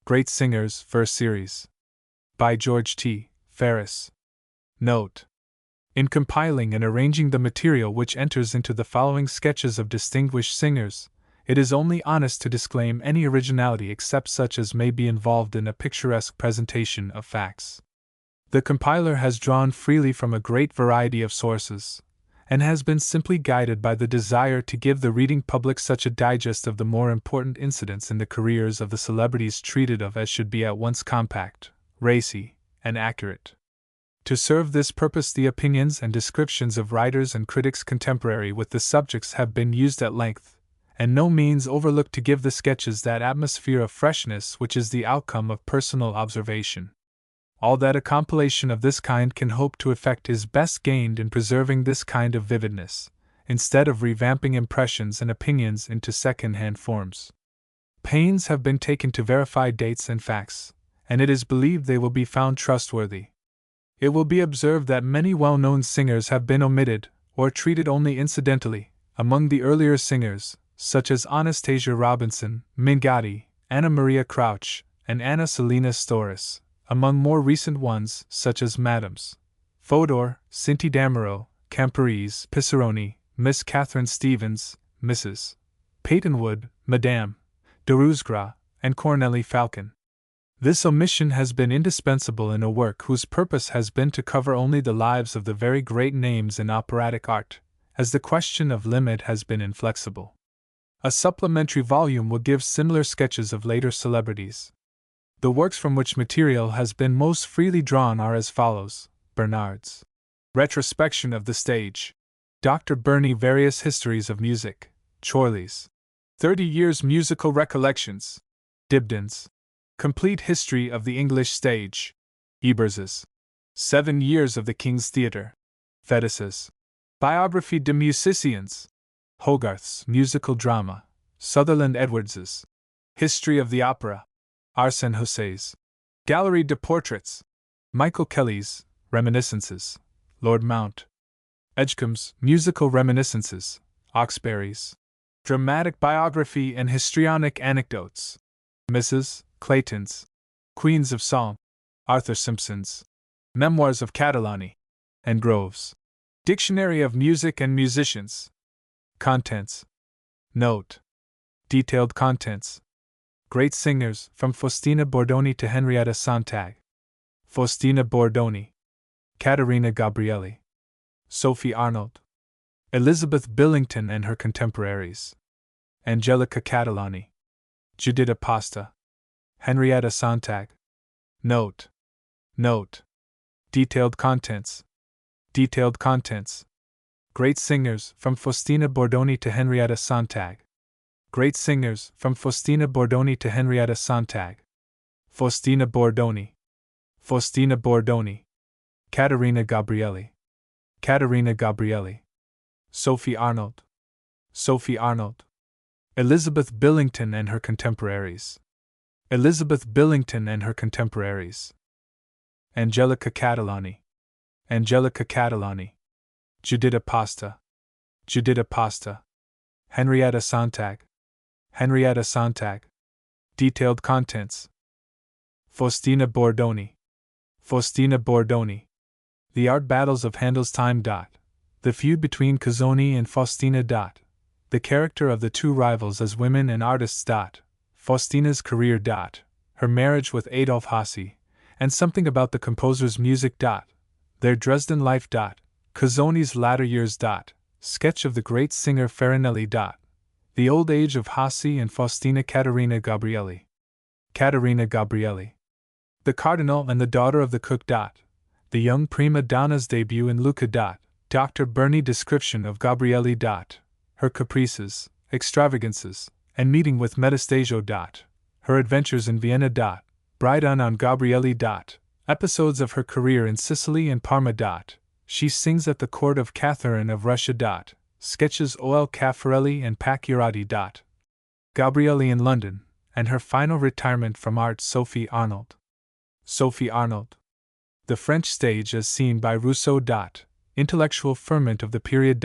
Great Singers, First Series. By George T. Ferris. Note: in compiling and arranging the material which enters into the following sketches of distinguished singers, it is only honest to disclaim any originality except such as may be involved in a picturesque presentation of facts. The compiler has drawn freely from a great variety of sources, and has been simply guided by the desire to give the reading public such a digest of the more important incidents in the careers of the celebrities treated of as should be at once compact, racy, and accurate. To serve this purpose, the opinions and descriptions of writers and critics contemporary with the subjects have been used at length, and no means overlooked to give the sketches that atmosphere of freshness which is the outcome of personal observation. All that a compilation of this kind can hope to effect is best gained in preserving this kind of vividness, instead of revamping impressions and opinions into second-hand forms. Pains have been taken to verify dates and facts, and it is believed they will be found trustworthy. It will be observed that many well-known singers have been omitted, or treated only incidentally, among the earlier singers, such as Anastasia Robinson, Mingotti, Anna Maria Crouch, and Anna Selina Storis. Among more recent ones, such as Madams Fodor, Cinti Damereau, Camporese, Pisseroni, Miss Catherine Stevens, Mrs. Peytonwood, Madame de Rousgras, and Cornélie Falcon. This omission has been indispensable in a work whose purpose has been to cover only the lives of the very great names in operatic art, as the question of limit has been inflexible. A supplementary volume will give similar sketches of later celebrities. The works from which material has been most freely drawn are as follows: Bernard's Retrospection of the Stage, Dr. Burney Various Histories of Music, Chorley's 30 Years Musical Recollections, Dibdin's Complete History of the English Stage, Ebers's 7 Years of the King's Theatre, Fetis's Biography de Musiciens, Hogarth's Musical Drama, Sutherland Edwards's History of the Opera, Arsène Houssaye's Galerie de Portraits, Michael Kelly's Reminiscences, Lord Mount Edgecombe's Musical Reminiscences, Hawkesbury's Dramatic Biography and Histrionic Anecdotes, Mrs. Clayton's Queens of Song, Arthur Simpson's Memoirs of Catalani, and Grove's Dictionary of Music and Musicians. Contents. Note: detailed contents. Great Singers, from Faustina Bordoni to Henrietta Sontag. Faustina Bordoni, Caterina Gabrielli, Sophie Arnold, Elizabeth Billington and her contemporaries, Angelica Catalani, Giuditta Pasta, Henrietta Sontag. Note: detailed contents. Detailed contents. Great Singers, from Faustina Bordoni to Henrietta Sontag. Great Singers, from Faustina Bordoni to Henrietta Sontag. Faustina Bordoni, Faustina Bordoni, Caterina Gabrielli, Caterina Gabrielli, Sophie Arnold, Sophie Arnold, Elizabeth Billington and her contemporaries, Elizabeth Billington and her contemporaries, Angelica Catalani, Angelica Catalani, Giuditta Pasta, Giuditta Pasta, Henrietta Sontag, Henrietta Sontag. Detailed contents. Faustina Bordoni, Faustina Bordoni, The Art Battles of Handel's Time. The feud between Cuzzoni and Faustina. The character of the two rivals as women and artists. Faustina's career. Her marriage with Adolf Hasse, and something about the composer's music. Their Dresden life. Cuzzoni's latter years. Sketch of the great singer Farinelli. The old age of Hasse and Faustina. Caterina Gabrielli, Caterina Gabrielli, The Cardinal and the Daughter of the Cook. The young prima donna's debut in Lucca. Dr. Burney description of Gabrielli. Her caprices, extravagances, and meeting with Metastasio. Her adventures in Vienna. Bride on Gabrielli. Episodes of her career in Sicily and Parma. She sings at the court of Catherine of Russia. Sketches O.L. Caffarelli and Pacchiarati. Gabrielli in London, and her final retirement from art. Sophie Arnold, Sophie Arnold. The French stage as seen by Rousseau. Intellectual ferment of the period.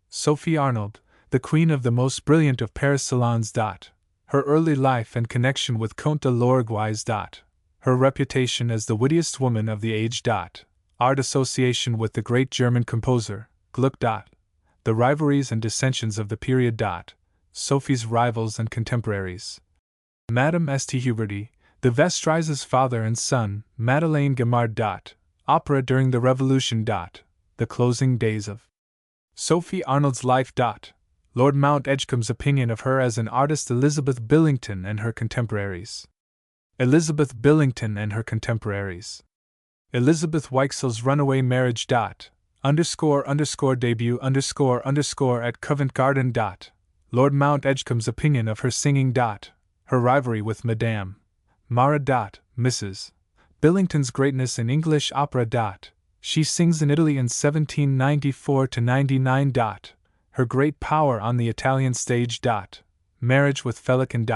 Sophie Arnold, the queen of the most brilliant of Paris salons. Her early life and connection with Comte de l'Uruguay's. Her reputation as the wittiest woman of the age. Art association with the great German composer, Gluck. The rivalries and dissensions of the period. Sophie's rivals and contemporaries. Madame St. Huberty, de Vestris's father and son, Madeleine Guimard. Opera during the Revolution. The closing days of Sophie Arnold's life. Lord Mount Edgecombe's opinion of her as an artist. Elizabeth Billington and her contemporaries. Elizabeth Billington and her contemporaries. Elizabeth Weichsel's runaway marriage. __ debut _ at Covent Garden. Lord Mount Edgecombe's opinion of her singing. Her rivalry with Madame Mara. Mrs. Billington's greatness in English opera. She sings in Italy in 1794–99. Her great power on the Italian stage. Marriage with Felican.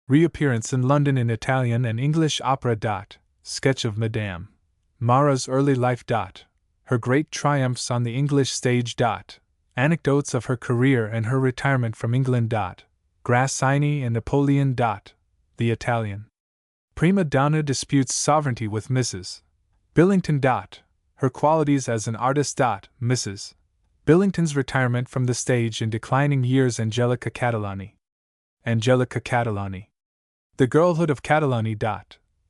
Reappearance in London in Italian and English opera. Sketch of Madame Mara's early life. Her great triumphs on the English stage. Anecdotes of her career and her retirement from England. Grassini and Napoleon. The Italian prima donna disputes sovereignty with Mrs. Billington. Her qualities as an artist. Mrs. Billington's retirement from the stage in declining years. Angelica Catalani. The girlhood of Catalani.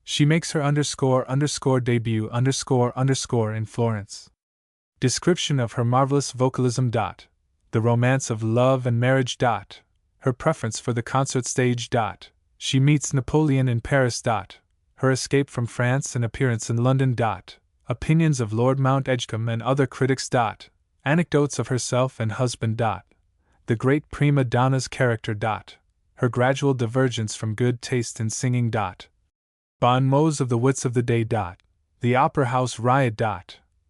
She makes her __ debut _ in Florence. Description of her marvelous vocalism. The romance of love and marriage. Her preference for the concert stage. She meets Napoleon in Paris. Her escape from France and appearance in London. Opinions of Lord Mount Edgecombe and other critics. Anecdotes of herself and husband. The great prima donna's character. Her gradual divergence from good taste in singing. Bon mots of the wits of the day. The opera house riot.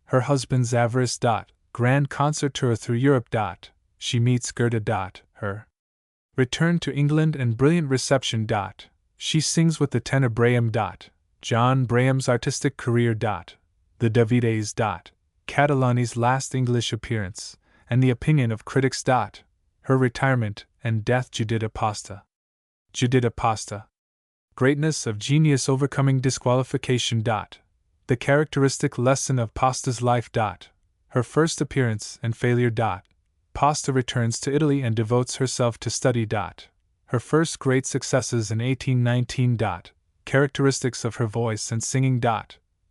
Her husband's avarice. Grand concert tour through Europe. She meets Goethe. Her return to England and brilliant reception. She sings with the tenor Braham. John Braham's artistic career. The Davides. Catalani's last English appearance, and the opinion of critics. Her retirement and death. Judith Pasta. Greatness of genius overcoming disqualification. The characteristic lesson of Pasta's life. Her first appearance and failure. Pasta returns to Italy and devotes herself to study. Her first great successes in 1819. Characteristics of her voice and singing.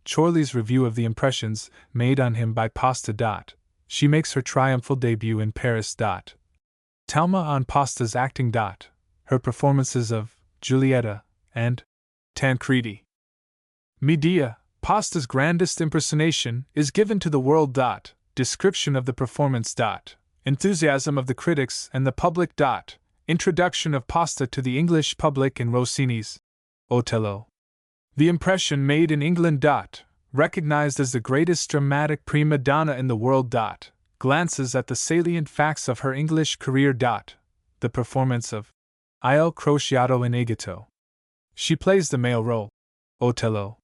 Chorley's review of the impressions made on him by Pasta. She makes her triumphal debut in Paris. Talma on Pasta's acting. Her performances of Giulietta and Tancredi. Medea, Pasta's grandest impersonation, is given to the world. Description of the performance. Enthusiasm of the critics and the public. Introduction of Pasta to the English public in Rossini's Otello. The impression made in England. Recognized as the greatest dramatic prima donna in the world. Glances at the salient facts of her English career. The performance of Il Crociato in Egitto. She plays the male role. Otello.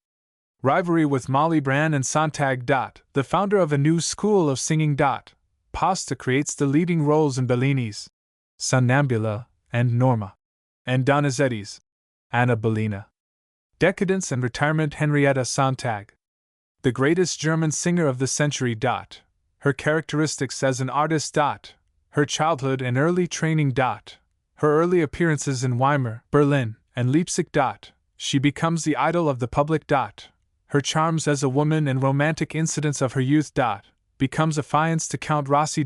Rivalry with Molly Brand and Sontag. The founder of a new school of singing. Pasta creates the leading roles in Bellini's Sonnambula and Norma, and Donizetti's Anna Bellina. Decadence and retirement. Henrietta Sontag. The greatest German singer of the century. Her characteristics as an artist. Her childhood and early training. Her early appearances in Weimar, Berlin, and Leipzig. She becomes the idol of the public. Her charms as a woman and romantic incidents of her youth. Becomes affiance to Count Rossi.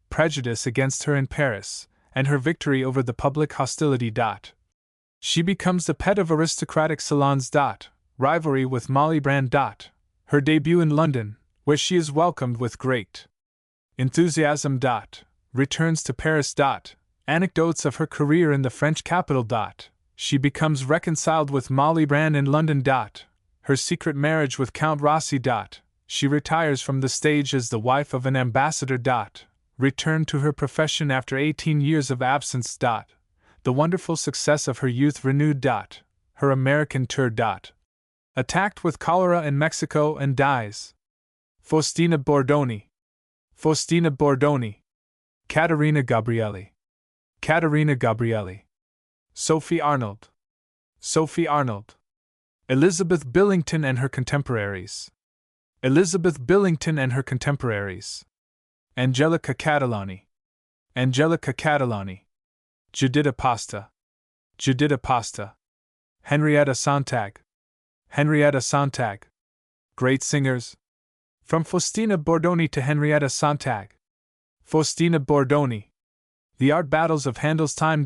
Prejudice against her in Paris, and her victory over the public hostility. She becomes the pet of aristocratic salons. Rivalry with Molly Brand. Her debut in London, where she is welcomed with great enthusiasm. Returns to Paris. Anecdotes of her career in the French capital. She becomes reconciled with Molly Brand in London. Her secret marriage with Count Rossi. She retires from the stage as the wife of an ambassador. Return to her profession after 18 years of absence. The wonderful success of her youth renewed. Her American tour. Attacked with cholera in Mexico and dies. Faustina Bordoni. Caterina Gabrielli. Sophie Arnold. Sophie Arnold. Elizabeth Billington and her contemporaries. Elizabeth Billington and her contemporaries. Angelica Catalani. Angelica Catalani. Judita Pasta. Judita Pasta. Henrietta Sontag. Henrietta Sontag. Great singers. From Faustina Bordoni to Henrietta Sontag. Faustina Bordoni. The art battles of Handel's time.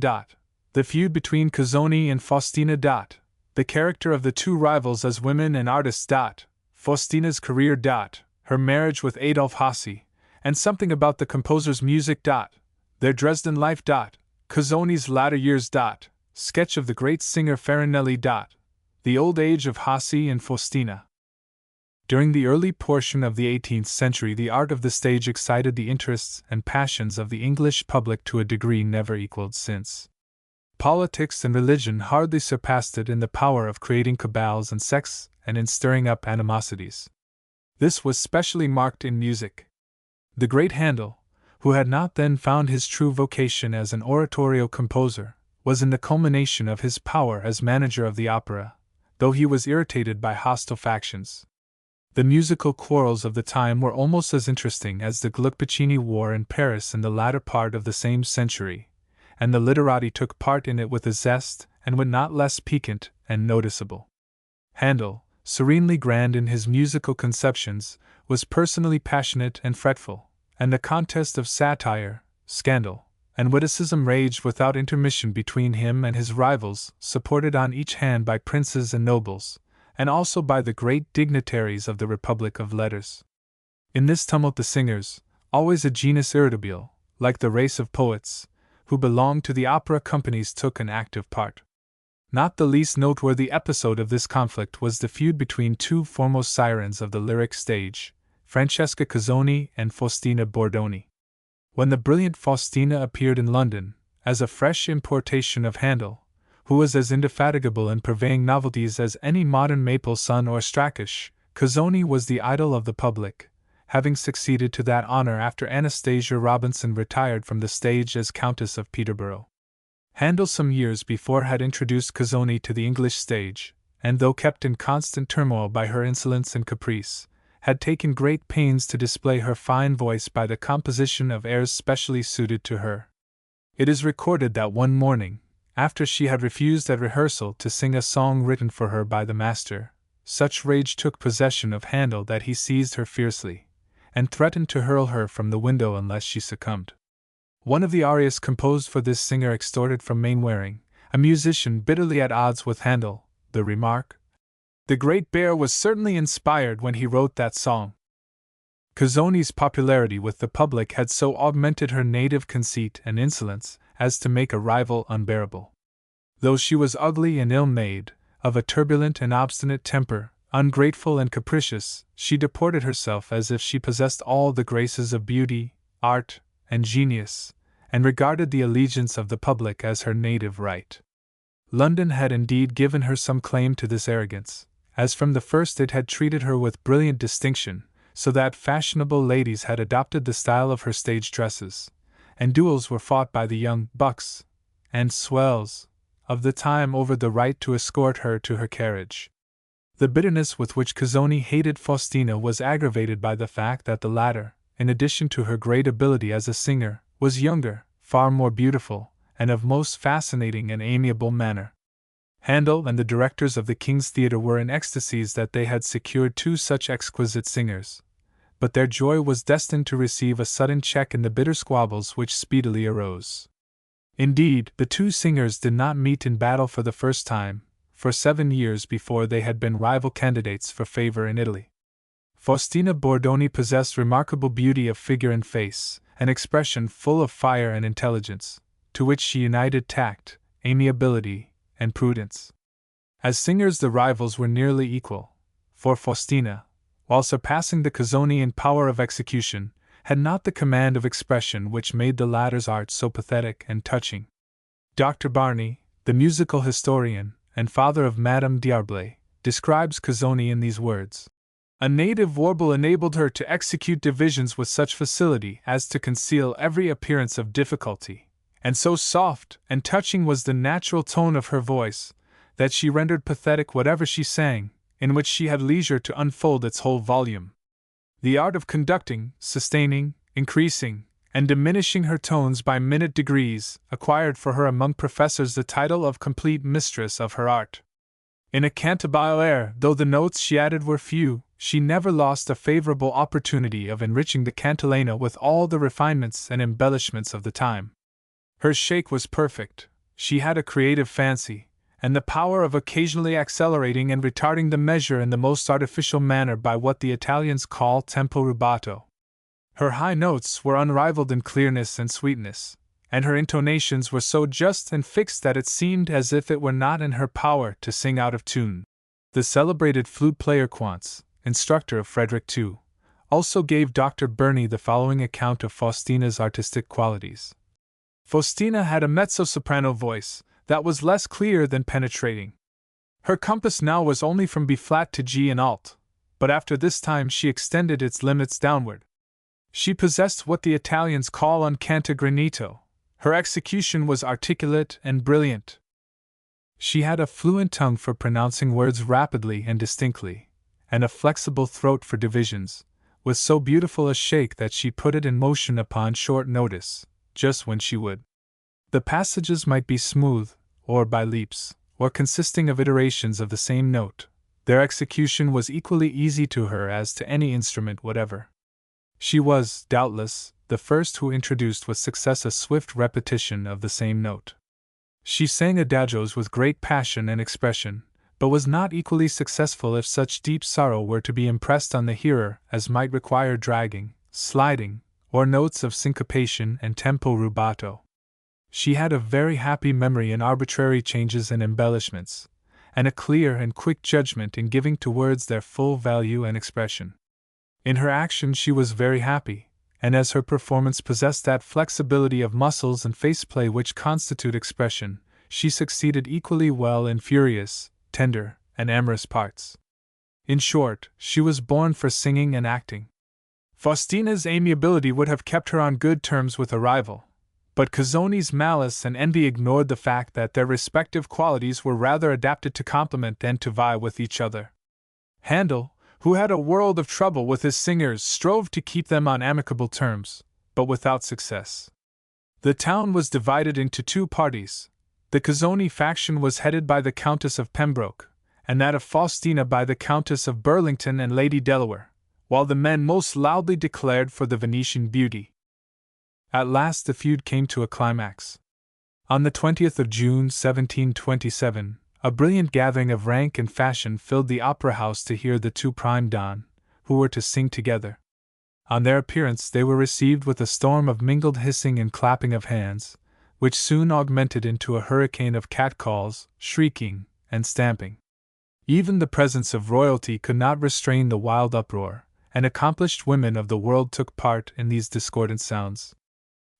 The feud between Cuzzoni and Faustina. The character of the two rivals as women and artists. Faustina's career. Her marriage with Adolf Hasse, and something about the composer's music. Their Dresden life. Cuzzoni's latter years. Sketch of the great singer Farinelli. The old age of Hasse and Faustina. During the early portion of the 18th century, the art of the stage excited the interests and passions of the English public to a degree never equaled since. Politics and religion hardly surpassed it in the power of creating cabals and sects and in stirring up animosities. This was specially marked in music. The great Handel, who had not then found his true vocation as an oratorio composer, was in the culmination of his power as manager of the opera, though he was irritated by hostile factions. The musical quarrels of the time were almost as interesting as the Gluck-Piccinni war in Paris in the latter part of the same century, and the literati took part in it with a zest and were not less piquant and noticeable. Handel, serenely grand in his musical conceptions, was personally passionate and fretful, and the contest of satire, scandal, and witticism raged without intermission between him and his rivals, supported on each hand by princes and nobles, and also by the great dignitaries of the Republic of Letters. In this tumult the singers, always a genus irritabile, like the race of poets, who belonged to the opera companies, took an active part. Not the least noteworthy episode of this conflict was the feud between two foremost sirens of the lyric stage, Francesca Cuzzoni and Faustina Bordoni. When the brilliant Faustina appeared in London, as a fresh importation of Handel, who was as indefatigable in purveying novelties as any modern Mapleson or Strakisch, Cuzzoni was the idol of the public, having succeeded to that honor after Anastasia Robinson retired from the stage as Countess of Peterborough. Handel some years before had introduced Cuzzoni to the English stage, and though kept in constant turmoil by her insolence and caprice, had taken great pains to display her fine voice by the composition of airs specially suited to her. It is recorded that one morning, after she had refused at rehearsal to sing a song written for her by the master, such rage took possession of Handel that he seized her fiercely, and threatened to hurl her from the window unless she succumbed. One of the arias composed for this singer extorted from Mainwaring, a musician bitterly at odds with Handel, the remark, "The great bear was certainly inspired when he wrote that song." Cuzzoni's popularity with the public had so augmented her native conceit and insolence as to make a rival unbearable. Though she was ugly and ill-made, of a turbulent and obstinate temper, ungrateful and capricious, she deported herself as if she possessed all the graces of beauty, art, and genius, and regarded the allegiance of the public as her native right. London had indeed given her some claim to this arrogance, as from the first it had treated her with brilliant distinction, so that fashionable ladies had adopted the style of her stage dresses, and duels were fought by the young bucks and swells of the time over the right to escort her to her carriage. The bitterness with which Cuzzoni hated Faustina was aggravated by the fact that the latter, in addition to her great ability as a singer, was younger, far more beautiful, and of most fascinating and amiable manner. Handel and the directors of the King's Theatre were in ecstasies that they had secured two such exquisite singers, but their joy was destined to receive a sudden check in the bitter squabbles which speedily arose. Indeed, the two singers did not meet in battle for the first time, for 7 years before they had been rival candidates for favor in Italy. Faustina Bordoni possessed remarkable beauty of figure and face, an expression full of fire and intelligence, to which she united tact, amiability, and prudence. As singers the rivals were nearly equal, for Faustina, while surpassing the Cuzzoni in power of execution, had not the command of expression which made the latter's art so pathetic and touching. Dr. Barney, the musical historian, and father of Madame D'Arblay, describes Cuzzoni in these words: "A native warble enabled her to execute divisions with such facility as to conceal every appearance of difficulty, and so soft and touching was the natural tone of her voice, that she rendered pathetic whatever she sang, in which she had leisure to unfold its whole volume. The art of conducting, sustaining, increasing, and diminishing her tones by minute degrees acquired for her among professors the title of complete mistress of her art. In a cantabile air, though the notes she added were few, she never lost a favorable opportunity of enriching the cantilena with all the refinements and embellishments of the time. Her shake was perfect, she had a creative fancy, and the power of occasionally accelerating and retarding the measure in the most artificial manner by what the Italians call tempo rubato. Her high notes were unrivaled in clearness and sweetness, and her intonations were so just and fixed that it seemed as if it were not in her power to sing out of tune. The celebrated flute player Quantz, instructor of Frederick II, also gave Dr. Burney the following account of Faustina's artistic qualities. Faustina had a mezzo-soprano voice that was less clear than penetrating. Her compass now was only from B-flat to G in alt, but after this time she extended its limits downward. She possessed what the Italians call un cantagranito. Her execution was articulate and brilliant. She had a fluent tongue for pronouncing words rapidly and distinctly, and a flexible throat for divisions, with so beautiful a shake that she put it in motion upon short notice, just when she would. The passages might be smooth, or by leaps, or consisting of iterations of the same note. Their execution was equally easy to her as to any instrument whatever. She was, doubtless, the first who introduced with success a swift repetition of the same note. She sang adagios with great passion and expression, but was not equally successful if such deep sorrow were to be impressed on the hearer as might require dragging, sliding, or notes of syncopation and tempo rubato. She had a very happy memory in arbitrary changes and embellishments, and a clear and quick judgment in giving to words their full value and expression. In her action she was very happy, and as her performance possessed that flexibility of muscles and face-play which constitute expression, she succeeded equally well in furious, tender, and amorous parts. In short, she was born for singing and acting. Faustina's amiability would have kept her on good terms with a rival, but Cuzzoni's malice and envy ignored the fact that their respective qualities were rather adapted to complement than to vie with each other. Handel, who had a world of trouble with his singers, strove to keep them on amicable terms, but without success. The town was divided into two parties. The Cuzzoni faction was headed by the Countess of Pembroke, and that of Faustina by the Countess of Burlington and Lady Delaware, while the men most loudly declared for the Venetian beauty. At last the feud came to a climax. On the 20th of June 1727, a brilliant gathering of rank and fashion filled the opera house to hear the two prime donne, who were to sing together. On their appearance they were received with a storm of mingled hissing and clapping of hands, which soon augmented into a hurricane of catcalls, shrieking, and stamping. Even the presence of royalty could not restrain the wild uproar, and accomplished women of the world took part in these discordant sounds.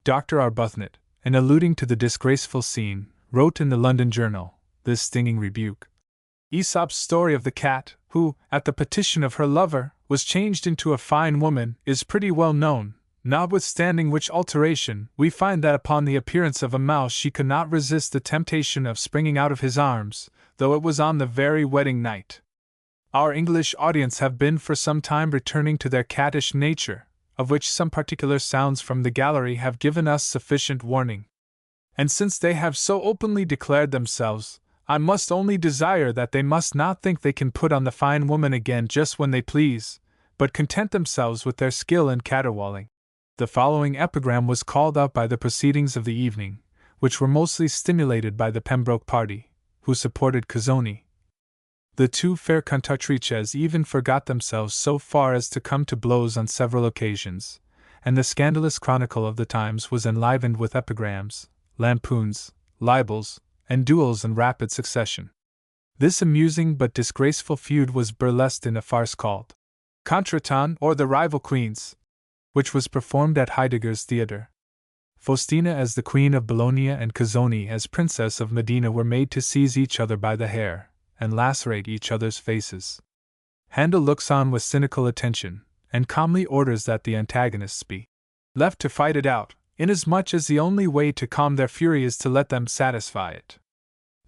Dr. Arbuthnot, in alluding to the disgraceful scene, wrote in the London Journal this stinging rebuke. Aesop's story of the cat, who, at the petition of her lover, was changed into a fine woman, is pretty well known, notwithstanding which alteration, we find that upon the appearance of a mouse she could not resist the temptation of springing out of his arms, though it was on the very wedding night. Our English audience have been for some time returning to their cattish nature, of which some particular sounds from the gallery have given us sufficient warning. And since they have so openly declared themselves, I must only desire that they must not think they can put on the fine woman again just when they please, but content themselves with their skill in caterwauling. The following epigram was called out by the proceedings of the evening, which were mostly stimulated by the Pembroke party, who supported Cuzzoni. The two fair cantatrices even forgot themselves so far as to come to blows on several occasions, and the scandalous chronicle of the times was enlivened with epigrams, lampoons, libels, and duels in rapid succession. This amusing but disgraceful feud was burlesqued in a farce called Contretemps, or the Rival Queens, which was performed at Heidegger's theatre. Faustina as the Queen of Bologna and Cuzzoni as Princess of Modena were made to seize each other by the hair, and lacerate each other's faces. Handel looks on with cynical attention, and calmly orders that the antagonists be left to fight it out, inasmuch as the only way to calm their fury is to let them satisfy it.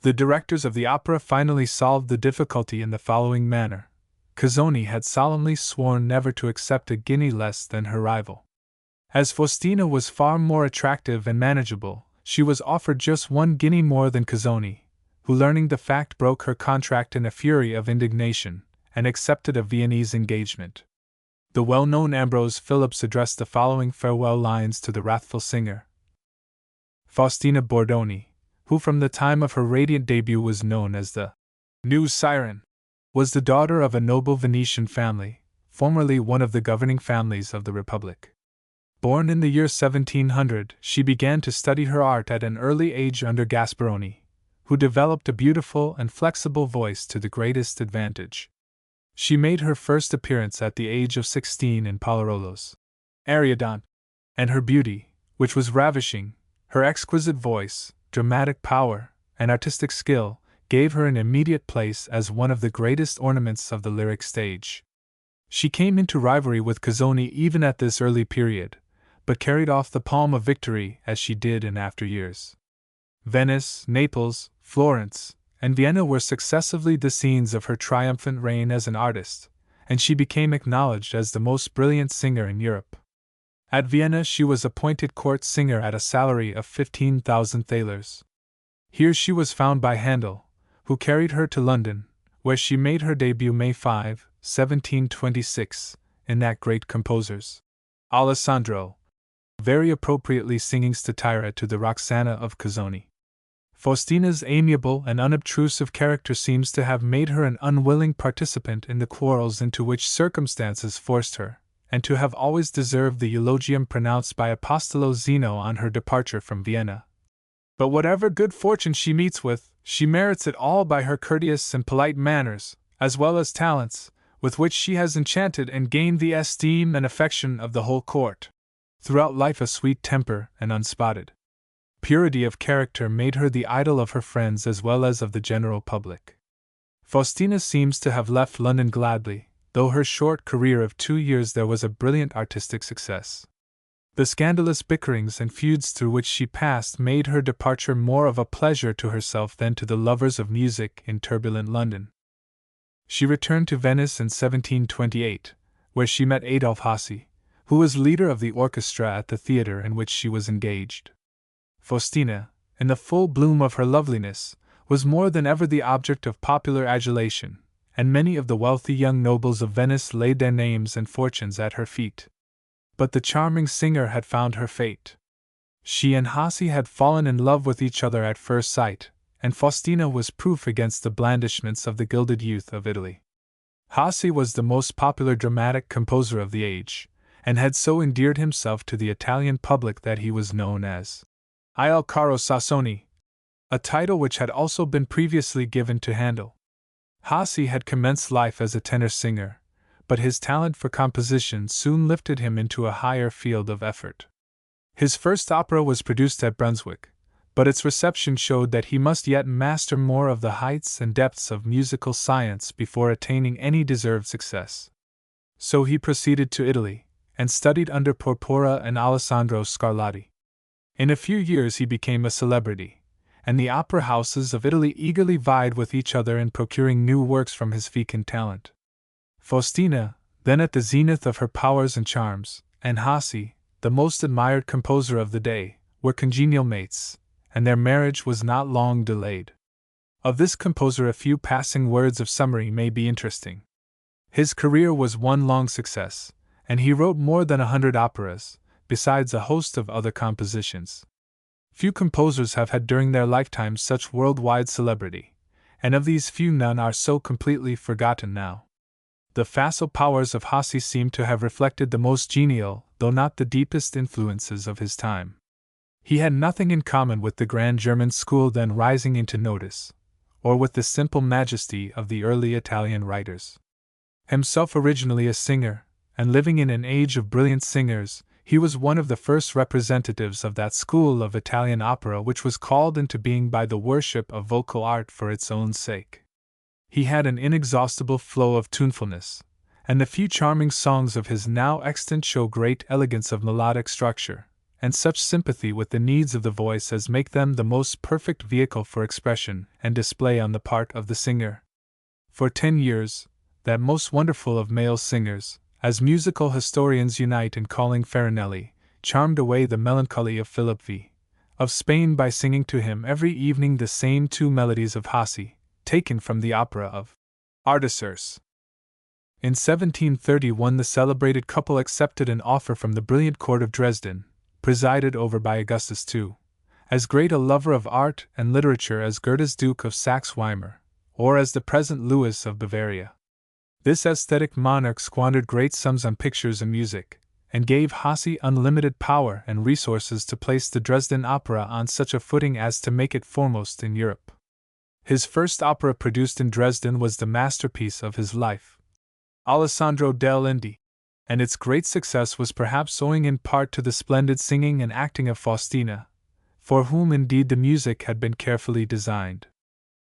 The directors of the opera finally solved the difficulty in the following manner. Cuzzoni had solemnly sworn never to accept a guinea less than her rival. As Faustina was far more attractive and manageable, she was offered just 1 guinea more than Cuzzoni, who, learning the fact, broke her contract in a fury of indignation, and accepted a Viennese engagement. The well-known Ambrose Phillips addressed the following farewell lines to the wrathful singer. Faustina Bordoni, who from the time of her radiant debut was known as the New Siren, was the daughter of a noble Venetian family, formerly one of the governing families of the Republic. Born in the year 1700, she began to study her art at an early age under Gasparoni, who developed a beautiful and flexible voice to the greatest advantage. She made her first appearance at the age of 16 in Pallarolo's Ariadne, and her beauty, which was ravishing, her exquisite voice, dramatic power, and artistic skill, gave her an immediate place as one of the greatest ornaments of the lyric stage. She came into rivalry with Cuzzoni even at this early period, but carried off the palm of victory as she did in after years. Venice, Naples, Florence, and Vienna were successively the scenes of her triumphant reign as an artist, and she became acknowledged as the most brilliant singer in Europe. At Vienna she was appointed court singer at a salary of 15,000 thalers. Here she was found by Handel, who carried her to London, where she made her debut May 5, 1726, in that great composer's Alessandro, very appropriately singing Statira to the Roxana of Cuzzoni. Faustina's amiable and unobtrusive character seems to have made her an unwilling participant in the quarrels into which circumstances forced her, and to have always deserved the eulogium pronounced by Apostolo Zeno on her departure from Vienna. But whatever good fortune she meets with, she merits it all by her courteous and polite manners, as well as talents, with which she has enchanted and gained the esteem and affection of the whole court. Throughout life a sweet temper and unspotted purity of character made her the idol of her friends as well as of the general public. Faustina seems to have left London gladly, though her short career of 2 years there was a brilliant artistic success. The scandalous bickerings and feuds through which she passed made her departure more of a pleasure to herself than to the lovers of music in turbulent London. She returned to Venice in 1728, where she met Adolphe Hasse, who was leader of the orchestra at the theatre in which she was engaged. Faustina, in the full bloom of her loveliness, was more than ever the object of popular adulation, and many of the wealthy young nobles of Venice laid their names and fortunes at her feet. But the charming singer had found her fate. She and Hasse had fallen in love with each other at first sight, and Faustina was proof against the blandishments of the gilded youth of Italy. Hasse was the most popular dramatic composer of the age, and had so endeared himself to the Italian public that he was known as Il Caro Sassoni, a title which had also been previously given to Handel. Hasse had commenced life as a tenor singer, but his talent for composition soon lifted him into a higher field of effort. His first opera was produced at Brunswick, but its reception showed that he must yet master more of the heights and depths of musical science before attaining any deserved success. So he proceeded to Italy, and studied under Porpora and Alessandro Scarlatti. In a few years he became a celebrity, and the opera houses of Italy eagerly vied with each other in procuring new works from his fecund talent. Faustina, then at the zenith of her powers and charms, and Hasse, the most admired composer of the day, were congenial mates, and their marriage was not long delayed. Of this composer a few passing words of summary may be interesting. His career was one long success, and he wrote more than 100 operas, besides a host of other compositions. Few composers have had during their lifetime such worldwide celebrity, and of these few none are so completely forgotten now. The facile powers of Hasse seem to have reflected the most genial, though not the deepest influences of his time. He had nothing in common with the grand German school then rising into notice, or with the simple majesty of the early Italian writers. Himself originally a singer, and living in an age of brilliant singers, he was one of the first representatives of that school of Italian opera which was called into being by the worship of vocal art for its own sake. He had an inexhaustible flow of tunefulness, and the few charming songs of his now extant show great elegance of melodic structure, and such sympathy with the needs of the voice as make them the most perfect vehicle for expression and display on the part of the singer. For 10 years, that most wonderful of male singers, as musical historians unite in calling Farinelli, charmed away the melancholy of Philip V. of Spain by singing to him every evening the same 2 melodies of Hasse, taken from the opera of Artaxerxes. In 1731 the celebrated couple accepted an offer from the brilliant court of Dresden, presided over by Augustus II, as great a lover of art and literature as Goethe's Duke of Saxe-Weimar, or as the present Louis of Bavaria. This aesthetic monarch squandered great sums on pictures and music, and gave Hasse unlimited power and resources to place the Dresden Opera on such a footing as to make it foremost in Europe. His first opera produced in Dresden was the masterpiece of his life, Alessandro del Indy, and its great success was perhaps owing in part to the splendid singing and acting of Faustina, for whom indeed the music had been carefully designed.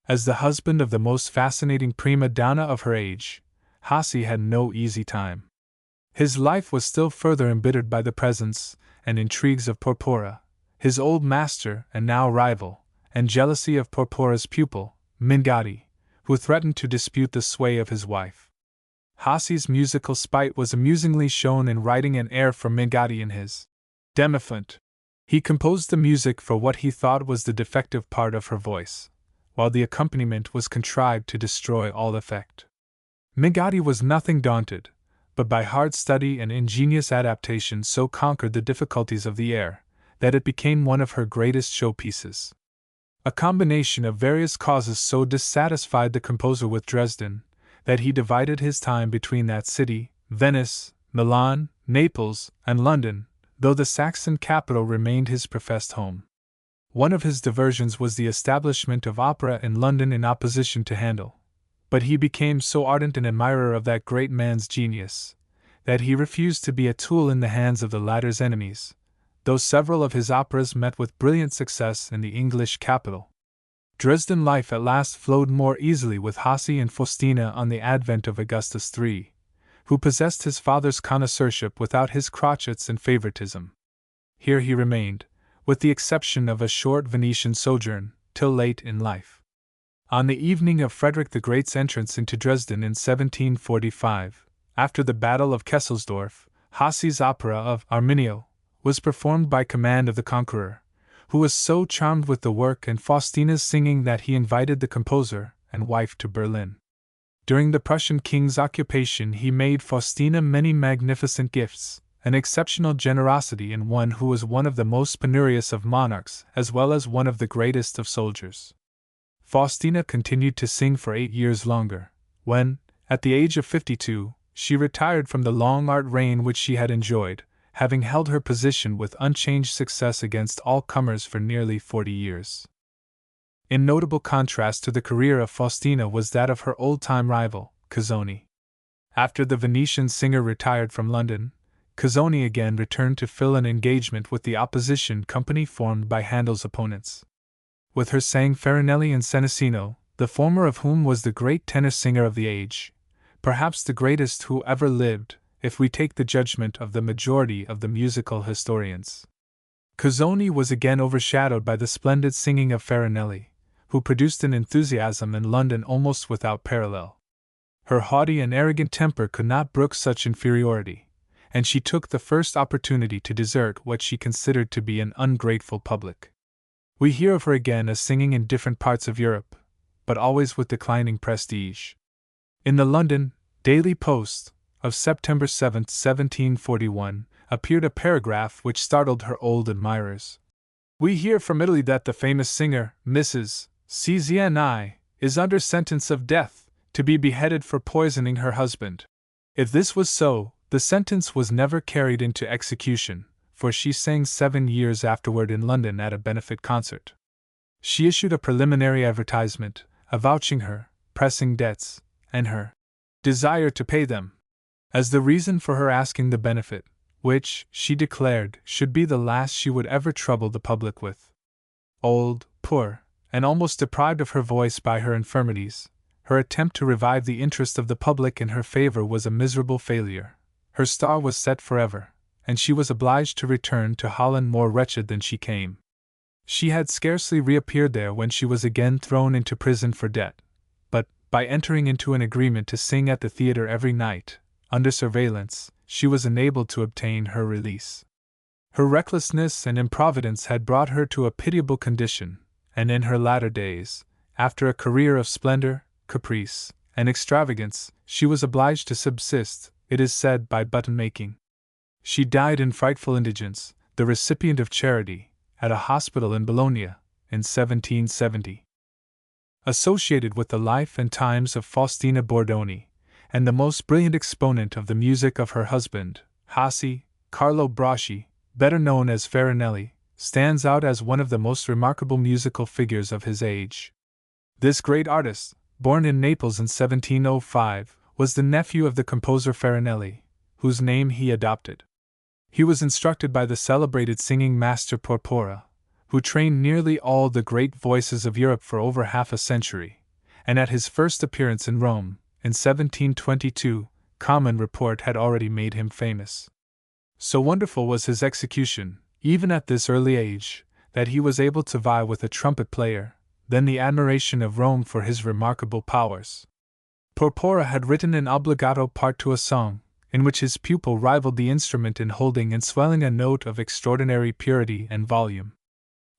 As the husband of the most fascinating prima donna of her age, Hasse had no easy time. His life was still further embittered by the presence and intrigues of Porpora, his old master and now rival, and jealousy of Porpora's pupil, Mingatti, who threatened to dispute the sway of his wife. Hasse's musical spite was amusingly shown in writing an air for Mingatti in his Demiflant. He composed the music for what he thought was the defective part of her voice, while the accompaniment was contrived to destroy all effect. Mingatti was nothing daunted, but by hard study and ingenious adaptation so conquered the difficulties of the air, that it became one of her greatest showpieces. A combination of various causes so dissatisfied the composer with Dresden, that he divided his time between that city, Venice, Milan, Naples, and London, though the Saxon capital remained his professed home. One of his diversions was the establishment of opera in London in opposition to Handel, but he became so ardent an admirer of that great man's genius, that he refused to be a tool in the hands of the latter's enemies, though several of his operas met with brilliant success in the English capital. Dresden life at last flowed more easily with Hasse and Faustina on the advent of Augustus III, who possessed his father's connoisseurship without his crotchets and favoritism. Here he remained, with the exception of a short Venetian sojourn, till late in life. On the evening of Frederick the Great's entrance into Dresden in 1745, after the Battle of Kesselsdorf, Hasse's opera of Arminio was performed by command of the Conqueror, who was so charmed with the work and Faustina's singing that he invited the composer and wife to Berlin. During the Prussian king's occupation he made Faustina many magnificent gifts, an exceptional generosity in one who was one of the most penurious of monarchs as well as one of the greatest of soldiers. Faustina continued to sing for 8 years longer, when, at the age of 52, she retired from the long art reign which she had enjoyed, having held her position with unchanged success against all comers for nearly 40 years. In notable contrast to the career of Faustina was that of her old-time rival, Cuzzoni. After the Venetian singer retired from London, Cuzzoni again returned to fill an engagement with the opposition company formed by Handel's opponents. With her sang Farinelli and Senesino, the former of whom was the great tenor singer of the age, perhaps the greatest who ever lived, if we take the judgment of the majority of the musical historians. Cuzzoni was again overshadowed by the splendid singing of Farinelli, who produced an enthusiasm in London almost without parallel. Her haughty and arrogant temper could not brook such inferiority, and she took the first opportunity to desert what she considered to be an ungrateful public. We hear of her again as singing in different parts of Europe, but always with declining prestige. In the London Daily Post of September 7, 1741, appeared a paragraph which startled her old admirers. We hear from Italy that the famous singer, Mrs. CZNI, is under sentence of death, to be beheaded for poisoning her husband. If this was so, the sentence was never carried into execution, for she sang 7 years afterward in London at a benefit concert. She issued a preliminary advertisement, avouching her pressing debts, and her desire to pay them, as the reason for her asking the benefit, which, she declared, should be the last she would ever trouble the public with. Old, poor, and almost deprived of her voice by her infirmities, her attempt to revive the interest of the public in her favor was a miserable failure. Her star was set forever, and she was obliged to return to Holland more wretched than she came. She had scarcely reappeared there when she was again thrown into prison for debt, but, by entering into an agreement to sing at the theatre every night, under surveillance, she was enabled to obtain her release. Her recklessness and improvidence had brought her to a pitiable condition, and in her latter days, after a career of splendor, caprice, and extravagance, she was obliged to subsist, it is said, by button-making. She died in frightful indigence, the recipient of charity, at a hospital in Bologna, in 1770. Associated with the life and times of Faustina Bordoni, and the most brilliant exponent of the music of her husband, Hassi, Carlo Braschi, better known as Farinelli, stands out as one of the most remarkable musical figures of his age. This great artist, born in Naples in 1705, was the nephew of the composer Farinelli, whose name he adopted. He was instructed by the celebrated singing master Porpora, who trained nearly all the great voices of Europe for over half a century, and at his first appearance in Rome, in 1722, common report had already made him famous. So wonderful was his execution, even at this early age, that he was able to vie with a trumpet player, then the admiration of Rome for his remarkable powers. Porpora had written an obbligato part to a song, in which his pupil rivaled the instrument in holding and swelling a note of extraordinary purity and volume.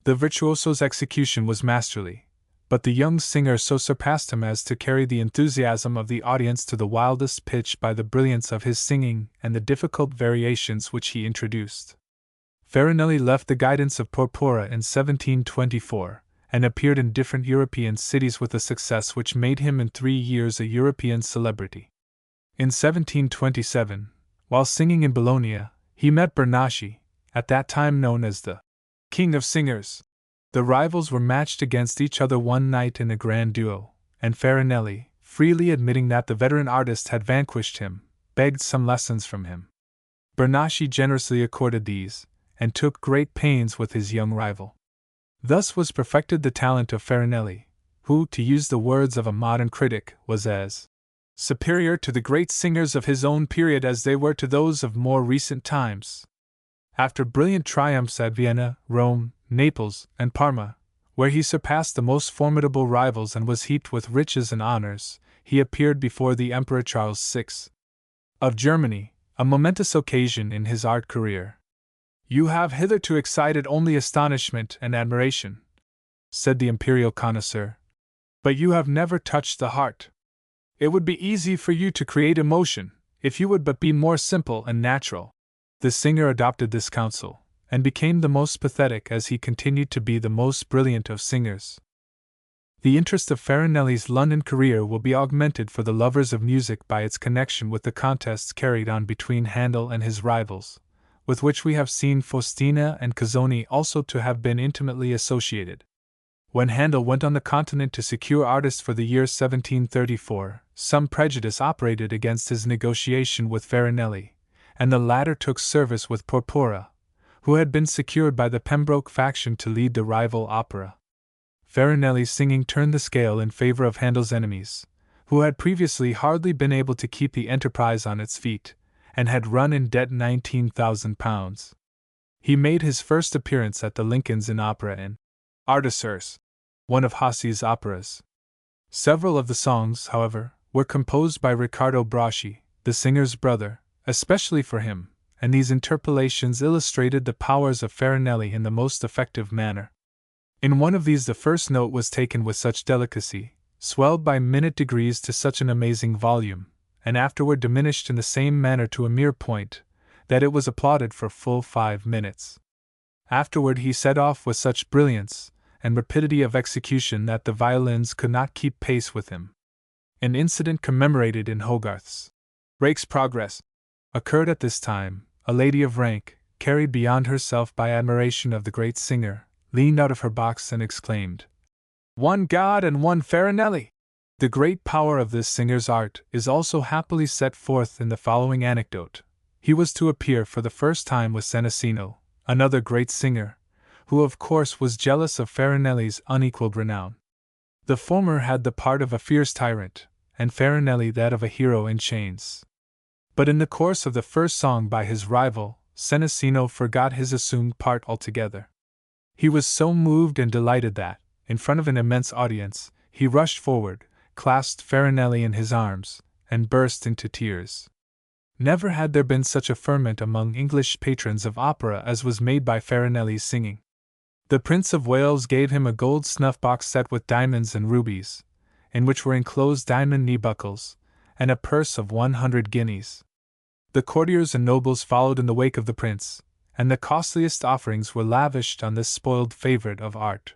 The virtuoso's execution was masterly, but the young singer so surpassed him as to carry the enthusiasm of the audience to the wildest pitch by the brilliance of his singing and the difficult variations which he introduced. Farinelli left the guidance of Porpora in 1724, and appeared in different European cities with a success which made him in 3 years a European celebrity. In 1727, while singing in Bologna, he met Bernacchi, at that time known as the King of Singers. The rivals were matched against each other one night in a grand duo, and Farinelli, freely admitting that the veteran artist had vanquished him, begged some lessons from him. Bernacchi generously accorded these, and took great pains with his young rival. Thus was perfected the talent of Farinelli, who, to use the words of a modern critic, was as superior to the great singers of his own period as they were to those of more recent times. After brilliant triumphs at Vienna, Rome, Naples, and Parma, where he surpassed the most formidable rivals and was heaped with riches and honors, he appeared before the Emperor Charles VI. of Germany, a momentous occasion in his art career. "You have hitherto excited only astonishment and admiration," said the imperial connoisseur, "but you have never touched the heart. It would be easy for you to create emotion, if you would but be more simple and natural." The singer adopted this counsel, and became the most pathetic as he continued to be the most brilliant of singers. The interest of Farinelli's London career will be augmented for the lovers of music by its connection with the contests carried on between Handel and his rivals, with which we have seen Faustina and Cazzoni also to have been intimately associated. When Handel went on the continent to secure artists for the year 1734, some prejudice operated against his negotiation with Farinelli, and the latter took service with Porpora, who had been secured by the Pembroke faction to lead the rival opera. Farinelli's singing turned the scale in favor of Handel's enemies, who had previously hardly been able to keep the enterprise on its feet, and had run in debt £19,000. He made his first appearance at the Lincolns in opera in Artificers, one of Hassi's operas. Several of the songs, however, were composed by Riccardo Braschi, the singer's brother, especially for him, and these interpolations illustrated the powers of Farinelli in the most effective manner. In one of these the first note was taken with such delicacy, swelled by minute degrees to such an amazing volume, and afterward diminished in the same manner to a mere point, that it was applauded for full 5 minutes. Afterward he set off with such brilliance and rapidity of execution that the violins could not keep pace with him. An incident commemorated in Hogarth's Rake's Progress occurred at this time. A lady of rank, carried beyond herself by admiration of the great singer, leaned out of her box and exclaimed, "One God and one Farinelli!" The great power of this singer's art is also happily set forth in the following anecdote. He was to appear for the first time with Senesino, another great singer, who of course was jealous of Farinelli's unequaled renown. The former had the part of a fierce tyrant, and Farinelli that of a hero in chains. But in the course of the first song by his rival, Senesino forgot his assumed part altogether. He was so moved and delighted that, in front of an immense audience, he rushed forward, clasped Farinelli in his arms, and burst into tears. Never had there been such a ferment among English patrons of opera as was made by Farinelli's singing. The Prince of Wales gave him a gold snuff-box set with diamonds and rubies, in which were enclosed diamond knee-buckles, and a purse of 100 guineas. The courtiers and nobles followed in the wake of the prince, and the costliest offerings were lavished on this spoiled favourite of art.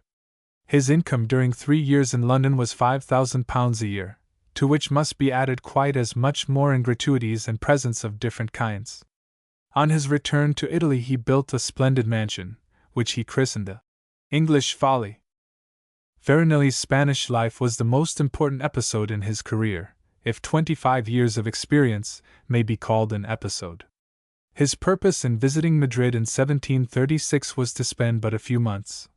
His income during 3 years in London was £5,000 a year, to which must be added quite as much more in gratuities and presents of different kinds. On his return to Italy he built a splendid mansion, which he christened the English Folly. Farinelli's Spanish life was the most important episode in his career, if 25 years of experience may be called an episode. His purpose in visiting Madrid in 1736 was to spend but a few months.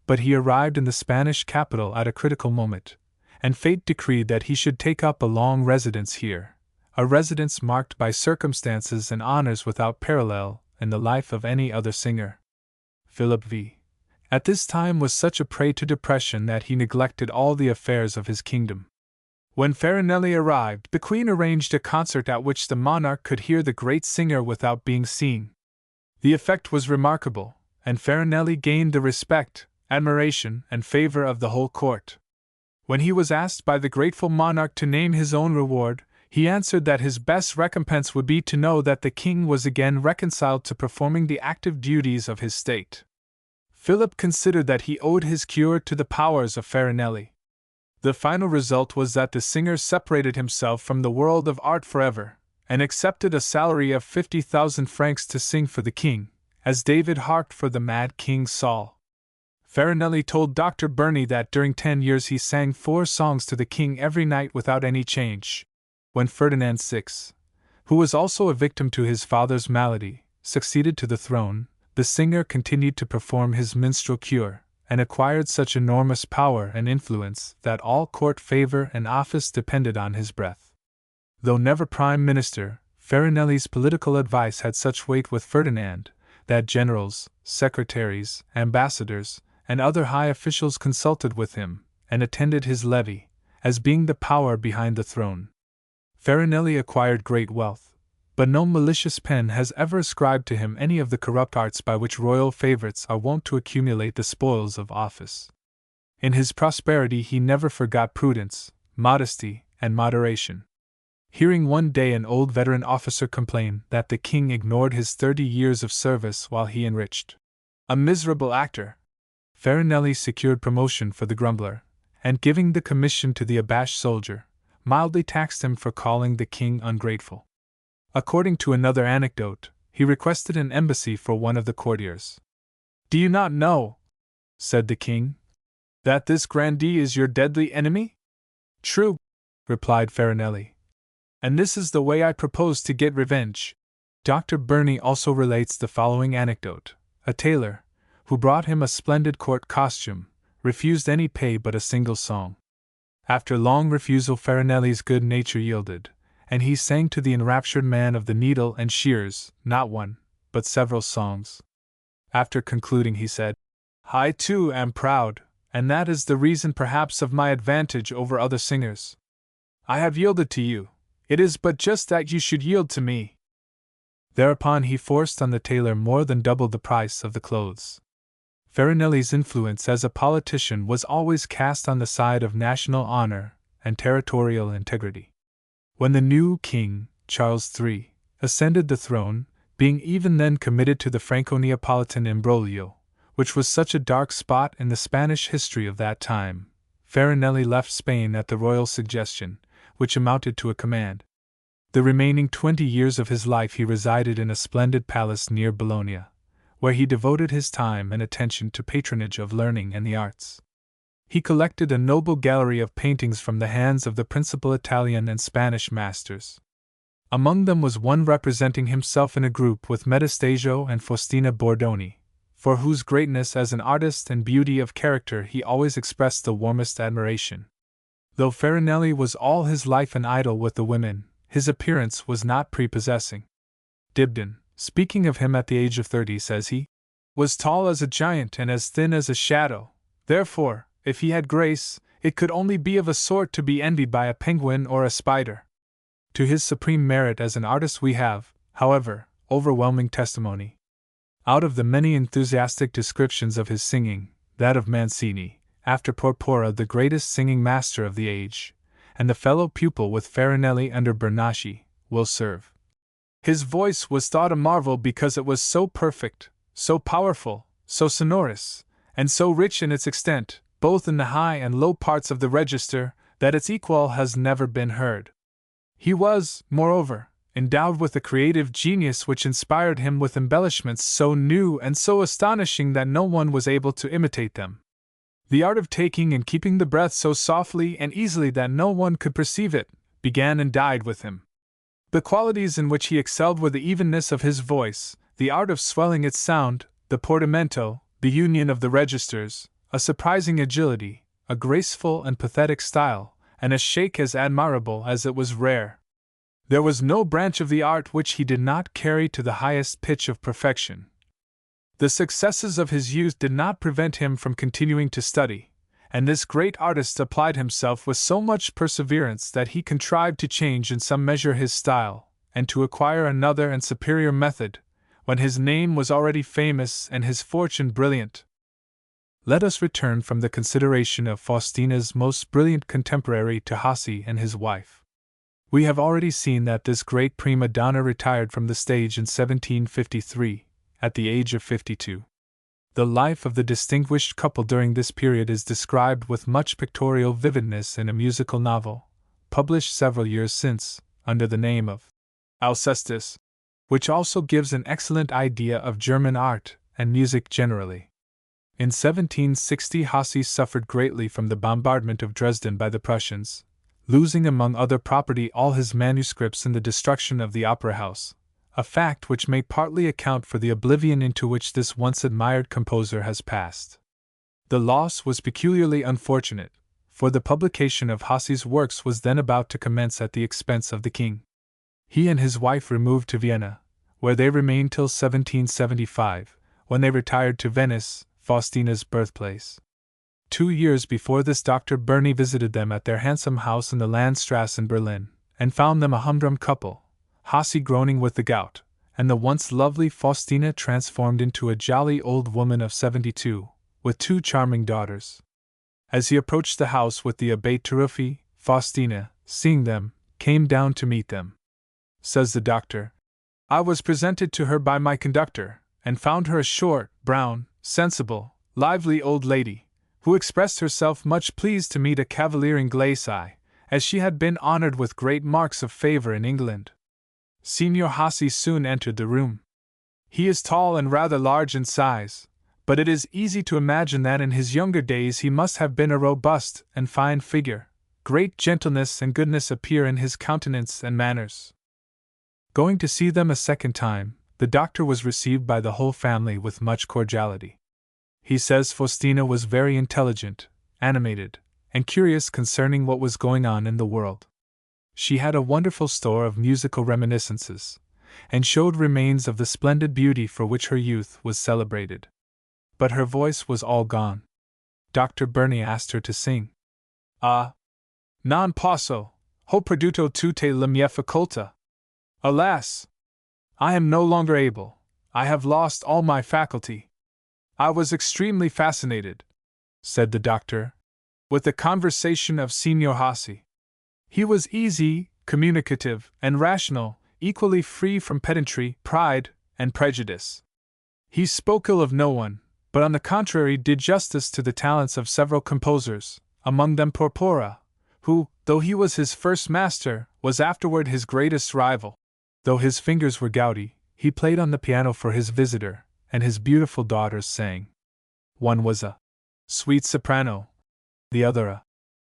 But he arrived in the Spanish capital at a critical moment, and fate decreed that he should take up a long residence here, a residence marked by circumstances and honors without parallel in the life of any other singer. Philip V. at this time was such a prey to depression that he neglected all the affairs of his kingdom. When Farinelli arrived, the Queen arranged a concert at which the monarch could hear the great singer without being seen. The effect was remarkable, and Farinelli gained the respect, admiration, and favor of the whole court. When he was asked by the grateful monarch to name his own reward, he answered that his best recompense would be to know that the king was again reconciled to performing the active duties of his state. Philip considered that he owed his cure to the powers of Farinelli. The final result was that the singer separated himself from the world of art forever, and accepted a salary of 50,000 francs to sing for the king, as David harped for the mad King Saul. Farinelli told Dr. Burney that during 10 years he sang 4 songs to the king every night without any change. When Ferdinand VI, who was also a victim to his father's malady, succeeded to the throne, the singer continued to perform his minstrel cure, and acquired such enormous power and influence that all court favor and office depended on his breath. Though never prime minister, Farinelli's political advice had such weight with Ferdinand that generals, secretaries, ambassadors, and other high officials consulted with him and attended his levee, as being the power behind the throne. Farinelli acquired great wealth, but no malicious pen has ever ascribed to him any of the corrupt arts by which royal favorites are wont to accumulate the spoils of office. In his prosperity he never forgot prudence, modesty, and moderation. Hearing one day an old veteran officer complain that the king ignored his 30 years of service while he enriched a miserable actor, Farinelli secured promotion for the grumbler, and giving the commission to the abashed soldier, mildly taxed him for calling the king ungrateful. According to another anecdote, he requested an embassy for one of the courtiers. "Do you not know," said the king, "that this grandee is your deadly enemy?" "True," replied Farinelli, "and this is the way I propose to get revenge." Dr. Burney also relates the following anecdote. A tailor, who brought him a splendid court costume, refused any pay but a single song. After long refusal Farinelli's good nature yielded, and he sang to the enraptured man of the needle and shears, not one, but several songs. After concluding he said, "I too am proud, and that is the reason perhaps of my advantage over other singers. I have yielded to you, it is but just that you should yield to me." Thereupon he forced on the tailor more than double the price of the clothes. Farinelli's influence as a politician was always cast on the side of national honor and territorial integrity. When the new king, Charles III, ascended the throne, being even then committed to the Franco-Neapolitan imbroglio, which was such a dark spot in the Spanish history of that time, Farinelli left Spain at the royal suggestion, which amounted to a command. The remaining 20 years of his life he resided in a splendid palace near Bologna, where he devoted his time and attention to patronage of learning and the arts. He collected a noble gallery of paintings from the hands of the principal Italian and Spanish masters. Among them was one representing himself in a group with Metastasio and Faustina Bordoni, for whose greatness as an artist and beauty of character he always expressed the warmest admiration. Though Farinelli was all his life an idol with the women, his appearance was not prepossessing. Dibdin, speaking of him at the age of 30, says he was tall as a giant and as thin as a shadow. Therefore, if he had grace, it could only be of a sort to be envied by a penguin or a spider. To his supreme merit as an artist we have, however, overwhelming testimony. Out of the many enthusiastic descriptions of his singing, that of Mancini, after Porpora, the greatest singing master of the age, and the fellow pupil with Farinelli under Bernacchi, will serve. His voice was thought a marvel because it was so perfect, so powerful, so sonorous, and so rich in its extent, both in the high and low parts of the register, that its equal has never been heard. He was, moreover, endowed with a creative genius which inspired him with embellishments so new and so astonishing that no one was able to imitate them. The art of taking and keeping the breath so softly and easily that no one could perceive it, began and died with him. The qualities in which he excelled were the evenness of his voice, the art of swelling its sound, the portamento, the union of the registers, a surprising agility, a graceful and pathetic style, and a shake as admirable as it was rare. There was no branch of the art which he did not carry to the highest pitch of perfection. The successes of his youth did not prevent him from continuing to study, and this great artist applied himself with so much perseverance that he contrived to change in some measure his style, and to acquire another and superior method, when his name was already famous and his fortune brilliant. Let us return from the consideration of Faustina's most brilliant contemporary to Hasse and his wife. We have already seen that this great prima donna retired from the stage in 1753, at the age of 52. The life of the distinguished couple during this period is described with much pictorial vividness in a musical novel, published several years since, under the name of Alcestis, which also gives an excellent idea of German art and music generally. In 1760, Hasse suffered greatly from the bombardment of Dresden by the Prussians, losing among other property all his manuscripts in the destruction of the opera house, a fact which may partly account for the oblivion into which this once admired composer has passed. The loss was peculiarly unfortunate, for the publication of Hasse's works was then about to commence at the expense of the king. He and his wife removed to Vienna, where they remained till 1775, when they retired to Venice, Faustina's birthplace. 2 years before this, Dr. Burney visited them at their handsome house in the Landstrasse in Berlin, and found them a humdrum couple, Hasse groaning with the gout, and the once lovely Faustina transformed into a jolly old woman of 72, with 2 charming daughters. As he approached the house with the Abbé Taruffi, Faustina, seeing them, came down to meet them. Says the doctor, I was presented to her by my conductor, and found her a short, brown, sensible, lively old lady, who expressed herself much pleased to meet a cavalier Inglese, as she had been honored with great marks of favor in England. Signor Hasse soon entered the room. He is tall and rather large in size, but it is easy to imagine that in his younger days he must have been a robust and fine figure. Great gentleness and goodness appear in his countenance and manners. Going to see them a second time, the doctor was received by the whole family with much cordiality. He says Faustina was very intelligent, animated, and curious concerning what was going on in the world. She had a wonderful store of musical reminiscences, and showed remains of the splendid beauty for which her youth was celebrated. But her voice was all gone. Dr. Burney asked her to sing. Ah! Non posso, ho perduto tutte le mie facoltà. Alas! I am no longer able, I have lost all my faculty. I was extremely fascinated, said the doctor, with the conversation of Signor Hasse. He was easy, communicative, and rational, equally free from pedantry, pride, and prejudice. He spoke ill of no one, but on the contrary did justice to the talents of several composers, among them Porpora, who, though he was his first master, was afterward his greatest rival. Though his fingers were gouty, he played on the piano for his visitor, and his beautiful daughters sang. One was a sweet soprano, the other a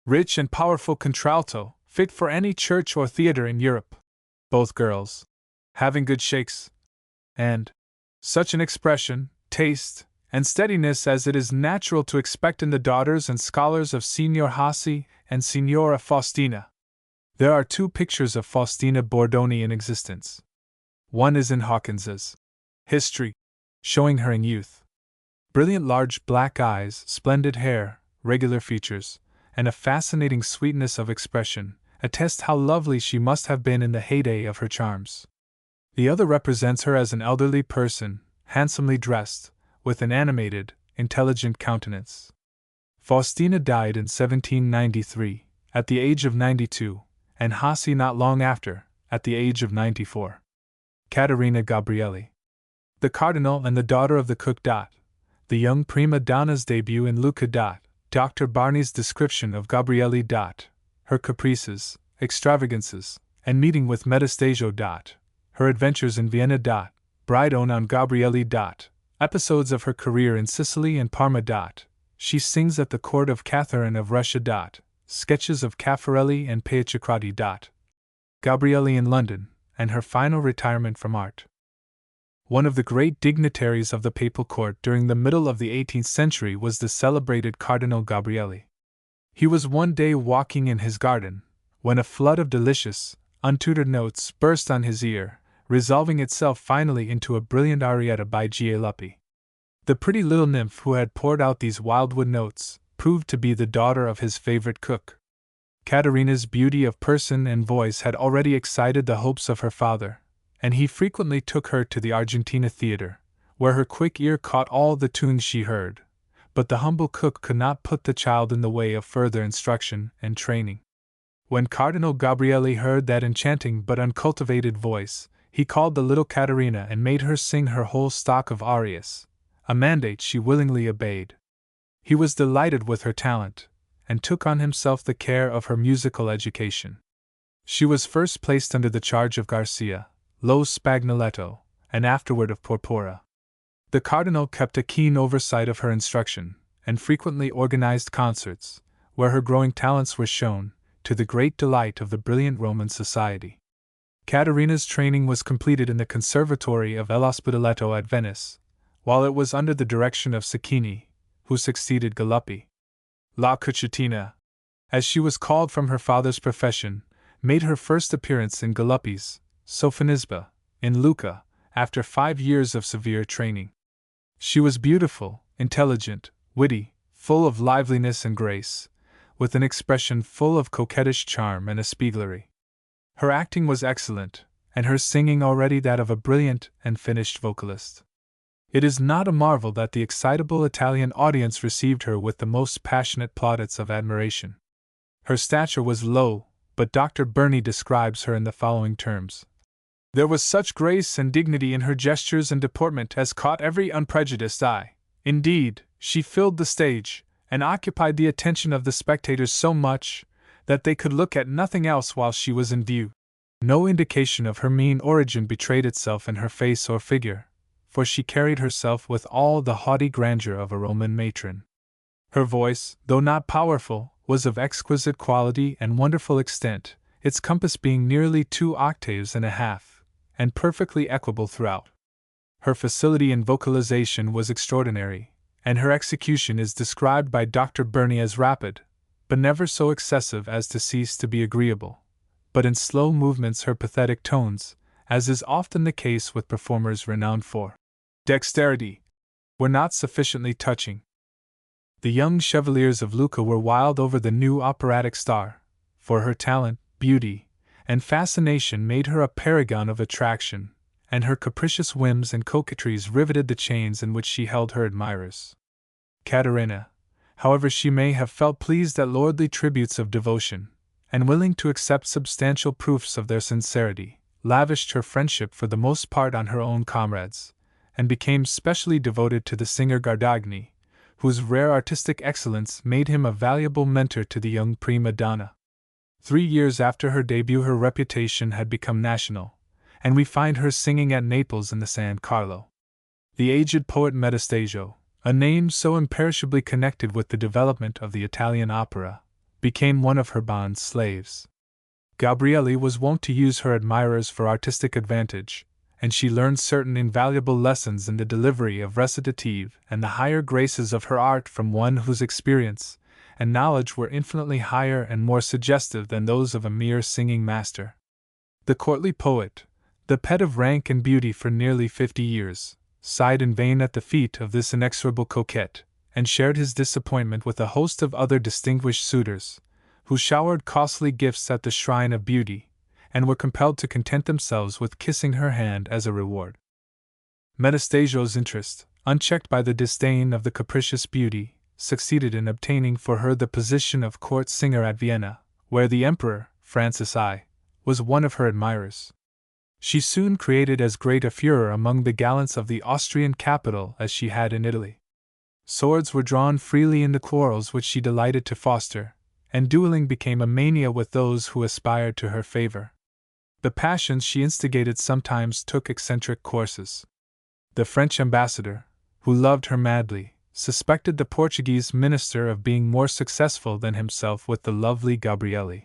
rich and powerful contralto, fit for any church or theater in Europe. Both girls, having good shakes, and such an expression, taste, and steadiness as it is natural to expect in the daughters and scholars of Signor Hasse and Signora Faustina. There are 2 pictures of Faustina Bordoni in existence. One is in Hawkins's History, showing her in youth. Brilliant large black eyes, splendid hair, regular features, and a fascinating sweetness of expression, attest how lovely she must have been in the heyday of her charms. The other represents her as an elderly person, handsomely dressed, with an animated, intelligent countenance. Faustina died in 1793, at the age of 92, and Hasi not long after, at the age of 94. Caterina Gabrielli. The Cardinal and the daughter of the cook. The young prima donna's debut in Lucca. Dr. Barney's description of Gabrielli. Her caprices, extravagances, and meeting with Metastasio. Her adventures in Vienna. Bride on Gabrielli. Episodes of her career in Sicily and Parma. She sings at the court of Catherine of Russia. Sketches of Caffarelli and Paicicrati. Gabrielli in London, and her final retirement from art. One of the great dignitaries of the papal court during the middle of the 18th century was the celebrated Cardinal Gabrielli. He was one day walking in his garden, when a flood of delicious, untutored notes burst on his ear, resolving itself finally into a brilliant arietta by Gialuppi. The pretty little nymph who had poured out these wildwood notes proved to be the daughter of his favorite cook. Caterina's beauty of person and voice had already excited the hopes of her father, and he frequently took her to the Argentina theater, where her quick ear caught all the tunes she heard, but the humble cook could not put the child in the way of further instruction and training. When Cardinal Gabrielli heard that enchanting but uncultivated voice, he called the little Caterina and made her sing her whole stock of arias, a mandate she willingly obeyed. He was delighted with her talent, and took on himself the care of her musical education. She was first placed under the charge of Garcia, Lo Spagnoletto, and afterward of Porpora. The Cardinal kept a keen oversight of her instruction, and frequently organized concerts, where her growing talents were shown, to the great delight of the brilliant Roman society. Caterina's training was completed in the Conservatory of l'Ospitaletto at Venice, while it was under the direction of Cecchini, who succeeded Galuppi. La Cuccitina, as she was called from her father's profession, made her first appearance in Galuppi's Sofonisba, in Lucca, after 5 years of severe training. She was beautiful, intelligent, witty, full of liveliness and grace, with an expression full of coquettish charm and espieglerie. Her acting was excellent, and her singing already that of a brilliant and finished vocalist. It is not a marvel that the excitable Italian audience received her with the most passionate plaudits of admiration. Her stature was low, but Dr. Burney describes her in the following terms. There was such grace and dignity in her gestures and deportment as caught every unprejudiced eye. Indeed, she filled the stage, and occupied the attention of the spectators so much, that they could look at nothing else while she was in view. No indication of her mean origin betrayed itself in her face or figure, for she carried herself with all the haughty grandeur of a Roman matron. Her voice, though not powerful, was of exquisite quality and wonderful extent, its compass being nearly 2 octaves and a half, and perfectly equable throughout. Her facility in vocalization was extraordinary, and her execution is described by Dr. Burney as rapid, but never so excessive as to cease to be agreeable. But in slow movements her pathetic tones, as is often the case with performers renowned for dexterity, were not sufficiently touching. The young chevaliers of Lucca were wild over the new operatic star, for her talent, beauty, and fascination made her a paragon of attraction, and her capricious whims and coquetries riveted the chains in which she held her admirers. Caterina, however she may have felt pleased at lordly tributes of devotion, and willing to accept substantial proofs of their sincerity, lavished her friendship for the most part on her own comrades, and became specially devoted to the singer Gardagni, whose rare artistic excellence made him a valuable mentor to the young prima donna. 3 years after her debut her reputation had become national, and we find her singing at Naples in the San Carlo. The aged poet Metastasio, a name so imperishably connected with the development of the Italian opera, became one of her bond slaves. Gabrielli was wont to use her admirers for artistic advantage, and she learned certain invaluable lessons in the delivery of recitative and the higher graces of her art from one whose experience and knowledge were infinitely higher and more suggestive than those of a mere singing master. The courtly poet, the pet of rank and beauty for nearly 50 years, sighed in vain at the feet of this inexorable coquette, and shared his disappointment with a host of other distinguished suitors, who showered costly gifts at the shrine of beauty, and were compelled to content themselves with kissing her hand as a reward. Metastasio's interest, unchecked by the disdain of the capricious beauty, succeeded in obtaining for her the position of court singer at Vienna, where the Emperor, Francis I, was one of her admirers. She soon created as great a furor among the gallants of the Austrian capital as she had in Italy. Swords were drawn freely in the quarrels which she delighted to foster, and dueling became a mania with those who aspired to her favor. The passions she instigated sometimes took eccentric courses. The French ambassador, who loved her madly, suspected the Portuguese minister of being more successful than himself with the lovely Gabrielle.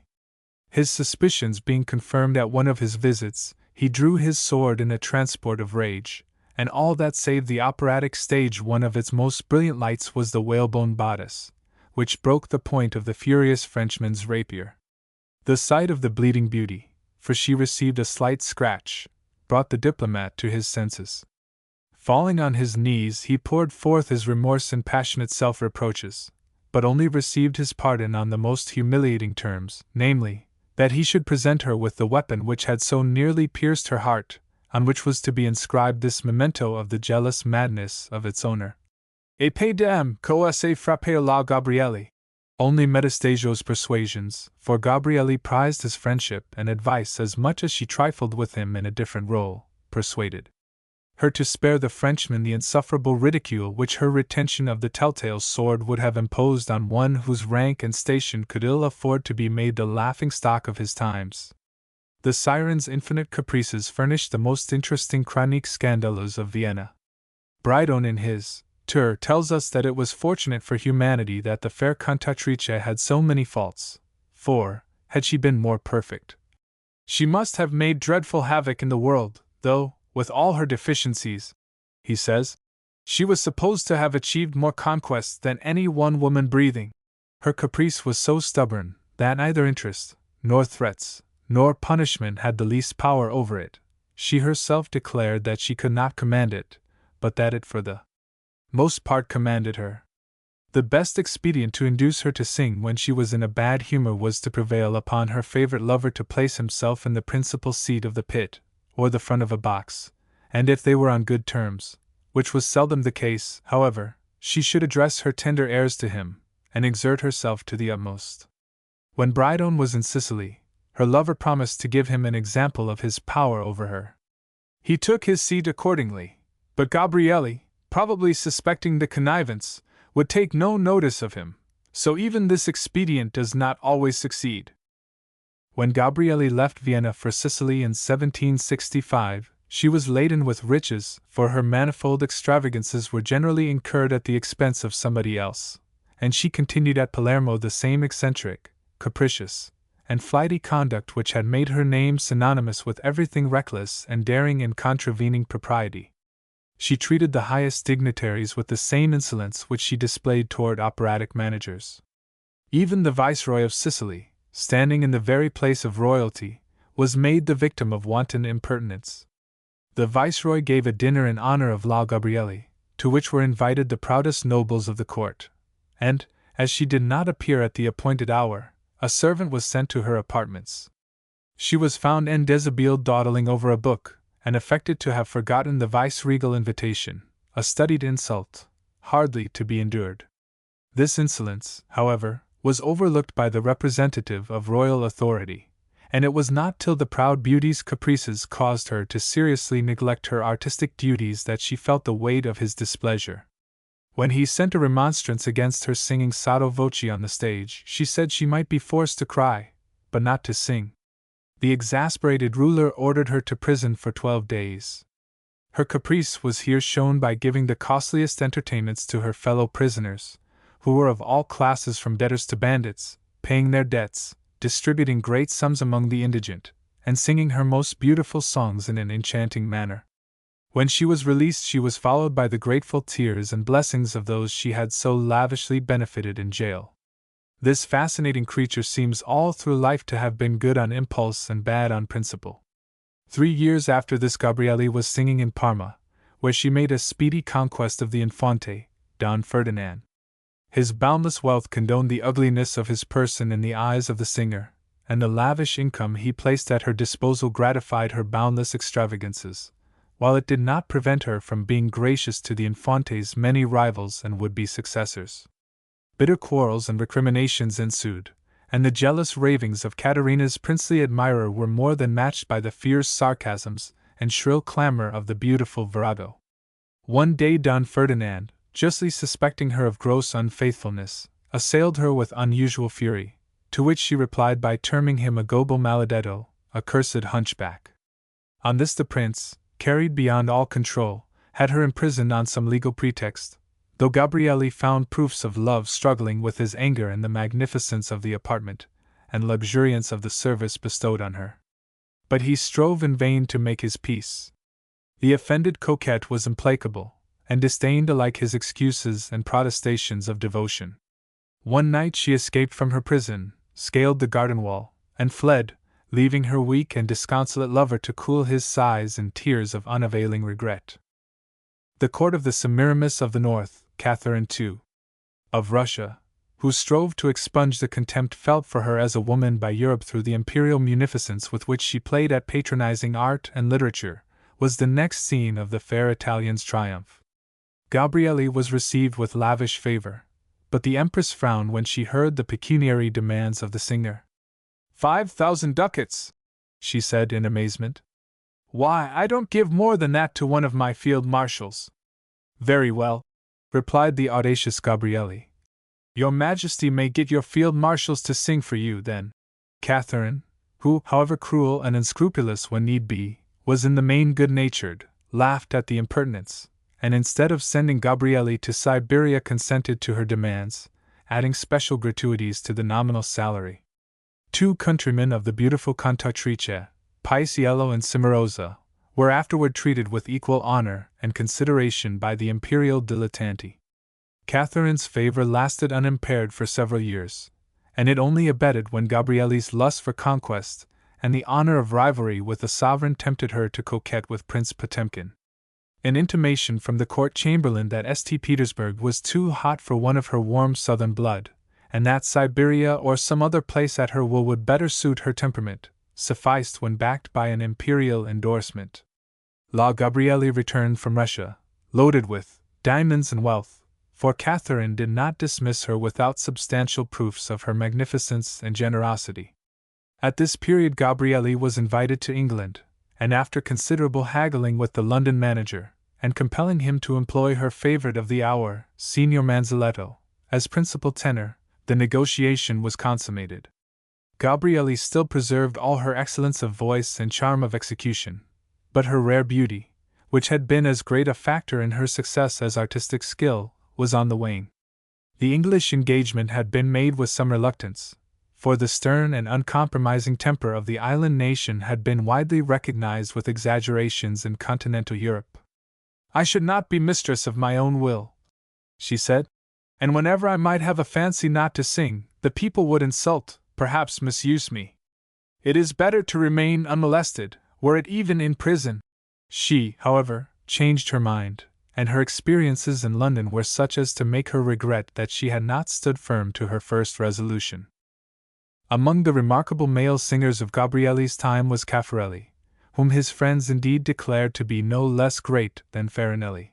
His suspicions being confirmed at one of his visits, he drew his sword in a transport of rage, and all that saved the operatic stage one of its most brilliant lights was the whalebone bodice, which broke the point of the furious Frenchman's rapier. The sight of the bleeding beauty, for she received a slight scratch, brought the diplomat to his senses. Falling on his knees, he poured forth his remorse in passionate self-reproaches, but only received his pardon on the most humiliating terms, namely, that he should present her with the weapon which had so nearly pierced her heart, on which was to be inscribed this memento of the jealous madness of its owner. Épée d'âme que s'est frappée la Gabrielle. Only Metastasio's persuasions, for Gabrielle prized his friendship and advice as much as she trifled with him in a different role, persuaded her to spare the Frenchman the insufferable ridicule which her retention of the telltale sword would have imposed on one whose rank and station could ill afford to be made the laughing-stock of his times. The siren's infinite caprices furnish the most interesting chroniques scandaleuses of Vienna. Brydon in his Tour tells us that it was fortunate for humanity that the fair cantatrice had so many faults, for, had she been more perfect, she must have made dreadful havoc in the world, though, with all her deficiencies, he says, she was supposed to have achieved more conquests than any one woman breathing. Her caprice was so stubborn that neither interest, nor threats, nor punishment had the least power over it. She herself declared that she could not command it, but that it for the most part commanded her. The best expedient to induce her to sing when she was in a bad humor was to prevail upon her favorite lover to place himself in the principal seat of the pit, or the front of a box, and if they were on good terms, which was seldom the case, however, she should address her tender airs to him, and exert herself to the utmost. When Brydon was in Sicily, her lover promised to give him an example of his power over her. He took his seat accordingly, but Gabrielle, probably suspecting the connivance, would take no notice of him, so even this expedient does not always succeed. When Gabrielle left Vienna for Sicily in 1765, she was laden with riches, for her manifold extravagances were generally incurred at the expense of somebody else, and she continued at Palermo the same eccentric, capricious, and flighty conduct which had made her name synonymous with everything reckless and daring in contravening propriety. She treated the highest dignitaries with the same insolence which she displayed toward operatic managers. Even the Viceroy of Sicily, standing in the very place of royalty, was made the victim of wanton impertinence. The Viceroy gave a dinner in honor of La Gabrielle, to which were invited the proudest nobles of the court, and, as she did not appear at the appointed hour, a servant was sent to her apartments. She was found en deshabille dawdling over a book, and affected to have forgotten the vice-regal invitation, a studied insult, hardly to be endured. This insolence, however, was overlooked by the representative of royal authority, and it was not till the proud beauty's caprices caused her to seriously neglect her artistic duties that she felt the weight of his displeasure. When he sent a remonstrance against her singing sotto voce on the stage, she said she might be forced to cry, but not to sing. The exasperated ruler ordered her to prison for 12 days. Her caprice was here shown by giving the costliest entertainments to her fellow prisoners, who were of all classes from debtors to bandits, paying their debts, distributing great sums among the indigent, and singing her most beautiful songs in an enchanting manner. When she was released, she was followed by the grateful tears and blessings of those she had so lavishly benefited in jail. This fascinating creature seems all through life to have been good on impulse and bad on principle. 3 years after this, Gabrielle was singing in Parma, where she made a speedy conquest of the Infante, Don Ferdinand. His boundless wealth condoned the ugliness of his person in the eyes of the singer, and the lavish income he placed at her disposal gratified her boundless extravagances, while it did not prevent her from being gracious to the Infante's many rivals and would-be successors. Bitter quarrels and recriminations ensued, and the jealous ravings of Caterina's princely admirer were more than matched by the fierce sarcasms and shrill clamor of the beautiful virago. One day Don Ferdinand, justly suspecting her of gross unfaithfulness, assailed her with unusual fury, to which she replied by terming him a gobbo maledetto, a cursed hunchback. On this the prince, carried beyond all control, had her imprisoned on some legal pretext, though Gabrielli found proofs of love struggling with his anger in the magnificence of the apartment and luxuriance of the service bestowed on her. But he strove in vain to make his peace. The offended coquette was implacable, and disdained alike his excuses and protestations of devotion. One night she escaped from her prison, scaled the garden wall, and fled, leaving her weak and disconsolate lover to cool his sighs in tears of unavailing regret. The court of the Semiramis of the North, Catherine II. of Russia, who strove to expunge the contempt felt for her as a woman by Europe through the imperial munificence with which she played at patronizing art and literature, was the next scene of the fair Italian's triumph. Gabrielli was received with lavish favor, but the Empress frowned when she heard the pecuniary demands of the singer. 5,000 ducats, she said in amazement. Why, I don't give more than that to one of my field marshals. Very well, replied the audacious Gabrielli. Your Majesty may get your field marshals to sing for you, then. Catherine, who, however cruel and unscrupulous when need be, was in the main good-natured, laughed at the impertinence, and instead of sending Gabrielli to Siberia consented to her demands, adding special gratuities to the nominal salary. 2 countrymen of the beautiful cantatrice, Paisiello and Cimarosa, were afterward treated with equal honor and consideration by the imperial dilettanti. Catherine's favor lasted unimpaired for several years, and it only abated when Gabrielli's lust for conquest and the honor of rivalry with the sovereign tempted her to coquet with Prince Potemkin. An intimation from the court chamberlain that St. Petersburg was too hot for one of her warm southern blood, and that Siberia or some other place at her will would better suit her temperament, sufficed when backed by an imperial endorsement. La Gabrielli returned from Russia, loaded with diamonds and wealth, for Catherine did not dismiss her without substantial proofs of her magnificence and generosity. At this period Gabrielli was invited to England, and after considerable haggling with the London manager, and compelling him to employ her favorite of the hour, Signor Manzaletto, as principal tenor, the negotiation was consummated. Gabrielli still preserved all her excellence of voice and charm of execution, but her rare beauty, which had been as great a factor in her success as artistic skill, was on the wane. The English engagement had been made with some reluctance, for the stern and uncompromising temper of the island nation had been widely recognized with exaggerations in continental Europe. I should not be mistress of my own will, she said, and whenever I might have a fancy not to sing, the people would insult, perhaps misuse me. It is better to remain unmolested, were it even in prison. She, however, changed her mind, and her experiences in London were such as to make her regret that she had not stood firm to her first resolution. Among the remarkable male singers of Gabrielli's time was Caffarelli, whom his friends indeed declared to be no less great than Farinelli.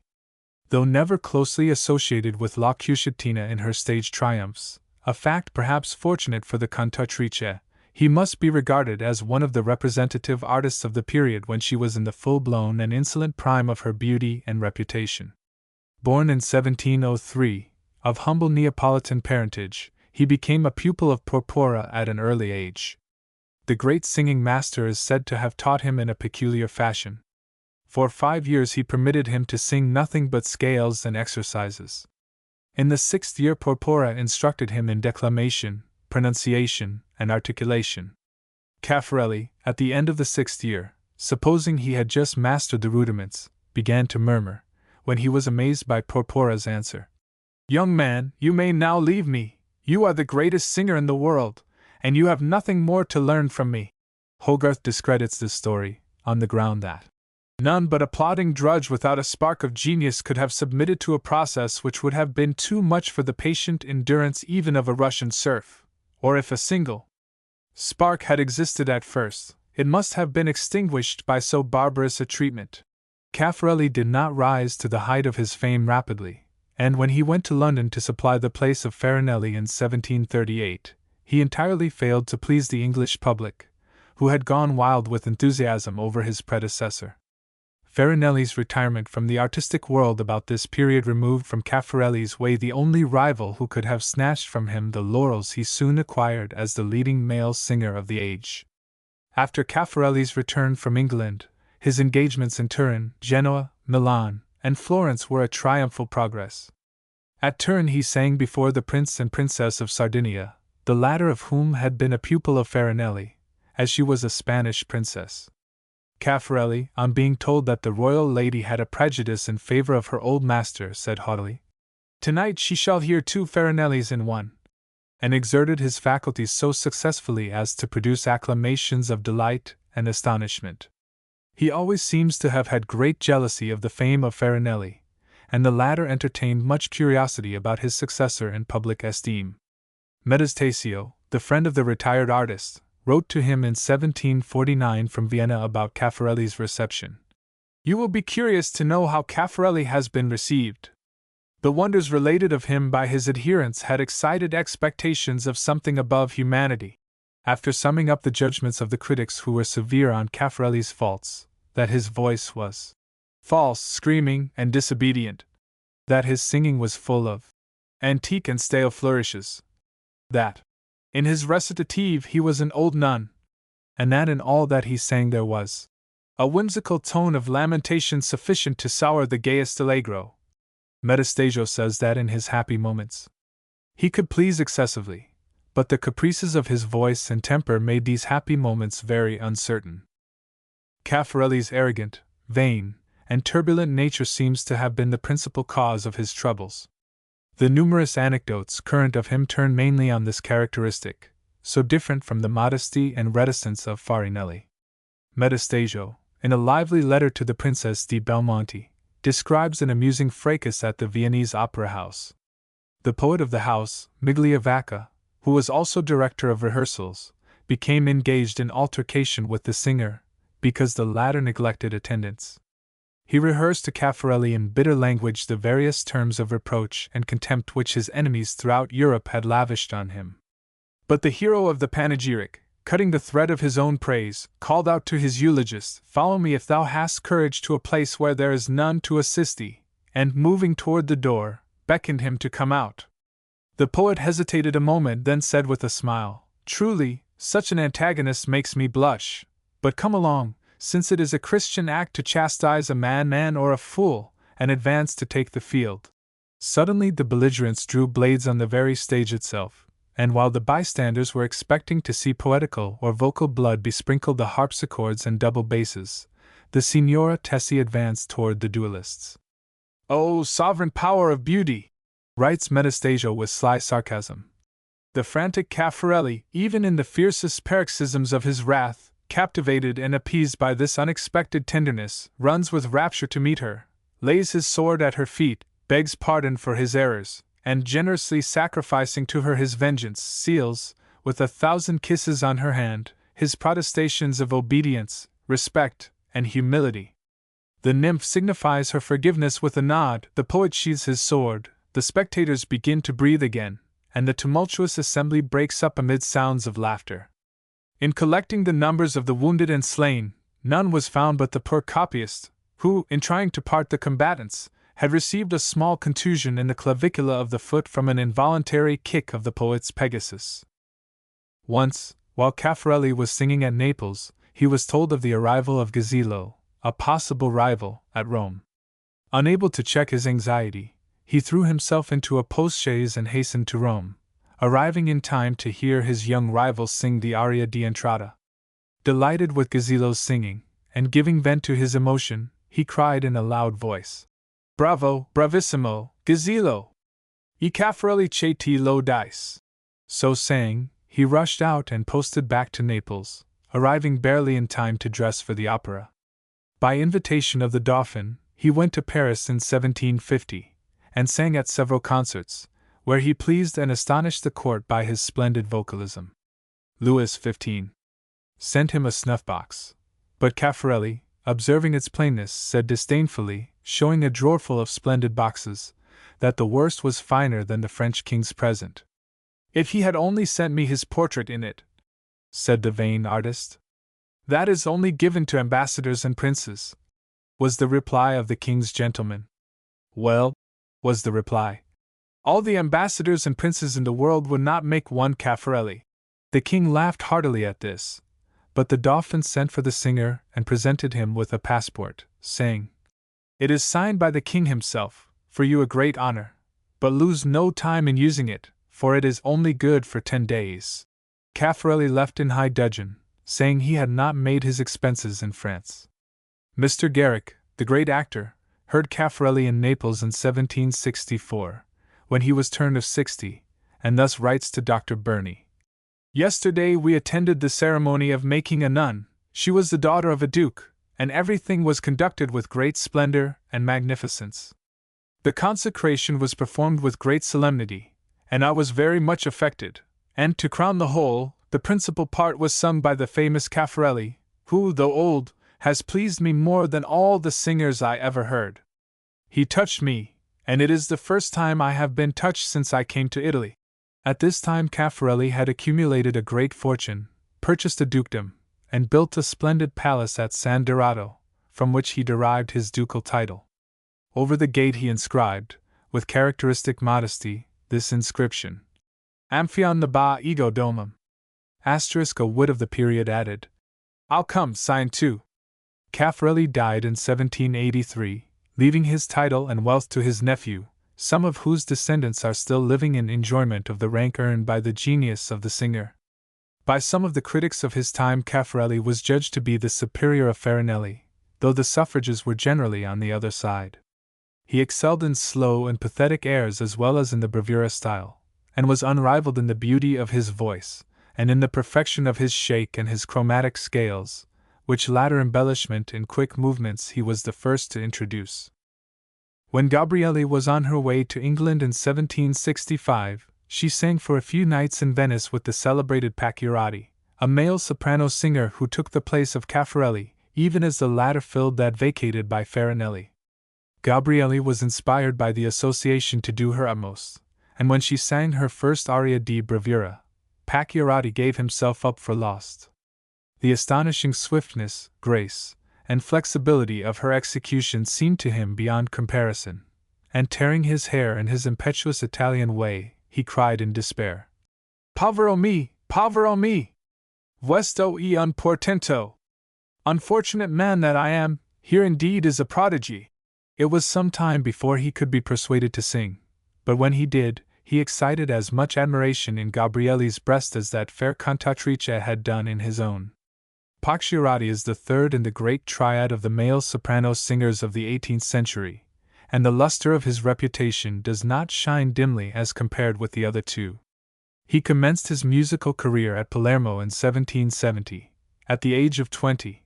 Though never closely associated with La Cuscettina in her stage triumphs, a fact perhaps fortunate for the cantatrice, he must be regarded as one of the representative artists of the period when she was in the full-blown and insolent prime of her beauty and reputation. Born in 1703, of humble Neapolitan parentage, he became a pupil of Porpora at an early age. The great singing master is said to have taught him in a peculiar fashion. For 5 years he permitted him to sing nothing but scales and exercises. In the 6th year Porpora instructed him in declamation, pronunciation, and articulation. Caffarelli, at the end of the 6th year, supposing he had just mastered the rudiments, began to murmur, when he was amazed by Porpora's answer. Young man, you may now leave me. You are the greatest singer in the world, and you have nothing more to learn from me. Hogarth discredits this story, on the ground that None but a plodding drudge without a spark of genius could have submitted to a process which would have been too much for the patient endurance even of a Russian serf, or if a single spark had existed at first, it must have been extinguished by so barbarous a treatment. Caffarelli did not rise to the height of his fame rapidly, and when he went to London to supply the place of Farinelli in 1738, he entirely failed to please the English public, who had gone wild with enthusiasm over his predecessor. Farinelli's retirement from the artistic world about this period removed from Caffarelli's way the only rival who could have snatched from him the laurels he soon acquired as the leading male singer of the age. After Caffarelli's return from England, his engagements in Turin, Genoa, Milan, and Florence were a triumphal progress. At Turin he sang before the Prince and Princess of Sardinia, the latter of whom had been a pupil of Farinelli, as she was a Spanish princess. Caffarelli, on being told that the royal lady had a prejudice in favor of her old master, said haughtily, "Tonight she shall hear two Farinellis in one," and exerted his faculties so successfully as to produce acclamations of delight and astonishment. He always seems to have had great jealousy of the fame of Farinelli, and the latter entertained much curiosity about his successor in public esteem. Metastasio, the friend of the retired artist, wrote to him in 1749 from Vienna about Caffarelli's reception. "You will be curious to know how Caffarelli has been received. The wonders related of him by his adherents had excited expectations of something above humanity." After summing up the judgments of the critics who were severe on Caffarelli's faults, that his voice was false, screaming, and disobedient, that his singing was full of antique and stale flourishes, that in his recitative he was an old nun, and that in all that he sang there was a whimsical tone of lamentation sufficient to sour the gayest allegro, Metastasio says that in his happy moments he could please excessively, but the caprices of his voice and temper made these happy moments very uncertain. Caffarelli's arrogant, vain, and turbulent nature seems to have been the principal cause of his troubles. The numerous anecdotes current of him turn mainly on this characteristic, so different from the modesty and reticence of Farinelli. Metastasio, in a lively letter to the Princess di Belmonte, describes an amusing fracas at the Viennese Opera House. The poet of the house, Migliavacca, who was also director of rehearsals, became engaged in altercation with the singer, because the latter neglected attendance. He rehearsed to Caffarelli in bitter language the various terms of reproach and contempt which his enemies throughout Europe had lavished on him. But the hero of the panegyric, cutting the thread of his own praise, called out to his eulogist, "Follow me if thou hast courage to a place where there is none to assist thee," and moving toward the door, beckoned him to come out. The poet hesitated a moment, then said with a smile, "Truly, such an antagonist makes me blush, but come along, since it is a Christian act to chastise a madman or a fool, and advance to take the field." Suddenly the belligerents drew blades on the very stage itself, and while the bystanders were expecting to see poetical or vocal blood besprinkle the harpsichords and double basses, the Signora Tessie advanced toward the duelists. "O sovereign power of beauty!" writes Metastasio with sly sarcasm. The frantic Caffarelli, even in the fiercest paroxysms of his wrath, captivated and appeased by this unexpected tenderness, runs with rapture to meet her, lays his sword at her feet, begs pardon for his errors, and generously sacrificing to her his vengeance, seals, with 1,000 kisses on her hand, his protestations of obedience, respect, and humility. The nymph signifies her forgiveness with a nod, the poet sheathes his sword, the spectators begin to breathe again, and the tumultuous assembly breaks up amid sounds of laughter. In collecting the numbers of the wounded and slain, none was found but the poor copyist, who, in trying to part the combatants, had received a small contusion in the clavicula of the foot from an involuntary kick of the poet's Pegasus. Once, while Caffarelli was singing at Naples, he was told of the arrival of Gazzillo, a possible rival, at Rome. Unable to check his anxiety, he threw himself into a post-chaise and hastened to Rome, arriving in time to hear his young rival sing the aria di entrata. Delighted with Gazzillo's singing, and giving vent to his emotion, he cried in a loud voice, "Bravo, bravissimo, Gazzillo! I Caffarelli che ti lo dice." So saying, he rushed out and posted back to Naples, arriving barely in time to dress for the opera. By invitation of the Dauphin, he went to Paris in 1750, and sang at several concerts, where he pleased and astonished the court by his splendid vocalism. Louis XV sent him a snuff-box, but Caffarelli, observing its plainness, said disdainfully, showing a drawerful of splendid boxes, that the worst was finer than the French king's present. "If he had only sent me his portrait in it," said the vain artist. "That is only given to ambassadors and princes," was the reply of the king's gentleman. "Well," was the reply, "all the ambassadors and princes in the world would not make one Caffarelli." The king laughed heartily at this, but the Dauphin sent for the singer and presented him with a passport, saying, "It is signed by the king himself, for you a great honor, but lose no time in using it, for it is only good for 10 days. Caffarelli left in high dudgeon, saying he had not made his expenses in France. Mr. Garrick, the great actor, heard Caffarelli in Naples in 1764, when he was turned of 60, and thus writes to Dr. Burney: "Yesterday we attended the ceremony of making a nun. She was the daughter of a duke, and everything was conducted with great splendor and magnificence. The consecration was performed with great solemnity, and I was very much affected, and to crown the whole, the principal part was sung by the famous Caffarelli, who, though old, has pleased me more than all the singers I ever heard. He touched me, and it is the first time I have been touched since I came to Italy." At this time Caffarelli had accumulated a great fortune, purchased a dukedom, and built a splendid palace at San Dorato, from which he derived his ducal title. Over the gate he inscribed, with characteristic modesty, this inscription: Amphion Naba Ego Domum. Asterisk, a wit of the period, added, "I'll come, sign too." Caffarelli died in 1783, leaving his title and wealth to his nephew, some of whose descendants are still living in enjoyment of the rank earned by the genius of the singer. By some of the critics of his time Caffarelli was judged to be the superior of Farinelli, though the suffrages were generally on the other side. He excelled in slow and pathetic airs as well as in the bravura style, and was unrivaled in the beauty of his voice, and in the perfection of his shake and his chromatic scales, which latter embellishment in quick movements he was the first to introduce. When Gabrielli was on her way to England in 1765, she sang for a few nights in Venice with the celebrated Pacchiarati, a male soprano singer who took the place of Caffarelli, even as the latter filled that vacated by Farinelli. Gabrielli was inspired by the association to do her utmost, and when she sang her first aria di bravura, Pacchiarati gave himself up for lost. The astonishing swiftness, grace, and flexibility of her execution seemed to him beyond comparison, and tearing his hair in his impetuous Italian way, he cried in despair, "Povero me! Povero me! Vuesto e un portento! Unfortunate man that I am, here indeed is a prodigy!" It was some time before he could be persuaded to sing, but when he did, he excited as much admiration in Gabrielli's breast as that fair cantatrice had done in his own. Pacchiarati is the third in the great triad of the male soprano singers of the 18th century, and the luster of his reputation does not shine dimly as compared with the other two. He commenced his musical career at Palermo in 1770, at the age of 20,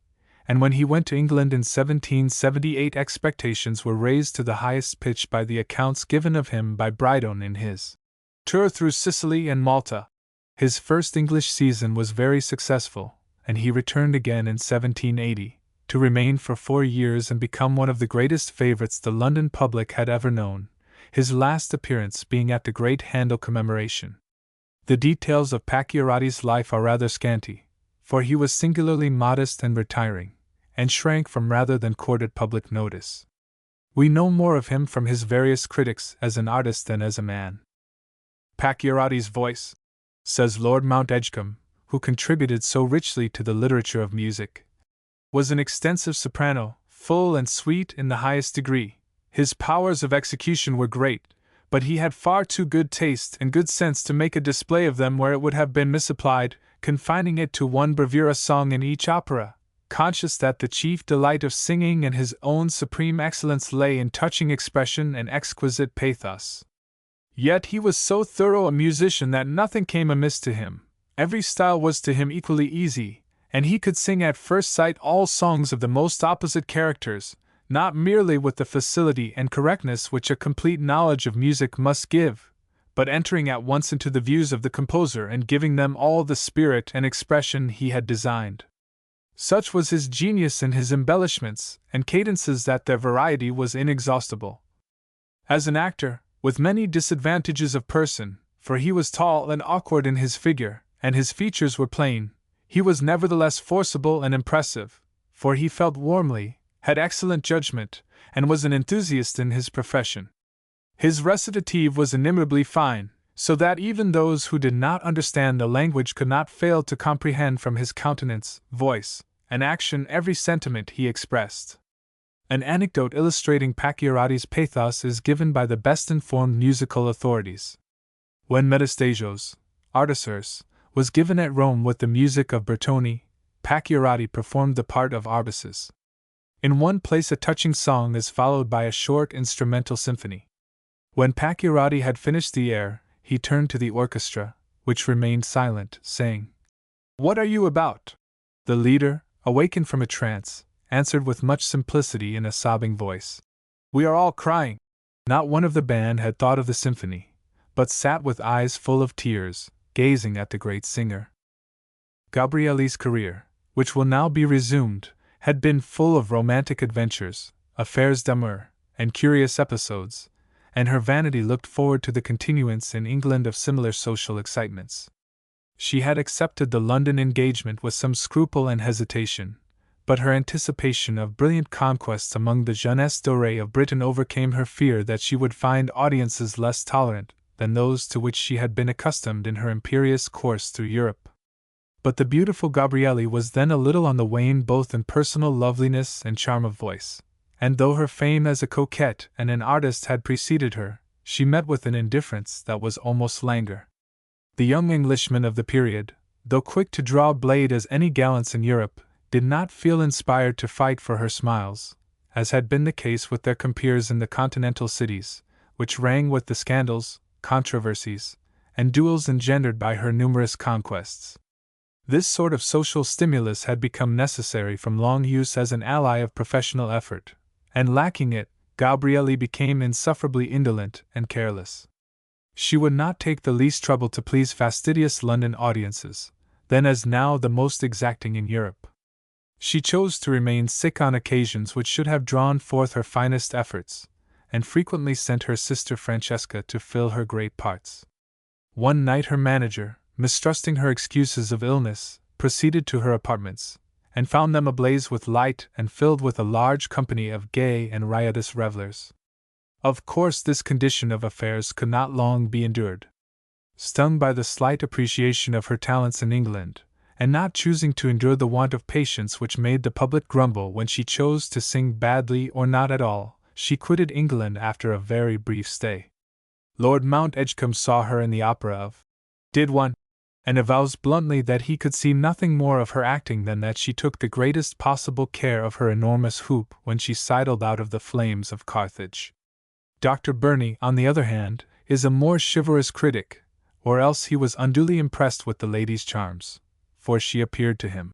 and when he went to England in 1778 expectations were raised to the highest pitch by the accounts given of him by Brydone in his tour through Sicily and Malta. His first English season was very successful, and he returned again in 1780, to remain for 4 years and become one of the greatest favorites the London public had ever known, his last appearance being at the great Handel commemoration. The details of Pacchiarati's life are rather scanty, for he was singularly modest and retiring, and shrank from rather than courted public notice. We know more of him from his various critics as an artist than as a man. Pacchiarati's voice, says Lord Mount Edgecombe, who contributed so richly to the literature of music, was an extensive soprano, full and sweet in the highest degree. His powers of execution were great, but he had far too good taste and good sense to make a display of them where it would have been misapplied, confining it to one bravura song in each opera, conscious that the chief delight of singing and his own supreme excellence lay in touching expression and exquisite pathos. Yet he was so thorough a musician that nothing came amiss to him. Every style was to him equally easy, and he could sing at first sight all songs of the most opposite characters, not merely with the facility and correctness which a complete knowledge of music must give, but entering at once into the views of the composer and giving them all the spirit and expression he had designed. Such was his genius in his embellishments and cadences that their variety was inexhaustible. As an actor, with many disadvantages of person, for he was tall and awkward in his figure, and his features were plain, he was nevertheless forcible and impressive, for he felt warmly, had excellent judgment, and was an enthusiast in his profession. His recitative was inimitable fine, so that even those who did not understand the language could not fail to comprehend from his countenance, voice, and action every sentiment he expressed. An anecdote illustrating Pacchieratti's pathos is given by the best-informed musical authorities. When Metastasio's Artaxerxes was given at Rome with the music of Bertoni, Pacchieratti performed the part of Arbaces. In one place a touching song is followed by a short instrumental symphony. When Pacchieratti had finished the air, he turned to the orchestra, which remained silent, saying, "What are you about?" The leader, awakened from a trance, answered with much simplicity in a sobbing voice, "We are all crying." Not one of the band had thought of the symphony, but sat with eyes full of tears, gazing at the great singer. Gabrielli's career, which will now be resumed, had been full of romantic adventures, affairs d'amour, and curious episodes, and her vanity looked forward to the continuance in England of similar social excitements. She had accepted the London engagement with some scruple and hesitation, but her anticipation of brilliant conquests among the jeunesse dorée of Britain overcame her fear that she would find audiences less tolerant than those to which she had been accustomed in her imperious course through Europe. But the beautiful Gabrielli was then a little on the wane both in personal loveliness and charm of voice, and though her fame as a coquette and an artist had preceded her, she met with an indifference that was almost languor. The young Englishmen of the period, though quick to draw blade as any gallants in Europe, did not feel inspired to fight for her smiles, as had been the case with their compeers in the continental cities, which rang with the scandals, controversies, and duels engendered by her numerous conquests. This sort of social stimulus had become necessary from long use as an ally of professional effort, and lacking it, Gabrielli became insufferably indolent and careless. She would not take the least trouble to please fastidious London audiences, then as now the most exacting in Europe. She chose to remain sick on occasions which should have drawn forth her finest efforts, and frequently sent her sister Francesca to fill her great parts. One night her manager, mistrusting her excuses of illness, proceeded to her apartments, and found them ablaze with light and filled with a large company of gay and riotous revellers. Of course this condition of affairs could not long be endured. Stung by the slight appreciation of her talents in England, and not choosing to endure the want of patience which made the public grumble when she chose to sing badly or not at all, she quitted England after a very brief stay. Lord Mount Edgecombe saw her in the opera of Did One, and avows bluntly that he could see nothing more of her acting than that she took the greatest possible care of her enormous hoop when she sidled out of the flames of Carthage. Dr. Burney, on the other hand, is a more chivalrous critic, or else he was unduly impressed with the lady's charms, for she appeared to him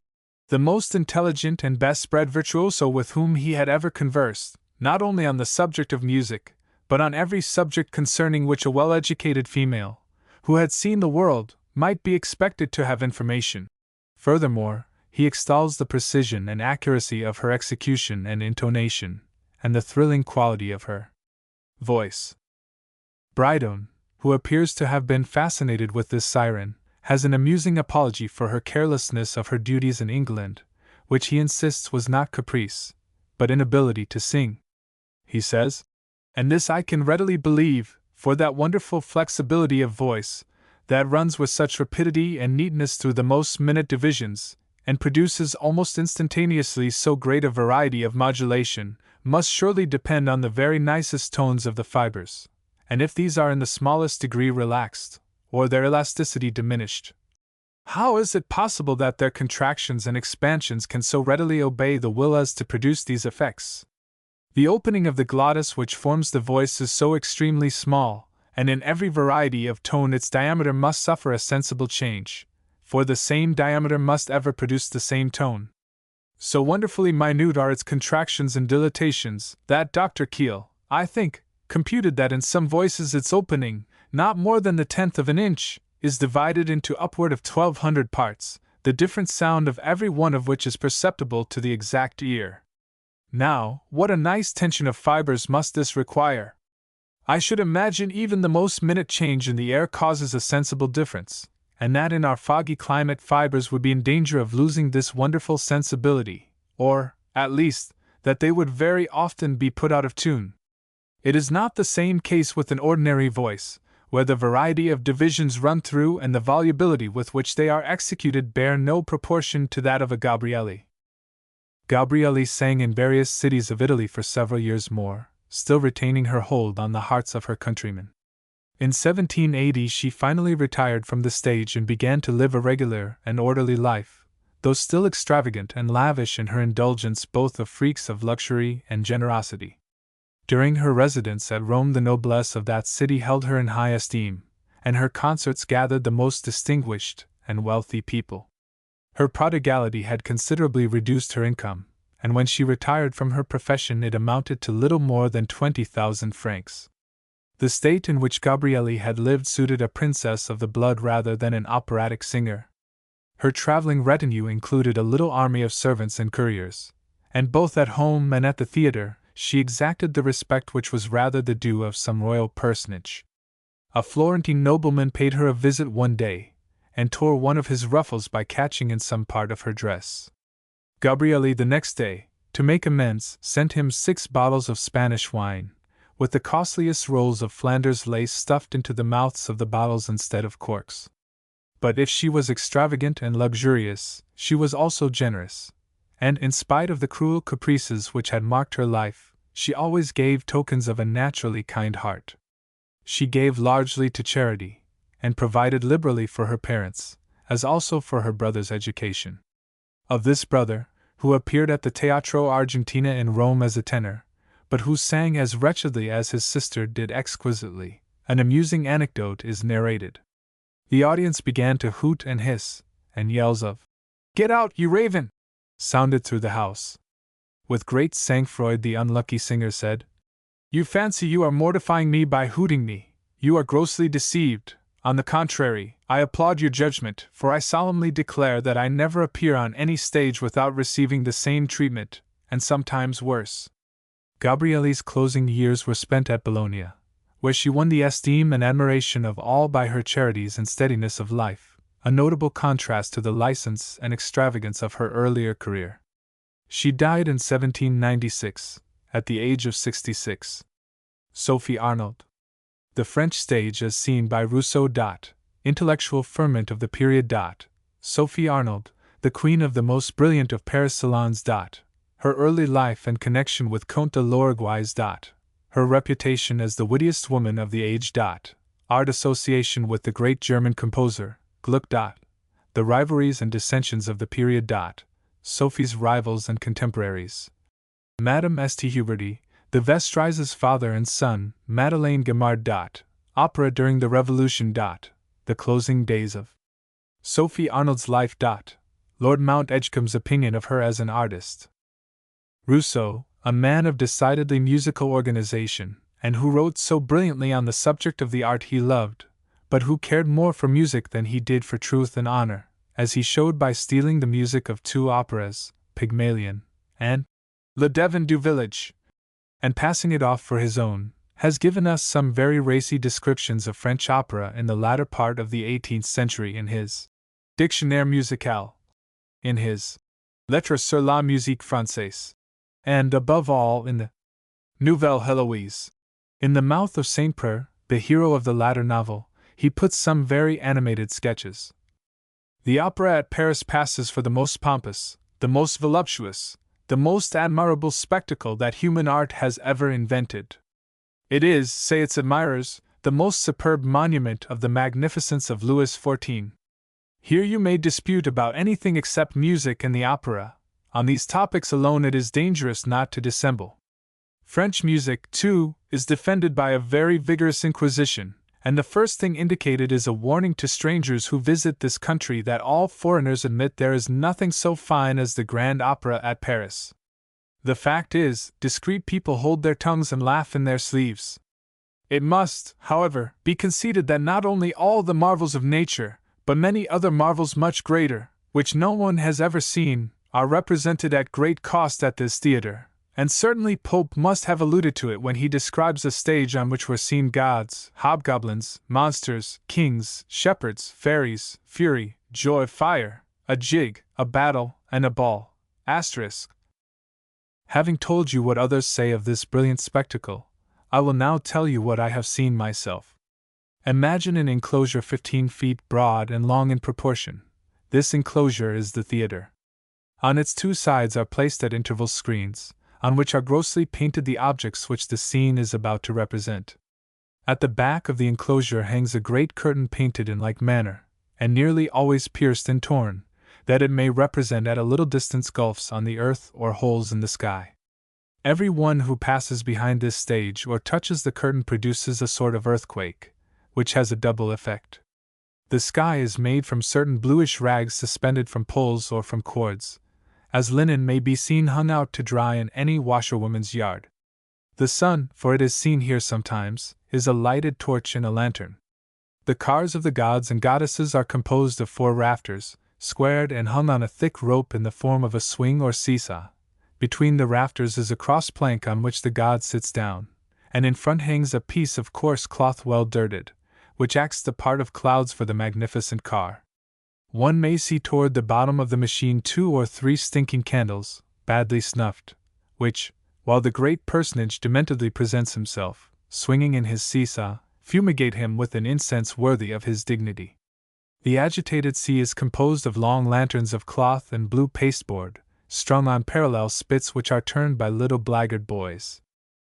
the most intelligent and best-bred virtuoso with whom he had ever conversed, not only on the subject of music, but on every subject concerning which a well-educated female, who had seen the world, might be expected to have information. Furthermore, he extols the precision and accuracy of her execution and intonation, and the thrilling quality of her voice. Brydone, who appears to have been fascinated with this siren, has an amusing apology for her carelessness of her duties in England, which he insists was not caprice, but inability to sing. He says, and this I can readily believe, for that wonderful flexibility of voice, that runs with such rapidity and neatness through the most minute divisions, and produces almost instantaneously so great a variety of modulation, must surely depend on the very nicest tones of the fibers, and if these are in the smallest degree relaxed, or their elasticity diminished, how is it possible that their contractions and expansions can so readily obey the will as to produce these effects? The opening of the glottis which forms the voice is so extremely small, and in every variety of tone its diameter must suffer a sensible change, for the same diameter must ever produce the same tone. So wonderfully minute are its contractions and dilatations that Dr. Keel, I think, computed that in some voices its opening, not more than the 1/10 of an inch, is divided into upward of 1,200 parts, the different sound of every one of which is perceptible to the exact ear. Now, what a nice tension of fibers must this require! I should imagine even the most minute change in the air causes a sensible difference, and that in our foggy climate fibers would be in danger of losing this wonderful sensibility, or, at least, that they would very often be put out of tune. It is not the same case with an ordinary voice, where the variety of divisions run through and the volubility with which they are executed bear no proportion to that of a Gabrielli. Gabrielli sang in various cities of Italy for several years more, still retaining her hold on the hearts of her countrymen. In 1780 she finally retired from the stage and began to live a regular and orderly life, though still extravagant and lavish in her indulgence both of freaks of luxury and generosity. During her residence at Rome the noblesse of that city held her in high esteem, and her concerts gathered the most distinguished and wealthy people. Her prodigality had considerably reduced her income, and when she retired from her profession it amounted to little more than 20,000 francs. The state in which Gabrielli had lived suited a princess of the blood rather than an operatic singer. Her traveling retinue included a little army of servants and couriers, and both at home and at the theatre she exacted the respect which was rather the due of some royal personage. A Florentine nobleman paid her a visit one day, and tore one of his ruffles by catching in some part of her dress. Gabrielli the next day, to make amends, sent him 6 bottles of Spanish wine, with the costliest rolls of Flanders lace stuffed into the mouths of the bottles instead of corks. But if she was extravagant and luxurious, she was also generous, and in spite of the cruel caprices which had marked her life, she always gave tokens of a naturally kind heart. She gave largely to charity, and provided liberally for her parents, as also for her brother's education. Of this brother, who appeared at the Teatro Argentina in Rome as a tenor, but who sang as wretchedly as his sister did exquisitely, an amusing anecdote is narrated. The audience began to hoot and hiss, and yells of "Get out, you raven!" sounded through the house. With great sang-froid the unlucky singer said, "You fancy you are mortifying me by hooting me. You are grossly deceived. On the contrary, I applaud your judgment, for I solemnly declare that I never appear on any stage without receiving the same treatment, and sometimes worse." Gabrielli's closing years were spent at Bologna, where she won the esteem and admiration of all by her charities and steadiness of life, a notable contrast to the license and extravagance of her earlier career. She died in 1796, at the age of 66. Sophie Arnold. The French stage as seen by Rousseau. Intellectual ferment of the period. Sophie Arnold, the queen of the most brilliant of Paris salons. Her early life and connection with Comte de l'Uruguay's. Her reputation as the wittiest woman of the age. Art association with the great German composer, Gluck. The rivalries and dissensions of the period. Sophie's rivals and contemporaries. Madame St. Huberty, the Vestreises' father and son, Madeleine Guimard. Opera during the Revolution. The closing days of Sophie Arnold's life. Lord Mount Edgecombe's opinion of her as an artist. Rousseau, a man of decidedly musical organization, and who wrote so brilliantly on the subject of the art he loved, but who cared more for music than he did for truth and honor, as he showed by stealing the music of 2 operas, Pygmalion and Le Devin du Village, and passing it off for his own, has given us some very racy descriptions of French opera in the latter part of the 18th century in his Dictionnaire musical, in his Lettres sur la musique française, and, above all, in the Nouvelle Heloise. In the mouth of Saint-Preux, the hero of the latter novel, he puts some very animated sketches. The opera at Paris passes for the most pompous, the most voluptuous, the most admirable spectacle that human art has ever invented. It is, say its admirers, the most superb monument of the magnificence of Louis XIV. Here you may dispute about anything except music and the opera. On these topics alone it is dangerous not to dissemble. French music, too, is defended by a very vigorous inquisition, and the first thing indicated is a warning to strangers who visit this country that all foreigners admit there is nothing so fine as the Grand Opera at Paris. The fact is, discreet people hold their tongues and laugh in their sleeves. It must, however, be conceded that not only all the marvels of nature, but many other marvels much greater, which no one has ever seen, are represented at great cost at this theatre, and certainly Pope must have alluded to it when he describes a stage on which were seen gods, hobgoblins, monsters, kings, shepherds, fairies, fury, joy, fire, a jig, a battle, and a ball. Having told you what others say of this brilliant spectacle, I will now tell you what I have seen myself. Imagine an enclosure 15 feet broad and long in proportion. This enclosure is the theatre. On its two sides are placed at intervals screens, on which are grossly painted the objects which the scene is about to represent. At the back of the enclosure hangs a great curtain painted in like manner, and nearly always pierced and torn, that it may represent at a little distance gulfs on the earth or holes in the sky. Every one who passes behind this stage or touches the curtain produces a sort of earthquake, which has a double effect. The sky is made from certain bluish rags suspended from poles or from cords, as linen may be seen hung out to dry in any washerwoman's yard. The sun, for it is seen here sometimes, is a lighted torch in a lantern. The cars of the gods and goddesses are composed of 4 rafters, squared and hung on a thick rope in the form of a swing or seesaw. Between the rafters is a cross plank on which the god sits down, and in front hangs a piece of coarse cloth well dirted, which acts the part of clouds for the magnificent car. One may see toward the bottom of the machine 2 or 3 stinking candles, badly snuffed, which, while the great personage dementedly presents himself, swinging in his seesaw, fumigate him with an incense worthy of his dignity. The agitated sea is composed of long lanterns of cloth and blue pasteboard, strung on parallel spits which are turned by little blackguard boys.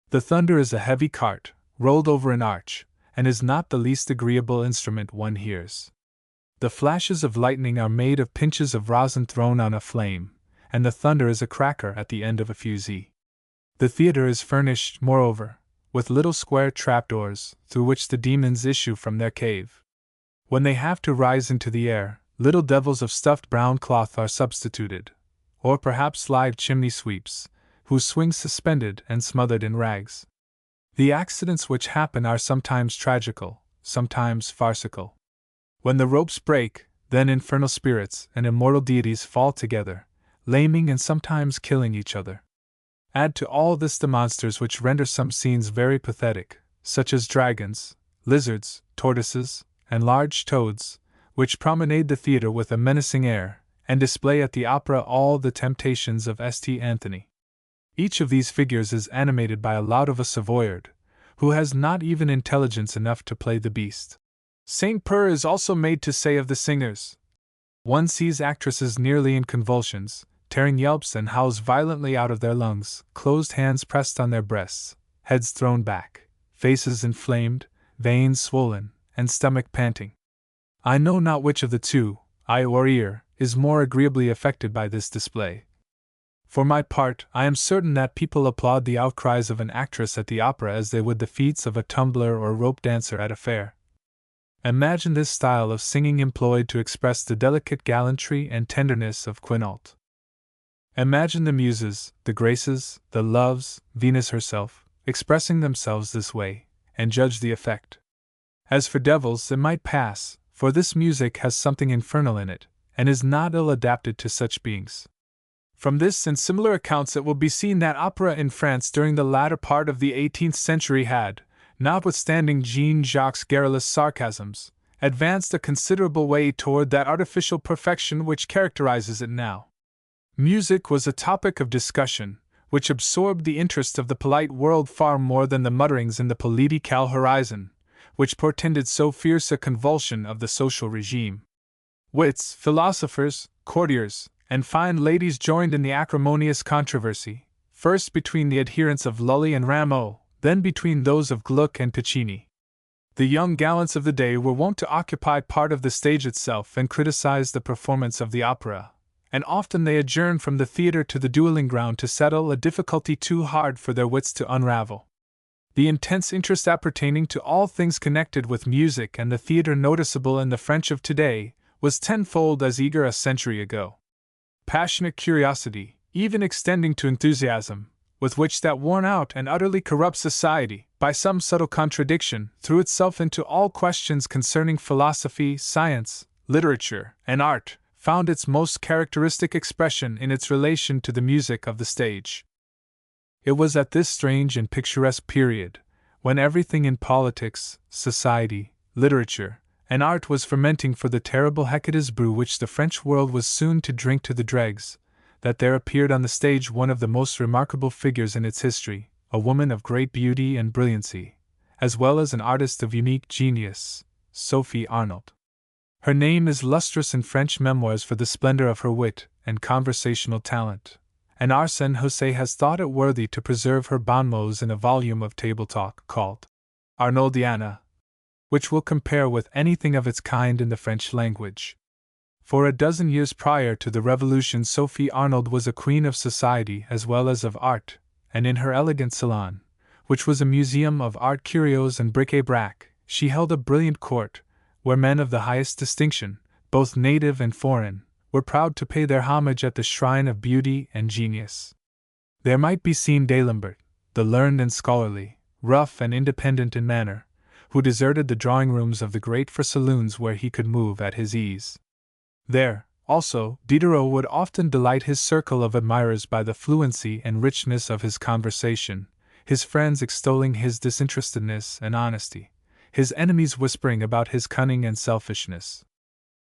The thunder is a heavy cart, rolled over an arch, and is not the least agreeable instrument one hears. The flashes of lightning are made of pinches of rosin thrown on a flame, and the thunder is a cracker at the end of a fusee. The theatre is furnished, moreover, with little square trapdoors, through which the demons issue from their cave. When they have to rise into the air, little devils of stuffed brown cloth are substituted, or perhaps live chimney sweeps, who swing suspended and smothered in rags. The accidents which happen are sometimes tragical, sometimes farcical. When the ropes break, then infernal spirits and immortal deities fall together, laming and sometimes killing each other. Add to all this the monsters which render some scenes very pathetic, such as dragons, lizards, tortoises, and large toads, which promenade the theatre with a menacing air, and display at the opera all the temptations of St. Anthony. Each of these figures is animated by a lout of a Savoyard, who has not even intelligence enough to play the beast. St. Purr is also made to say of the singers. One sees actresses nearly in convulsions, tearing yelps and howls violently out of their lungs, closed hands pressed on their breasts, heads thrown back, faces inflamed, veins swollen, and stomach panting. I know not which of the two, eye or ear, is more agreeably affected by this display. For my part, I am certain that people applaud the outcries of an actress at the opera as they would the feats of a tumbler or rope dancer at a fair. Imagine this style of singing employed to express the delicate gallantry and tenderness of Quinault. Imagine the Muses, the Graces, the Loves, Venus herself, expressing themselves this way, and judge the effect. As for devils, it might pass, for this music has something infernal in it, and is not ill adapted to such beings. From this and similar accounts it will be seen that opera in France during the latter part of the 18th century had, notwithstanding Jean-Jacques garrulous sarcasms, advanced a considerable way toward that artificial perfection which characterizes it now. Music was a topic of discussion, which absorbed the interest of the polite world far more than the mutterings in the political horizon, which portended so fierce a convulsion of the social regime. Wits, philosophers, courtiers, and fine ladies joined in the acrimonious controversy, first between the adherents of Lully and Rameau, then between those of Gluck and Piccini. The young gallants of the day were wont to occupy part of the stage itself and criticize the performance of the opera, and often they adjourned from the theatre to the dueling ground to settle a difficulty too hard for their wits to unravel. The intense interest appertaining to all things connected with music and the theatre noticeable in the French of today was tenfold as eager a century ago. Passionate curiosity, even extending to enthusiasm, with which that worn-out and utterly corrupt society, by some subtle contradiction, threw itself into all questions concerning philosophy, science, literature, and art, found its most characteristic expression in its relation to the music of the stage. It was at this strange and picturesque period, when everything in politics, society, literature, and art was fermenting for the terrible Hecate's brew which the French world was soon to drink to the dregs, that there appeared on the stage one of the most remarkable figures in its history, a woman of great beauty and brilliancy, as well as an artist of unique genius, Sophie Arnold. Her name is lustrous in French memoirs for the splendor of her wit and conversational talent, and Arsène Houssaye has thought it worthy to preserve her bon mots in a volume of table talk called Arnoldiana, which will compare with anything of its kind in the French language. For a dozen years prior to the Revolution, Sophie Arnold was a queen of society as well as of art, and in her elegant salon, which was a museum of art curios and bric-a-brac, she held a brilliant court, where men of the highest distinction, both native and foreign, were proud to pay their homage at the shrine of beauty and genius. There might be seen D'Alembert, the learned and scholarly, rough and independent in manner, who deserted the drawing-rooms of the great for saloons where he could move at his ease. There, also, Diderot would often delight his circle of admirers by the fluency and richness of his conversation, his friends extolling his disinterestedness and honesty, his enemies whispering about his cunning and selfishness.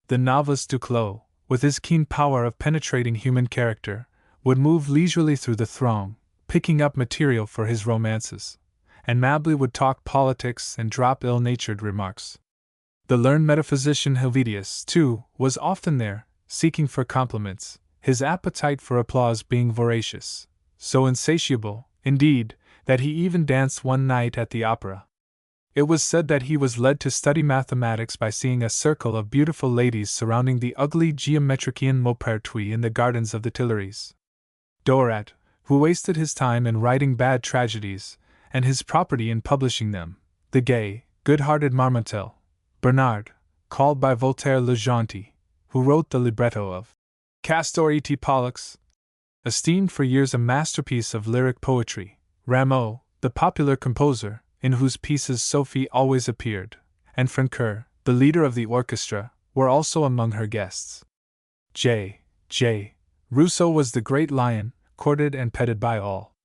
The novelist Duclos, with his keen power of penetrating human character, would move leisurely through the throng, picking up material for his romances, and Mably would talk politics and drop ill-natured remarks. The learned metaphysician Helvetius, too, was often there, seeking for compliments, his appetite for applause being voracious, so insatiable, indeed, that he even danced one night at the opera. It was said that he was led to study mathematics by seeing a circle of beautiful ladies surrounding the ugly geometrician Maupertuis in the gardens of the Tuileries. Dorat, who wasted his time in writing bad tragedies, and his property in publishing them, the gay, good-hearted Marmontel, Bernard, called by Voltaire Le Gentil, who wrote the libretto of Castor et Pollux, esteemed for years a masterpiece of lyric poetry, Rameau, the popular composer, in whose pieces Sophie always appeared, and Francoeur, the leader of the orchestra, were also among her guests. J. Rousseau was the great lion, courted and petted by all.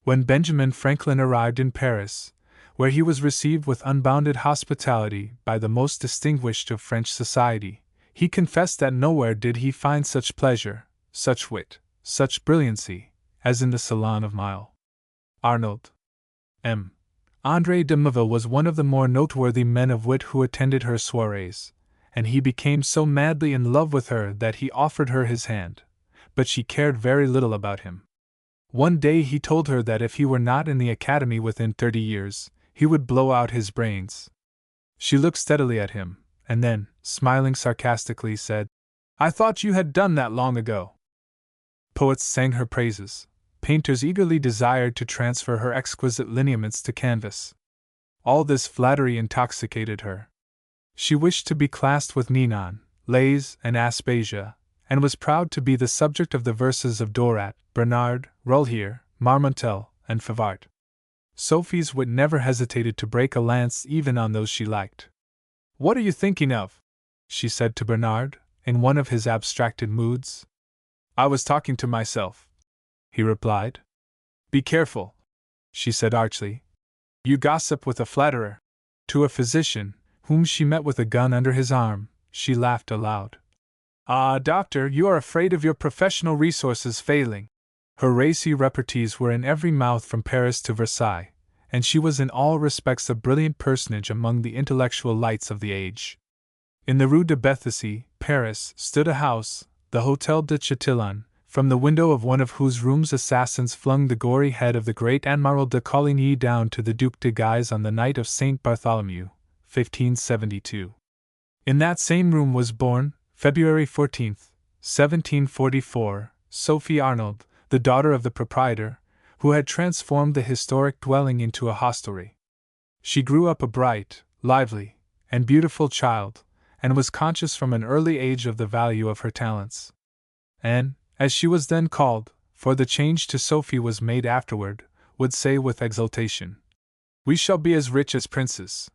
When Benjamin Franklin arrived in Paris, where he was received with unbounded hospitality by the most distinguished of French society, he confessed that nowhere did he find such pleasure, such wit, such brilliancy, as in the salon of Mile. Arnold. M. André de Meville was one of the more noteworthy men of wit who attended her soirees, and he became so madly in love with her that he offered her his hand, but she cared very little about him. One day he told her that if he were not in the academy within 30 years, he would blow out his brains. She looked steadily at him, and then, smiling sarcastically, said, "I thought you had done that long ago." Poets sang her praises. Painters eagerly desired to transfer her exquisite lineaments to canvas. All this flattery intoxicated her. She wished to be classed with Ninon, Lays, and Aspasia, and was proud to be the subject of the verses of Dorat, Bernard, Rulhier, Marmontel, and Favart. Sophie's wit never hesitated to break a lance even on those she liked. "What are you thinking of?" she said to Bernard, in one of his abstracted moods. "I was talking to myself," he replied. "Be careful," she said archly. "You gossip with a flatterer." To a physician, whom she met with a gun under his arm, she laughed aloud. "Ah, doctor, you are afraid of your professional resources failing." Her racy repartees were in every mouth from Paris to Versailles, and she was in all respects a brilliant personage among the intellectual lights of the age. In the Rue de Béthisy, Paris, stood a house, the Hôtel de Chatillon, from the window of one of whose rooms assassins flung the gory head of the great Admiral de Coligny down to the Duc de Guise on the night of St. Bartholomew, 1572. In that same room was born, February 14, 1744, Sophie Arnold, the daughter of the proprietor, who had transformed the historic dwelling into a hostelry. She grew up a bright, lively, and beautiful child, and was conscious from an early age of the value of her talents. Anne, as she was then called, for the change to Sophie was made afterward, would say with exultation, "We shall be as rich as princes.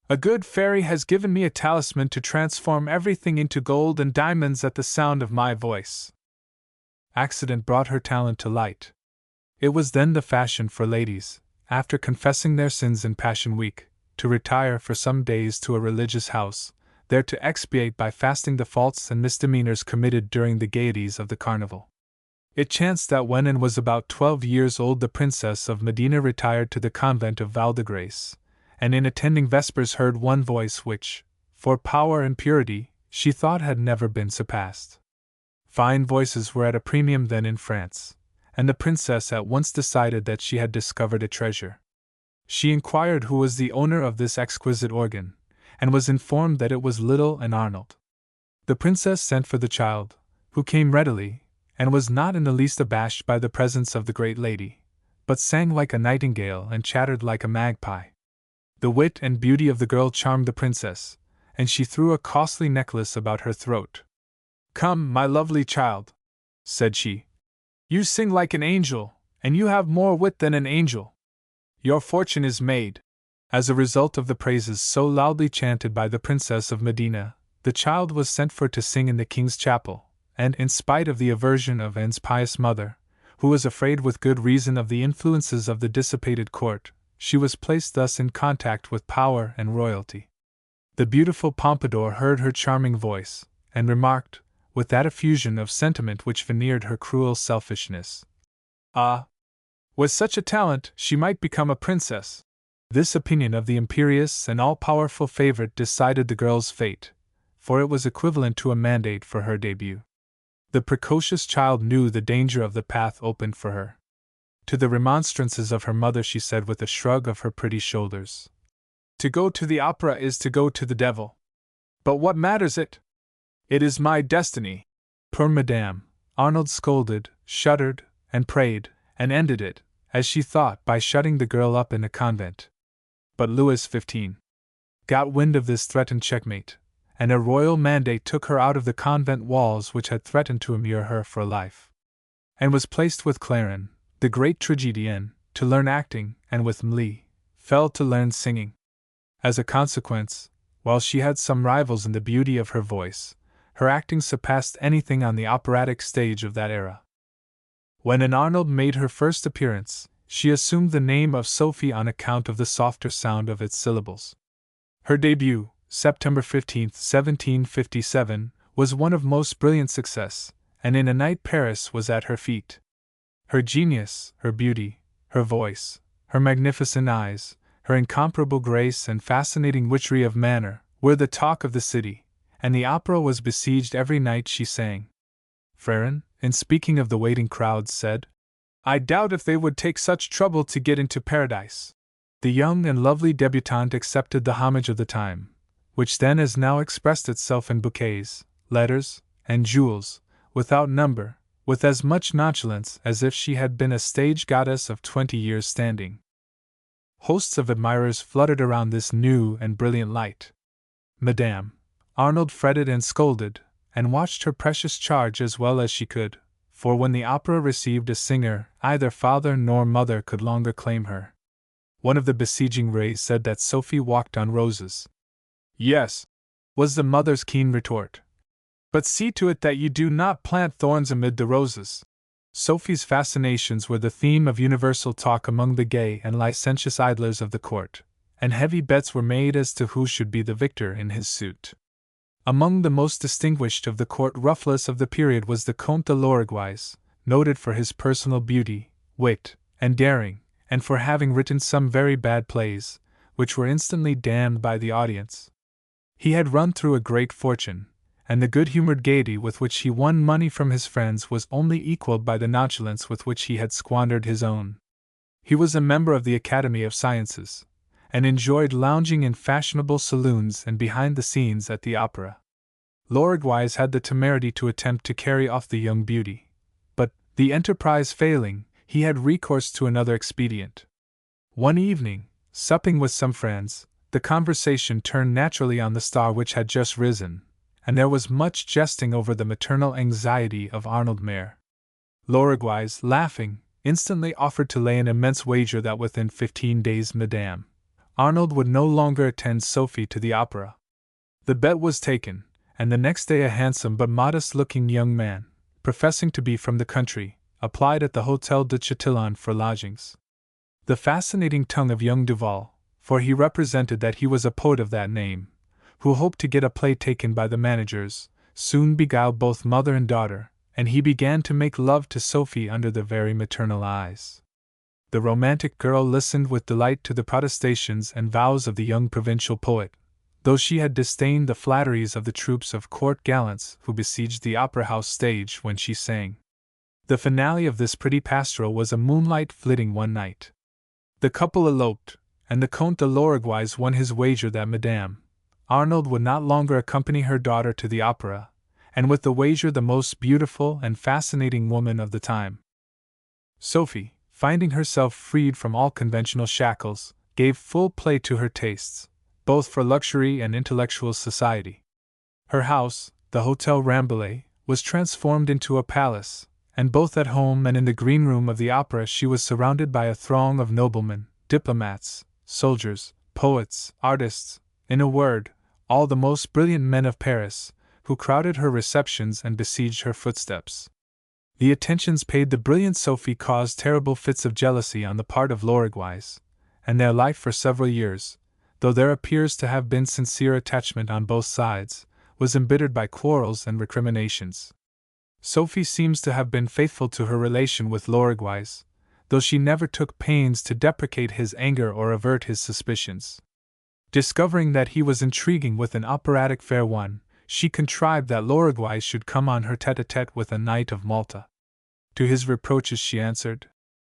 A good fairy has given me a talisman to transform everything into gold and diamonds at the sound of my voice." Accident brought her talent to light. It was then the fashion for ladies, after confessing their sins in Passion Week, to retire for some days to a religious house, there to expiate by fasting the faults and misdemeanors committed during the gaieties of the carnival. It chanced that when Anne was about 12 years old, the Princess of Medina retired to the convent of Val-de-Grace, and in attending vespers heard one voice which, for power and purity, she thought had never been surpassed. Fine voices were at a premium then in France, and the princess at once decided that she had discovered a treasure. She inquired who was the owner of this exquisite organ, and was informed that it was little and Arnold. The princess sent for the child, who came readily, and was not in the least abashed by the presence of the great lady, but sang like a nightingale and chattered like a magpie. The wit and beauty of the girl charmed the princess, and she threw a costly necklace about her throat. "Come, my lovely child," said she. "You sing like an angel, and you have more wit than an angel. Your fortune is made." As a result of the praises so loudly chanted by the Princess of Medina, the child was sent for to sing in the king's chapel, and in spite of the aversion of Anne's pious mother, who was afraid with good reason of the influences of the dissipated court, she was placed thus in contact with power and royalty. The beautiful Pompadour heard her charming voice, and remarked, with that effusion of sentiment which veneered her cruel selfishness, "Ah! With such a talent, she might become a princess." This opinion of the imperious and all-powerful favorite decided the girl's fate, for it was equivalent to a mandate for her debut. The precocious child knew the danger of the path opened for her. To the remonstrances of her mother she said with a shrug of her pretty shoulders, "To go to the opera is to go to the devil. But what matters it? It is my destiny." Poor Madame, Arnold scolded, shuddered, and prayed, and ended it, as she thought, by shutting the girl up in a convent. But Louis XV got wind of this threatened checkmate, and a royal mandate took her out of the convent walls which had threatened to immure her for life, and was placed with Clarin, the great tragedian, to learn acting, and with Mli, fell to learn singing. As a consequence, while she had some rivals in the beauty of her voice, her acting surpassed anything on the operatic stage of that era. When Anne Arnold made her first appearance, she assumed the name of Sophie on account of the softer sound of its syllables. Her debut, September 15, 1757, was one of most brilliant success, and in a night Paris was at her feet. Her genius, her beauty, her voice, her magnificent eyes, her incomparable grace and fascinating witchery of manner, were the talk of the city, and the opera was besieged every night she sang. Frerin, in speaking of the waiting crowds, said, "I doubt if they would take such trouble to get into paradise." The young and lovely debutante accepted the homage of the time, which then as now expressed itself in bouquets, letters, and jewels, without number, with as much nonchalance as if she had been a stage goddess of 20 years' standing. Hosts of admirers fluttered around this new and brilliant light. Madame Arnold fretted and scolded, and watched her precious charge as well as she could, for when the opera received a singer, either father nor mother could longer claim her. One of the besieging rays said that Sophie walked on roses. "Yes," was the mother's keen retort. "But see to it that you do not plant thorns amid the roses." Sophie's fascinations were the theme of universal talk among the gay and licentious idlers of the court, and heavy bets were made as to who should be the victor in his suit. Among the most distinguished of the court rufflers of the period was the Comte de l'Uruguays, noted for his personal beauty, wit, and daring, and for having written some very bad plays, which were instantly damned by the audience. He had run through a great fortune, and the good-humored gaiety with which he won money from his friends was only equaled by the nonchalance with which he had squandered his own. He was a member of the Academy of Sciences, and enjoyed lounging in fashionable saloons and behind the scenes at the opera. L'Uruguays had the temerity to attempt to carry off the young beauty, but, the enterprise failing, he had recourse to another expedient. One evening, supping with some friends, the conversation turned naturally on the star which had just risen, and there was much jesting over the maternal anxiety of Arnold Mayer. Loriguise, laughing, instantly offered to lay an immense wager that within 15 days Madame Arnold would no longer attend Sophie to the opera. The bet was taken, and the next day a handsome but modest-looking young man, professing to be from the country, applied at the Hôtel de Chatillon for lodgings. The fascinating tongue of young Duval, for he represented that he was a poet of that name, who hoped to get a play taken by the managers, soon beguiled both mother and daughter, and he began to make love to Sophie under the very maternal eyes. The romantic girl listened with delight to the protestations and vows of the young provincial poet, though she had disdained the flatteries of the troops of court gallants who besieged the opera-house stage when she sang. The finale of this pretty pastoral was a moonlight flitting one night. The couple eloped, and the Comte de Loriguise won his wager that Madame Arnold would not longer accompany her daughter to the opera, and with the wager the most beautiful and fascinating woman of the time. Sophie, finding herself freed from all conventional shackles, gave full play to her tastes, both for luxury and intellectual society. Her house, the Hôtel Rambouillet, was transformed into a palace, and both at home and in the green room of the opera she was surrounded by a throng of noblemen, diplomats, soldiers, poets, artists, in a word, all the most brilliant men of Paris, who crowded her receptions and besieged her footsteps. The attentions paid the brilliant Sophie caused terrible fits of jealousy on the part of Loriguise, and their life for several years, though there appears to have been sincere attachment on both sides, was embittered by quarrels and recriminations. Sophie seems to have been faithful to her relation with Loriguise, though she never took pains to deprecate his anger or avert his suspicions. Discovering that he was intriguing with an operatic fair one, she contrived that Loriguise should come on her tête-à-tête with a knight of Malta. To his reproaches she answered,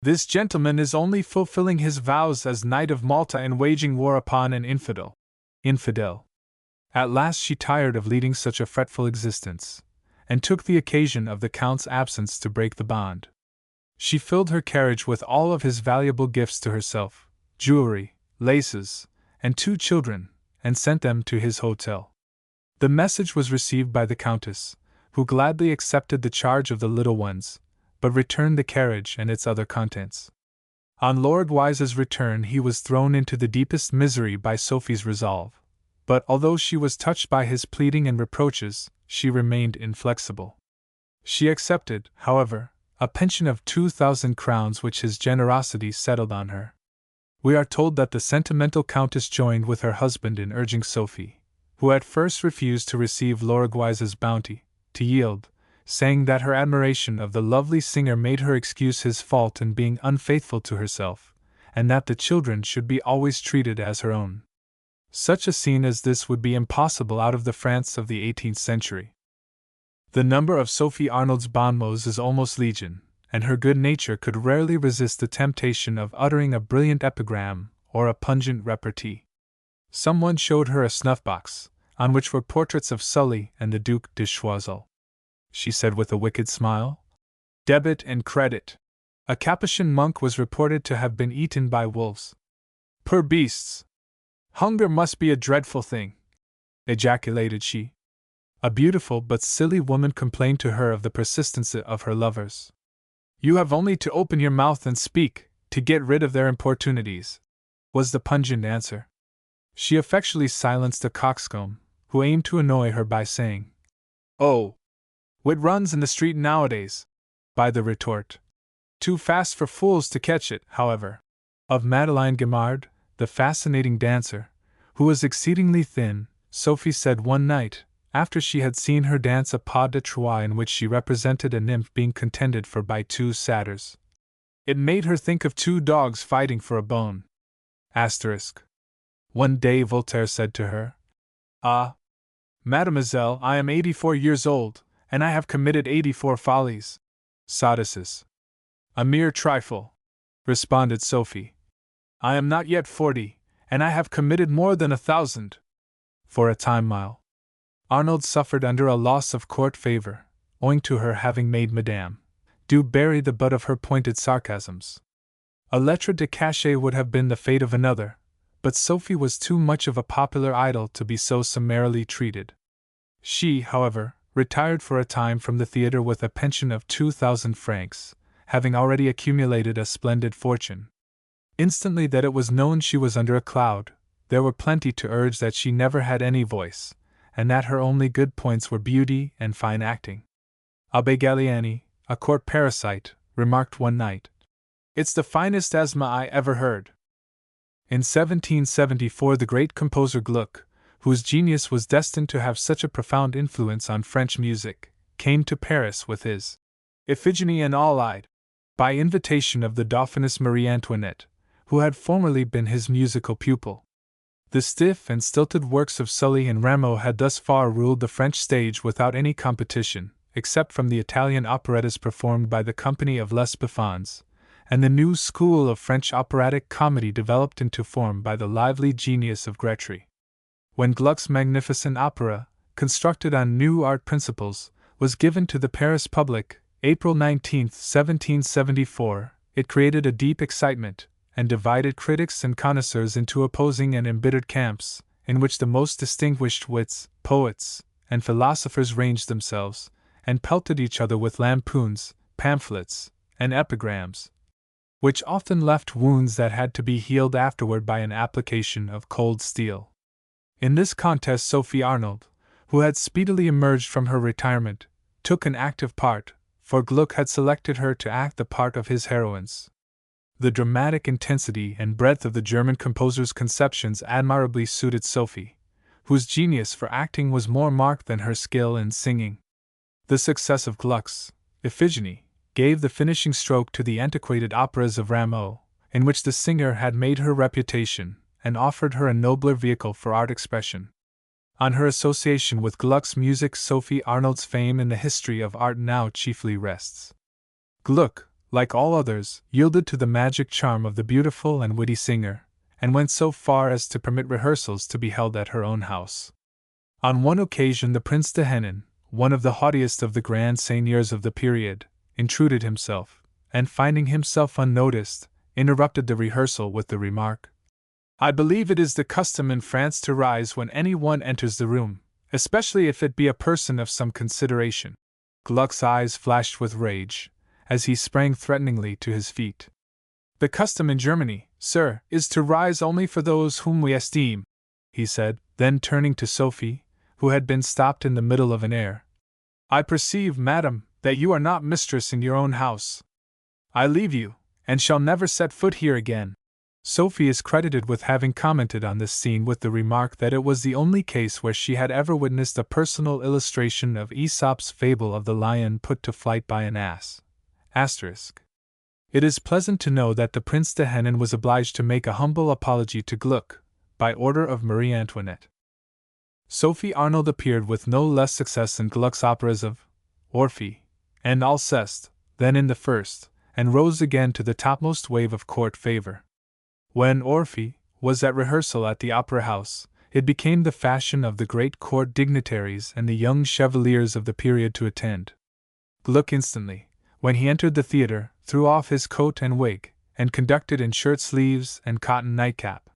"This gentleman is only fulfilling his vows as Knight of Malta and waging war upon an infidel." At last she tired of leading such a fretful existence, and took the occasion of the Count's absence to break the bond. She filled her carriage with all of his valuable gifts to herself, jewelry, laces, and 2 children, and sent them to his hotel. The message was received by the Countess, who gladly accepted the charge of the little ones, but returned the carriage and its other contents. On Loriguise's return he was thrown into the deepest misery by Sophie's resolve, but although she was touched by his pleading and reproaches, she remained inflexible. She accepted, however, a pension of 2,000 crowns which his generosity settled on her. We are told that the sentimental Countess joined with her husband in urging Sophie, who at first refused to receive Loriguise's bounty, to yield, saying that her admiration of the lovely singer made her excuse his fault in being unfaithful to herself, and that the children should be always treated as her own. Such a scene as this would be impossible out of the France of the 18th century. The number of Sophie Arnold's bon mots is almost legion, and her good nature could rarely resist the temptation of uttering a brilliant epigram or a pungent repartee. Someone showed her a snuff-box, on which were portraits of Sully and the Duc de Choiseul. She said with a wicked smile, "Debit and credit." A Capuchin monk was reported to have been eaten by wolves. "Poor beasts! Hunger must be a dreadful thing," ejaculated she. A beautiful but silly woman complained to her of the persistence of her lovers. "You have only to open your mouth and speak, to get rid of their importunities," was the pungent answer. She effectually silenced a coxcomb, who aimed to annoy her by saying, "Oh, wit runs in the street nowadays," by the retort, "Too fast for fools to catch it," however. Of Madeleine Guimard, the fascinating dancer, who was exceedingly thin, Sophie said one night, after she had seen her dance a pas de trois in which she represented a nymph being contended for by 2 satyrs, "It made her think of 2 dogs fighting for a bone." One day Voltaire said to her, "Ah, mademoiselle, I am 84 years old, and I have committed 84 follies." "A mere trifle," responded Sophie. "I am not yet 40, and I have committed more than 1,000. For a time Arnold suffered under a loss of court favor, owing to her having made Madame do bury the butt of her pointed sarcasms. A lettre de cachet would have been the fate of another, but Sophie was too much of a popular idol to be so summarily treated. She, however, retired for a time from the theatre with a pension of 2,000 francs, having already accumulated a splendid fortune. Instantly that it was known she was under a cloud, there were plenty to urge that she never had any voice, and that her only good points were beauty and fine acting. Abbé Galliani, a court parasite, remarked one night, "It's the finest asthma I ever heard." In 1774 the great composer Gluck, whose genius was destined to have such a profound influence on French music, came to Paris with his Iphigenie and Aulide, by invitation of the Dauphiness Marie Antoinette, who had formerly been his musical pupil. The stiff and stilted works of Sully and Rameau had thus far ruled the French stage without any competition, except from the Italian operettas performed by the Company of Les Buffons, and the new school of French operatic comedy developed into form by the lively genius of Grétry. When Gluck's magnificent opera, constructed on new art principles, was given to the Paris public, April 19, 1774, it created a deep excitement, and divided critics and connoisseurs into opposing and embittered camps, in which the most distinguished wits, poets, and philosophers ranged themselves, and pelted each other with lampoons, pamphlets, and epigrams, which often left wounds that had to be healed afterward by an application of cold steel. In this contest Sophie Arnold, who had speedily emerged from her retirement, took an active part, for Gluck had selected her to act the part of his heroines. The dramatic intensity and breadth of the German composer's conceptions admirably suited Sophie, whose genius for acting was more marked than her skill in singing. The success of Gluck's Iphigenie gave the finishing stroke to the antiquated operas of Rameau, in which the singer had made her reputation, and offered her a nobler vehicle for art expression. On her association with Gluck's music Sophie Arnold's fame in the history of art now chiefly rests. Gluck, like all others, yielded to the magic charm of the beautiful and witty singer, and went so far as to permit rehearsals to be held at her own house. On one occasion the Prince de Hennin, one of the haughtiest of the grand seigneurs of the period, intruded himself, and finding himself unnoticed, interrupted the rehearsal with the remark, "I believe it is the custom in France to rise when any one enters the room, especially if it be a person of some consideration." Gluck's eyes flashed with rage, as he sprang threateningly to his feet. "The custom in Germany, sir, is to rise only for those whom we esteem," he said, then turning to Sophie, who had been stopped in the middle of an air. "I perceive, madam, that you are not mistress in your own house. I leave you, and shall never set foot here again." Sophie is credited with having commented on this scene with the remark that it was the only case where she had ever witnessed a personal illustration of Aesop's fable of the lion put to flight by an ass. It is pleasant to know that the Prince de Hennin was obliged to make a humble apology to Gluck, by order of Marie Antoinette. Sophie Arnold appeared with no less success in Gluck's operas of Orphée and Alceste than in the first, and rose again to the topmost wave of court favor. When Orphée was at rehearsal at the Opera House, it became the fashion of the great court dignitaries and the young chevaliers of the period to attend. Gluck instantly, when he entered the theatre, threw off his coat and wig, and conducted in shirt sleeves and cotton nightcap.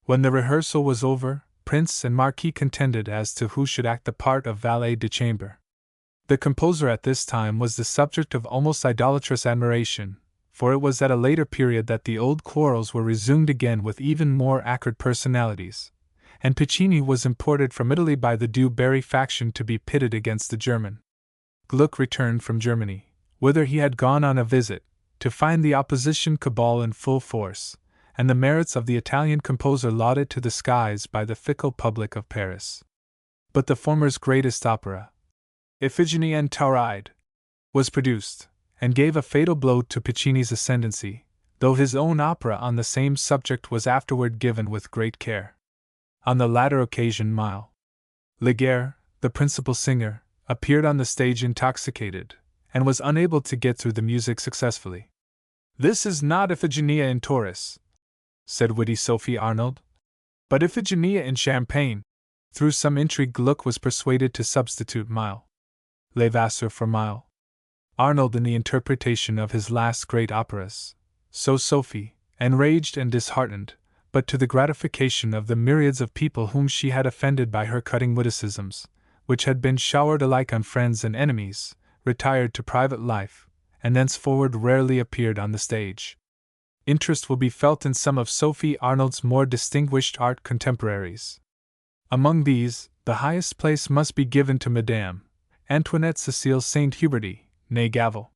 When the rehearsal was over, Prince and Marquis contended as to who should act the part of valet de chambre. The composer at this time was the subject of almost idolatrous admiration, for it was at a later period that the old quarrels were resumed again with even more acrid personalities, and Piccini was imported from Italy by the Du Barry faction to be pitted against the German. Gluck returned from Germany, whither he had gone on a visit, to find the opposition cabal in full force, and the merits of the Italian composer lauded to the skies by the fickle public of Paris. But the former's greatest opera, Iphigenie and Tauride, was produced, and gave a fatal blow to Piccini's ascendancy, though his own opera on the same subject was afterward given with great care. On the latter occasion Mile Laguerre, the principal singer, appeared on the stage intoxicated, and was unable to get through the music successfully. "This is not Iphigenia in Taurus," said witty Sophie Arnold, "but Iphigenia in Champagne." Through some intrigue Gluck was persuaded to substitute Mile Levasseur for Mile Arnold in the interpretation of his last great operas. So Sophie, enraged and disheartened, but to the gratification of the myriads of people whom she had offended by her cutting witticisms, which had been showered alike on friends and enemies, retired to private life, and thenceforward rarely appeared on the stage. Interest will be felt in some of Sophie Arnold's more distinguished art contemporaries. Among these, the highest place must be given to Madame Antoinette Cécile Saint-Huberty, née Gavel.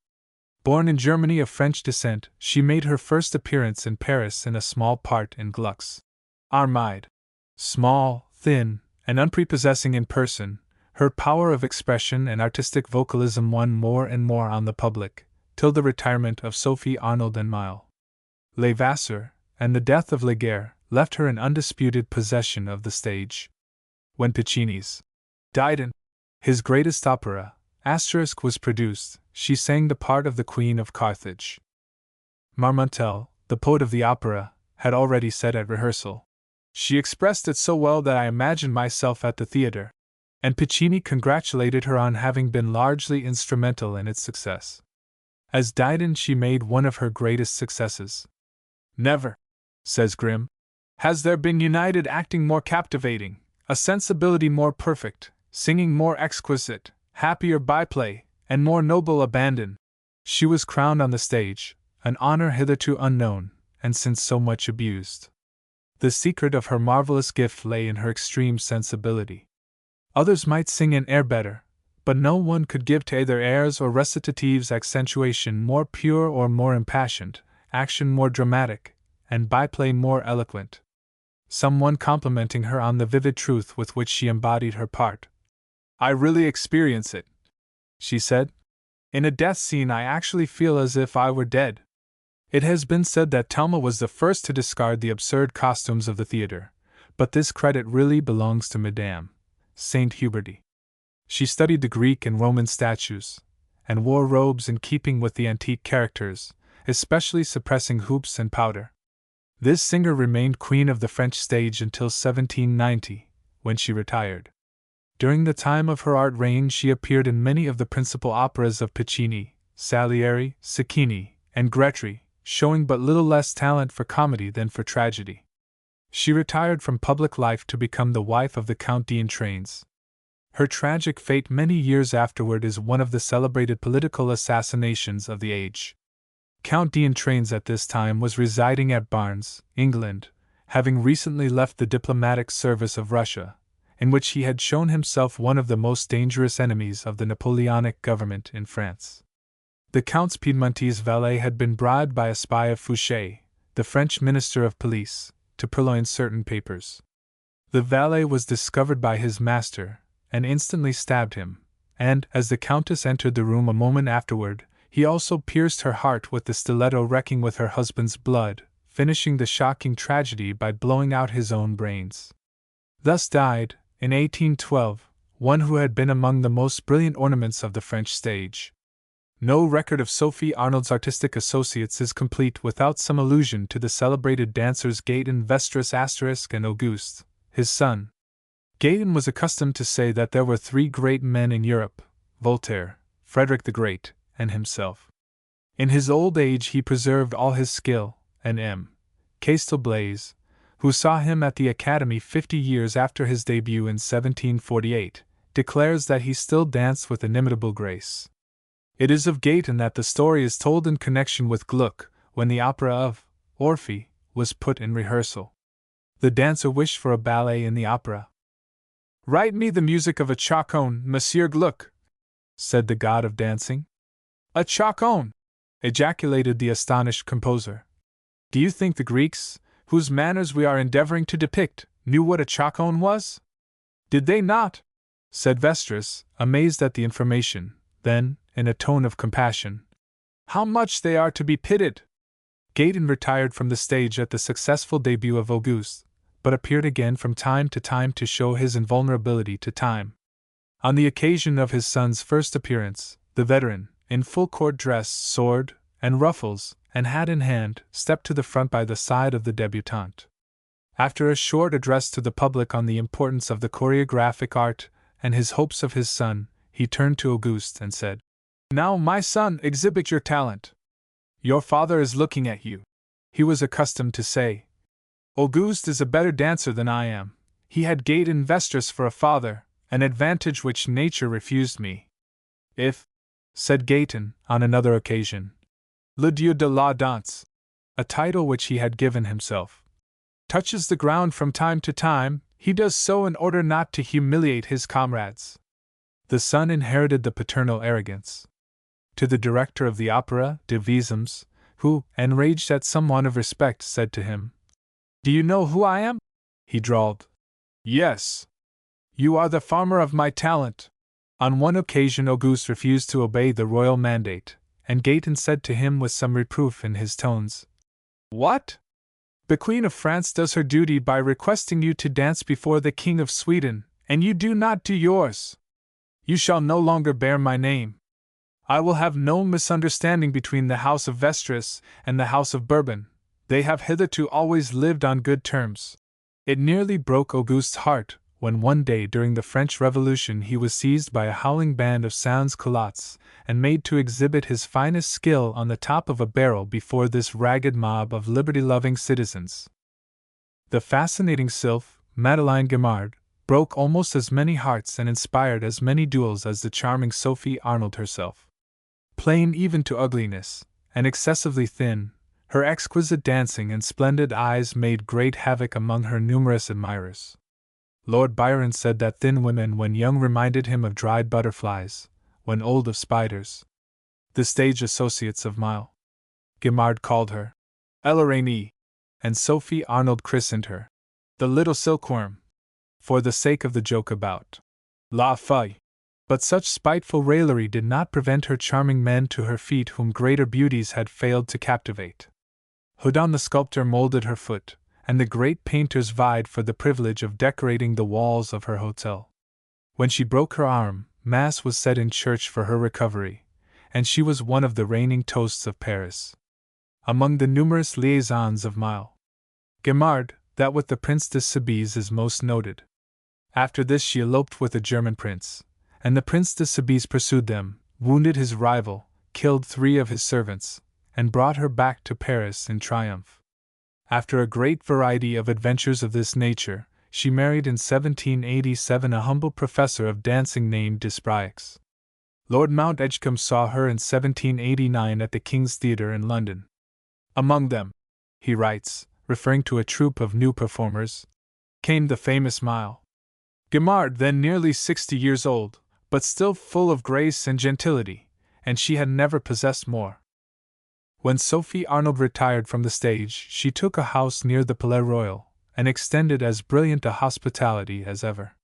Born in Germany of French descent, she made her first appearance in Paris in a small part in Gluck's Armide. Small, thin, and unprepossessing in person, her power of expression and artistic vocalism won more and more on the public, till the retirement of Sophie Arnold and Mile Levasseur, and the death of Laguerre, left her in undisputed possession of the stage. When Piccini's Dido, his greatest opera, was produced, she sang the part of the Queen of Carthage. Marmontel, the poet of the opera, had already said at rehearsal, "She expressed it so well that I imagined myself at the theatre," and Piccini congratulated her on having been largely instrumental in its success. As Dido, she made one of her greatest successes. "Never," says Grimm, "has there been united acting more captivating, a sensibility more perfect, singing more exquisite, happier byplay, and more noble abandon." She was crowned on the stage, an honor hitherto unknown, and since so much abused. The secret of her marvelous gift lay in her extreme sensibility. Others might sing an air better, but no one could give to either airs or recitatives accentuation more pure or more impassioned, action more dramatic, and byplay more eloquent. Someone complimenting her on the vivid truth with which she embodied her part. "I really experience it," she said. "In a death scene I actually feel as if I were dead." It has been said that Talma was the first to discard the absurd costumes of the theatre, but this credit really belongs to Madame Saint-Huberty. She studied the Greek and Roman statues, and wore robes in keeping with the antique characters, especially suppressing hoops and powder. This singer remained queen of the French stage until 1790, when she retired. During the time of her art reign she appeared in many of the principal operas of Piccini, Salieri, Cecchini, and Gretry, showing but little less talent for comedy than for tragedy. She retired from public life to become the wife of the Count d'Entraines. Her tragic fate many years afterward is one of the celebrated political assassinations of the age. Count d'Entraines at this time was residing at Barnes, England, having recently left the diplomatic service of Russia, in which he had shown himself one of the most dangerous enemies of the Napoleonic government in France. The Count's Piedmontese valet had been bribed by a spy of Fouché, the French Minister of Police, to purloin certain papers. The valet was discovered by his master, and instantly stabbed him, and, as the Countess entered the room a moment afterward, he also pierced her heart with the stiletto, wrecking with her husband's blood, finishing the shocking tragedy by blowing out his own brains. Thus died, in 1812, one who had been among the most brilliant ornaments of the French stage. No record of Sophie Arnold's artistic associates is complete without some allusion to the celebrated dancers Gaëtan, Vestris and Auguste, his son. Gaëtan was accustomed to say that there were three great men in Europe: Voltaire, Frederick the Great, and himself. In his old age he preserved all his skill, and M. Castel Blaze, who saw him at the Academy 50 years after his debut in 1748, declares that he still danced with inimitable grace. It is of Gaëtan that the story is told in connection with Gluck, when the opera of Orphée was put in rehearsal. The dancer wished for a ballet in the opera. "Write me the music of a chaconne, Monsieur Gluck," said the god of dancing. "A chaconne!" ejaculated the astonished composer. "Do you think the Greeks, whose manners we are endeavoring to depict, knew what a chaconne was? Did they not?" said Vestris, amazed at the information. Then, in a tone of compassion, "How much they are to be pitied!" Gaëtan retired from the stage at the successful debut of Auguste, but appeared again from time to time to show his invulnerability to time. On the occasion of his son's first appearance, the veteran, in full court dress, sword, and ruffles, and hat in hand, stepped to the front by the side of the debutante. After a short address to the public on the importance of the choreographic art and his hopes of his son, he turned to Auguste and said, Now, my son, exhibit your talent. Your father is looking at you. He was accustomed to say, Auguste is a better dancer than I am. He had Gaëtan Vestris for a father, an advantage which nature refused me. If, said Gaëtan, on another occasion, le dieu de la danse, a title which he had given himself, touches the ground from time to time, he does so in order not to humiliate his comrades. The son inherited the paternal arrogance. To the director of the Opera de Visums, who, enraged at some want of respect, said to him, Do you know who I am? He drawled, Yes. You are the farmer of my talent. On one occasion Auguste refused to obey the royal mandate, and Gaëtan said to him with some reproof in his tones, What? The Queen of France does her duty by requesting you to dance before the King of Sweden, and you do not do yours. You shall no longer bear my name. I will have no misunderstanding between the House of Vestris and the House of Bourbon. They have hitherto always lived on good terms. It nearly broke Auguste's heart when one day during the French Revolution he was seized by a howling band of sans-culottes and made to exhibit his finest skill on the top of a barrel before this ragged mob of liberty-loving citizens. The fascinating sylph, Madeleine Guimard, broke almost as many hearts and inspired as many duels as the charming Sophie Arnold herself. Plain even to ugliness, and excessively thin, her exquisite dancing and splendid eyes made great havoc among her numerous admirers. Lord Byron said that thin women when young reminded him of dried butterflies, when old of spiders. The stage associates of Mile Guimard called her Eloranie, and Sophie Arnold christened her the little silkworm, for the sake of the joke about La Feuille. But such spiteful raillery did not prevent her charming men to her feet whom greater beauties had failed to captivate. Houdon the sculptor molded her foot, and the great painters vied for the privilege of decorating the walls of her hotel. When she broke her arm, Mass was said in church for her recovery, and she was one of the reigning toasts of Paris. Among the numerous liaisons of Mile Guimard, that with the Prince de Soubise is most noted. After this she eloped with a German prince, and the Prince de Soubise pursued them, wounded his rival, killed 3 of his servants, and brought her back to Paris in triumph. After a great variety of adventures of this nature, she married in 1787 a humble professor of dancing named Despraix. Lord Mount Edgecombe saw her in 1789 at the King's Theatre in London. Among them, he writes, referring to a troupe of new performers, came the famous Mile Guimard, then nearly 60 years old, but still full of grace and gentility, and she had never possessed more. When Sophie Arnold retired from the stage, she took a house near the Palais Royal, and extended as brilliant a hospitality as ever.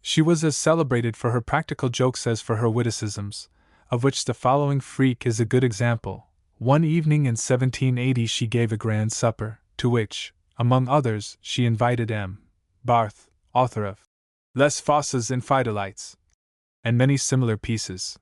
She was as celebrated for her practical jokes as for her witticisms, of which the following freak is a good example. One evening in 1780 she gave a grand supper, to which, among others, she invited M. Barth, author of Les Fosses Infidelites, and many similar pieces.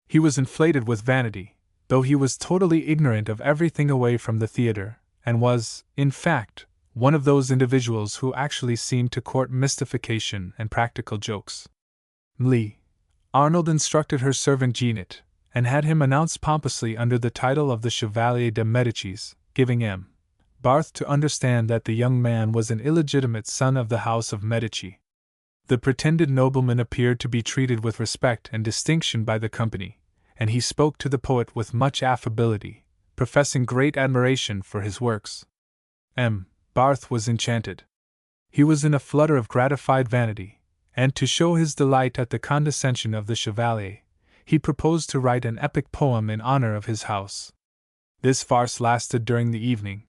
He was inflated with vanity, though he was totally ignorant of everything away from the theatre, and was, in fact, one of those individuals who actually seem to court mystification and practical jokes. Lee Arnold instructed her servant Jeanette, and had him announced pompously under the title of the Chevalier de Médicis, giving M. Barth to understand that the young man was an illegitimate son of the house of Medici. The pretended nobleman appeared to be treated with respect and distinction by the company, and he spoke to the poet with much affability, professing great admiration for his works. M. Barth was enchanted. He was in a flutter of gratified vanity, and to show his delight at the condescension of the Chevalier, he proposed to write an epic poem in honor of his house. This farce lasted during the evening.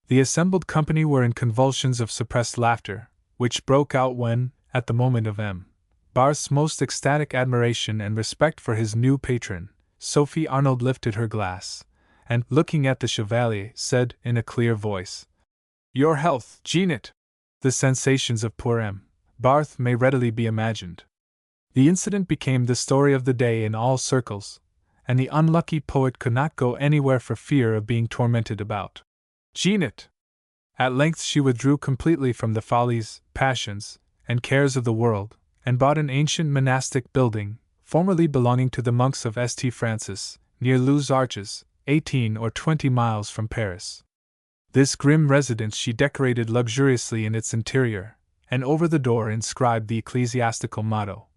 The assembled company were in convulsions of suppressed laughter, which broke out when, at the moment of M. Barth's most ecstatic admiration and respect for his new patron, Sophie Arnold lifted her glass, and, looking at the Chevalier, said in a clear voice, "Your health, Jeanette!" The sensations of poor M. Barth may readily be imagined. The incident became the story of the day in all circles, and the unlucky poet could not go anywhere for fear of being tormented about Jeanette. At length she withdrew completely from the follies, passions, and cares of the world, and bought an ancient monastic building, formerly belonging to the monks of St. Francis, near Luz Arches, 18 or 20 miles from Paris. This grim residence she decorated luxuriously in its interior, and over the door inscribed the ecclesiastical motto,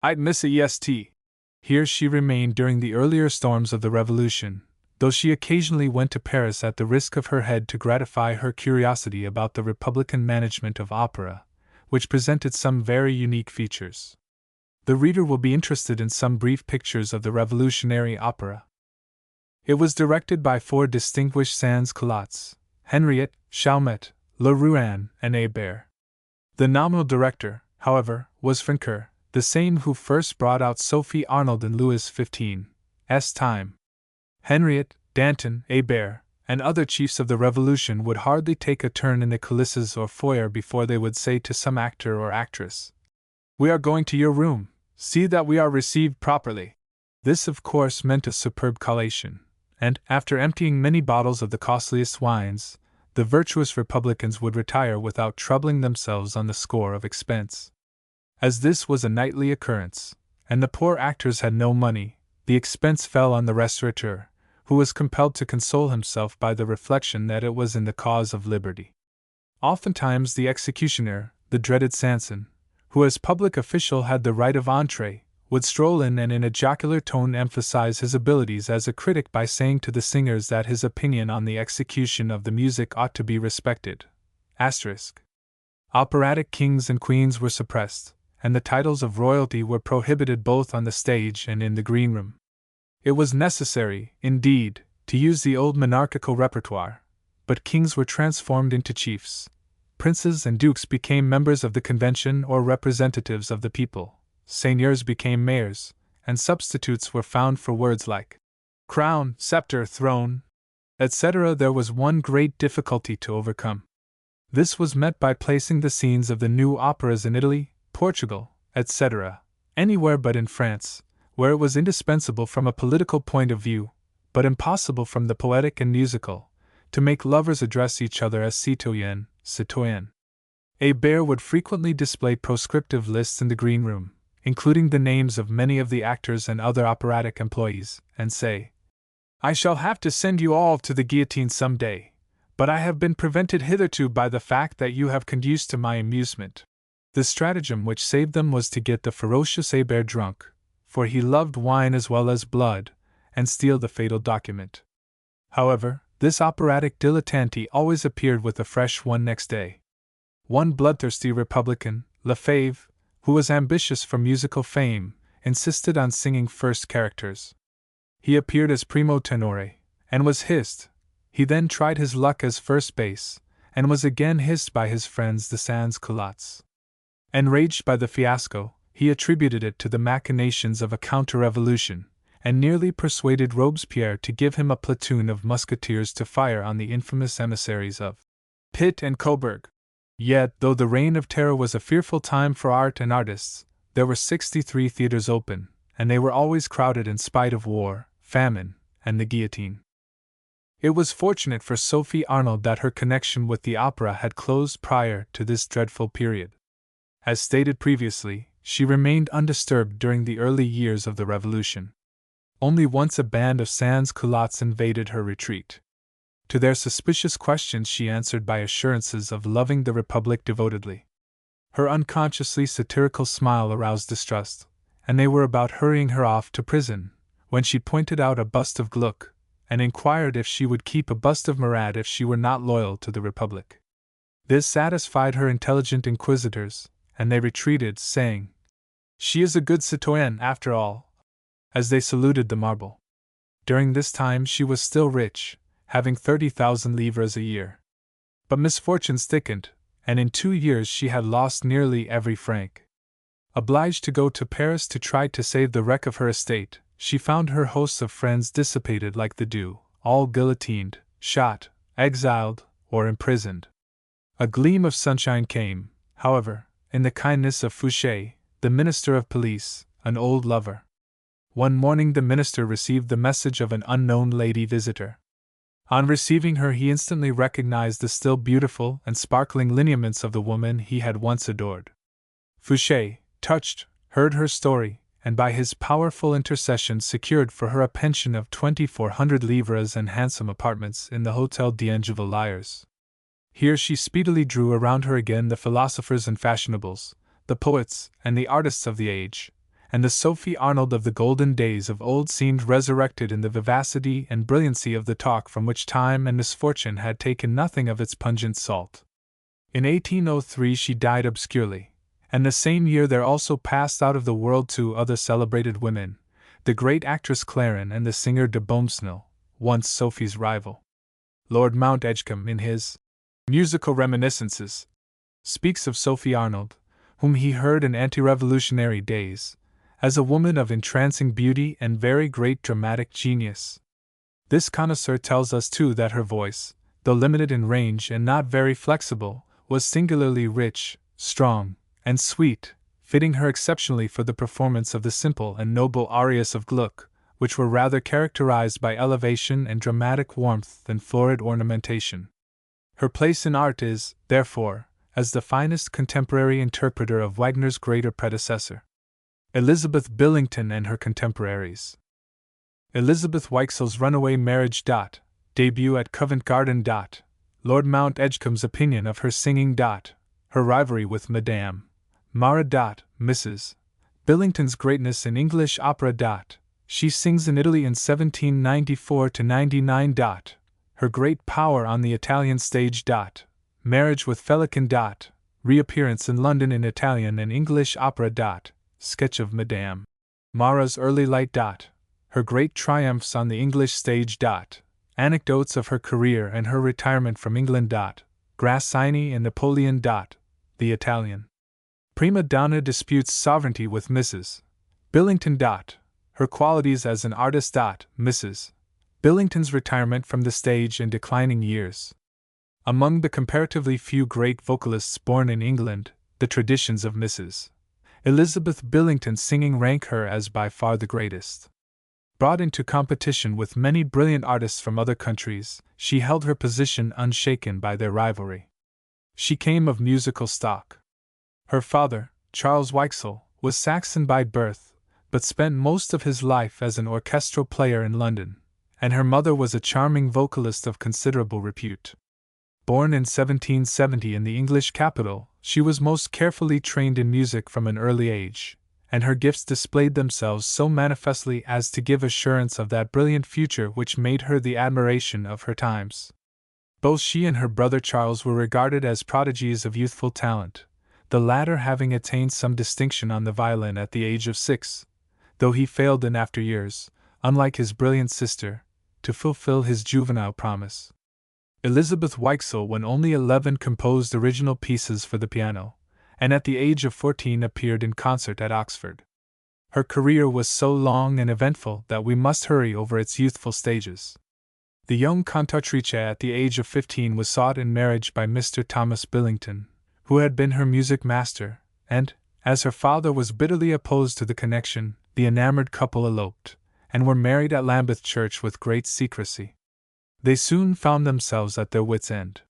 Id missa est. Here she remained during the earlier storms of the Revolution, though she occasionally went to Paris at the risk of her head to gratify her curiosity about the Republican management of opera, which presented some very unique features. The reader will be interested in some brief pictures of the revolutionary opera. It was directed by 4 distinguished sans-culottes, Henriette, Chalmette, Le Rouen, and Hébert. The nominal director, however, was Francoeur, the same who first brought out Sophie Arnold in Louis XV's time. Henriette, Danton, Hébert, and other chiefs of the Revolution would hardly take a turn in the coulisses or foyer before they would say to some actor or actress, "We are going to your room, see that we are received properly." This, of course, meant a superb collation, and, after emptying many bottles of the costliest wines, the virtuous Republicans would retire without troubling themselves on the score of expense. As this was a nightly occurrence, and the poor actors had no money, the expense fell on the restaurateur, who was compelled to console himself by the reflection that it was in the cause of liberty. Oftentimes the executioner, the dreaded Sanson, who as public official had the right of entree, would stroll in and in a jocular tone emphasize his abilities as a critic by saying to the singers that his opinion on the execution of the music ought to be respected. Operatic kings and queens were suppressed, and the titles of royalty were prohibited both on the stage and in the greenroom. It was necessary, indeed, to use the old monarchical repertoire, but kings were transformed into chiefs, princes and dukes became members of the convention or representatives of the people, seigneurs became mayors, and substitutes were found for words like crown, scepter, throne, etc. There was one great difficulty to overcome. This was met by placing the scenes of the new operas in Italy, Portugal, etc., anywhere but in France, where it was indispensable from a political point of view, but impossible from the poetic and musical, to make lovers address each other as citoyen, citoyenne. Hébert would frequently display proscriptive lists in the green room, including the names of many of the actors and other operatic employees, and say, "I shall have to send you all to the guillotine some day, but I have been prevented hitherto by the fact that you have conduced to my amusement." The stratagem which saved them was to get the ferocious Hébert drunk, for he loved wine as well as blood, and steal the fatal document. However, this operatic dilettante always appeared with a fresh one next day. One bloodthirsty Republican, Lefebvre, who was ambitious for musical fame, insisted on singing first characters. He appeared as primo tenore, and was hissed. He then tried his luck as first bass, and was again hissed by his friends the sans-culottes. Enraged by the fiasco, he attributed it to the machinations of a counter-revolution, and nearly persuaded Robespierre to give him a platoon of musketeers to fire on the infamous emissaries of Pitt and Coburg. Yet, though the reign of terror was a fearful time for art and artists, there were 63 theaters open, and they were always crowded in spite of war, famine, and the guillotine. It was fortunate for Sophie Arnold that her connection with the opera had closed prior to this dreadful period. As stated previously, she remained undisturbed during the early years of the Revolution. Only once a band of sans-culottes invaded her retreat. To their suspicious questions she answered by assurances of loving the Republic devotedly. Her unconsciously satirical smile aroused distrust, and they were about hurrying her off to prison, when she pointed out a bust of Gluck, and inquired if she would keep a bust of Marat if she were not loyal to the Republic. This satisfied her intelligent inquisitors, and they retreated, saying, "She is a good citoyenne after all," as they saluted the marble. During this time she was still rich, having 30,000 livres a year. But misfortunes thickened, and in 2 years she had lost nearly every franc. Obliged to go to Paris to try to save the wreck of her estate, she found her hosts of friends dissipated like the dew, all guillotined, shot, exiled, or imprisoned. A gleam of sunshine came, however, in the kindness of Fouché, the minister of police, an old lover. One morning the minister received the message of an unknown lady visitor. On receiving her he instantly recognized the still beautiful and sparkling lineaments of the woman he had once adored. Fouché, touched, heard her story, and by his powerful intercession secured for her a pension of 2,400 livres and handsome apartments in the Hôtel d'Angevillers. Here she speedily drew around her again the philosophers and fashionables, the poets and the artists of the age, and the Sophie Arnold of the golden days of old seemed resurrected in the vivacity and brilliancy of the talk from which time and misfortune had taken nothing of its pungent salt. In 1803 she died obscurely, and the same year there also passed out of the world two other celebrated women, the great actress Clarin and the singer de Bomsnil, once Sophie's rival. Lord Mount Edgecombe, in his Musical Reminiscences, speaks of Sophie Arnold, whom he heard in ante-revolutionary days, as a woman of entrancing beauty and very great dramatic genius. This connoisseur tells us too that her voice, though limited in range and not very flexible, was singularly rich, strong, and sweet, fitting her exceptionally for the performance of the simple and noble arias of Gluck, which were rather characterized by elevation and dramatic warmth than florid ornamentation. Her place in art is, therefore, as the finest contemporary interpreter of Wagner's greater predecessor. Elizabeth Billington and her contemporaries. Elizabeth Weichsel's runaway marriage. Debut at Covent Garden. Lord Mount Edgecombe's opinion of her singing. Her rivalry with Madame Mara. Mrs. Billington's greatness in English opera. She sings in Italy in 1794–99. Her great power on the Italian stage. Marriage with Felican. Reappearance in London in Italian and English opera. Sketch of Madame Mara's early light. Her great triumphs on the English stage. Anecdotes of her career and her retirement from England. Grassini and Napoleon. The Italian prima donna disputes sovereignty with Mrs. Billington. Her qualities as an artist. Mrs. Billington's retirement from the stage and declining years. Among the comparatively few great vocalists born in England, the traditions of Mrs. Elizabeth Billington's singing rank her as by far the greatest. Brought into competition with many brilliant artists from other countries, she held her position unshaken by their rivalry. She came of musical stock. Her father, Charles Weichsel, was Saxon by birth, but spent most of his life as an orchestral player in London, and her mother was a charming vocalist of considerable repute. Born in 1770 in the English capital, she was most carefully trained in music from an early age, and her gifts displayed themselves so manifestly as to give assurance of that brilliant future which made her the admiration of her times. Both she and her brother Charles were regarded as prodigies of youthful talent, the latter having attained some distinction on the violin at the age of 6, though he failed in after years, unlike his brilliant sister, to fulfill his juvenile promise. Elizabeth Weichsel, when only 11, composed original pieces for the piano, and at the age of 14 appeared in concert at Oxford. Her career was so long and eventful that we must hurry over its youthful stages. The young cantatrice at the age of 15 was sought in marriage by Mr. Thomas Billington, who had been her music master, and, as her father was bitterly opposed to the connection, the enamored couple eloped, and were married at Lambeth Church with great secrecy. They soon found themselves at their wits' end.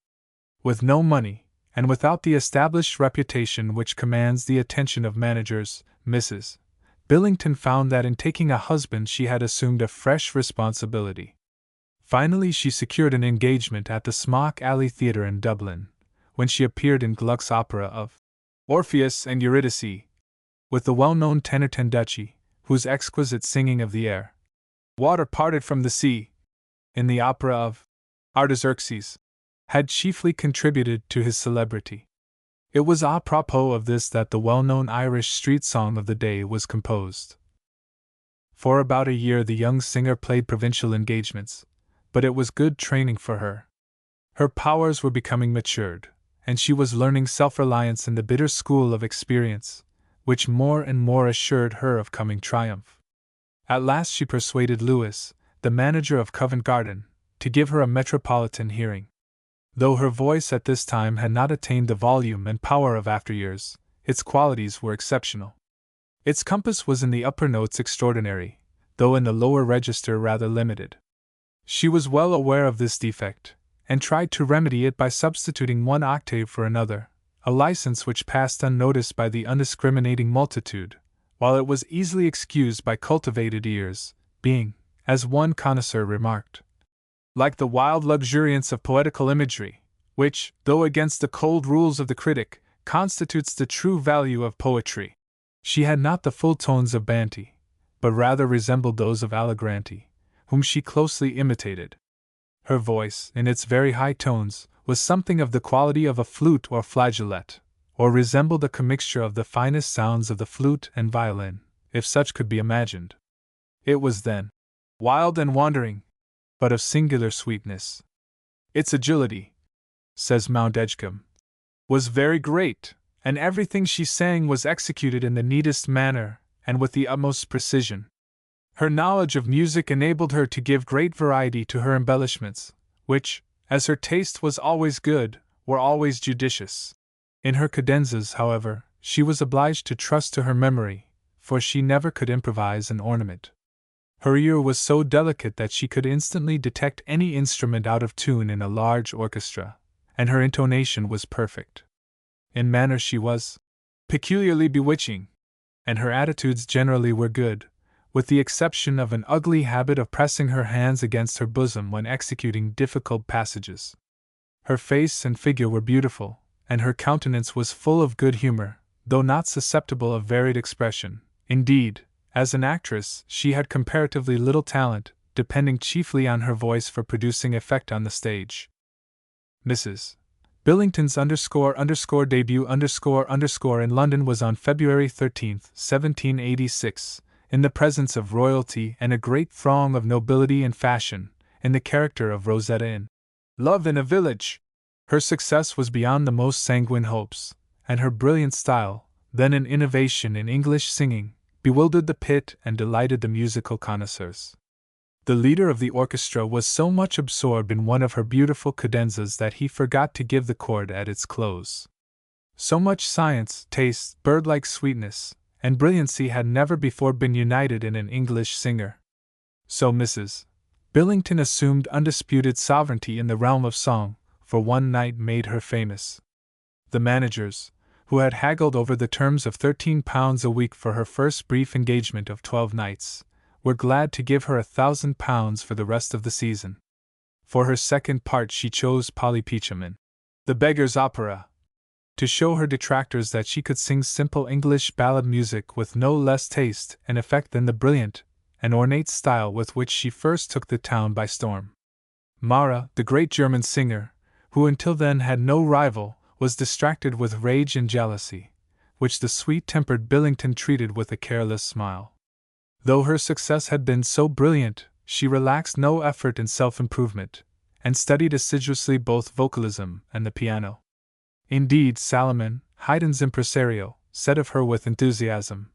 With no money, and without the established reputation which commands the attention of managers, Mrs. Billington found that in taking a husband she had assumed a fresh responsibility. Finally she secured an engagement at the Smock Alley Theatre in Dublin, when she appeared in Gluck's opera of Orpheus and Eurydice, with the well-known tenor Tenducci, whose exquisite singing of the air "Water parted from the sea," in the opera of Artaxerxes, had chiefly contributed to his celebrity. It was a propos of this that the well-known Irish street song of the day was composed. For about a year the young singer played provincial engagements, but it was good training for her. Her powers were becoming matured, and she was learning self-reliance in the bitter school of experience, which more and more assured her of coming triumph. At last she persuaded Lewis, the manager of Covent Garden, to give her a metropolitan hearing. Though her voice at this time had not attained the volume and power of after years, its qualities were exceptional. Its compass was in the upper notes extraordinary, though in the lower register rather limited. She was well aware of this defect, and tried to remedy it by substituting one octave for another, a license which passed unnoticed by the undiscriminating multitude, while it was easily excused by cultivated ears, being, as one connoisseur remarked, like the wild luxuriance of poetical imagery, which, though against the cold rules of the critic, constitutes the true value of poetry. She had not the full tones of Banti, but rather resembled those of Allegranti, whom she closely imitated. Her voice, in its very high tones, was something of the quality of a flute or flageolet, or resembled a commixture of the finest sounds of the flute and violin, if such could be imagined. It was then wild and wandering, but of singular sweetness. Its agility, says Mount Edgecombe, was very great, and everything she sang was executed in the neatest manner and with the utmost precision. Her knowledge of music enabled her to give great variety to her embellishments, which, as her taste was always good, were always judicious. In her cadenzas, however, she was obliged to trust to her memory, for she never could improvise an ornament. Her ear was so delicate that she could instantly detect any instrument out of tune in a large orchestra, and her intonation was perfect. In manner she was peculiarly bewitching, and her attitudes generally were good, with the exception of an ugly habit of pressing her hands against her bosom when executing difficult passages. Her face and figure were beautiful, and her countenance was full of good humor, though not susceptible of varied expression. Indeed, as an actress, she had comparatively little talent, depending chiefly on her voice for producing effect on the stage. Mrs. Billington's debut in London was on February 13, 1786, in the presence of royalty and a great throng of nobility and fashion, in the character of Rosetta in Love in a Village. Her success was beyond the most sanguine hopes, and her brilliant style, then an innovation in English singing, bewildered the pit and delighted the musical connoisseurs. The leader of the orchestra was so much absorbed in one of her beautiful cadenzas that he forgot to give the chord at its close. So much science, taste, bird-like sweetness, and brilliancy had never before been united in an English singer. So Mrs. Billington assumed undisputed sovereignty in the realm of song, for one night made her famous. The managers, who had haggled over the terms of £13 a week for her first brief engagement of 12 nights, were glad to give her £1,000 for the rest of the season. For her second part she chose Polly Peachum in The Beggar's Opera, to show her detractors that she could sing simple English ballad music with no less taste and effect than the brilliant and ornate style with which she first took the town by storm. Mara, the great German singer, who until then had no rival, was distracted with rage and jealousy, which the sweet-tempered Billington treated with a careless smile. Though her success had been so brilliant, she relaxed no effort in self-improvement, and studied assiduously both vocalism and the piano. Indeed, Salomon, Haydn's impresario, said of her with enthusiasm,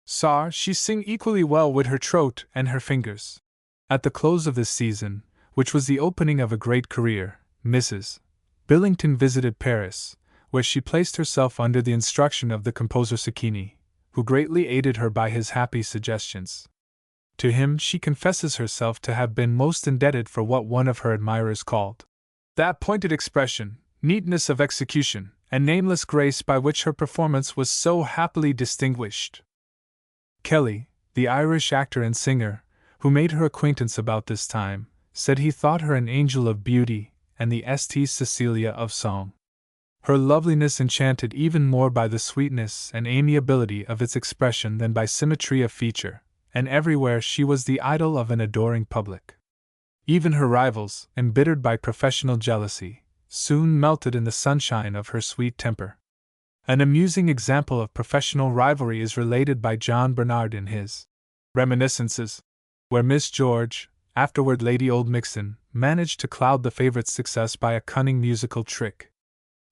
"Saw she sing equally well with her throat and her fingers." At the close of this season, which was the opening of a great career, Mrs. Billington visited Paris, where she placed herself under the instruction of the composer Sacchini, who greatly aided her by his happy suggestions. To him she confesses herself to have been most indebted for what one of her admirers called that pointed expression, neatness of execution, and nameless grace by which her performance was so happily distinguished. Kelly, the Irish actor and singer, who made her acquaintance about this time, said he thought her an angel of beauty and the St. Cecilia of song. Her loveliness enchanted even more by the sweetness and amiability of its expression than by symmetry of feature, and everywhere she was the idol of an adoring public. Even her rivals, embittered by professional jealousy, soon melted in the sunshine of her sweet temper. An amusing example of professional rivalry is related by John Bernard in his Reminiscences, where Miss George, afterward Lady Oldmixon, managed to cloud the favorite's success by a cunning musical trick.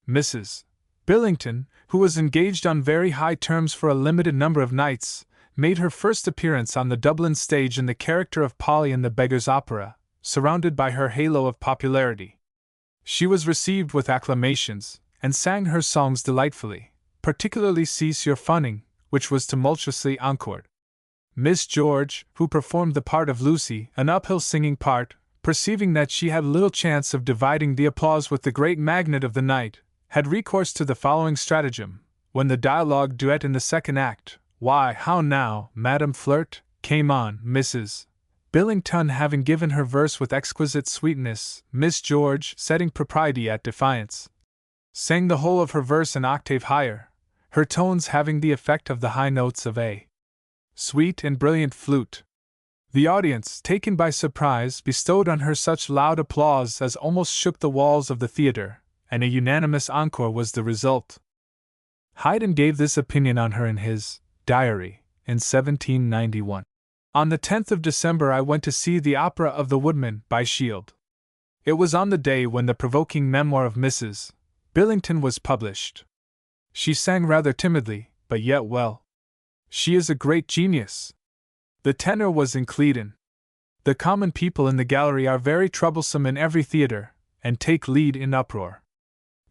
Mrs. Billington, who was engaged on very high terms for a limited number of nights, made her first appearance on the Dublin stage in the character of Polly in The Beggar's Opera, surrounded by her halo of popularity. She was received with acclamations, and sang her songs delightfully, particularly Cease Your Funning, which was tumultuously encored. Miss George, who performed the part of Lucy, an uphill singing part, perceiving that she had little chance of dividing the applause with the great magnate of the night, had recourse to the following stratagem: when the dialogue duet in the second act, Why, how now, Madame Flirt, came on, Mrs. Billington having given her verse with exquisite sweetness, Miss George, setting propriety at defiance, sang the whole of her verse an octave higher, her tones having the effect of the high notes of a sweet and brilliant flute. The audience, taken by surprise, bestowed on her such loud applause as almost shook the walls of the theater, and a unanimous encore was the result. Haydn gave this opinion on her in his diary, in 1791. On the 10th of December I went to see the opera of The Woodman by Shield. It was on the day when the provoking memoir of Mrs. Billington was published. She sang rather timidly, but yet well. She is a great genius. The tenor was in Cleedon. The common people in the gallery are very troublesome in every theatre, and take lead in uproar.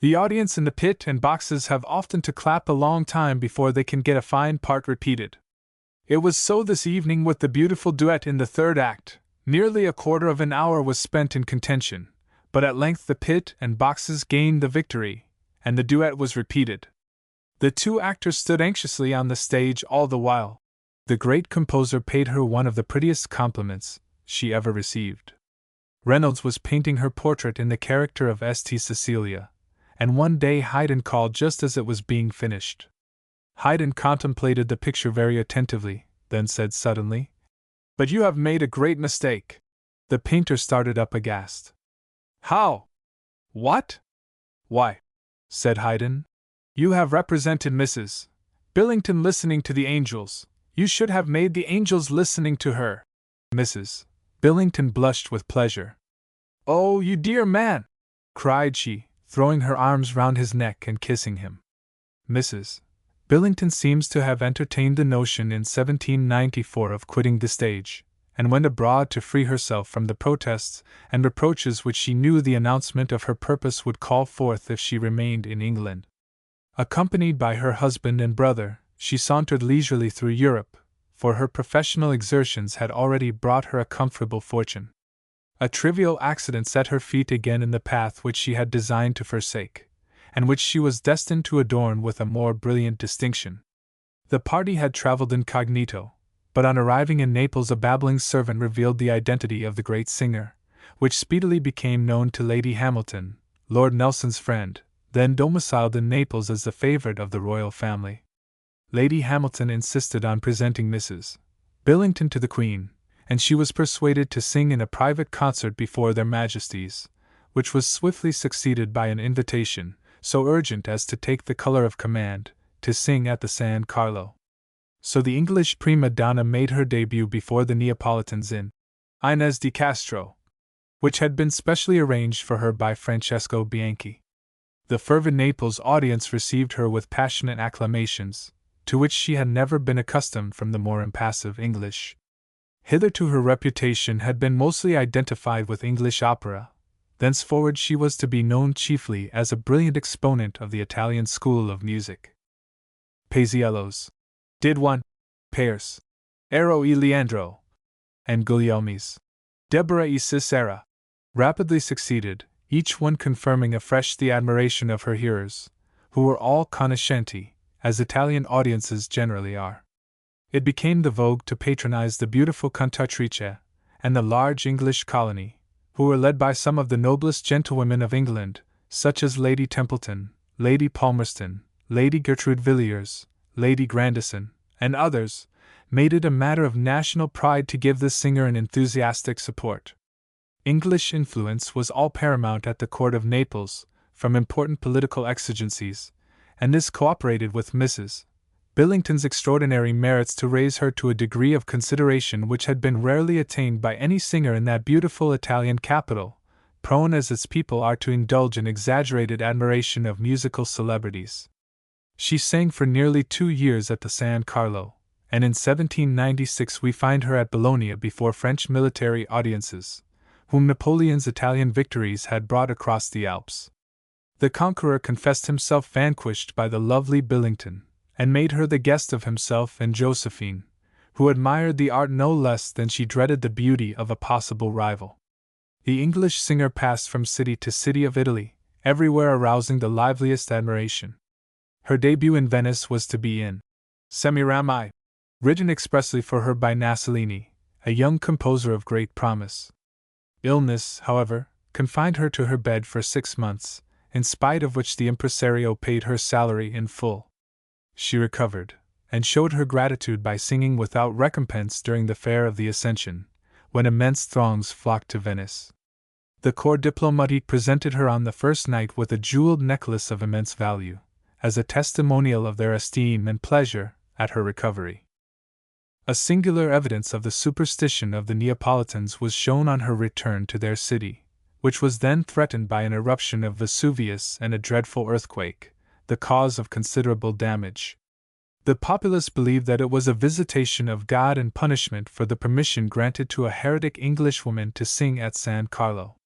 The audience in the pit and boxes have often to clap a long time before they can get a fine part repeated. It was so this evening with the beautiful duet in the third act. Nearly a quarter of an hour was spent in contention, but at length the pit and boxes gained the victory, and the duet was repeated. The two actors stood anxiously on the stage all the while. The great composer paid her one of the prettiest compliments she ever received. Reynolds was painting her portrait in the character of St. Cecilia, and one day Haydn called just as it was being finished. Haydn contemplated the picture very attentively, then said suddenly, "But you have made a great mistake." The painter started up aghast. "How? What?" "Why," said Haydn, "you have represented Mrs. Billington listening to the angels. You should have made the angels listening to her." Mrs. Billington blushed with pleasure. "Oh, you dear man!" cried she, throwing her arms round his neck and kissing him. Mrs. Billington seems to have entertained the notion in 1794 of quitting the stage, and went abroad to free herself from the protests and reproaches which she knew the announcement of her purpose would call forth if she remained in England. Accompanied by her husband and brother, she sauntered leisurely through Europe, for her professional exertions had already brought her a comfortable fortune. A trivial accident set her feet again in the path which she had designed to forsake, and which she was destined to adorn with a more brilliant distinction. The party had traveled incognito, but on arriving in Naples a babbling servant revealed the identity of the great singer, which speedily became known to Lady Hamilton, Lord Nelson's friend, then domiciled in Naples as the favorite of the royal family. Lady Hamilton insisted on presenting Mrs. Billington to the Queen, and she was persuaded to sing in a private concert before their Majesties, which was swiftly succeeded by an invitation, so urgent as to take the color of command, to sing at the San Carlo. So the English prima donna made her debut before the Neapolitans in Inez di Castro, which had been specially arranged for her by Francesco Bianchi. The fervid Naples audience received her with passionate acclamations, to which she had never been accustomed from the more impassive English. Hitherto her reputation had been mostly identified with English opera. Thenceforward she was to be known chiefly as a brilliant exponent of the Italian school of music. Paisiello's Did one, Pairs, Ero e Leandro, and Guglielmi's Deborah e Sisera rapidly succeeded, each one confirming afresh the admiration of her hearers, who were all conoscenti, as Italian audiences generally are. It became the vogue to patronize the beautiful cantatrice and the large English colony, who were led by some of the noblest gentlewomen of England, such as Lady Templeton, Lady Palmerston, Lady Gertrude Villiers, Lady Grandison, and others, made it a matter of national pride to give the singer an enthusiastic support. English influence was all paramount at the court of Naples, from important political exigencies, and this cooperated with Mrs. Billington's extraordinary merits to raise her to a degree of consideration which had been rarely attained by any singer in that beautiful Italian capital, prone as its people are to indulge in exaggerated admiration of musical celebrities. She sang for nearly 2 years at the San Carlo, and in 1796 we find her at Bologna before French military audiences, whom Napoleon's Italian victories had brought across the Alps. The conqueror confessed himself vanquished by the lovely Billington, and made her the guest of himself and Josephine, who admired the art no less than she dreaded the beauty of a possible rival. The English singer passed from city to city of Italy, everywhere arousing the liveliest admiration. Her debut in Venice was to be in Semiramis, written expressly for her by Nassellini, a young composer of great promise. Illness, however, confined her to her bed for 6 months, in spite of which the impresario paid her salary in full. She recovered, and showed her gratitude by singing without recompense during the Fair of the Ascension, when immense throngs flocked to Venice. The corps diplomatique presented her on the first night with a jeweled necklace of immense value, as a testimonial of their esteem and pleasure at her recovery. A singular evidence of the superstition of the Neapolitans was shown on her return to their city, which was then threatened by an eruption of Vesuvius and a dreadful earthquake, the cause of considerable damage. The populace believed that it was a visitation of God and punishment for the permission granted to a heretic Englishwoman to sing at San Carlo.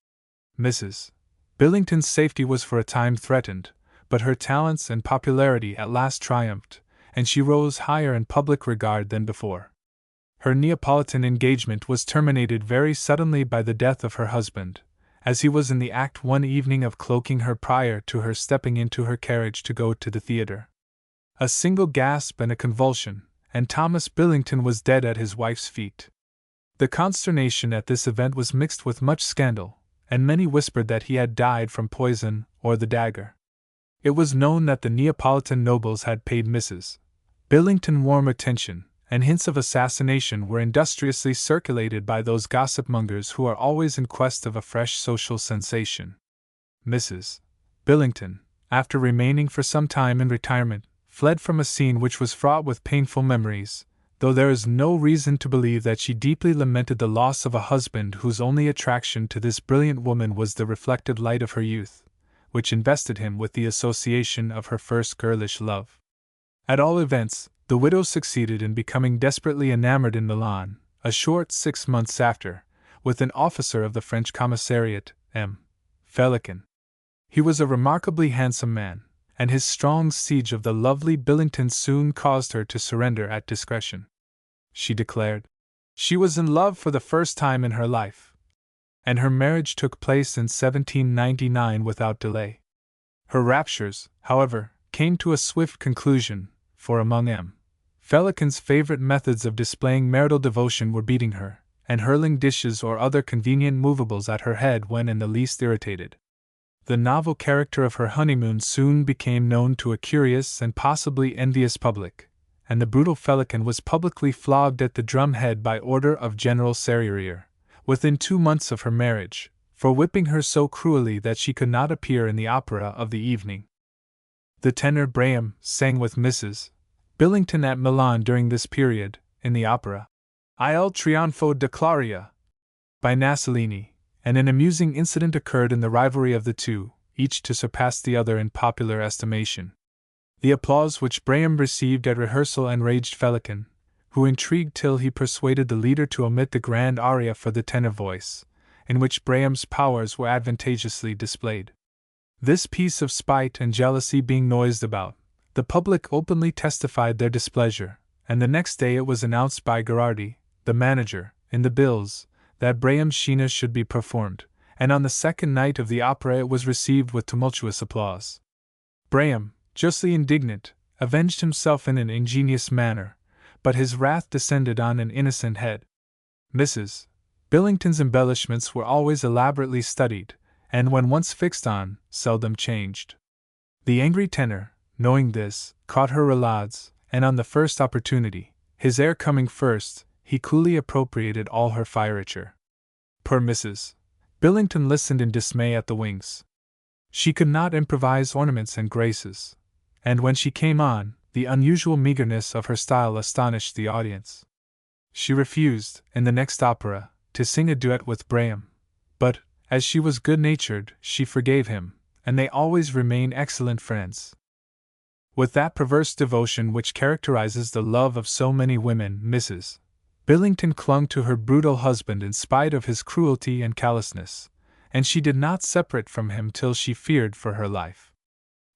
Mrs. Billington's safety was for a time threatened, but her talents and popularity at last triumphed, and she rose higher in public regard than before. Her Neapolitan engagement was terminated very suddenly by the death of her husband, as he was in the act one evening of cloaking her prior to her stepping into her carriage to go to the theatre. A single gasp and a convulsion, and Thomas Billington was dead at his wife's feet. The consternation at this event was mixed with much scandal, and many whispered that he had died from poison or the dagger. It was known that the Neapolitan nobles had paid Mrs. Billington warm attention, and hints of assassination were industriously circulated by those gossip-mongers who are always in quest of a fresh social sensation. Mrs. Billington, after remaining for some time in retirement, fled from a scene which was fraught with painful memories, though there is no reason to believe that she deeply lamented the loss of a husband whose only attraction to this brilliant woman was the reflected light of her youth, which invested him with the association of her first girlish love. At all events, the widow succeeded in becoming desperately enamored in Milan, a short 6 months after, with an officer of the French Commissariat, M. Felican. He was a remarkably handsome man, and his strong siege of the lovely Billington soon caused her to surrender at discretion. She declared she was in love for the first time in her life, and her marriage took place in 1799 without delay. Her raptures, however, came to a swift conclusion, for among M. Felican's favorite methods of displaying marital devotion were beating her, and hurling dishes or other convenient movables at her head when in the least irritated. The novel character of her honeymoon soon became known to a curious and possibly envious public, and the brutal Felican was publicly flogged at the drumhead by order of General Serrurier, within 2 months of her marriage, for whipping her so cruelly that she could not appear in the opera of the evening. The tenor Braham sang with Mrs. Billington at Milan during this period, in the opera Il Trionfo di Claria, by Nassellini, and an amusing incident occurred in the rivalry of the two, each to surpass the other in popular estimation. The applause which Braham received at rehearsal enraged Felican, who intrigued till he persuaded the leader to omit the grand aria for the tenor voice, in which Braham's powers were advantageously displayed. This piece of spite and jealousy being noised about, the public openly testified their displeasure, and the next day it was announced by Gherardi, the manager, in the bills, that Braham's Scena should be performed, and on the second night of the opera it was received with tumultuous applause. Braham, justly indignant, avenged himself in an ingenious manner, but his wrath descended on an innocent head. Mrs. Billington's embellishments were always elaborately studied, and when once fixed on, seldom changed. The angry tenor, knowing this, caught her roulades, and on the first opportunity, his air coming first, he coolly appropriated all her fioriture. Poor Mrs. Billington listened in dismay at the wings. She could not improvise ornaments and graces, and when she came on, the unusual meagerness of her style astonished the audience. She refused, in the next opera, to sing a duet with Braham, but, as she was good-natured, she forgave him, and they always remain excellent friends. With that perverse devotion which characterizes the love of so many women, Mrs. Billington clung to her brutal husband in spite of his cruelty and callousness, and she did not separate from him till she feared for her life.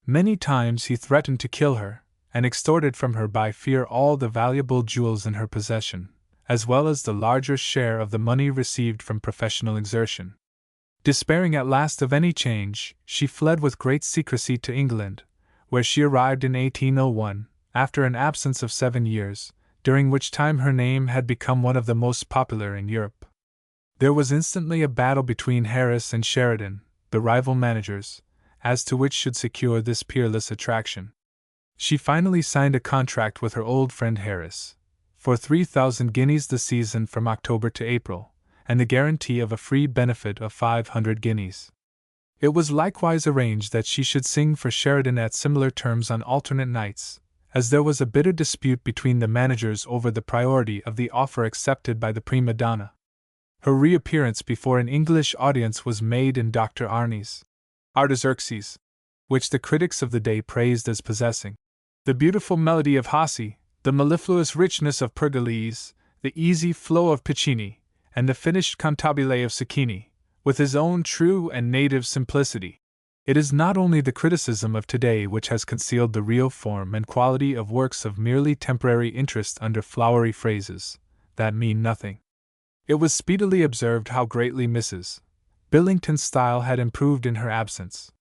Many times he threatened to kill her, and extorted from her by fear all the valuable jewels in her possession, as well as the larger share of the money received from professional exertion. Despairing at last of any change, she fled with great secrecy to England, where she arrived in 1801, after an absence of 7 years, during which time her name had become one of the most popular in Europe. There was instantly a battle between Harris and Sheridan, the rival managers, as to which should secure this peerless attraction. She finally signed a contract with her old friend Harris, for 3,000 guineas the season from October to April, and the guarantee of a free benefit of 500 guineas. It was likewise arranged that she should sing for Sheridan at similar terms on alternate nights, as there was a bitter dispute between the managers over the priority of the offer accepted by the prima donna. Her reappearance before an English audience was made in Dr. Arne's Artaxerxes, which the critics of the day praised as possessing the beautiful melody of Hossi, the mellifluous richness of Pergolese, the easy flow of Piccini, and the finished cantabile of Sacchini, with his own true and native simplicity. It is not only the criticism of today which has concealed the real form and quality of works of merely temporary interest under flowery phrases that mean nothing. It was speedily observed how greatly Mrs. Billington's style had improved in her absence.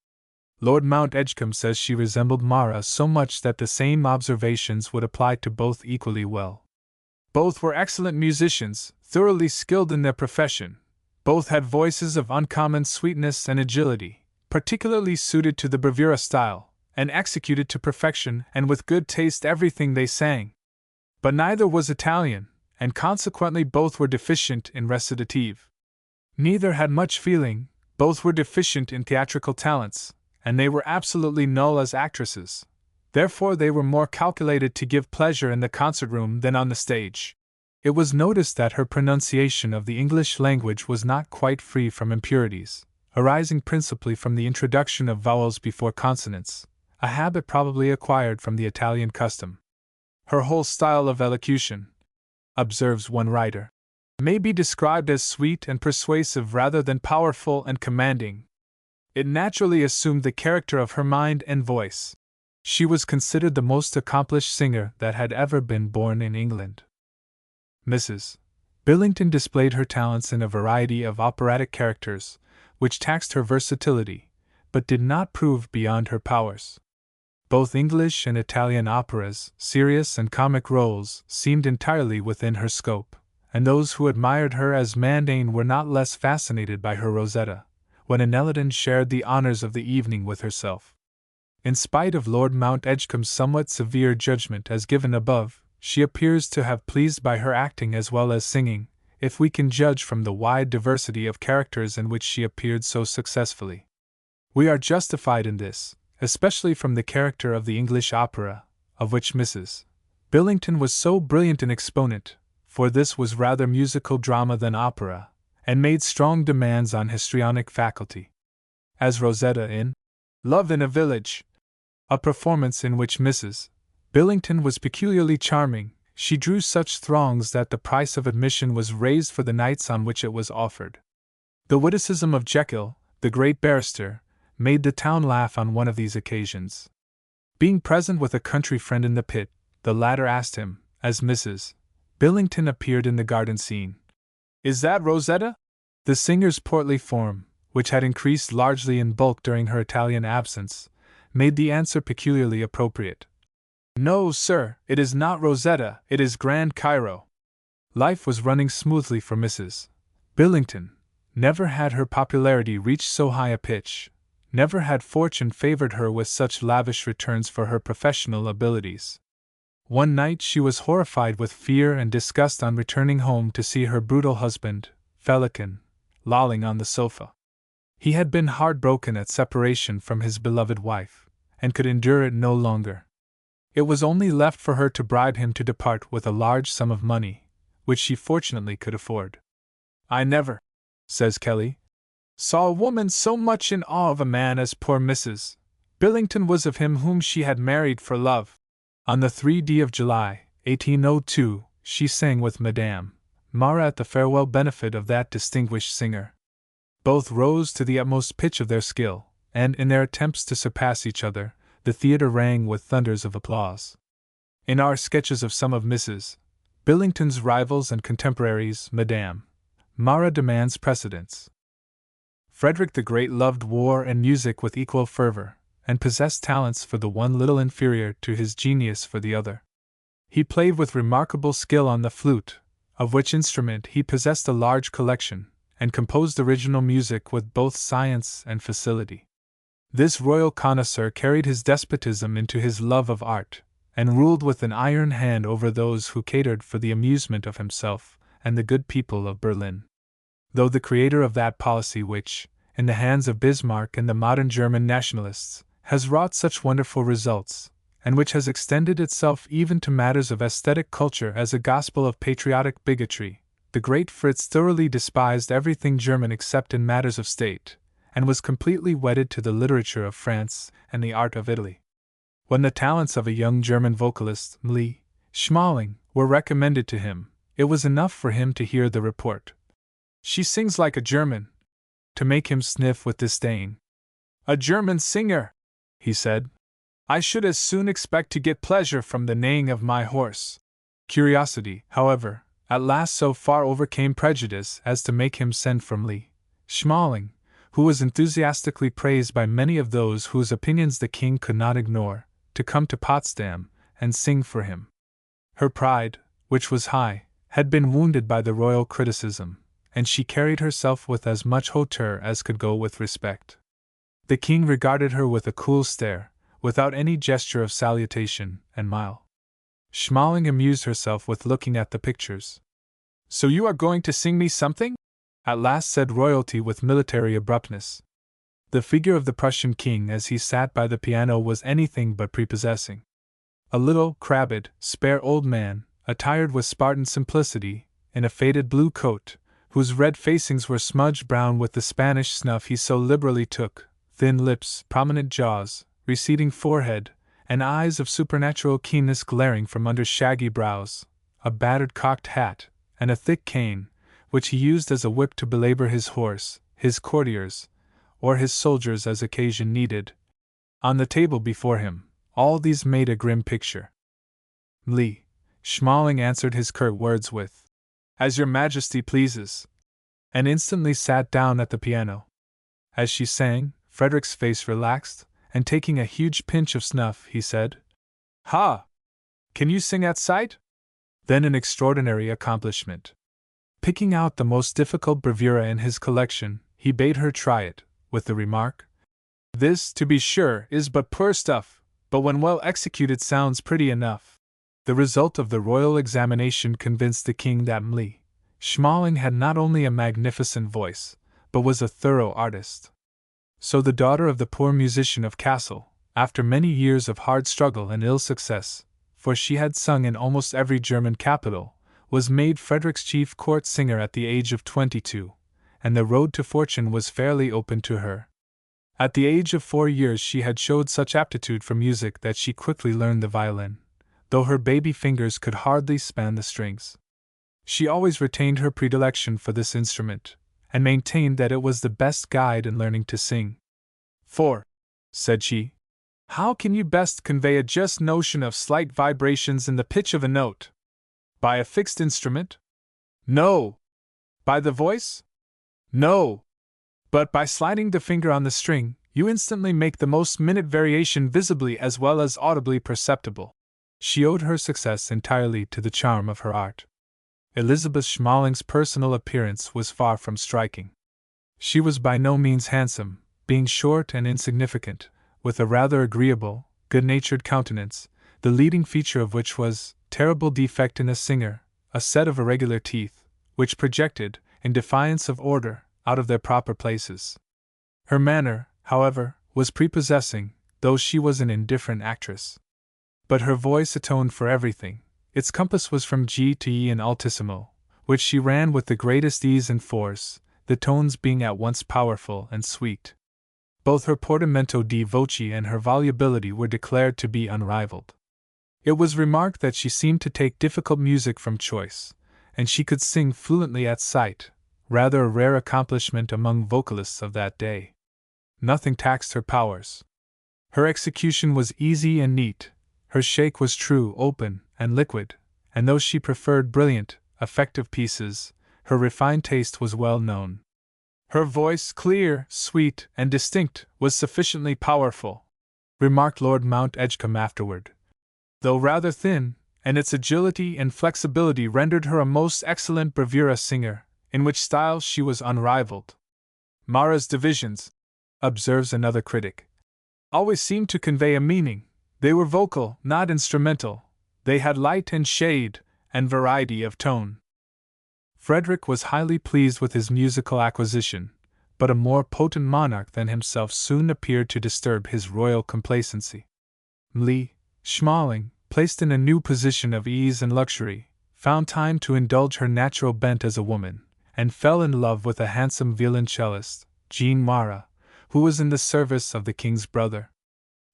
Lord Mount Edgecombe says she resembled Mara so much that the same observations would apply to both equally well. Both were excellent musicians, thoroughly skilled in their profession. Both had voices of uncommon sweetness and agility, particularly suited to the bravura style, and executed to perfection and with good taste everything they sang. But neither was Italian, and consequently both were deficient in recitative. Neither had much feeling, both were deficient in theatrical talents, and they were absolutely null as actresses. Therefore they were more calculated to give pleasure in the concert room than on the stage. It was noticed that her pronunciation of the English language was not quite free from impurities, arising principally from the introduction of vowels before consonants, a habit probably acquired from the Italian custom. Her whole style of elocution, observes one writer, may be described as sweet and persuasive rather than powerful and commanding. It naturally assumed the character of her mind and voice. She was considered the most accomplished singer that had ever been born in England. Mrs. Billington displayed her talents in a variety of operatic characters, which taxed her versatility, but did not prove beyond her powers. Both English and Italian operas, serious and comic roles, seemed entirely within her scope, and those who admired her as Mandane were not less fascinated by her Rosetta, when Anelodon shared the honors of the evening with herself. In spite of Lord Mount Edgecombe's somewhat severe judgment as given above, she appears to have pleased by her acting as well as singing, if we can judge from the wide diversity of characters in which she appeared so successfully. We are justified in this, especially from the character of the English opera, of which Mrs. Billington was so brilliant an exponent, for this was rather musical drama than opera, and made strong demands on histrionic faculty. As Rosetta in Love in a Village, a performance in which Mrs. Billington was peculiarly charming, she drew such throngs that the price of admission was raised for the nights on which it was offered. The witticism of Jekyll, the great barrister, made the town laugh on one of these occasions. Being present with a country friend in the pit, the latter asked him, as Mrs. Billington appeared in the garden scene, "Is that Rosetta?" The singer's portly form, which had increased largely in bulk during her Italian absence, made the answer peculiarly appropriate. "No, sir, it is not Rosetta, it is Grand Cairo." Life was running smoothly for Mrs. Billington. Never had her popularity reached so high a pitch, never had fortune favored her with such lavish returns for her professional abilities. One night she was horrified with fear and disgust on returning home to see her brutal husband, Felican, lolling on the sofa. He had been heartbroken at separation from his beloved wife, and could endure it no longer. It was only left for her to bribe him to depart with a large sum of money, which she fortunately could afford. "I never," says Kelly, "saw a woman so much in awe of a man as poor Mrs. Billington was of him whom she had married for love." On the 3d of July, 1802, she sang with Madame Mara at the farewell benefit of that distinguished singer. Both rose to the utmost pitch of their skill, and in their attempts to surpass each other, the theatre rang with thunders of applause. In our sketches of some of Mrs. Billington's rivals and contemporaries, Madame Mara demands precedence. Frederick the Great loved war and music with equal fervor, and possessed talents for the one little inferior to his genius for the other. He played with remarkable skill on the flute, of which instrument he possessed a large collection, and composed original music with both science and facility. This royal connoisseur carried his despotism into his love of art, and ruled with an iron hand over those who catered for the amusement of himself and the good people of Berlin. Though the creator of that policy which, in the hands of Bismarck and the modern German nationalists, has wrought such wonderful results, and which has extended itself even to matters of aesthetic culture as a gospel of patriotic bigotry, the great Fritz thoroughly despised everything German except in matters of state, and was completely wedded to the literature of France and the art of Italy. When the talents of a young German vocalist, Lee Schmaling, were recommended to him, it was enough for him to hear the report, "She sings like a German," to make him sniff with disdain. "A German singer," he said. "I should as soon expect to get pleasure from the neighing of my horse." Curiosity, however, at last so far overcame prejudice as to make him send for Lee Schmaling, who was enthusiastically praised by many of those whose opinions the king could not ignore, to come to Potsdam and sing for him. Her pride, which was high, had been wounded by the royal criticism, and she carried herself with as much hauteur as could go with respect. The king regarded her with a cool stare, without any gesture of salutation, and Schmaling amused herself with looking at the pictures. "So you are going to sing me something?" at last said royalty with military abruptness. The figure of the Prussian king as he sat by the piano was anything but prepossessing. A little, crabbed, spare old man, attired with Spartan simplicity, in a faded blue coat, whose red facings were smudged brown with the Spanish snuff he so liberally took, thin lips, prominent jaws, receding forehead, and eyes of supernatural keenness glaring from under shaggy brows, a battered cocked hat, and a thick cane, which he used as a whip to belabor his horse, his courtiers, or his soldiers as occasion needed. On the table before him, all these made a grim picture. Lee Schmaling answered his curt words with, "As your Majesty pleases," and instantly sat down at the piano. As she sang, Frederick's face relaxed, and taking a huge pinch of snuff, he said, "Ha! Can you sing at sight?" Then an extraordinary accomplishment. Picking out the most difficult bravura in his collection, he bade her try it, with the remark, "This, to be sure, is but poor stuff, but when well executed sounds pretty enough." The result of the royal examination convinced the king that Lee Schmaling had not only a magnificent voice, but was a thorough artist. So the daughter of the poor musician of Kassel, after many years of hard struggle and ill success, for she had sung in almost every German capital, was made Frederick's chief court singer at the age of 22, and the road to fortune was fairly open to her. At the age of 4 years she had showed such aptitude for music that she quickly learned the violin, though her baby fingers could hardly span the strings. She always retained her predilection for this instrument, and maintained that it was the best guide in learning to sing. "For," said she, "how can you best convey a just notion of slight vibrations in the pitch of a note? By a fixed instrument? No. By the voice? No. But by sliding the finger on the string, you instantly make the most minute variation visibly as well as audibly perceptible." She owed her success entirely to the charm of her art. Elizabeth Schmaling's personal appearance was far from striking. She was by no means handsome, being short and insignificant, with a rather agreeable, good-natured countenance, the leading feature of which was, terrible defect in a singer, a set of irregular teeth, which projected, in defiance of order, out of their proper places. Her manner, however, was prepossessing, though she was an indifferent actress. But her voice atoned for everything. Its compass was from G to E in altissimo, which she ran with the greatest ease and force, the tones being at once powerful and sweet. Both her portamento di voce and her volubility were declared to be unrivaled. It was remarked that she seemed to take difficult music from choice, and she could sing fluently at sight, rather a rare accomplishment among vocalists of that day. Nothing taxed her powers. Her execution was easy and neat, her shake was true, open, and liquid, and though she preferred brilliant, effective pieces, her refined taste was well known. Her voice, clear, sweet, and distinct, was sufficiently powerful, remarked Lord Mount Edgecombe afterward. Though rather thin, and its agility and flexibility rendered her a most excellent bravura singer, in which style she was unrivaled. Mara's divisions, observes another critic, always seemed to convey a meaning. They were vocal, not instrumental. They had light and shade, and variety of tone. Frederick was highly pleased with his musical acquisition, but a more potent monarch than himself soon appeared to disturb his royal complacency. Schmaling, placed in a new position of ease and luxury, found time to indulge her natural bent as a woman, and fell in love with a handsome violoncellist, Jean Mara, who was in the service of the king's brother.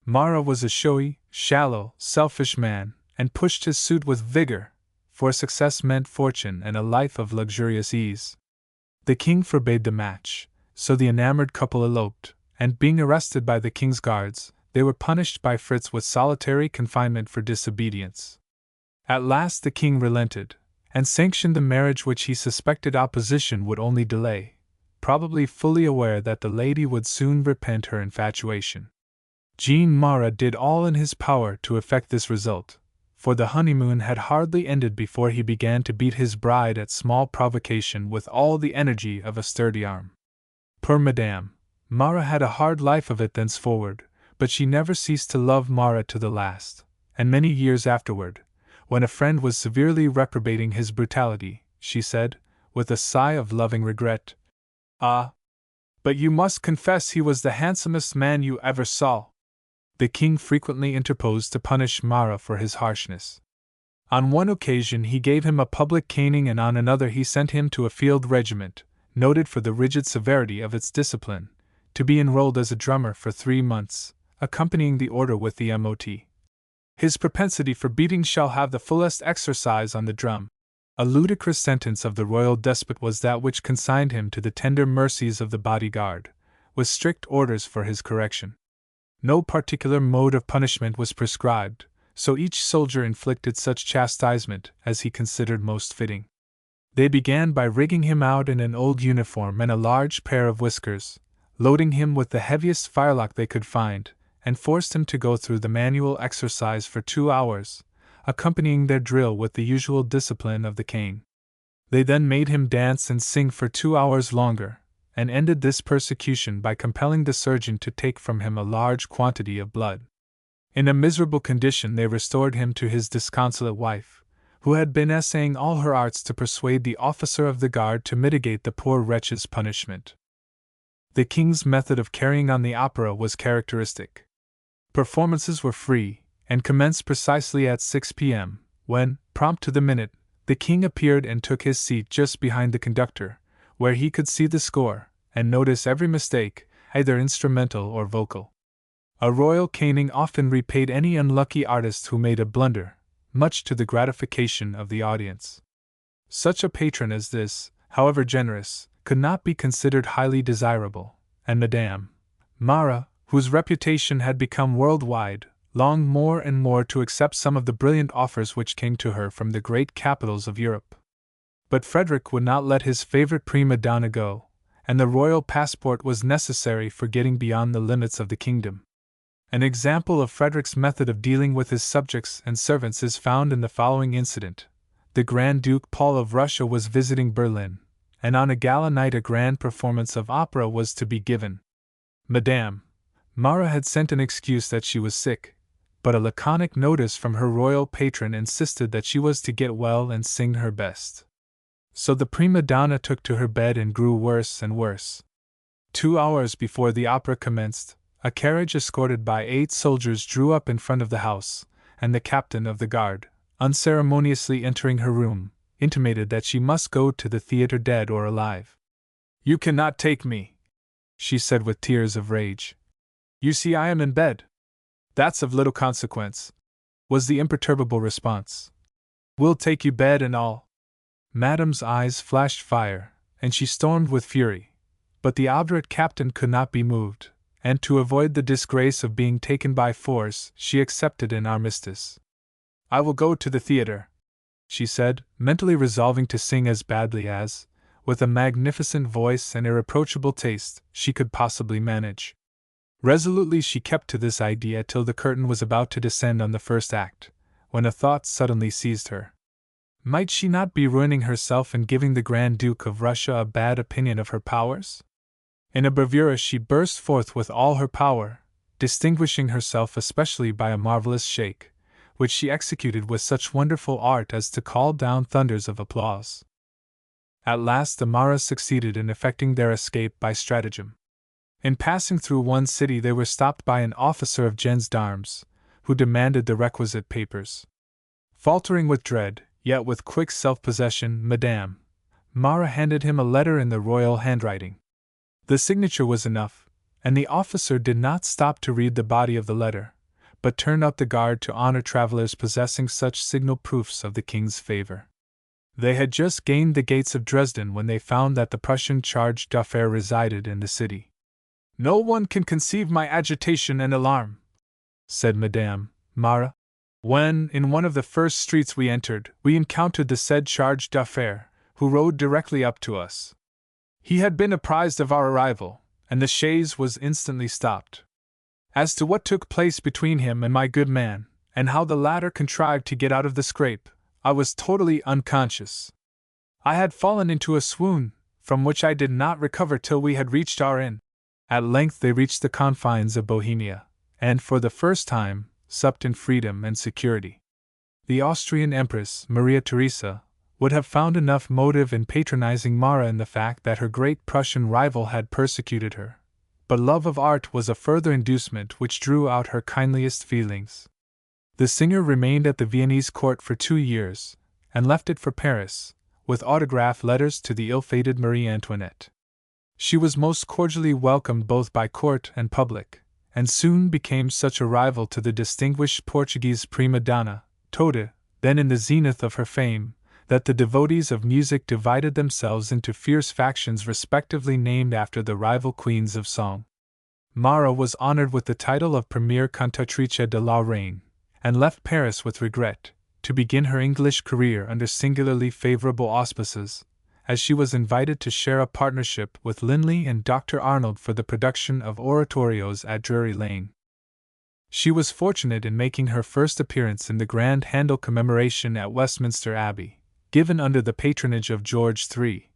Mara was a showy, shallow, selfish man, and pushed his suit with vigor, for success meant fortune and a life of luxurious ease. The king forbade the match, so the enamored couple eloped, and being arrested by the king's guards, they were punished by Fritz with solitary confinement for disobedience. At last the king relented, and sanctioned the marriage which he suspected opposition would only delay, probably fully aware that the lady would soon repent her infatuation. Jean Mara did all in his power to effect this result, for the honeymoon had hardly ended before he began to beat his bride at small provocation with all the energy of a sturdy arm. Poor Madame Mara had a hard life of it thenceforward, but she never ceased to love Mara to the last, and many years afterward, when a friend was severely reprobating his brutality, she said, with a sigh of loving regret, "Ah, but you must confess he was the handsomest man you ever saw." The king frequently interposed to punish Mara for his harshness. On one occasion he gave him a public caning, and on another he sent him to a field regiment, noted for the rigid severity of its discipline, to be enrolled as a drummer for 3 months, accompanying the order with the MOT. His propensity for beating shall have the fullest exercise on the drum. A ludicrous sentence of the royal despot was that which consigned him to the tender mercies of the bodyguard, with strict orders for his correction. No particular mode of punishment was prescribed, so each soldier inflicted such chastisement as he considered most fitting. They began by rigging him out in an old uniform and a large pair of whiskers, loading him with the heaviest firelock they could find, and forced him to go through the manual exercise for 2 hours, accompanying their drill with the usual discipline of the cane. They then made him dance and sing for 2 hours longer, and ended this persecution by compelling the surgeon to take from him a large quantity of blood. In a miserable condition they restored him to his disconsolate wife, who had been essaying all her arts to persuade the officer of the guard to mitigate the poor wretch's punishment. The king's method of carrying on the opera was characteristic. Performances were free, and commenced precisely at 6 p.m., when, prompt to the minute, the king appeared and took his seat just behind the conductor, where he could see the score, and notice every mistake, either instrumental or vocal. A royal caning often repaid any unlucky artist who made a blunder, much to the gratification of the audience. Such a patron as this, however generous, could not be considered highly desirable, and Madame Mara, whose reputation had become worldwide, longed more and more to accept some of the brilliant offers which came to her from the great capitals of Europe. But Frederick would not let his favorite prima donna go, and the royal passport was necessary for getting beyond the limits of the kingdom. An example of Frederick's method of dealing with his subjects and servants is found in the following incident. The Grand Duke Paul of Russia was visiting Berlin, and on a gala night a grand performance of opera was to be given. Madame Mara had sent an excuse that she was sick, but a laconic notice from her royal patron insisted that she was to get well and sing her best. So the prima donna took to her bed and grew worse and worse. 2 hours before the opera commenced, a carriage escorted by 8 soldiers drew up in front of the house, and the captain of the guard, unceremoniously entering her room, intimated that she must go to the theatre dead or alive. "You cannot take me," she said with tears of rage. "You see I am in bed." "That's of little consequence," was the imperturbable response. "We'll take you bed and all." Madame's eyes flashed fire, and she stormed with fury, but the obdurate captain could not be moved, and to avoid the disgrace of being taken by force, she accepted an armistice. "I will go to the theatre," she said, mentally resolving to sing as badly as, with a magnificent voice and irreproachable taste, she could possibly manage. Resolutely she kept to this idea till the curtain was about to descend on the first act, when a thought suddenly seized her. Might she not be ruining herself and giving the Grand Duke of Russia a bad opinion of her powers? In a bravura she burst forth with all her power, distinguishing herself especially by a marvelous shake, which she executed with such wonderful art as to call down thunders of applause. At last the Maras succeeded in effecting their escape by stratagem. In passing through one city they were stopped by an officer of gens d'armes, who demanded the requisite papers. Faltering with dread, yet with quick self-possession, Madame Mara handed him a letter in the royal handwriting. The signature was enough, and the officer did not stop to read the body of the letter, but turned up the guard to honor travelers possessing such signal proofs of the king's favor. They had just gained the gates of Dresden when they found that the Prussian charge d'affaires resided in the city. "No one can conceive my agitation and alarm," said Madame Mara, "when, in one of the first streets we entered, we encountered the said charge d'affaires, who rode directly up to us. He had been apprised of our arrival, and the chaise was instantly stopped. As to what took place between him and my good man, and how the latter contrived to get out of the scrape, I was totally unconscious. I had fallen into a swoon, from which I did not recover till we had reached our inn." At length they reached the confines of Bohemia, and for the first time supped in freedom and security. The Austrian Empress, Maria Theresa, would have found enough motive in patronizing Mara in the fact that her great Prussian rival had persecuted her, but love of art was a further inducement which drew out her kindliest feelings. The singer remained at the Viennese court for 2 years, and left it for Paris, with autograph letters to the ill-fated Marie Antoinette. She was most cordially welcomed both by court and public, and soon became such a rival to the distinguished Portuguese prima donna, Toda, then in the zenith of her fame, that the devotees of music divided themselves into fierce factions respectively named after the rival queens of song. Mara was honored with the title of Première Cantatrice de la Reine, and left Paris with regret, to begin her English career under singularly favorable auspices, as she was invited to share a partnership with Linley and Dr. Arnold for the production of oratorios at Drury Lane. She was fortunate in making her first appearance in the grand Handel commemoration at Westminster Abbey, given under the patronage of George III,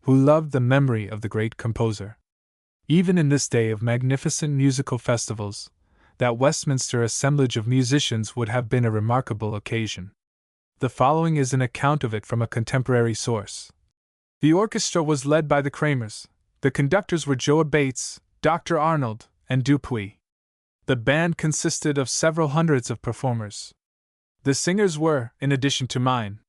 who loved the memory of the great composer. Even in this day of magnificent musical festivals, that Westminster assemblage of musicians would have been a remarkable occasion. The following is an account of it from a contemporary source. The orchestra was led by the Kramers. The conductors were Joa Bates, Dr. Arnold, and Dupuy. The band consisted of several hundreds of performers. The singers were, in addition to mine,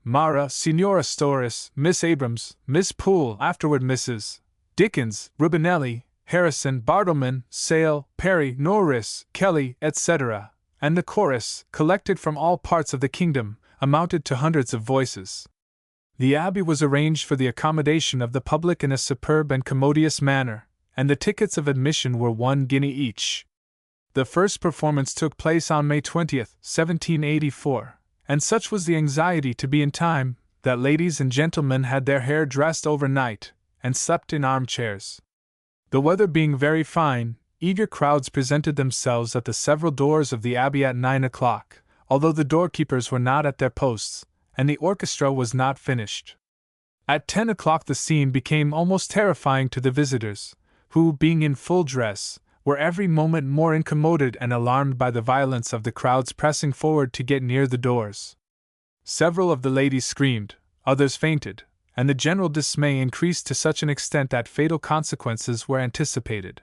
Mara, Signora Storis, Miss Abrams, Miss Poole, afterward Mrs. Dickens, Rubinelli, Harrison, Bartleman, Sale, Perry, Norris, Kelly, etc., and the chorus, collected from all parts of the kingdom, amounted to hundreds of voices. The abbey was arranged for the accommodation of the public in a superb and commodious manner, and the tickets of admission were 1 guinea each. The first performance took place on May 20th, 1784, and such was the anxiety to be in time, that ladies and gentlemen had their hair dressed overnight, and slept in armchairs. The weather being very fine, eager crowds presented themselves at the several doors of the abbey at 9 o'clock, although the doorkeepers were not at their posts, and the orchestra was not finished. At 10 o'clock the scene became almost terrifying to the visitors, who, being in full dress, were every moment more incommoded and alarmed by the violence of the crowds pressing forward to get near the doors. Several of the ladies screamed, others fainted, and the general dismay increased to such an extent that fatal consequences were anticipated.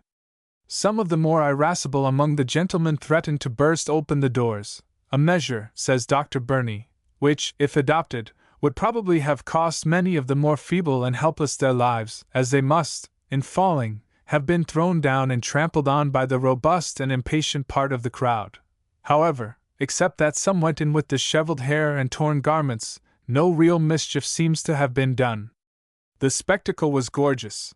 Some of the more irascible among the gentlemen threatened to burst open the doors, a measure, says Dr. Burney, which, if adopted, would probably have cost many of the more feeble and helpless their lives, as they must, in falling, have been thrown down and trampled on by the robust and impatient part of the crowd. However, except that some went in with disheveled hair and torn garments, no real mischief seems to have been done. The spectacle was gorgeous.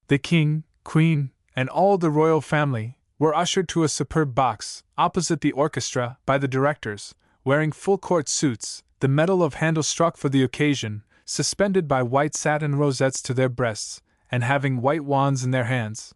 The king, queen, and all the royal family were ushered to a superb box, opposite the orchestra, by the directors, wearing full court suits, the medal of Handel struck for the occasion, suspended by white satin rosettes to their breasts, and having white wands in their hands.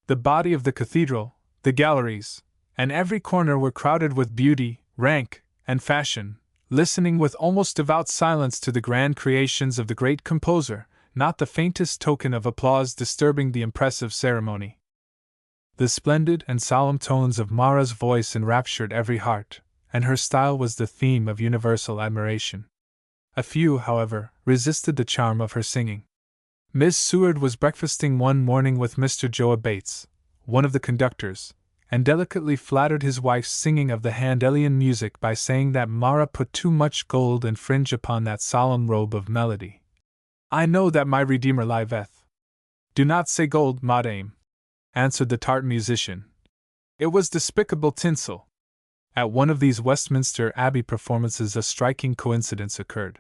The body of the cathedral, the galleries, and every corner were crowded with beauty, rank, and fashion, listening with almost devout silence to the grand creations of the great composer, not the faintest token of applause disturbing the impressive ceremony. The splendid and solemn tones of Mara's voice enraptured every heart, and her style was the theme of universal admiration. A few, however, resisted the charm of her singing. Miss Seward was breakfasting one morning with Mr. Joa Bates, one of the conductors, and delicately flattered his wife's singing of the Handelian music by saying that Mara put too much gold and fringe upon that solemn robe of melody. "I know that my Redeemer liveth." "Do not say gold, madame," answered the tart musician. "It was despicable tinsel." At one of these Westminster Abbey performances a striking coincidence occurred.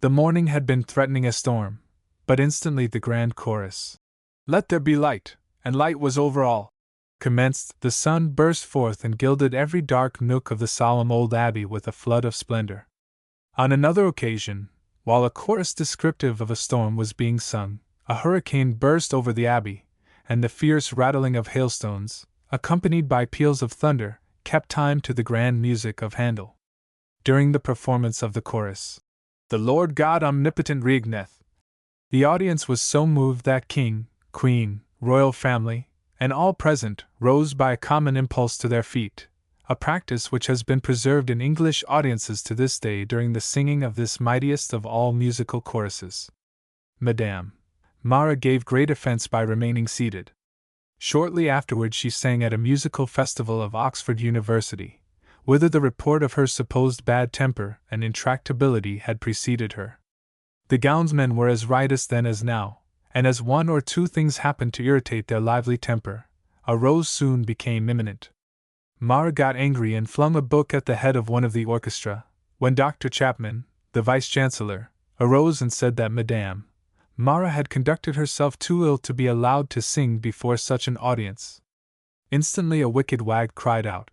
The morning had been threatening a storm, but instantly the grand chorus, "Let there be light, and light was over all," commenced. The sun burst forth and gilded every dark nook of the solemn old abbey with a flood of splendor. On another occasion, while a chorus descriptive of a storm was being sung, a hurricane burst over the abbey, and the fierce rattling of hailstones, accompanied by peals of thunder, kept time to the grand music of Handel. During the performance of the chorus, "The Lord God omnipotent reigneth," the audience was so moved that king, queen, royal family, and all present rose by a common impulse to their feet, a practice which has been preserved in English audiences to this day during the singing of this mightiest of all musical choruses. Madame Mara gave great offense by remaining seated. Shortly afterward she sang at a musical festival of Oxford University, whither the report of her supposed bad temper and intractability had preceded her. The gownsmen were as riotous then as now, and as one or two things happened to irritate their lively temper, a row soon became imminent. Mara got angry and flung a book at the head of one of the orchestra, when Dr. Chapman, the Vice-Chancellor, arose and said that Madame Mara had conducted herself too ill to be allowed to sing before such an audience. Instantly a wicked wag cried out,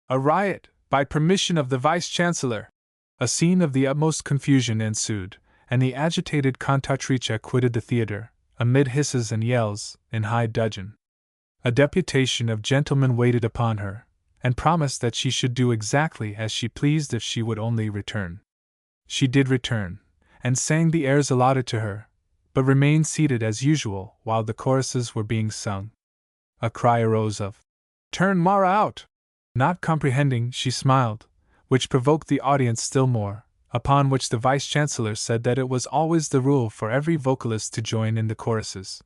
"A riot, by permission of the Vice-Chancellor!" A scene of the utmost confusion ensued, and the agitated cantatrice quitted the theatre, amid hisses and yells, in high dudgeon. A deputation of gentlemen waited upon her, and promised that she should do exactly as she pleased if she would only return. She did return, and sang the airs allotted to her, but remained seated as usual while the choruses were being sung. A cry arose of, "Turn Mara out!" Not comprehending, she smiled, which provoked the audience still more, upon which the Vice-Chancellor said that it was always the rule for every vocalist to join in the choruses.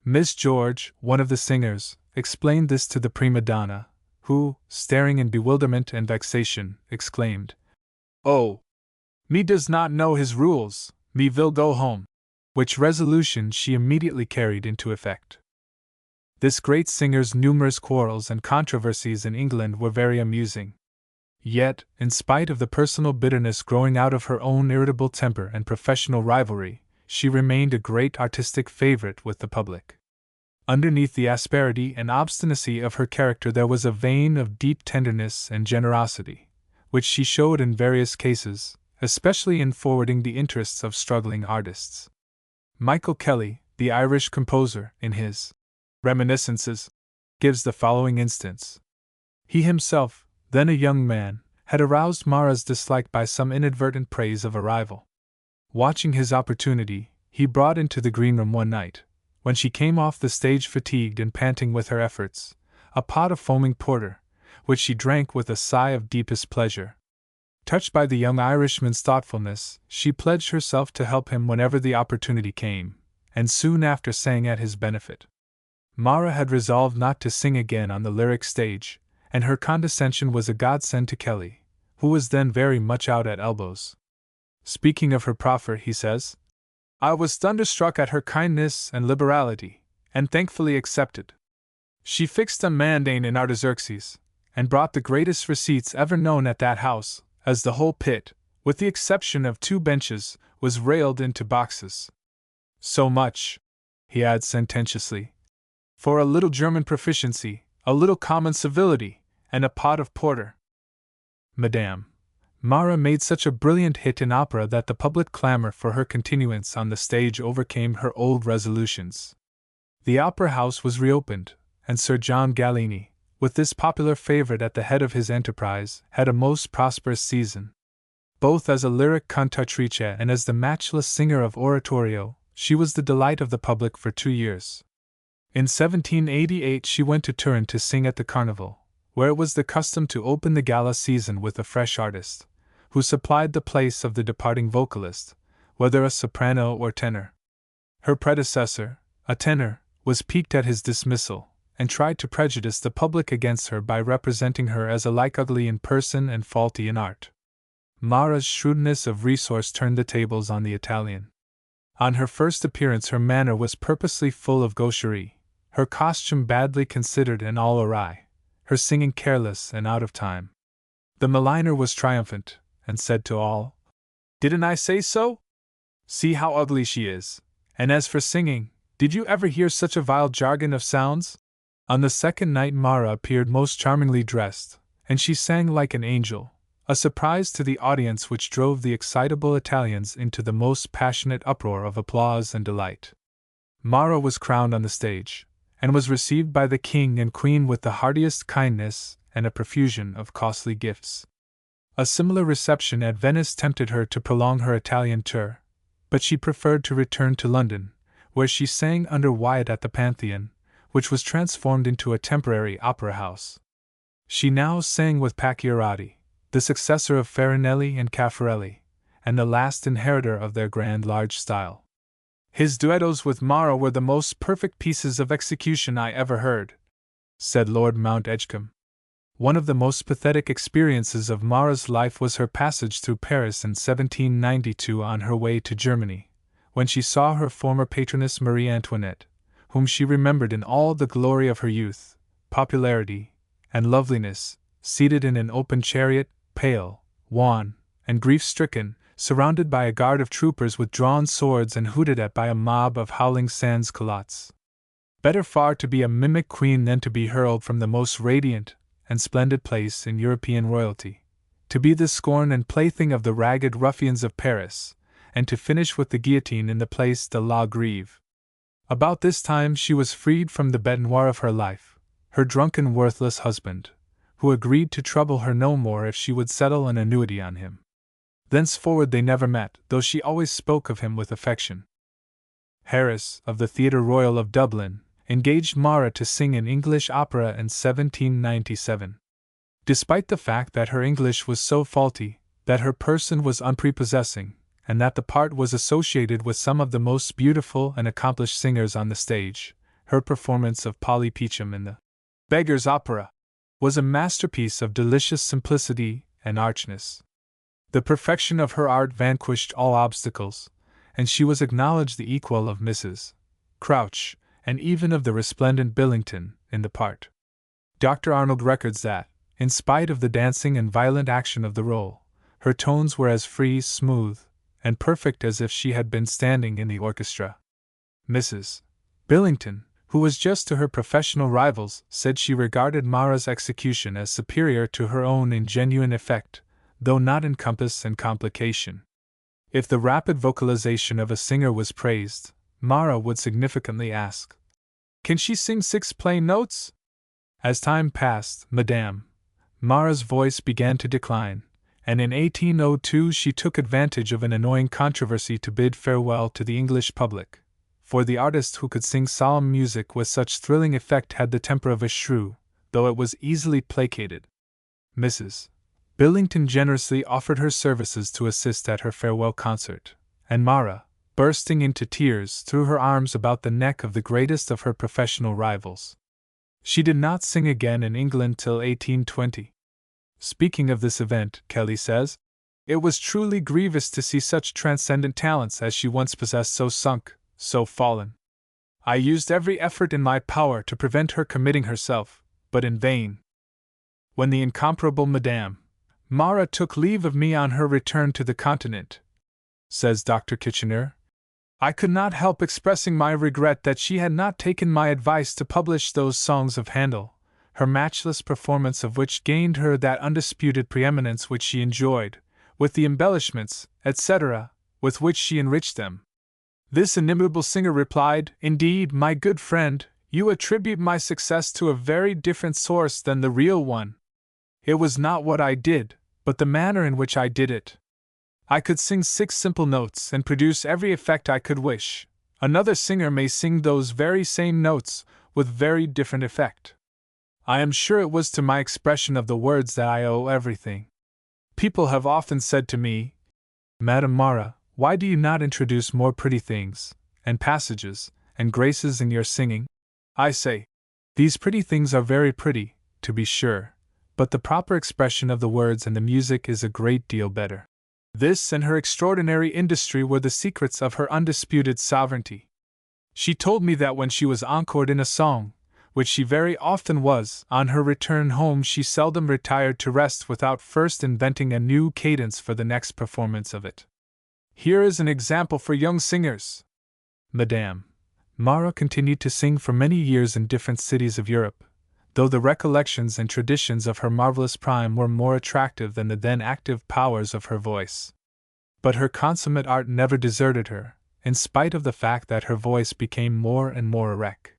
Miss George, one of the singers, explained this to the prima donna, who, staring in bewilderment and vexation, exclaimed, "Oh! Me does not know his rules, me will go home," which resolution she immediately carried into effect. This great singer's numerous quarrels and controversies in England were very amusing. Yet, in spite of the personal bitterness growing out of her own irritable temper and professional rivalry, she remained a great artistic favorite with the public. Underneath the asperity and obstinacy of her character there was a vein of deep tenderness and generosity, which she showed in various cases, especially in forwarding the interests of struggling artists. Michael Kelly, the Irish composer, in his Reminiscences, gives the following instance. He himself, then a young man, had aroused Mara's dislike by some inadvertent praise of a rival. Watching his opportunity, he brought into the greenroom one night, when she came off the stage fatigued and panting with her efforts, a pot of foaming porter, which she drank with a sigh of deepest pleasure. Touched by the young Irishman's thoughtfulness, she pledged herself to help him whenever the opportunity came, and soon after sang at his benefit. Mara had resolved not to sing again on the lyric stage, and her condescension was a godsend to Kelly, who was then very much out at elbows. Speaking of her proffer, he says, "I was thunderstruck at her kindness and liberality, and thankfully accepted. She fixed a mandate in Artaxerxes, and brought the greatest receipts ever known at that house, as the whole pit, with the exception of 2 benches, was railed into boxes. So much," he adds sententiously, "for a little German proficiency, a little common civility, and a pot of porter." Madame Mara made such a brilliant hit in opera that the public clamor for her continuance on the stage overcame her old resolutions. The opera house was reopened, and Sir John Gallini, with this popular favorite at the head of his enterprise, had a most prosperous season. Both as a lyric cantatrice and as the matchless singer of oratorio, she was the delight of the public for 2 years. In 1788 she went to Turin to sing at the Carnival, where it was the custom to open the gala season with a fresh artist, who supplied the place of the departing vocalist, whether a soprano or tenor. Her predecessor, a tenor, was piqued at his dismissal, and tried to prejudice the public against her by representing her as alike ugly in person and faulty in art. Mara's shrewdness of resource turned the tables on the Italian. On her first appearance her manner was purposely full of gaucherie, her costume badly considered and all awry, her singing careless and out of time. The maligner was triumphant, and said to all, "Didn't I say so? See how ugly she is, and as for singing, did you ever hear such a vile jargon of sounds?" On the second night Mara appeared most charmingly dressed, and she sang like an angel, a surprise to the audience which drove the excitable Italians into the most passionate uproar of applause and delight. Mara was crowned on the stage, and was received by the king and queen with the heartiest kindness and a profusion of costly gifts. A similar reception at Venice tempted her to prolong her Italian tour, but she preferred to return to London, where she sang under Wyatt at the Pantheon, which was transformed into a temporary opera house. She now sang with Pacchiarati, the successor of Farinelli and Caffarelli, and the last inheritor of their grand large style. "His duettos with Mara were the most perfect pieces of execution I ever heard," said Lord Mount Edgecombe. One of the most pathetic experiences of Mara's life was her passage through Paris in 1792 on her way to Germany, when she saw her former patroness Marie Antoinette, whom she remembered in all the glory of her youth, popularity, and loveliness, seated in an open chariot, pale, wan, and grief-stricken, surrounded by a guard of troopers with drawn swords and hooted at by a mob of howling sans-culottes. Better far to be a mimic queen than to be hurled from the most radiant and splendid place in European royalty, to be the scorn and plaything of the ragged ruffians of Paris, and to finish with the guillotine in the Place de la Grève. About this time she was freed from the bête noire of her life, her drunken worthless husband, who agreed to trouble her no more if she would settle an annuity on him. Thenceforward they never met, though she always spoke of him with affection. Harris, of the Theatre Royal of Dublin, engaged Mara to sing an English opera in 1797. Despite the fact that her English was so faulty, that her person was unprepossessing, and that the part was associated with some of the most beautiful and accomplished singers on the stage, her performance of Polly Peachum in the Beggar's Opera was a masterpiece of delicious simplicity and archness. The perfection of her art vanquished all obstacles, and she was acknowledged the equal of Mrs. Crouch, and even of the resplendent Billington, in the part. Dr. Arnold records that, in spite of the dancing and violent action of the role, her tones were as free, smooth, and perfect as if she had been standing in the orchestra. Mrs. Billington, who was just to her professional rivals, said she regarded Mara's execution as superior to her own in genuine effect, though not in compass and complication. If the rapid vocalization of a singer was praised, Mara would significantly ask, "Can she sing 6 plain notes?" As time passed, Madame Mara's voice began to decline, and in 1802 she took advantage of an annoying controversy to bid farewell to the English public, for the artist who could sing solemn music with such thrilling effect had the temper of a shrew, though it was easily placated. Mrs. Billington generously offered her services to assist at her farewell concert, and Mara, bursting into tears, threw her arms about the neck of the greatest of her professional rivals. She did not sing again in England till 1820. Speaking of this event, Kelly says, "It was truly grievous to see such transcendent talents as she once possessed so sunk, so fallen. I used every effort in my power to prevent her committing herself, but in vain." When the incomparable Madame Mara took leave of me on her return to the Continent, says Dr. Kitchener, "I could not help expressing my regret that she had not taken my advice to publish those songs of Handel, her matchless performance of which gained her that undisputed preeminence which she enjoyed, with the embellishments, etc., with which she enriched them." This inimitable singer replied, "Indeed, my good friend, You attribute my success to a very different source than the real one. It was not what I did, but the manner in which I did it. I could sing 6 simple notes and produce every effect I could wish. Another singer may sing those very same notes, with very different effect. I am sure it was to my expression of the words that I owe everything. People have often said to me, Madame Mara, why do you not introduce more pretty things, and passages, and graces in your singing? I say, these pretty things are very pretty, to be sure, but the proper expression of the words and the music is a great deal better. This and her extraordinary industry were the secrets of her undisputed sovereignty. She told me that when she was encored in a song, which she very often was, on her return home she seldom retired to rest without first inventing a new cadence for the next performance of it. Here is an example for young singers. Madame Mara continued to sing for many years in different cities of Europe, though the recollections and traditions of her marvelous prime were more attractive than the then active powers of her voice. But her consummate art never deserted her, in spite of the fact that her voice became more and more a wreck.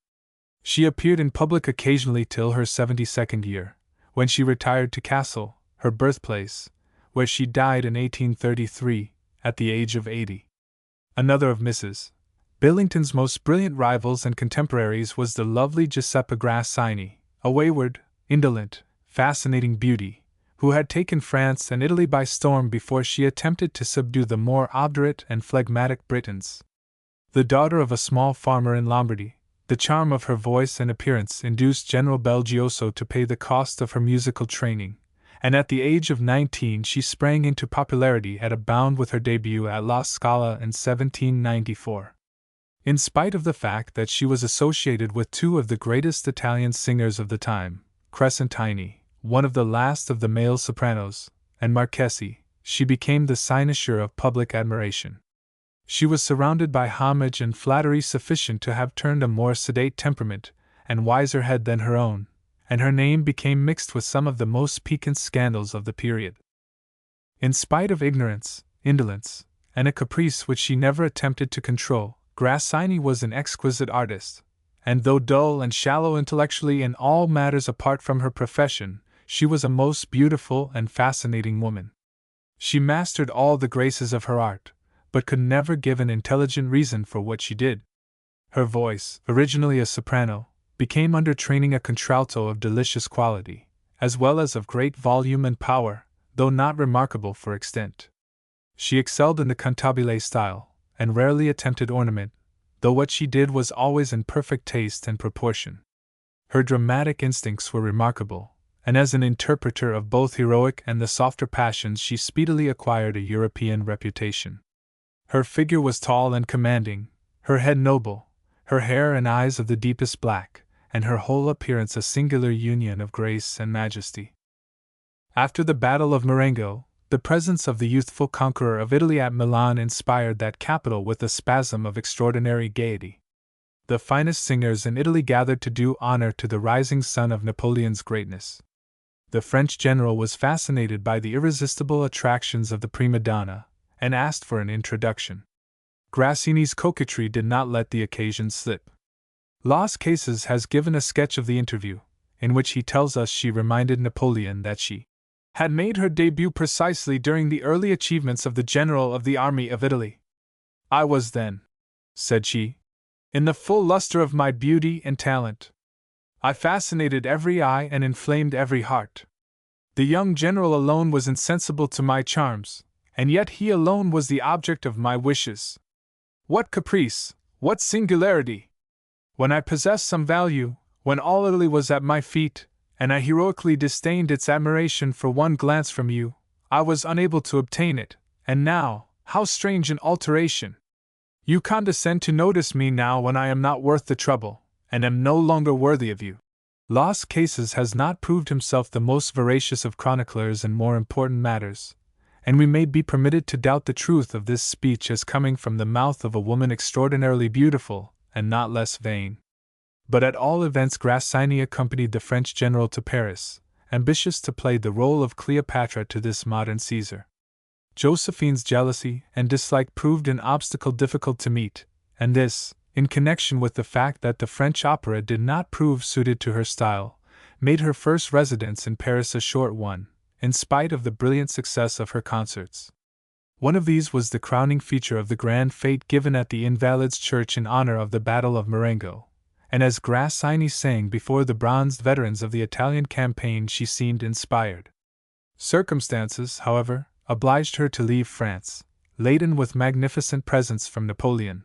She appeared in public occasionally till her 72nd year, when she retired to Kassel, her birthplace, where she died in 1833, at the age of 80. Another of Mrs. Billington's most brilliant rivals and contemporaries was the lovely Giuseppa Grassini, a wayward, indolent, fascinating beauty, who had taken France and Italy by storm before she attempted to subdue the more obdurate and phlegmatic Britons. The daughter of a small farmer in Lombardy, the charm of her voice and appearance induced General Belgioso to pay the cost of her musical training, and at the age of 19 she sprang into popularity at a bound with her debut at La Scala in 1794. In spite of the fact that she was associated with 2 of the greatest Italian singers of the time, Crescentini, one of the last of the male sopranos, and Marchesi, she became the cynosure of public admiration. She was surrounded by homage and flattery sufficient to have turned a more sedate temperament and wiser head than her own, and her name became mixed with some of the most piquant scandals of the period. In spite of ignorance, indolence, and a caprice which she never attempted to control, Grassini was an exquisite artist, and though dull and shallow intellectually in all matters apart from her profession, she was a most beautiful and fascinating woman. She mastered all the graces of her art, but could never give an intelligent reason for what she did. Her voice, originally a soprano, became under training a contralto of delicious quality, as well as of great volume and power, though not remarkable for extent. She excelled in the cantabile style, and rarely attempted ornament, though what she did was always in perfect taste and proportion. Her dramatic instincts were remarkable, and as an interpreter of both heroic and the softer passions she speedily acquired a European reputation. Her figure was tall and commanding, her head noble, her hair and eyes of the deepest black, and her whole appearance a singular union of grace and majesty. After the Battle of Marengo, the presence of the youthful conqueror of Italy at Milan inspired that capital with a spasm of extraordinary gaiety. The finest singers in Italy gathered to do honor to the rising sun of Napoleon's greatness. The French general was fascinated by the irresistible attractions of the prima donna, and asked for an introduction. Grassini's coquetry did not let the occasion slip. Las Casas has given a sketch of the interview, in which he tells us she reminded Napoleon that she had made her debut precisely during the early achievements of the general of the army of Italy. I was then, said she, in the full luster of my beauty and talent. I fascinated every eye and inflamed every heart. The young general alone was insensible to my charms, and yet he alone was the object of my wishes. What caprice, what singularity! When I possessed some value, when all Italy was at my feet, and I heroically disdained its admiration for one glance from you, I was unable to obtain it, and now, how strange an alteration! You condescend to notice me now when I am not worth the trouble, and am no longer worthy of you. Las Casas has not proved himself the most veracious of chroniclers in more important matters, and we may be permitted to doubt the truth of this speech as coming from the mouth of a woman extraordinarily beautiful, and not less vain. But at all events Grassini accompanied the French general to Paris, ambitious to play the role of Cleopatra to this modern Caesar. Josephine's jealousy and dislike proved an obstacle difficult to meet, and this, in connection with the fact that the French opera did not prove suited to her style, made her first residence in Paris a short one, in spite of the brilliant success of her concerts. One of these was the crowning feature of the grand fête given at the Invalids' Church in honor of the Battle of Marengo, and as Grassini sang before the bronzed veterans of the Italian campaign she seemed inspired. Circumstances, however, obliged her to leave France, laden with magnificent presents from Napoleon.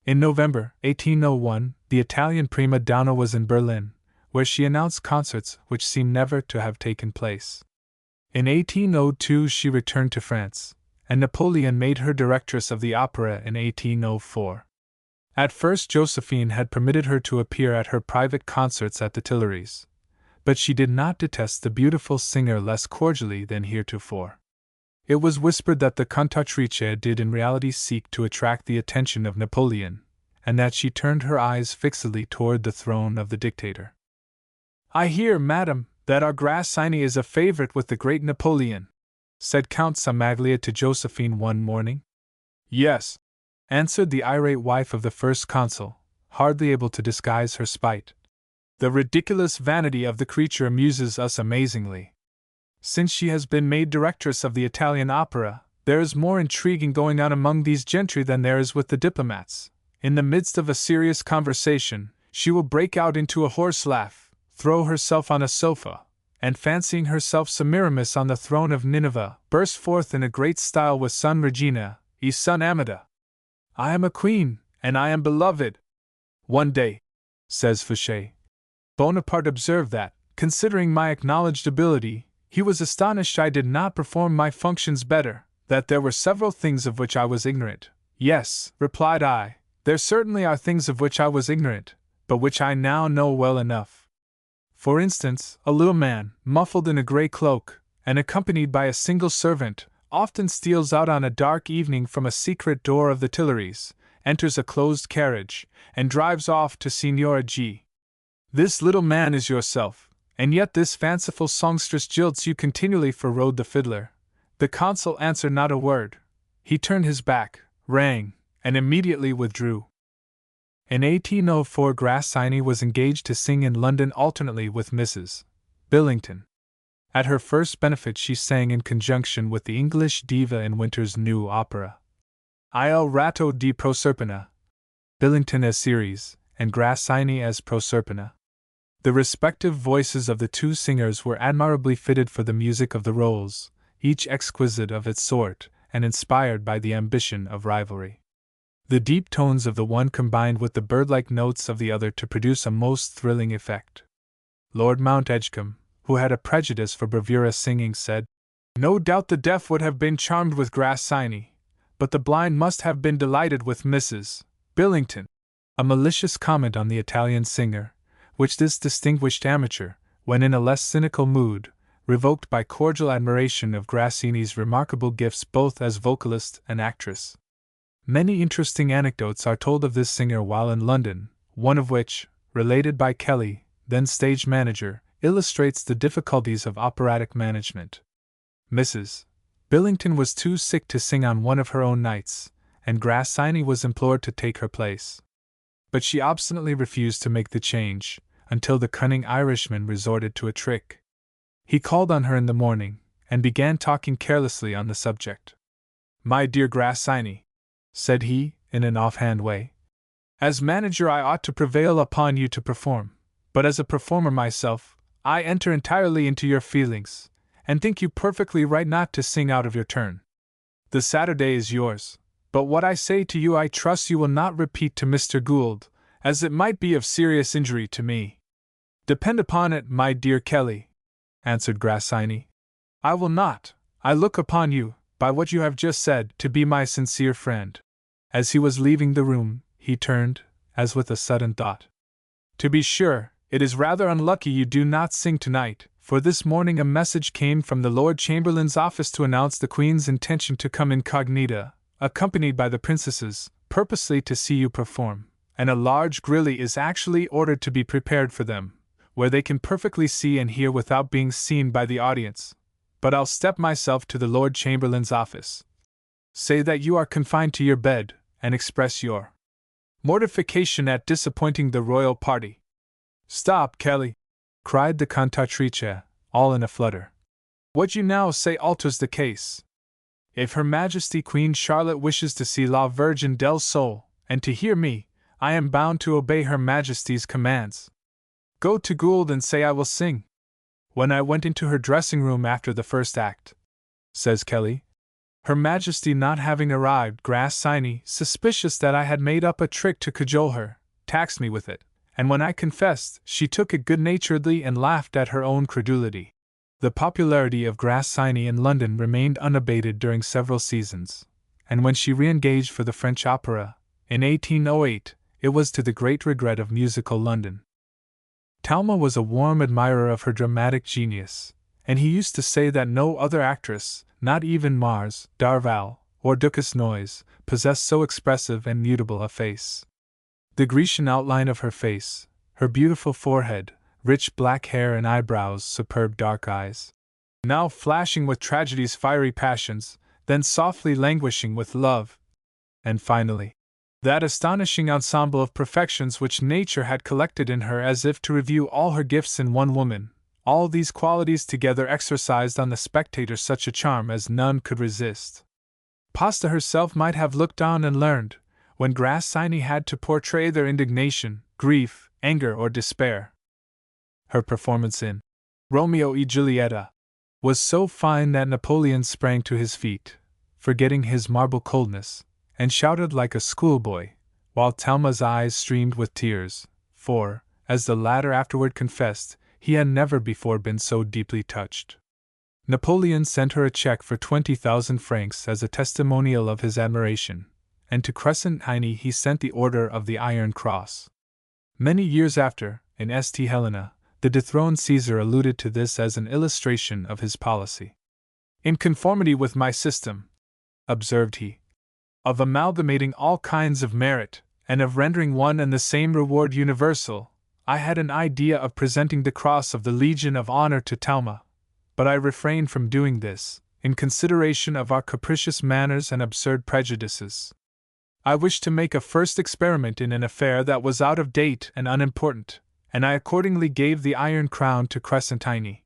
In November 1801, the Italian prima donna was in Berlin, where she announced concerts which seem never to have taken place. In 1802 she returned to France, and Napoleon made her directress of the opera in 1804. At first Josephine had permitted her to appear at her private concerts at the Tuileries, but she did not detest the beautiful singer less cordially than heretofore. It was whispered that the cantatrice did in reality seek to attract the attention of Napoleon, and that she turned her eyes fixedly toward the throne of the dictator. "I hear, madam, that our Grassini is a favorite with the great Napoleon," said Count Samaglia to Josephine one morning. "Yes," answered the irate wife of the first consul, hardly able to disguise her spite. "The ridiculous vanity of the creature amuses us amazingly. Since she has been made directress of the Italian opera, there is more intriguing going on among these gentry than there is with the diplomats. In the midst of a serious conversation, she will break out into a hoarse laugh, throw herself on a sofa, and fancying herself Semiramis on the throne of Nineveh, burst forth in a great style with Son Regina, e Son Amata. I am a queen, and I am beloved. One day, says Fouché, Bonaparte observed that, considering my acknowledged ability, he was astonished I did not perform my functions better, that there were several things of which I was ignorant. Yes, replied I, there certainly are things of which I was ignorant, but which I now know well enough. For instance, a little man, muffled in a grey cloak, and accompanied by a single servant, often steals out on a dark evening from a secret door of the Tuileries, enters a closed carriage, and drives off to Signora G. This little man is yourself, and yet this fanciful songstress jilts you continually for Rode the fiddler. The consul answered not a word. He turned his back, rang, and immediately withdrew. In 1804 Grassini was engaged to sing in London alternately with Mrs. Billington. At her first benefit she sang in conjunction with the English diva in Winter's new opera, Il Ratto di Proserpina, Billington as Ceres, and Grassini as Proserpina. The respective voices of the two singers were admirably fitted for the music of the roles, each exquisite of its sort, and inspired by the ambition of rivalry. The deep tones of the one combined with the bird-like notes of the other to produce a most thrilling effect. Lord Mount Edgecombe, who had a prejudice for bravura singing, said, "No doubt the deaf would have been charmed with Grassini, but the blind must have been delighted with Mrs. Billington." A malicious comment on the Italian singer, which this distinguished amateur, when in a less cynical mood, revoked by cordial admiration of Grassini's remarkable gifts both as vocalist and actress. Many interesting anecdotes are told of this singer while in London, one of which, related by Kelly, then stage manager, illustrates the difficulties of operatic management. Mrs. Billington was too sick to sing on one of her own nights, and Grassini was implored to take her place. But she obstinately refused to make the change, until the cunning Irishman resorted to a trick. He called on her in the morning, and began talking carelessly on the subject. "My dear Grassini," said he, in an offhand way, "as manager I ought to prevail upon you to perform, but as a performer myself, I enter entirely into your feelings, and think you perfectly right not to sing out of your turn. The Saturday is yours, but what I say to you I trust you will not repeat to Mr. Gould, as it might be of serious injury to me." "Depend upon it, my dear Kelly," answered Grassini. "I will not. I look upon you, by what you have just said, to be my sincere friend." As he was leaving the room, he turned, as with a sudden thought. "To be sure, it is rather unlucky you do not sing tonight, for this morning a message came from the Lord Chamberlain's office to announce the Queen's intention to come incognita, accompanied by the princesses, purposely to see you perform, and a large grilly is actually ordered to be prepared for them, where they can perfectly see and hear without being seen by the audience. But I'll step myself to the Lord Chamberlain's office. Say that you are confined to your bed, and express your mortification at disappointing the royal party. "Stop, Kelly!" cried the cantatrice, all in a flutter. "What you now say alters the case. If Her Majesty Queen Charlotte wishes to see La Virgin del Sol, and to hear me, I am bound to obey Her Majesty's commands. Go to Gould and say I will sing." "When I went into her dressing room after the first act," says Kelly, "Her Majesty not having arrived, Grassini, suspicious that I had made up a trick to cajole her, taxed me with it, and when I confessed, she took it good-naturedly and laughed at her own credulity." The popularity of Grassini in London remained unabated during several seasons, and when she re-engaged for the French opera, in 1808, it was to the great regret of musical London. Talma was a warm admirer of her dramatic genius, and he used to say that no other actress, not even Mars, Darval, or Duchess Noyes, possessed so expressive and mutable a face. The Grecian outline of her face, her beautiful forehead, rich black hair and eyebrows, superb dark eyes, now flashing with tragedy's fiery passions, then softly languishing with love, and finally, that astonishing ensemble of perfections which nature had collected in her as if to review all her gifts in one woman, all these qualities together exercised on the spectator such a charm as none could resist. Pasta herself might have looked on and learned, when Grassini had to portray their indignation, grief, anger, or despair. Her performance in Romeo e Giulietta was so fine that Napoleon sprang to his feet, forgetting his marble coldness, and shouted like a schoolboy, while Talma's eyes streamed with tears, for, as the latter afterward confessed, he had never before been so deeply touched. Napoleon sent her a check for 20,000 francs as a testimonial of his admiration, and to Crescent Heine he sent the Order of the Iron Cross. Many years after, in St. Helena, the dethroned Caesar alluded to this as an illustration of his policy. "In conformity with my system," observed he, "of amalgamating all kinds of merit, and of rendering one and the same reward universal, I had an idea of presenting the Cross of the Legion of Honor to Talma, but I refrained from doing this, in consideration of our capricious manners and absurd prejudices. I wished to make a first experiment in an affair that was out of date and unimportant, and I accordingly gave the Iron Crown to Crescentini.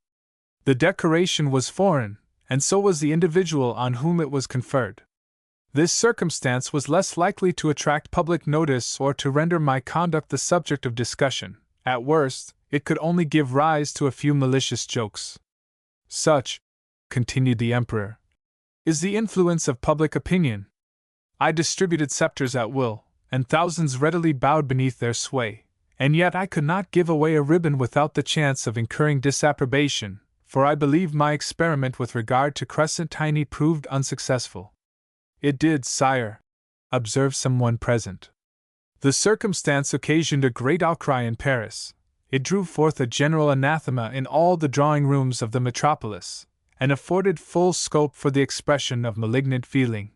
The decoration was foreign, and so was the individual on whom it was conferred. This circumstance was less likely to attract public notice or to render my conduct the subject of discussion. At worst, it could only give rise to a few malicious jokes. Such," continued the Emperor, "is the influence of public opinion. I distributed scepters at will, and thousands readily bowed beneath their sway, and yet I could not give away a ribbon without the chance of incurring disapprobation, for I believe my experiment with regard to Crescentini proved unsuccessful." "It did, sire," observed someone present. "The circumstance occasioned a great outcry in Paris. It drew forth a general anathema in all the drawing-rooms of the metropolis, and afforded full scope for the expression of malignant feeling.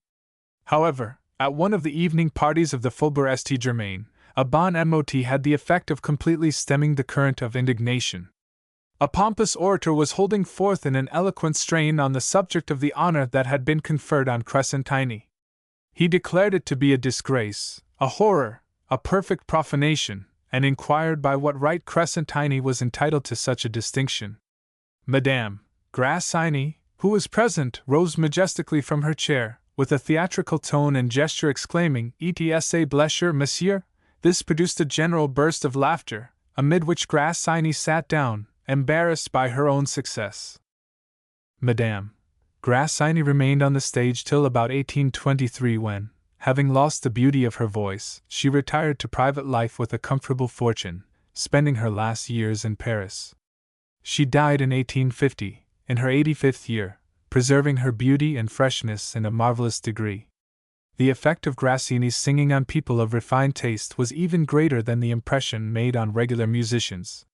However, at one of the evening parties of the Faubourg St. Germain, a bon mot had the effect of completely stemming the current of indignation. A pompous orator was holding forth in an eloquent strain on the subject of the honor that had been conferred on Crescentini. He declared it to be a disgrace, a horror, a perfect profanation, and inquired by what right Crescentini was entitled to such a distinction. Madame Grassini, who was present, rose majestically from her chair, with a theatrical tone and gesture exclaiming, "Et blessure, monsieur?" This produced a general burst of laughter, amid which Grassini sat down, embarrassed by her own success. Madame Grassini remained on the stage till about 1823 when, having lost the beauty of her voice, she retired to private life with a comfortable fortune, spending her last years in Paris. She died in 1850, in her 85th year, preserving her beauty and freshness in a marvelous degree. The effect of Grassini's singing on people of refined taste was even greater than the impression made on regular musicians.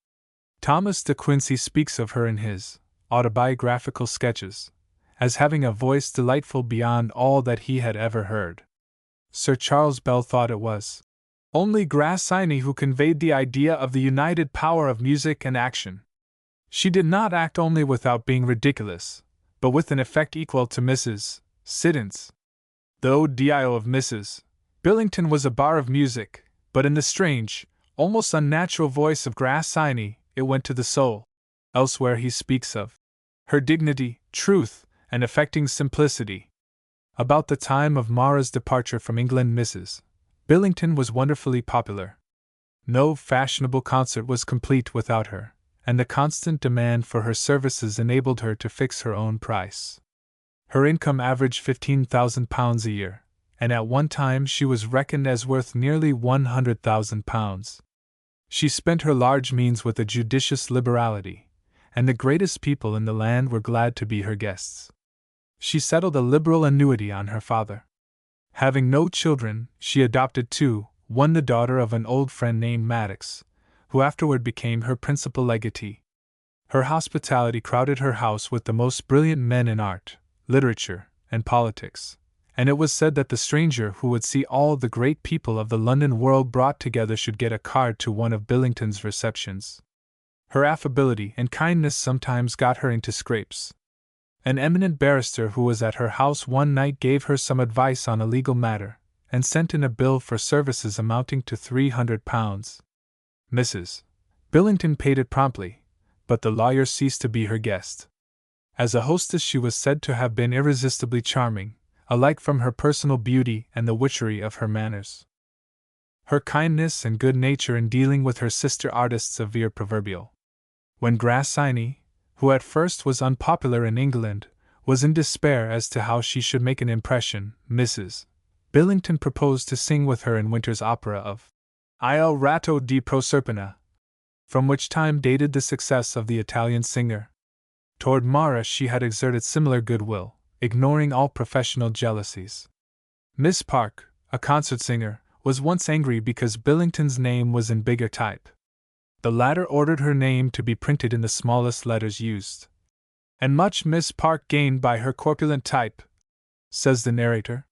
Thomas de Quincey speaks of her in his autobiographical sketches as having a voice delightful beyond all that he had ever heard. Sir Charles Bell thought it was only Grassini who conveyed the idea of the united power of music and action. She did not act only without being ridiculous, but with an effect equal to Mrs. Siddons. The Ode Dio of Mrs. Billington was a bar of music, But in the strange, almost unnatural voice of Grassini, it went to the soul. Elsewhere he speaks of her dignity, truth, and affecting simplicity. About the time of Mara's departure from England, Mrs. Billington was wonderfully popular. No fashionable concert was complete without her, and the constant demand for her services enabled her to fix her own price. Her income averaged £15,000 a year, and at one time she was reckoned as worth nearly £100,000. She spent her large means with a judicious liberality, and the greatest people in the land were glad to be her guests. She settled a liberal annuity on her father. Having no children, she adopted two, one the daughter of an old friend named Maddox, who afterward became her principal legatee. Her hospitality crowded her house with the most brilliant men in art, literature, and politics, and it was said that the stranger who would see all the great people of the London world brought together should get a card to one of Billington's receptions. Her affability and kindness sometimes got her into scrapes. An eminent barrister who was at her house one night gave her some advice on a legal matter, and sent in a bill for services amounting to £300. Mrs. Billington paid it promptly, but the lawyer ceased to be her guest. As a hostess she was said to have been irresistibly charming, alike from her personal beauty and the witchery of her manners. Her kindness and good nature in dealing with her sister artists are proverbial. When Grassini, who at first was unpopular in England, was in despair as to how she should make an impression, Mrs. Billington proposed to sing with her in Winter's opera of Il Ratto di Proserpina, from which time dated the success of the Italian singer. Toward Mara she had exerted similar goodwill, ignoring all professional jealousies. Miss Park, a concert singer, was once angry because Billington's name was in bigger type. The latter ordered her name to be printed in the smallest letters used. And much Miss Park gained by her corpulent type, says the narrator.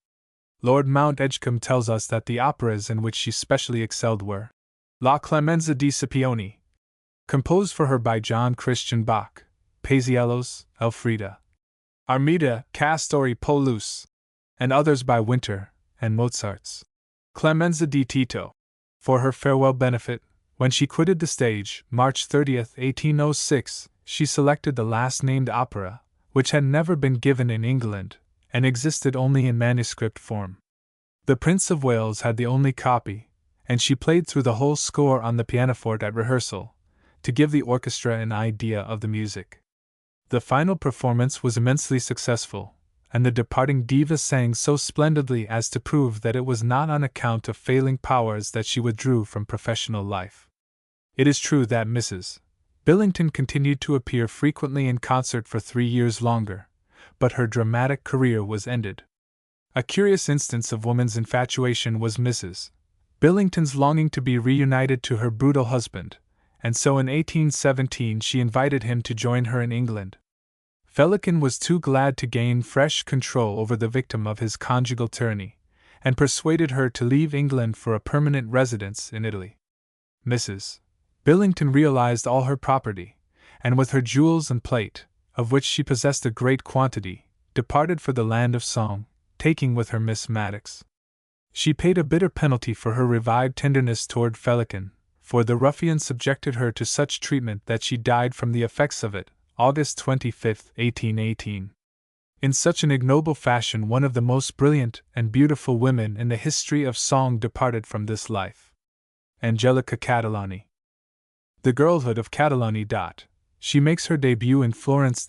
Lord Mount Edgecombe tells us that the operas in which she specially excelled were La Clemenza di Scipione, composed for her by John Christian Bach, Paisiello's Elfrida, Armida, Castori Polus, and others by Winter, and Mozart's Clemenza di Tito. For her farewell benefit, when she quitted the stage, March 30, 1806, she selected the last-named opera, which had never been given in England, and existed only in manuscript form. The Prince of Wales had the only copy, and she played through the whole score on the pianoforte at rehearsal, to give the orchestra an idea of the music. The final performance was immensely successful, and the departing diva sang so splendidly as to prove that it was not on account of failing powers that she withdrew from professional life. It is true that Mrs. Billington continued to appear frequently in concert for 3 years longer, but her dramatic career was ended. A curious instance of woman's infatuation was Mrs. Billington's longing to be reunited to her brutal husband, and so in 1817 she invited him to join her in England. Felican was too glad to gain fresh control over the victim of his conjugal tyranny, and persuaded her to leave England for a permanent residence in Italy. Mrs. Billington realized all her property, and with her jewels and plate, of which she possessed a great quantity, departed for the land of song, taking with her Miss Maddox. She paid a bitter penalty for her revived tenderness toward Felican, for the ruffian subjected her to such treatment that she died from the effects of it, August 25, 1818. In such an ignoble fashion one of the most brilliant and beautiful women in the history of song departed from this life. Angelica Catalani. The Girlhood of Catalani. She makes her debut in Florence.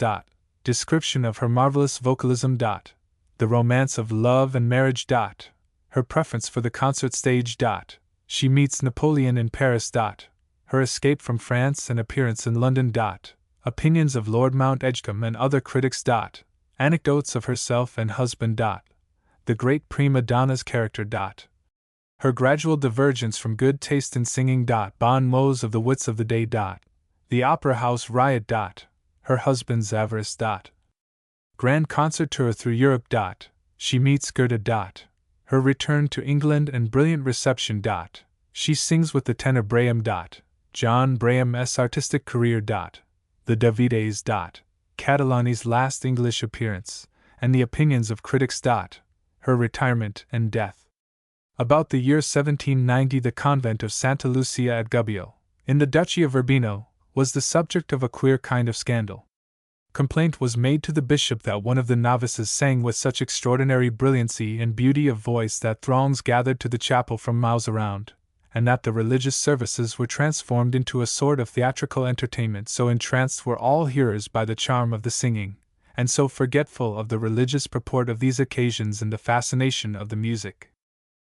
Description of her marvelous vocalism. The romance of love and marriage. Her preference for the concert stage. She meets Napoleon in Paris. Her escape from France and appearance in London. Opinions of Lord Mount Edgecombe and other critics. Anecdotes of herself and husband. The great prima donna's character. Her gradual divergence from good taste in singing. Bon mots of the wits of the day. The opera house riot. Her husband's avarice. Grand concert tour through Europe. She meets Goethe. Her return to England and brilliant reception. She sings with the tenor Braham. John Braham's artistic career. The Davides. Catalani's last English appearance, and the opinions of critics. Her retirement and death. About the year 1790, the convent of Santa Lucia at Gubbio, in the Duchy of Urbino, was the subject of a queer kind of scandal. Complaint was made to the bishop that one of the novices sang with such extraordinary brilliancy and beauty of voice that throngs gathered to the chapel from miles around, and that the religious services were transformed into a sort of theatrical entertainment, so entranced were all hearers by the charm of the singing, and so forgetful of the religious purport of these occasions in the fascination of the music.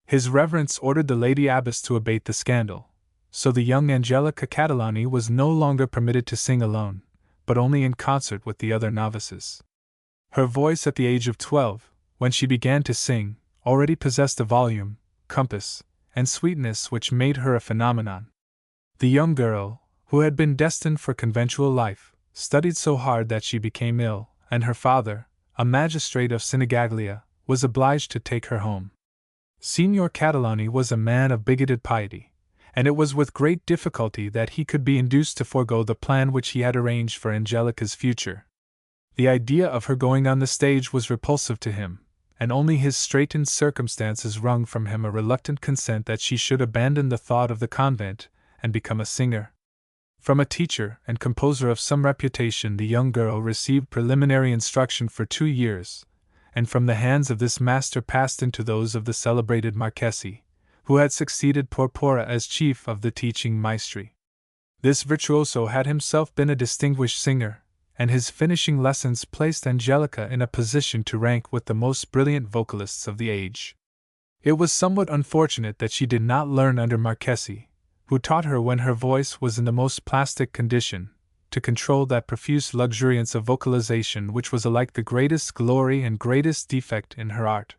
His Reverence ordered the Lady Abbess to abate the scandal, so the young Angelica Catalani was no longer permitted to sing alone, but only in concert with the other novices. Her voice at the age of 12, when she began to sing, already possessed a volume, compass, and sweetness which made her a phenomenon. The young girl, who had been destined for conventual life, studied so hard that she became ill, and her father, a magistrate of Sinigaglia, was obliged to take her home. Signor Catalani was a man of bigoted piety, and it was with great difficulty that he could be induced to forego the plan which he had arranged for Angelica's future. The idea of her going on the stage was repulsive to him, and only his straitened circumstances wrung from him a reluctant consent that she should abandon the thought of the convent and become a singer. From a teacher and composer of some reputation, the young girl received preliminary instruction for 2 years, and from the hands of this master passed into those of the celebrated Marchesi, who had succeeded Porpora as chief of the teaching maestri. This virtuoso had himself been a distinguished singer, and his finishing lessons placed Angelica in a position to rank with the most brilliant vocalists of the age. It was somewhat unfortunate that she did not learn under Marchesi, who taught her when her voice was in the most plastic condition, to control that profuse luxuriance of vocalization which was alike the greatest glory and greatest defect in her art.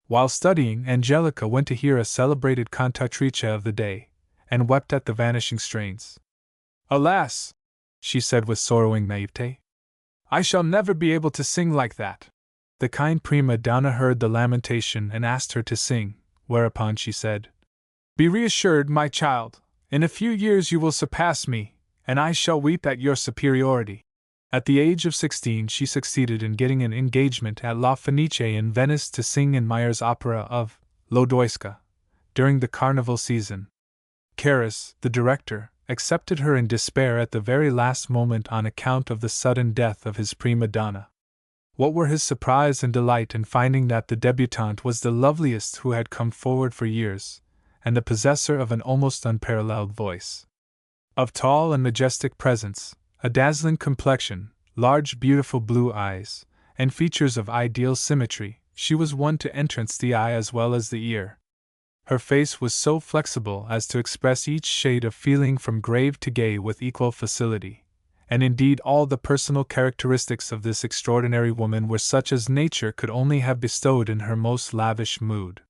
While studying, Angelica went to hear a celebrated cantatrice of the day, and wept at the vanishing strains. "Alas!" she said with sorrowing naivete, "I shall never be able to sing like that." The kind prima donna heard the lamentation and asked her to sing, whereupon she said, "Be reassured, my child, in a few years you will surpass me, and I shall weep at your superiority." At the age of 16 she succeeded in getting an engagement at La Fenice in Venice to sing in Meyer's opera of Lodoiska, during the carnival season. Ferris, the director, accepted her in despair at the very last moment on account of the sudden death of his prima donna. What were his surprise and delight in finding that the debutante was the loveliest who had come forward for years, and the possessor of an almost unparalleled voice. Of tall and majestic presence, a dazzling complexion, large beautiful blue eyes, and features of ideal symmetry, she was one to entrance the eye as well as the ear. Her face was so flexible as to express each shade of feeling from grave to gay with equal facility, and indeed all the personal characteristics of this extraordinary woman were such as nature could only have bestowed in her most lavish mood.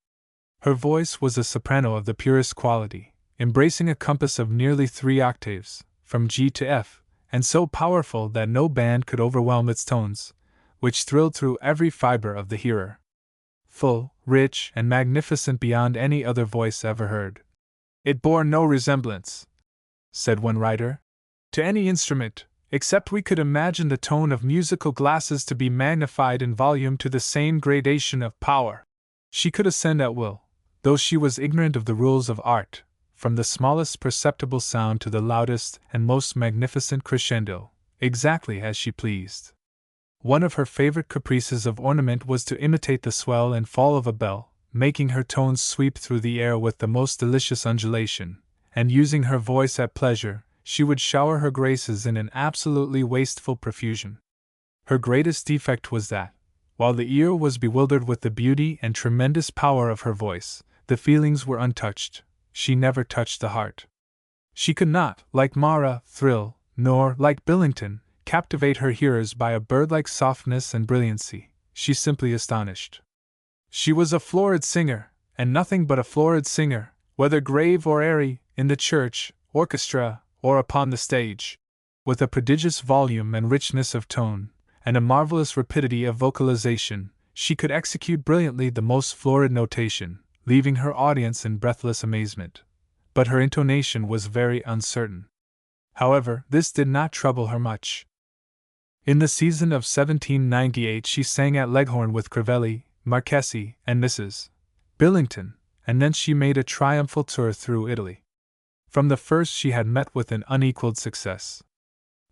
Her voice was a soprano of the purest quality, embracing a compass of nearly 3 octaves, from G to F, and so powerful that no band could overwhelm its tones, which thrilled through every fiber of the hearer. Full, rich, and magnificent beyond any other voice ever heard. "It bore no resemblance," said one writer, "to any instrument, except we could imagine the tone of musical glasses to be magnified in volume to the same gradation of power. She could ascend at will, though she was ignorant of the rules of art, from the smallest perceptible sound to the loudest and most magnificent crescendo, exactly as she pleased. One of her favorite caprices of ornament was to imitate the swell and fall of a bell, making her tones sweep through the air with the most delicious undulation, and using her voice at pleasure, she would shower her graces in an absolutely wasteful profusion. Her greatest defect was that, while the ear was bewildered with the beauty and tremendous power of her voice, the feelings were untouched. She never touched the heart. She could not, like Mara, thrill, nor, like Billington, captivate her hearers by a bird-like softness and brilliancy. She simply astonished. She was a florid singer, and nothing but a florid singer, whether grave or airy, in the church, orchestra, or upon the stage. With a prodigious volume and richness of tone, and a marvelous rapidity of vocalization, she could execute brilliantly the most florid notation, leaving her audience in breathless amazement. But her intonation was very uncertain. However, this did not trouble her much. In the season of 1798 she sang at Leghorn with Crivelli, Marchesi, and Mrs. Billington, and then she made a triumphal tour through Italy. From the first she had met with an unequaled success.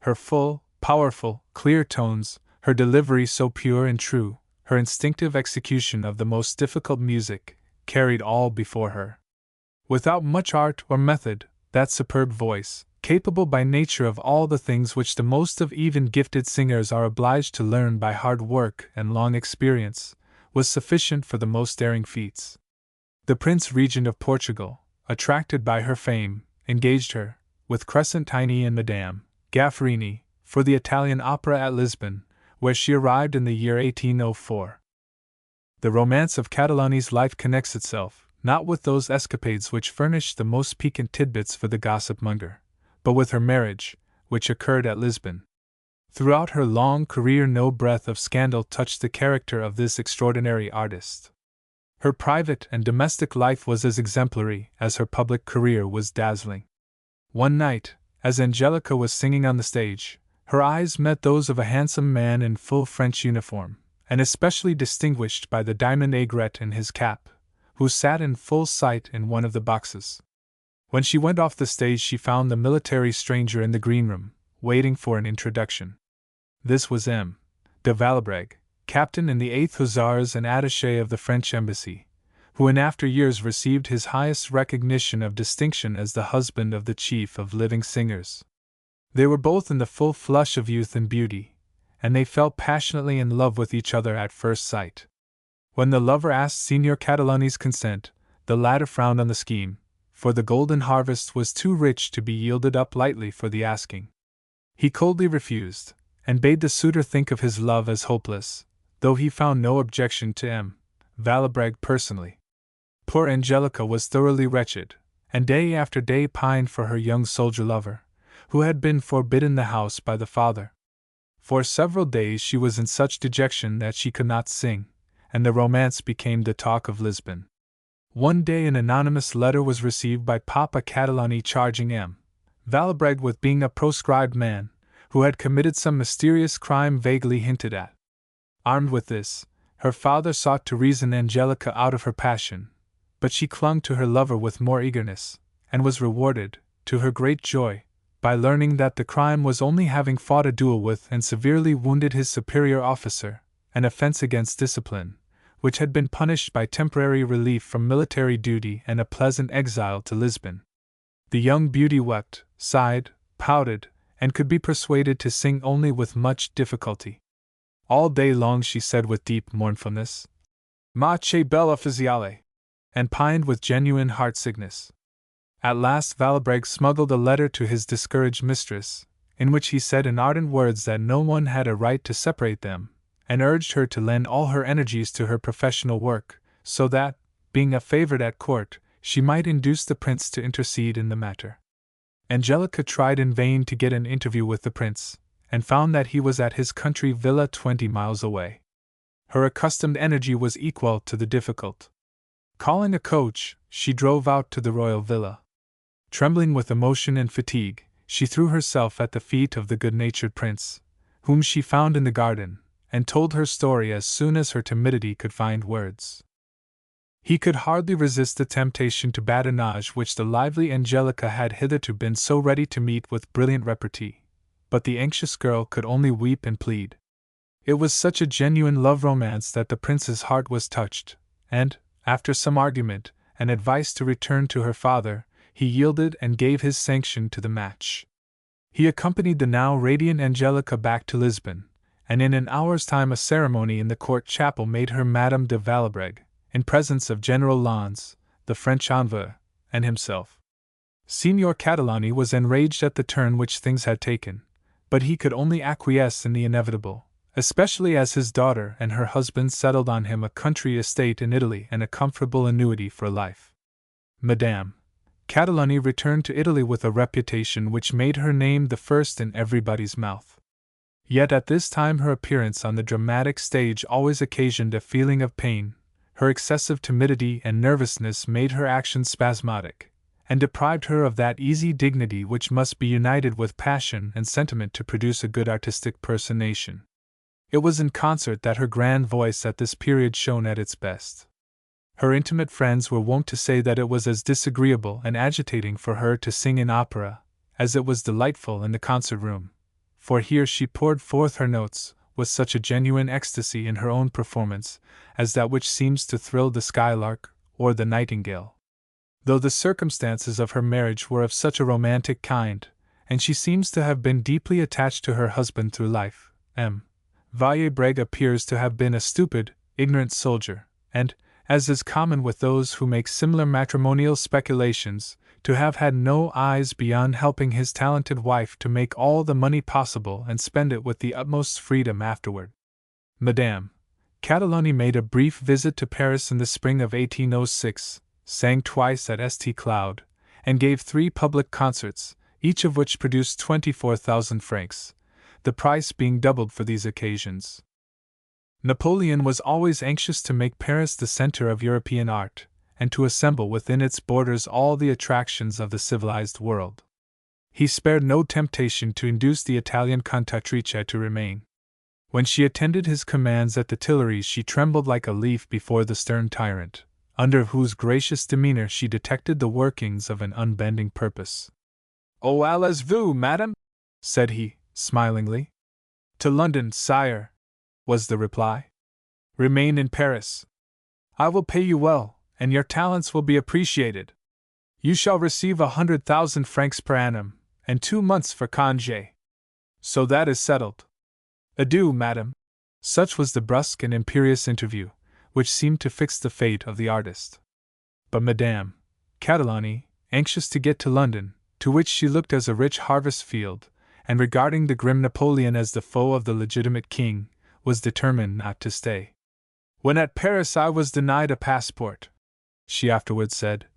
Her full, powerful, clear tones, her delivery so pure and true, her instinctive execution of the most difficult music, carried all before her. Without much art or method, that superb voice, capable by nature of all the things which the most of even gifted singers are obliged to learn by hard work and long experience, was sufficient for the most daring feats. The Prince Regent of Portugal, attracted by her fame, engaged her, with Crescentini and Madame Gafferini, for the Italian opera at Lisbon, where she arrived in the year 1804. The romance of Catalani's life connects itself, not with those escapades which furnish the most piquant tidbits for the gossip monger, but with her marriage, which occurred at Lisbon. Throughout her long career no breath of scandal touched the character of this extraordinary artist. Her private and domestic life was as exemplary as her public career was dazzling. One night, as Angelica was singing on the stage, her eyes met those of a handsome man in full French uniform, and especially distinguished by the diamond aigrette in his cap, who sat in full sight in one of the boxes. When she went off the stage she found the military stranger in the green room, waiting for an introduction. This was M. de Vallebregue, captain in the 8th Hussars and attaché of the French embassy, who in after years received his highest recognition of distinction as the husband of the chief of living singers. They were both in the full flush of youth and beauty, and they fell passionately in love with each other at first sight. When the lover asked Signor Catalani's consent, the latter frowned on the scheme, for the golden harvest was too rich to be yielded up lightly for the asking. He coldly refused, and bade the suitor think of his love as hopeless, though he found no objection to M. Vallebregue personally. Poor Angelica was thoroughly wretched, and day after day pined for her young soldier lover, who had been forbidden the house by the father. For several days she was in such dejection that she could not sing, and the romance became the talk of Lisbon. One day an anonymous letter was received by Papa Catalani charging M. Vallebregue with being a proscribed man, who had committed some mysterious crime vaguely hinted at. Armed with this, her father sought to reason Angelica out of her passion, but she clung to her lover with more eagerness, and was rewarded, to her great joy, by learning that the crime was only having fought a duel with and severely wounded his superior officer, an offense against discipline, which had been punished by temporary relief from military duty and a pleasant exile to Lisbon. The young beauty wept, sighed, pouted, and could be persuaded to sing only with much difficulty. All day long she said with deep mournfulness, "Ma che bella faziale," and pined with genuine heart-sickness. At last Vallebregue smuggled a letter to his discouraged mistress, in which he said in ardent words that no one had a right to separate them, and urged her to lend all her energies to her professional work, so that, being a favorite at court, she might induce the prince to intercede in the matter. Angelica tried in vain to get an interview with the prince, and found that he was at his country villa 20 miles away. Her accustomed energy was equal to the difficult. Calling a coach, she drove out to the royal villa. Trembling with emotion and fatigue, she threw herself at the feet of the good-natured prince, whom she found in the garden, and told her story as soon as her timidity could find words. He could hardly resist the temptation to badinage which the lively Angelica had hitherto been so ready to meet with brilliant repartee, but the anxious girl could only weep and plead. It was such a genuine love romance that the prince's heart was touched, and, after some argument, and advice to return to her father, he yielded and gave his sanction to the match. He accompanied the now radiant Angelica back to Lisbon, and in an hour's time a ceremony in the court chapel made her Madame de Vallebregue, in presence of General Lannes, the French envoy, and himself. Signor Catalani was enraged at the turn which things had taken, but he could only acquiesce in the inevitable, especially as his daughter and her husband settled on him a country estate in Italy and a comfortable annuity for life. Madame Catalani returned to Italy with a reputation which made her name the first in everybody's mouth. Yet at this time her appearance on the dramatic stage always occasioned a feeling of pain. Her excessive timidity and nervousness made her actions spasmodic, and deprived her of that easy dignity which must be united with passion and sentiment to produce a good artistic personation. It was in concert that her grand voice at this period shone at its best. Her intimate friends were wont to say that it was as disagreeable and agitating for her to sing in opera as it was delightful in the concert room, for here she poured forth her notes with such a genuine ecstasy in her own performance as that which seems to thrill the skylark or the nightingale. Though the circumstances of her marriage were of such a romantic kind, and she seems to have been deeply attached to her husband through life, M. Valle-Breg appears to have been a stupid, ignorant soldier, and, as is common with those who make similar matrimonial speculations, to have had no eyes beyond helping his talented wife to make all the money possible and spend it with the utmost freedom afterward. Madame Catalani made a brief visit to Paris in the spring of 1806, sang twice at St. Cloud, and gave 3 public concerts, each of which produced 24,000 francs, the price being doubled for these occasions. Napoleon was always anxious to make Paris the center of European art, and to assemble within its borders all the attractions of the civilized world. He spared no temptation to induce the Italian cantatrice to remain. When she attended his commands at the Tuileries, she trembled like a leaf before the stern tyrant, under whose gracious demeanor she detected the workings of an unbending purpose. "Oh, allez-vous, madame?" said he, smilingly. "To London, sire," was the reply. "Remain in Paris. I will pay you well, and your talents will be appreciated. You shall receive 100,000 francs per annum, and 2 months for congé. So that is settled. Adieu, madame." Such was the brusque and imperious interview, which seemed to fix the fate of the artist. But Madame Catalani, anxious to get to London, to which she looked as a rich harvest field, and regarding the grim Napoleon as the foe of the legitimate king, was determined not to stay. "When at Paris I was denied a passport," she afterwards said.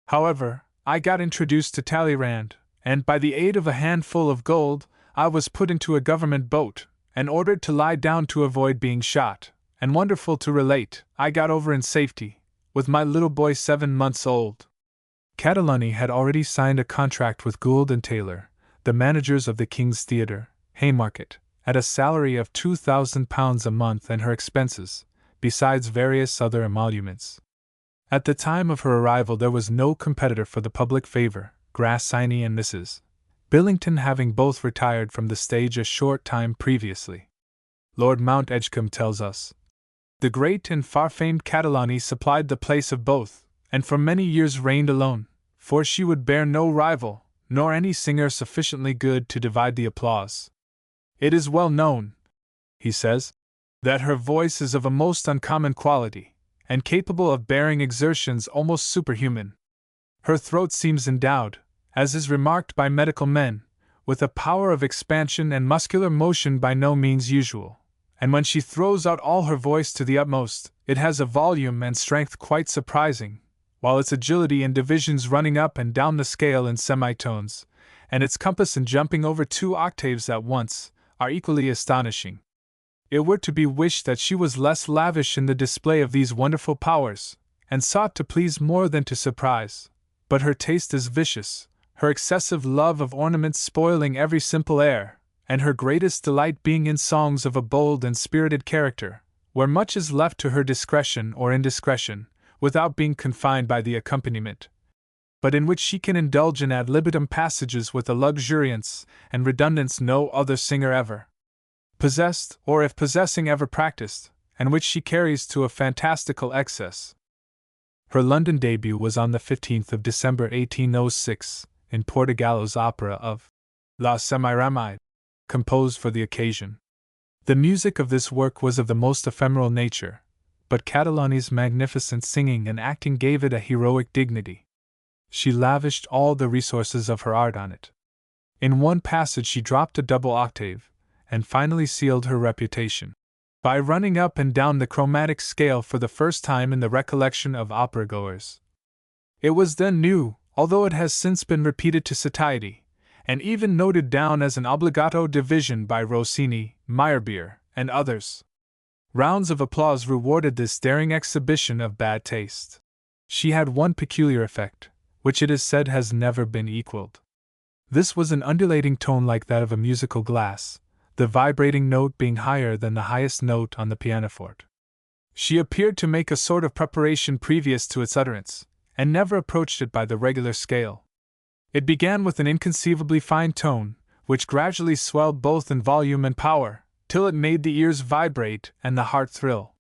"However, I got introduced to Talleyrand, and by the aid of a handful of gold, I was put into a government boat, and ordered to lie down to avoid being shot, and wonderful to relate, I got over in safety, with my little boy 7 months old." Catalani had already signed a contract with Gould and Taylor, the managers of the King's Theatre, Haymarket, at a salary of £2,000 a month and her expenses, besides various other emoluments. At the time of her arrival there was no competitor for the public favor, Grassini and Mrs. Billington having both retired from the stage a short time previously. Lord Mount Edgecombe tells us, "The great and far-famed Catalani supplied the place of both, and for many years reigned alone, for she would bear no rival, nor any singer sufficiently good to divide the applause. It is well known," he says, "that her voice is of a most uncommon quality, and capable of bearing exertions almost superhuman. Her throat seems endowed, as is remarked by medical men, with a power of expansion and muscular motion by no means usual, and when she throws out all her voice to the utmost, it has a volume and strength quite surprising, while its agility in divisions running up and down the scale in semitones, and its compass in jumping over 2 octaves at once, are equally astonishing. It were to be wished that she was less lavish in the display of these wonderful powers, and sought to please more than to surprise, but her taste is vicious, her excessive love of ornaments spoiling every simple air, and her greatest delight being in songs of a bold and spirited character, where much is left to her discretion or indiscretion, without being confined by the accompaniment, but in which she can indulge in ad libitum passages with a luxuriance and redundance no other singer ever possessed, or if possessing ever practiced, and which she carries to a fantastical excess." Her London debut was on the 15th of December 1806, in Portogallo's opera of La Semiramide, composed for the occasion. The music of this work was of the most ephemeral nature, but Catalani's magnificent singing and acting gave it a heroic dignity. She lavished all the resources of her art on it. In one passage she dropped a double octave, and finally sealed her reputation by running up and down the chromatic scale for the first time in the recollection of opera-goers. It was then new, although it has since been repeated to satiety, and even noted down as an obbligato division by Rossini, Meyerbeer, and others. Rounds of applause rewarded this daring exhibition of bad taste. She had one peculiar effect, which it is said has never been equaled. This was an undulating tone like that of a musical glass, the vibrating note being higher than the highest note on the pianoforte. She appeared to make a sort of preparation previous to its utterance, and never approached it by the regular scale. It began with an inconceivably fine tone, which gradually swelled both in volume and power, till it made the ears vibrate and the heart thrill.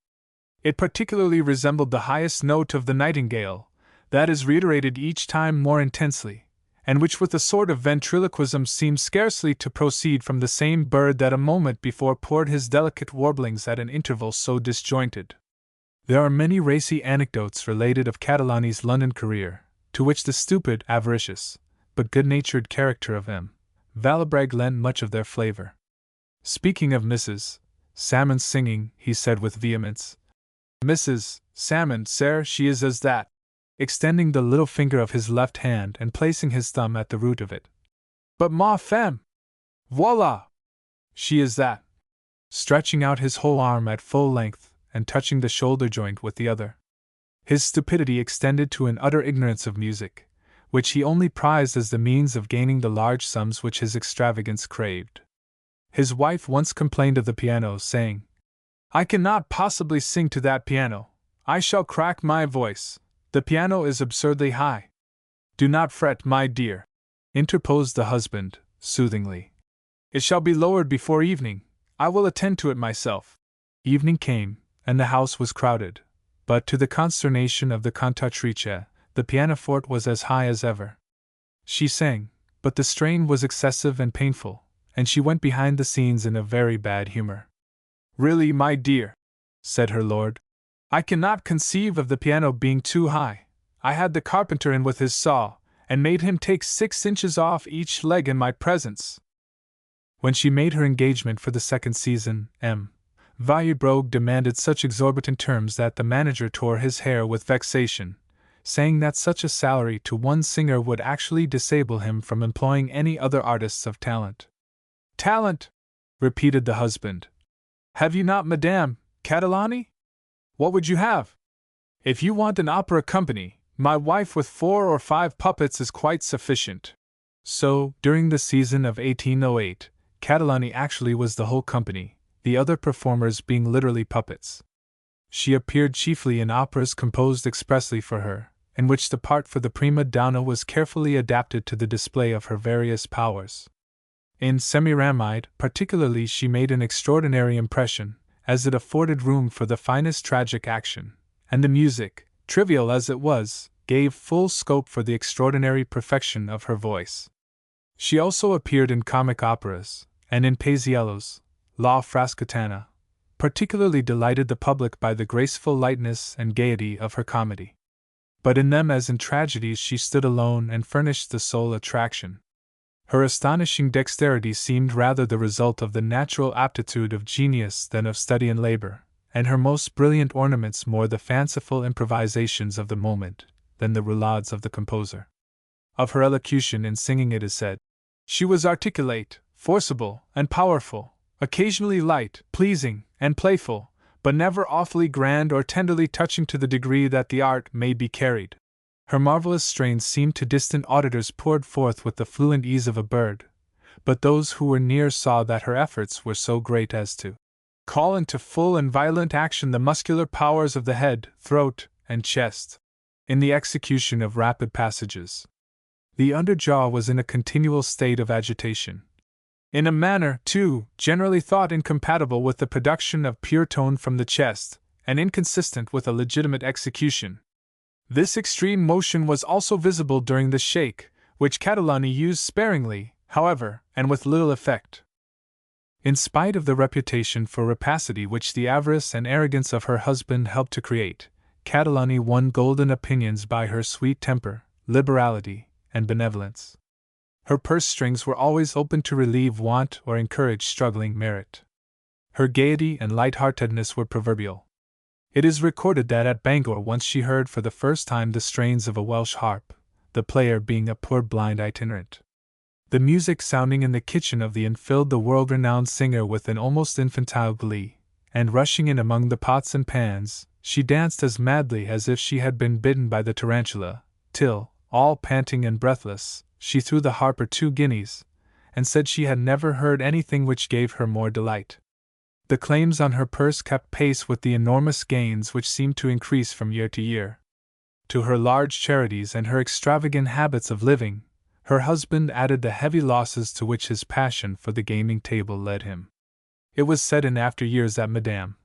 It particularly resembled the highest note of the nightingale, that is reiterated each time more intensely, and which with a sort of ventriloquism seemed scarcely to proceed from the same bird that a moment before poured his delicate warblings at an interval so disjointed. There are many racy anecdotes related of Catalani's London career, to which the stupid, avaricious, but good-natured character of M. Valabrag lent much of their flavor. Speaking of Mrs. Salmon's singing, he said with vehemence, "Mrs. Salmon, sir, she is as that," extending the little finger of his left hand and placing his thumb at the root of it. "But ma femme! Voila! She is that," stretching out his whole arm at full length and touching the shoulder joint with the other. His stupidity extended to an utter ignorance of music, which he only prized as the means of gaining the large sums which his extravagance craved. His wife once complained of the piano, saying, "I cannot possibly sing to that piano. I shall crack my voice. The piano is absurdly high." "Do not fret, my dear," interposed the husband, soothingly. "It shall be lowered before evening. I will attend to it myself." Evening came, and the house was crowded, but to the consternation of the cantatrice, the pianoforte was as high as ever. She sang, but the strain was excessive and painful, and she went behind the scenes in a very bad humor. "Really, my dear," said her lord, "I cannot conceive of the piano being too high. I had the carpenter in with his saw, and made him take 6 inches off each leg in my presence." When she made her engagement for the second season, M. Valabrag demanded such exorbitant terms that the manager tore his hair with vexation, saying that such a salary to one singer would actually disable him from employing any other artists of talent. "Talent!" repeated the husband. "Have you not, Madame Catalani? What would you have? If you want an opera company, my wife with 4 or 5 puppets is quite sufficient." So, during the season of 1808, Catalani actually was the whole company, the other performers being literally puppets. She appeared chiefly in operas composed expressly for her, in which the part for the prima donna was carefully adapted to the display of her various powers. In Semiramide, particularly, she made an extraordinary impression, as it afforded room for the finest tragic action, and the music, trivial as it was, gave full scope for the extraordinary perfection of her voice. She also appeared in comic operas, and in Paisiello's La Frascatana, particularly delighted the public by the graceful lightness and gaiety of her comedy. But in them, as in tragedies, she stood alone and furnished the sole attraction. Her astonishing dexterity seemed rather the result of the natural aptitude of genius than of study and labor, and her most brilliant ornaments more the fanciful improvisations of the moment than the roulades of the composer. Of her elocution in singing it is said, "She was articulate, forcible, and powerful, occasionally light, pleasing, and playful, but never awfully grand or tenderly touching to the degree that the art may be carried." Her marvelous strains seemed to distant auditors poured forth with the fluent ease of a bird, but those who were near saw that her efforts were so great as to call into full and violent action the muscular powers of the head, throat, and chest. In the execution of rapid passages, the underjaw was in a continual state of agitation. In a manner, too, generally thought incompatible with the production of pure tone from the chest, and inconsistent with a legitimate execution. This extreme motion was also visible during the shake, which Catalani used sparingly, however, and with little effect. In spite of the reputation for rapacity which the avarice and arrogance of her husband helped to create, Catalani won golden opinions by her sweet temper, liberality, and benevolence. Her purse strings were always open to relieve want or encourage struggling merit. Her gaiety and light-heartedness were proverbial. It is recorded that at Bangor once she heard for the first time the strains of a Welsh harp, the player being a poor blind itinerant. The music sounding in the kitchen of the inn filled the world-renowned singer with an almost infantile glee, and rushing in among the pots and pans, she danced as madly as if she had been bitten by the tarantula, till, all panting and breathless, she threw the harper 2 guineas, and said she had never heard anything which gave her more delight. The claims on her purse kept pace with the enormous gains which seemed to increase from year to year. To her large charities and her extravagant habits of living, her husband added the heavy losses to which his passion for the gaming table led him. It was said in after years that Madame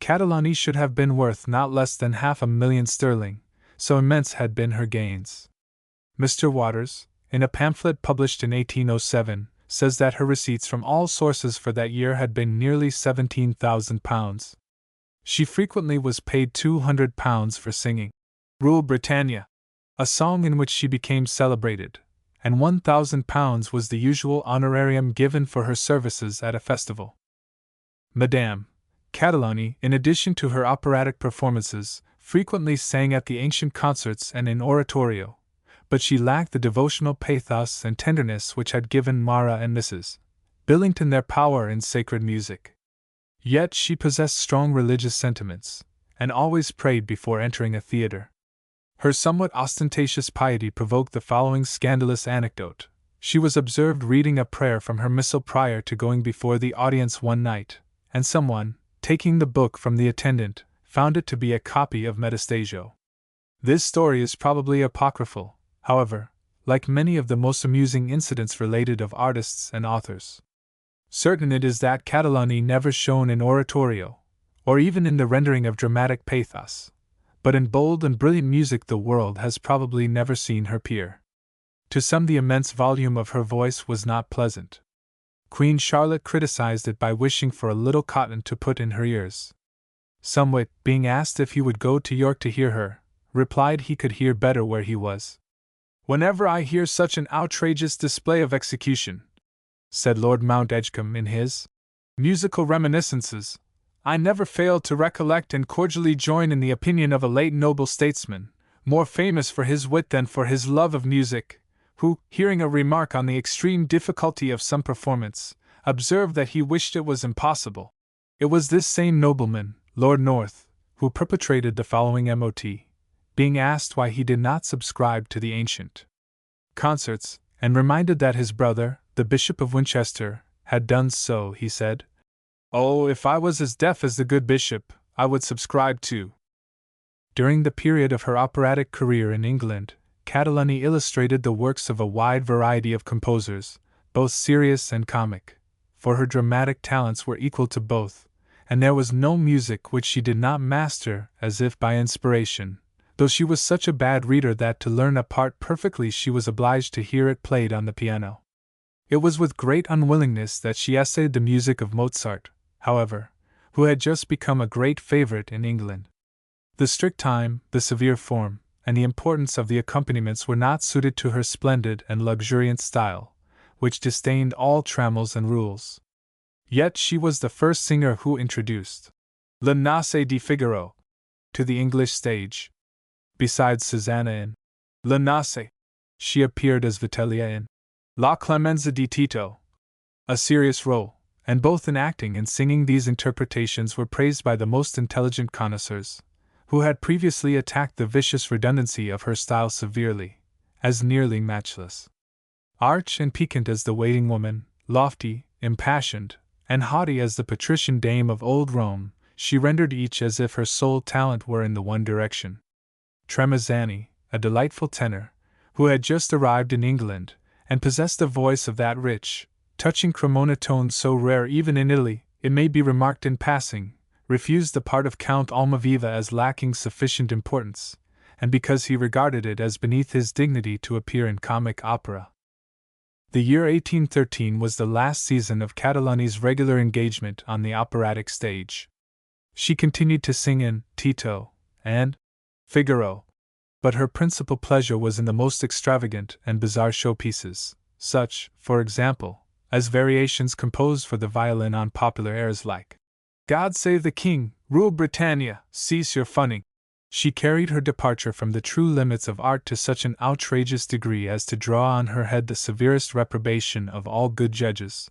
Catalani should have been worth not less than £500,000, so immense had been her gains. Mr. Waters, in a pamphlet published in 1807, says that her receipts from all sources for that year had been nearly £17,000. She frequently was paid £200 for singing Rule Britannia, a song in which she became celebrated, and £1,000 was the usual honorarium given for her services at a festival. Madame Catalani, in addition to her operatic performances, frequently sang at the ancient concerts and in oratorio, but she lacked the devotional pathos and tenderness which had given Mara and Mrs. Billington their power in sacred music. Yet she possessed strong religious sentiments, and always prayed before entering a theatre. Her somewhat ostentatious piety provoked the following scandalous anecdote. She was observed reading a prayer from her missal prior to going before the audience one night, and someone, taking the book from the attendant, found it to be a copy of Metastasio. This story is probably apocryphal, however, like many of the most amusing incidents related of artists and authors. Certain it is that Catalani never shone in oratorio, or even in the rendering of dramatic pathos, but in bold and brilliant music the world has probably never seen her peer. To some the immense volume of her voice was not pleasant. Queen Charlotte criticized it by wishing for a little cotton to put in her ears. Somewhat, being asked if he would go to York to hear her, replied he could hear better where he was. "Whenever I hear such an outrageous display of execution," said Lord Mount Edgecombe in his Musical Reminiscences, "I never fail to recollect and cordially join in the opinion of a late noble statesman, more famous for his wit than for his love of music, who, hearing a remark on the extreme difficulty of some performance, observed that he wished it was impossible." It was this same nobleman, Lord North, who perpetrated the following mot, being asked why he did not subscribe to the ancient concerts, and reminded that his brother, the Bishop of Winchester, had done so, he said, "Oh, if I was as deaf as the good bishop, I would subscribe too." During the period of her operatic career in England, Catalani illustrated the works of a wide variety of composers, both serious and comic, for her dramatic talents were equal to both, and there was no music which she did not master as if by inspiration, though she was such a bad reader that to learn a part perfectly she was obliged to hear it played on the piano. It was with great unwillingness that she essayed the music of Mozart, however, who had just become a great favorite in England. The strict time, the severe form, and the importance of the accompaniments were not suited to her splendid and luxuriant style, which disdained all trammels and rules. Yet she was the first singer who introduced Le Nasse di Figaro to the English stage. Besides Susanna in Le Nasse, she appeared as Vitellia in La Clemenza di Tito, a serious role, and both in acting and singing these interpretations were praised by the most intelligent connoisseurs, who had previously attacked the vicious redundancy of her style severely, as nearly matchless. Arch and piquant as the waiting woman, lofty, impassioned, and haughty as the patrician dame of old Rome, she rendered each as if her sole talent were in the one direction. Tremezzani, a delightful tenor, who had just arrived in England, and possessed a voice of that rich, touching Cremona tone so rare even in Italy, it may be remarked in passing, refused the part of Count Almaviva as lacking sufficient importance, and because he regarded it as beneath his dignity to appear in comic opera. The year 1813 was the last season of Catalani's regular engagement on the operatic stage. She continued to sing in Tito and Figaro, but her principal pleasure was in the most extravagant and bizarre showpieces, such, for example, as variations composed for the violin on popular airs like God Save the King, Rule Britannia, Cease Your Funning. She carried her departure from the true limits of art to such an outrageous degree as to draw on her head the severest reprobation of all good judges,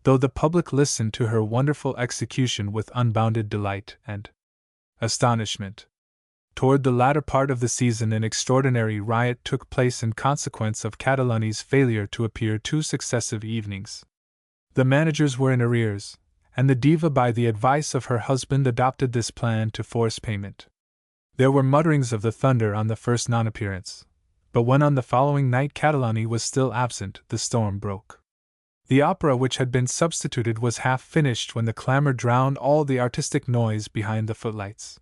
though the public listened to her wonderful execution with unbounded delight and astonishment. Toward the latter part of the season an extraordinary riot took place in consequence of Catalani's failure to appear 2 successive evenings. The managers were in arrears, and the diva by the advice of her husband adopted this plan to force payment. There were mutterings of the thunder on the first non-appearance, but when on the following night Catalani was still absent, the storm broke. The opera which had been substituted was half finished when the clamor drowned all the artistic noise behind the footlights.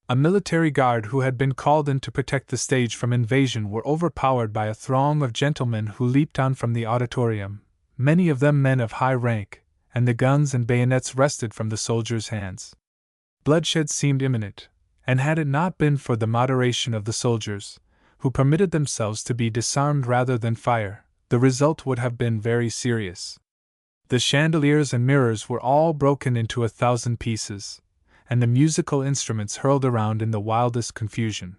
A military guard who had been called in to protect the stage from invasion were overpowered by a throng of gentlemen who leaped on from the auditorium, many of them men of high rank, and the guns and bayonets wrested from the soldiers' hands. Bloodshed seemed imminent, and had it not been for the moderation of the soldiers, who permitted themselves to be disarmed rather than fire, the result would have been very serious. The chandeliers and mirrors were all broken into 1,000 pieces, and the musical instruments hurled around in the wildest confusion.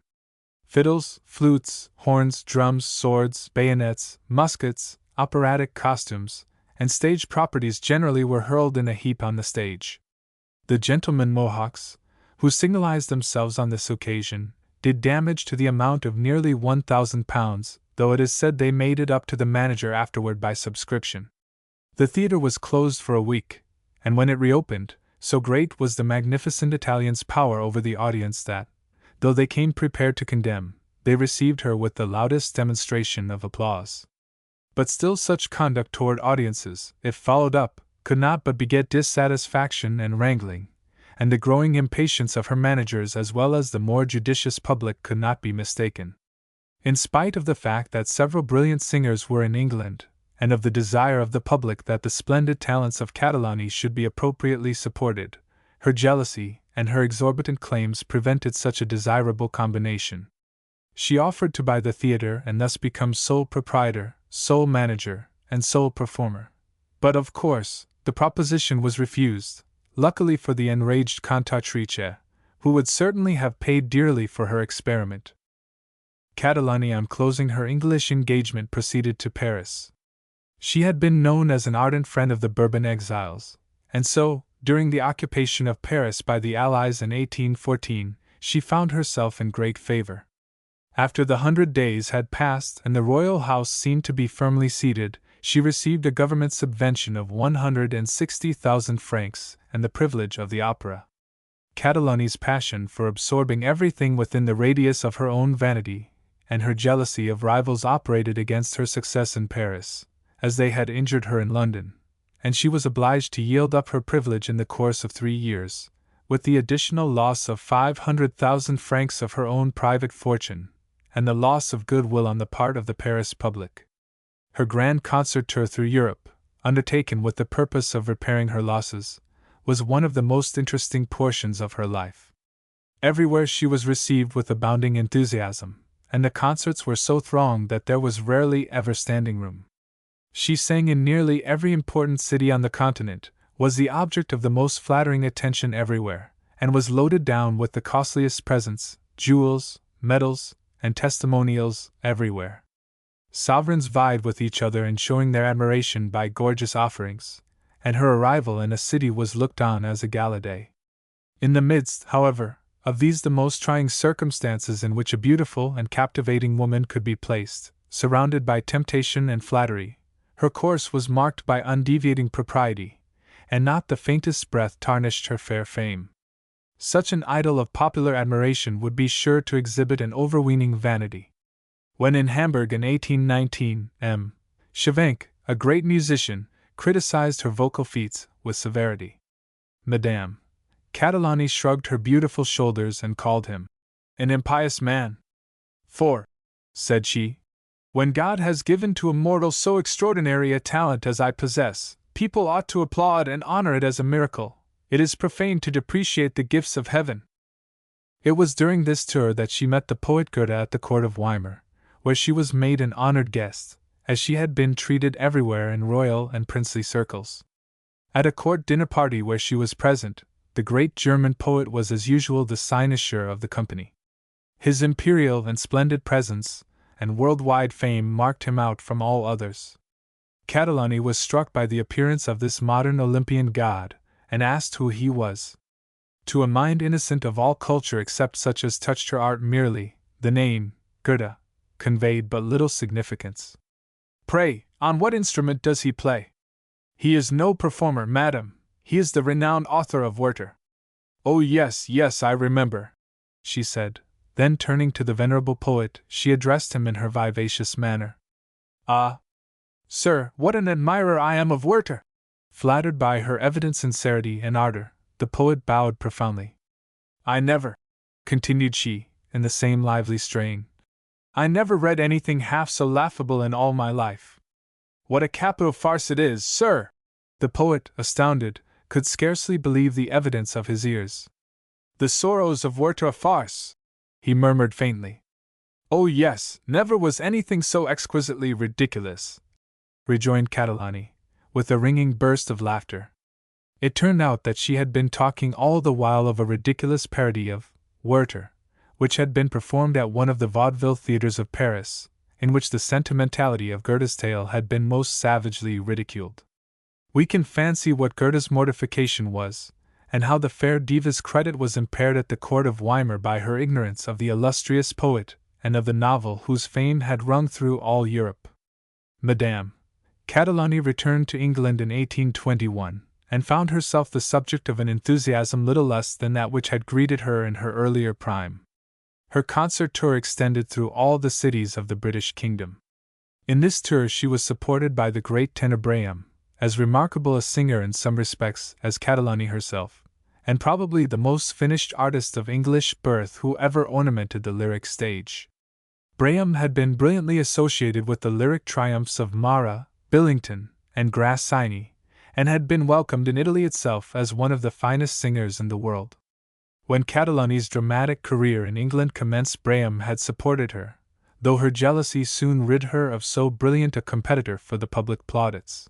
Fiddles, flutes, horns, drums, swords, bayonets, muskets, operatic costumes, and stage properties generally were hurled in a heap on the stage. The gentlemen Mohawks, who signalized themselves on this occasion, did damage to the amount of nearly £1,000, though it is said they made it up to the manager afterward by subscription. The theatre was closed for a week, and when it reopened, so great was the magnificent Italian's power over the audience that, though they came prepared to condemn, they received her with the loudest demonstration of applause. But still such conduct toward audiences, if followed up, could not but beget dissatisfaction and wrangling, and the growing impatience of her managers as well as the more judicious public could not be mistaken. In spite of the fact that several brilliant singers were in England, and of the desire of the public that the splendid talents of Catalani should be appropriately supported, her jealousy and her exorbitant claims prevented such a desirable combination. She offered to buy the theatre and thus become sole proprietor, sole manager, and sole performer. But of course, the proposition was refused, luckily for the enraged cantatrice, who would certainly have paid dearly for her experiment. Catalani, on closing her English engagement, proceeded to Paris. She had been known as an ardent friend of the Bourbon exiles, and so, during the occupation of Paris by the Allies in 1814, she found herself in great favor. After the 100 days had passed and the royal house seemed to be firmly seated, she received a government subvention of 160,000 francs and the privilege of the opera. Catalani's passion for absorbing everything within the radius of her own vanity, and her jealousy of rivals operated against her success in Paris, as they had injured her in London, and she was obliged to yield up her privilege in the course of 3 years, with the additional loss of 500,000 francs of her own private fortune, and the loss of goodwill on the part of the Paris public. Her grand concert tour through Europe, undertaken with the purpose of repairing her losses, was one of the most interesting portions of her life. Everywhere she was received with abounding enthusiasm, and the concerts were so thronged that there was rarely ever standing room. She sang in nearly every important city on the continent, was the object of the most flattering attention everywhere, and was loaded down with the costliest presents, jewels, medals, and testimonials everywhere. Sovereigns vied with each other in showing their admiration by gorgeous offerings, and her arrival in a city was looked on as a gala day. In the midst, however, of these the most trying circumstances in which a beautiful and captivating woman could be placed, surrounded by temptation and flattery, her course was marked by undeviating propriety, and not the faintest breath tarnished her fair fame. Such an idol of popular admiration would be sure to exhibit an overweening vanity. When in Hamburg in 1819, M. Chevenck, a great musician, criticized her vocal feats with severity, Madame Catalani shrugged her beautiful shoulders and called him an impious man. "For," said she, "when God has given to a mortal so extraordinary a talent as I possess, people ought to applaud and honor it as a miracle. It is profane to depreciate the gifts of heaven." It was during this tour that she met the poet Goethe at the court of Weimar, where she was made an honored guest, as she had been treated everywhere in royal and princely circles. At a court dinner party where she was present, the great German poet was as usual the cynosure of the company. His imperial and splendid presence and worldwide fame marked him out from all others. Catalani was struck by the appearance of this modern Olympian god, and asked who he was. To a mind innocent of all culture except such as touched her art merely, the name, Goethe, conveyed but little significance. "Pray, on what instrument does he play?" "He is no performer, madam. He is the renowned author of Werther. Oh, yes, yes, I remember, she said. Then turning to the venerable poet, she addressed him in her vivacious manner. Ah, sir, what an admirer I am of Werther! Flattered by her evident sincerity and ardor, the poet bowed profoundly. I never, continued she, in the same lively strain, I never read anything half so laughable in all my life. What a capital farce it is, sir! The poet, astounded, could scarcely believe the evidence of his ears. The Sorrows of Werther a farce! He murmured faintly. Oh yes, never was anything so exquisitely ridiculous, rejoined Catalani, with a ringing burst of laughter. It turned out that she had been talking all the while of a ridiculous parody of Werther, which had been performed at one of the vaudeville theaters of Paris, in which the sentimentality of Goethe's tale had been most savagely ridiculed. We can fancy what Goethe's mortification was, and how the fair diva's credit was impaired at the court of Weimar by her ignorance of the illustrious poet and of the novel whose fame had rung through all Europe. Madame Catalani returned to England in 1821, and found herself the subject of an enthusiasm little less than that which had greeted her in her earlier prime. Her concert tour extended through all the cities of the British kingdom. In this tour she was supported by the great tenor Braham, as remarkable a singer in some respects as Catalani herself, and probably the most finished artist of English birth who ever ornamented the lyric stage. Braham had been brilliantly associated with the lyric triumphs of Mara, Billington, and Grassini, and had been welcomed in Italy itself as one of the finest singers in the world. When Catalani's dramatic career in England commenced, Braham had supported her, though her jealousy soon rid her of so brilliant a competitor for the public plaudits.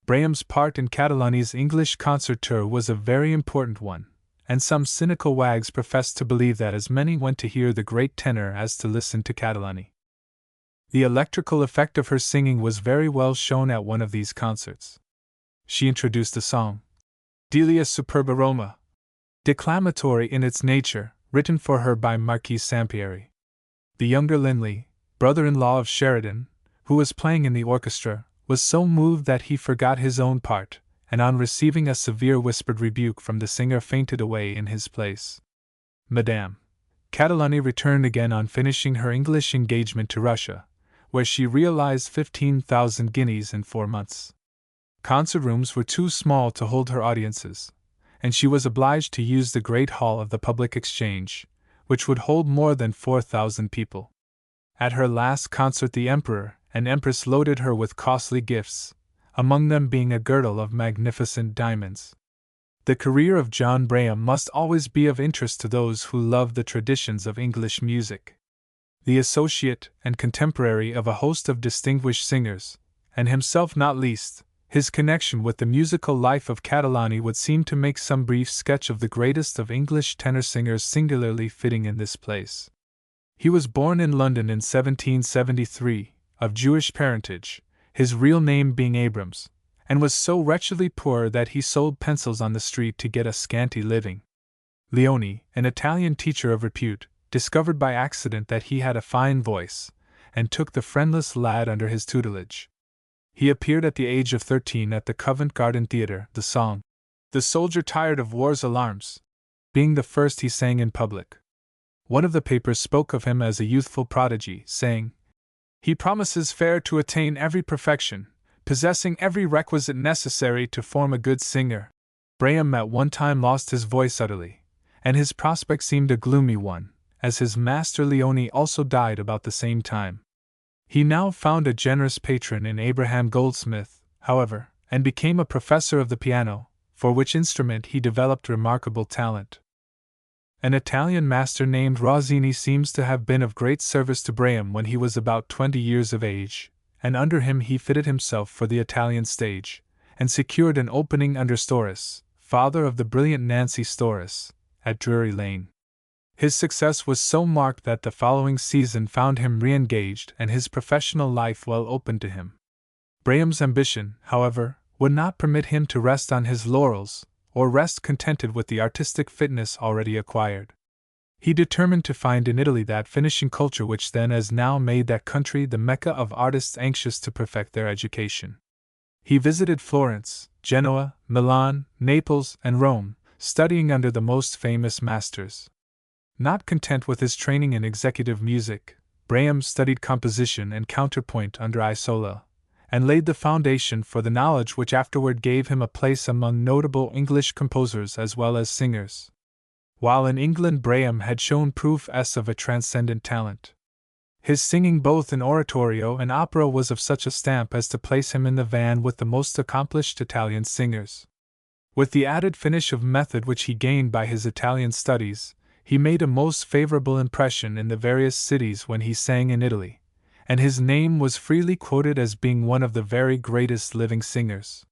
Braham's part in Catalani's English concert tour was a very important one, and some cynical wags professed to believe that as many went to hear the great tenor as to listen to Catalani. The electrical effect of her singing was very well shown at one of these concerts. She introduced a song, Delia Superba Roma, declamatory in its nature, written for her by Marquis Sampieri. The younger Linley, brother-in-law of Sheridan, who was playing in the orchestra, was so moved that he forgot his own part, and on receiving a severe whispered rebuke from the singer fainted away in his place. Madame Catalani returned again on finishing her English engagement to Russia, where she realized 15,000 guineas in 4 months. Concert rooms were too small to hold her audiences, and she was obliged to use the great hall of the Public Exchange, which would hold more than 4,000 people. At her last concert the Emperor and Empress loaded her with costly gifts, among them being a girdle of magnificent diamonds. The career of John Braham must always be of interest to those who love the traditions of English music. The associate and contemporary of a host of distinguished singers, and himself not least, his connection with the musical life of Catalani would seem to make some brief sketch of the greatest of English tenor singers singularly fitting in this place. He was born in London in 1773, of Jewish parentage, his real name being Abrams, and was so wretchedly poor that he sold pencils on the street to get a scanty living. Leone, an Italian teacher of repute, discovered by accident that he had a fine voice, and took the friendless lad under his tutelage. He appeared at the age of 13 at the Covent Garden Theatre, the song, "The Soldier Tired of War's Alarms," being the first he sang in public. One of the papers spoke of him as a youthful prodigy, saying, "He promises fair to attain every perfection, possessing every requisite necessary to form a good singer." Braham at one time lost his voice utterly, and his prospect seemed a gloomy one, as his master Leone also died about the same time. He now found a generous patron in Abraham Goldsmith, however, and became a professor of the piano, for which instrument he developed remarkable talent. An Italian master named Rossini seems to have been of great service to Braham when he was about 20 years of age, and under him he fitted himself for the Italian stage, and secured an opening under Storace, father of the brilliant Nancy Storace, at Drury Lane. His success was so marked that the following season found him re-engaged and his professional life well open to him. Braham's ambition, however, would not permit him to rest on his laurels, or rest contented with the artistic fitness already acquired. He determined to find in Italy that finishing culture which then as now made that country the Mecca of artists anxious to perfect their education. He visited Florence, Genoa, Milan, Naples, and Rome, studying under the most famous masters. Not content with his training in executive music, Brahms studied composition and counterpoint under Isola, and laid the foundation for the knowledge which afterward gave him a place among notable English composers as well as singers. While in England, Brahms had shown proof of a transcendent talent. His singing both in oratorio and opera was of such a stamp as to place him in the van with the most accomplished Italian singers. With the added finish of method which he gained by his Italian studies, he made a most favorable impression in the various cities when he sang in Italy, and his name was freely quoted as being one of the very greatest living singers.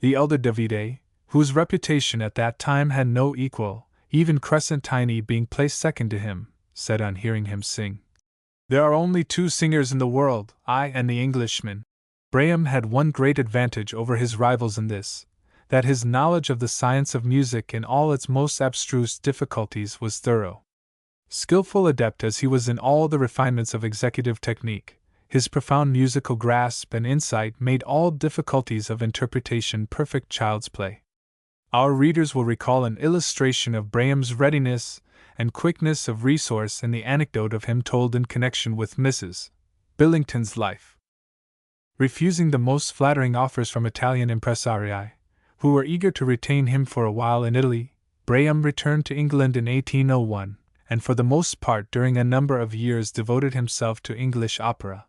The elder Davide, whose reputation at that time had no equal, even Crescentini being placed second to him, said on hearing him sing, "There are only two singers in the world, I and the Englishman." Brahms had one great advantage over his rivals in this, that his knowledge of the science of music in all its most abstruse difficulties was thorough. Skillful adept as he was in all the refinements of executive technique, his profound musical grasp and insight made all difficulties of interpretation perfect child's play. Our readers will recall an illustration of Brahms' readiness and quickness of resource in the anecdote of him told in connection with Mrs. Billington's life. Refusing the most flattering offers from Italian impresarii, who were eager to retain him for a while in Italy, Brahms returned to England in 1801, and for the most part during a number of years devoted himself to English opera.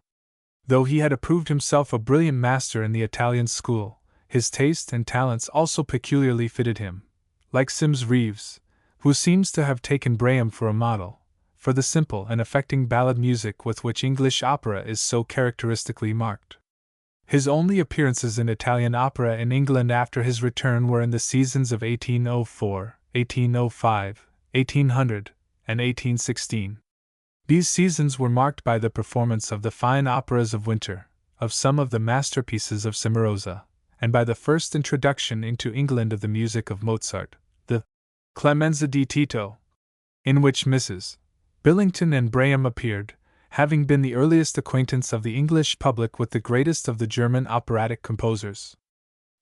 Though he had approved himself a brilliant master in the Italian school, his taste and talents also peculiarly fitted him, like Sims Reeves, who seems to have taken Brahms for a model, for the simple and affecting ballad music with which English opera is so characteristically marked. His only appearances in Italian opera in England after his return were in the seasons of 1804, 1805, 1800, and 1816. These seasons were marked by the performance of the fine operas of winter, of some of the masterpieces of Cimarosa, and by the first introduction into England of the music of Mozart, the Clemenza di Tito, in which Mrs. Billington and Brahms appeared, having been the earliest acquaintance of the English public with the greatest of the German operatic composers.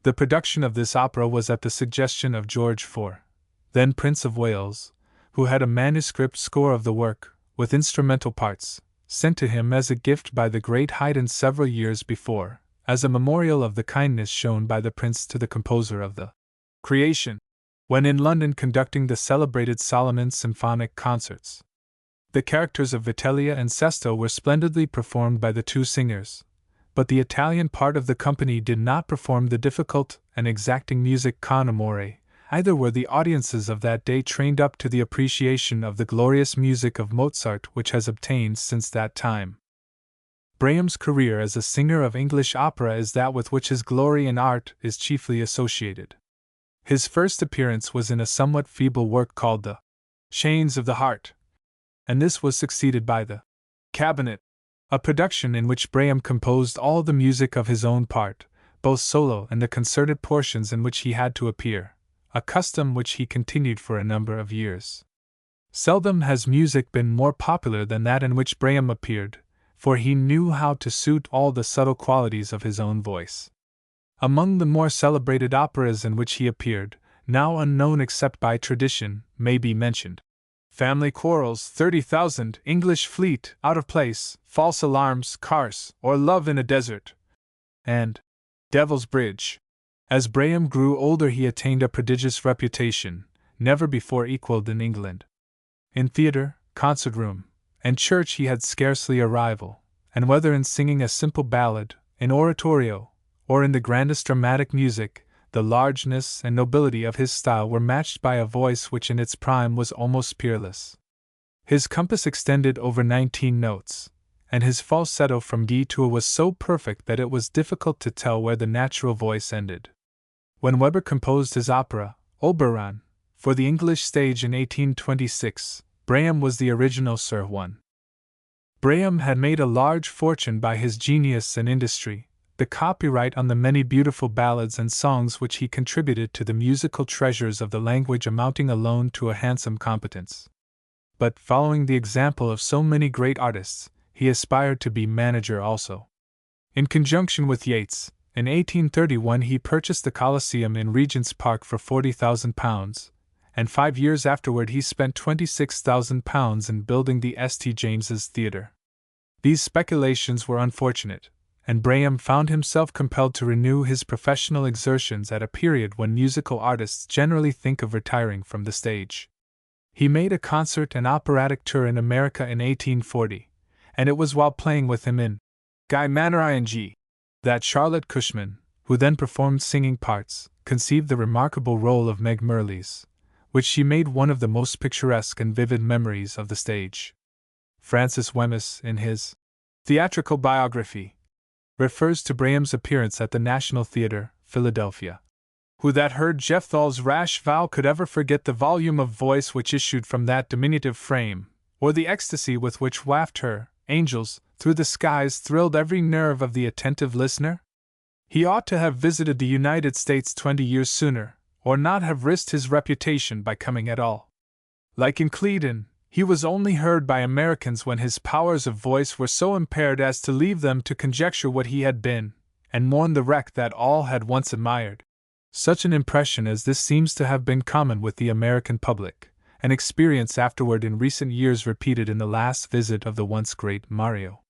The production of this opera was at the suggestion of George IV, then Prince of Wales, who had a manuscript score of the work, with instrumental parts, sent to him as a gift by the great Haydn several years before, as a memorial of the kindness shown by the prince to the composer of the Creation, when in London conducting the celebrated Solomon's symphonic concerts. The characters of Vitellia and Sesto were splendidly performed by the two singers, but the Italian part of the company did not perform the difficult and exacting music con amore, either were the audiences of that day trained up to the appreciation of the glorious music of Mozart which has obtained since that time. Brahms' career as a singer of English opera is that with which his glory in art is chiefly associated. His first appearance was in a somewhat feeble work called The Chains of the Heart, and this was succeeded by The Cabinet, a production in which Brahms composed all the music of his own part, both solo and the concerted portions in which he had to appear, a custom which he continued for a number of years. Seldom has music been more popular than that in which Brahms appeared, for he knew how to suit all the subtle qualities of his own voice. Among the more celebrated operas in which he appeared, now unknown except by tradition, may be mentioned Family Quarrels, 30,000, English Fleet, Out of Place, False Alarms, Cars, or Love in a Desert, and Devil's Bridge. As Brahms grew older he attained a prodigious reputation, never before equaled in England. In theatre, concert room, and church he had scarcely a rival, and whether in singing a simple ballad, in oratorio, or in the grandest dramatic music, the largeness and nobility of his style were matched by a voice which in its prime was almost peerless. His compass extended over 19 notes, and his falsetto from D to A was so perfect that it was difficult to tell where the natural voice ended. When Weber composed his opera, Oberon, for the English stage in 1826, Brahms was the original Sir Juan. Brahms had made a large fortune by his genius and industry, the copyright on the many beautiful ballads and songs which he contributed to the musical treasures of the language amounting alone to a handsome competence. But, following the example of so many great artists, he aspired to be manager also. In conjunction with Yeats, In 1831 he purchased the Coliseum in Regent's Park for £40,000, and 5 years afterward he spent £26,000 in building the St. James's Theatre. These speculations were unfortunate, and Braham found himself compelled to renew his professional exertions at a period when musical artists generally think of retiring from the stage. He made a concert and operatic tour in America in 1840, and it was while playing with him in Guy Manor ing that Charlotte Cushman, who then performed singing parts, conceived the remarkable role of Meg Merrilies, which she made one of the most picturesque and vivid memories of the stage. Francis Wemyss, in his theatrical biography, refers to Braham's appearance at the National Theatre, Philadelphia. Who that heard Jephthah's rash vow could ever forget the volume of voice which issued from that diminutive frame, or the ecstasy with which waft her angels through the skies thrilled every nerve of the attentive listener? He ought to have visited the United States 20 years sooner, or not have risked his reputation by coming at all. Like in Cleedon, he was only heard by Americans when his powers of voice were so impaired as to leave them to conjecture what he had been, and mourn the wreck that all had once admired. Such an impression as this seems to have been common with the American public, an experience afterward in recent years repeated in the last visit of the once great Mario.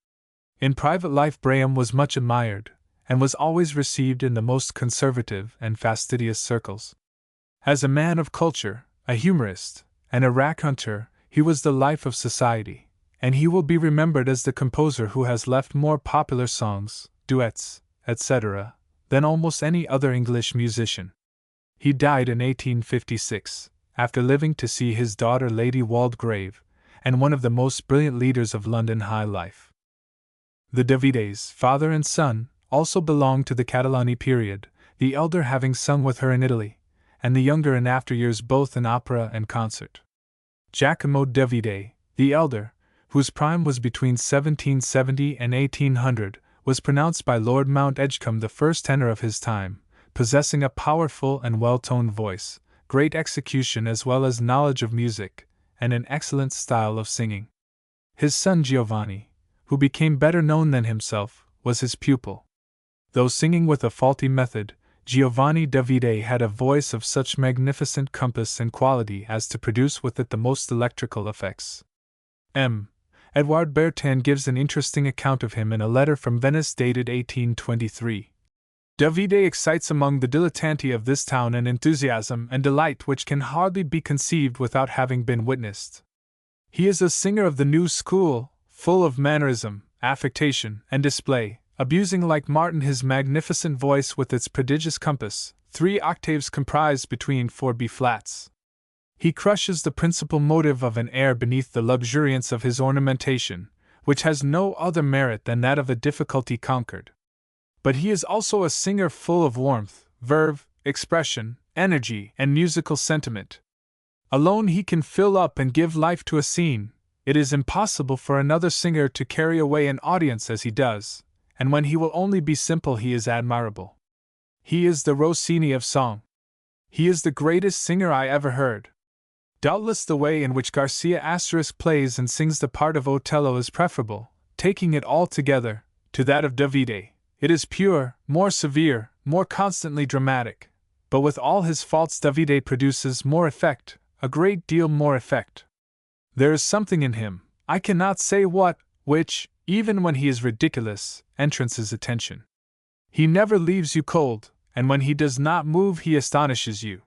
In private life Braham was much admired, and was always received in the most conservative and fastidious circles. As a man of culture, a humorist, and a raconteur, he was the life of society, and he will be remembered as the composer who has left more popular songs, duets, etc., than almost any other English musician. He died in 1856, after living to see his daughter Lady Waldegrave, and one of the most brilliant leaders of London high life. The Davides, father and son, also belonged to the Catalani period, the elder having sung with her in Italy, and the younger in after years both in opera and concert. Giacomo Davide, the elder, whose prime was between 1770 and 1800, was pronounced by Lord Mount Edgecombe the first tenor of his time, possessing a powerful and well-toned voice, great execution as well as knowledge of music, and an excellent style of singing. His son Giovanni, who became better known than himself, was his pupil. Though singing with a faulty method, Giovanni Davide had a voice of such magnificent compass and quality as to produce with it the most electrical effects. Edouard Bertin gives an interesting account of him in a letter from Venice dated 1823. Davide excites among the dilettanti of this town an enthusiasm and delight which can hardly be conceived without having been witnessed. He is a singer of the new school, full of mannerism, affectation, and display, abusing like Martin his magnificent voice with its prodigious compass, 3 octaves comprised between 4 B-flats. He crushes the principal motive of an air beneath the luxuriance of his ornamentation, which has no other merit than that of a difficulty conquered. But he is also a singer full of warmth, verve, expression, energy, and musical sentiment. Alone he can fill up and give life to a scene. It is impossible for another singer to carry away an audience as he does, and when he will only be simple he is admirable. He is the Rossini of song. He is the greatest singer I ever heard. Doubtless the way in which Garcia * plays and sings the part of Otello is preferable, taking it all together, to that of Davide. It is pure, more severe, more constantly dramatic, but with all his faults Davide produces more effect, a great deal more effect. There is something in him, I cannot say what, which, even when he is ridiculous, entrances attention. He never leaves you cold, and when he does not move he astonishes you.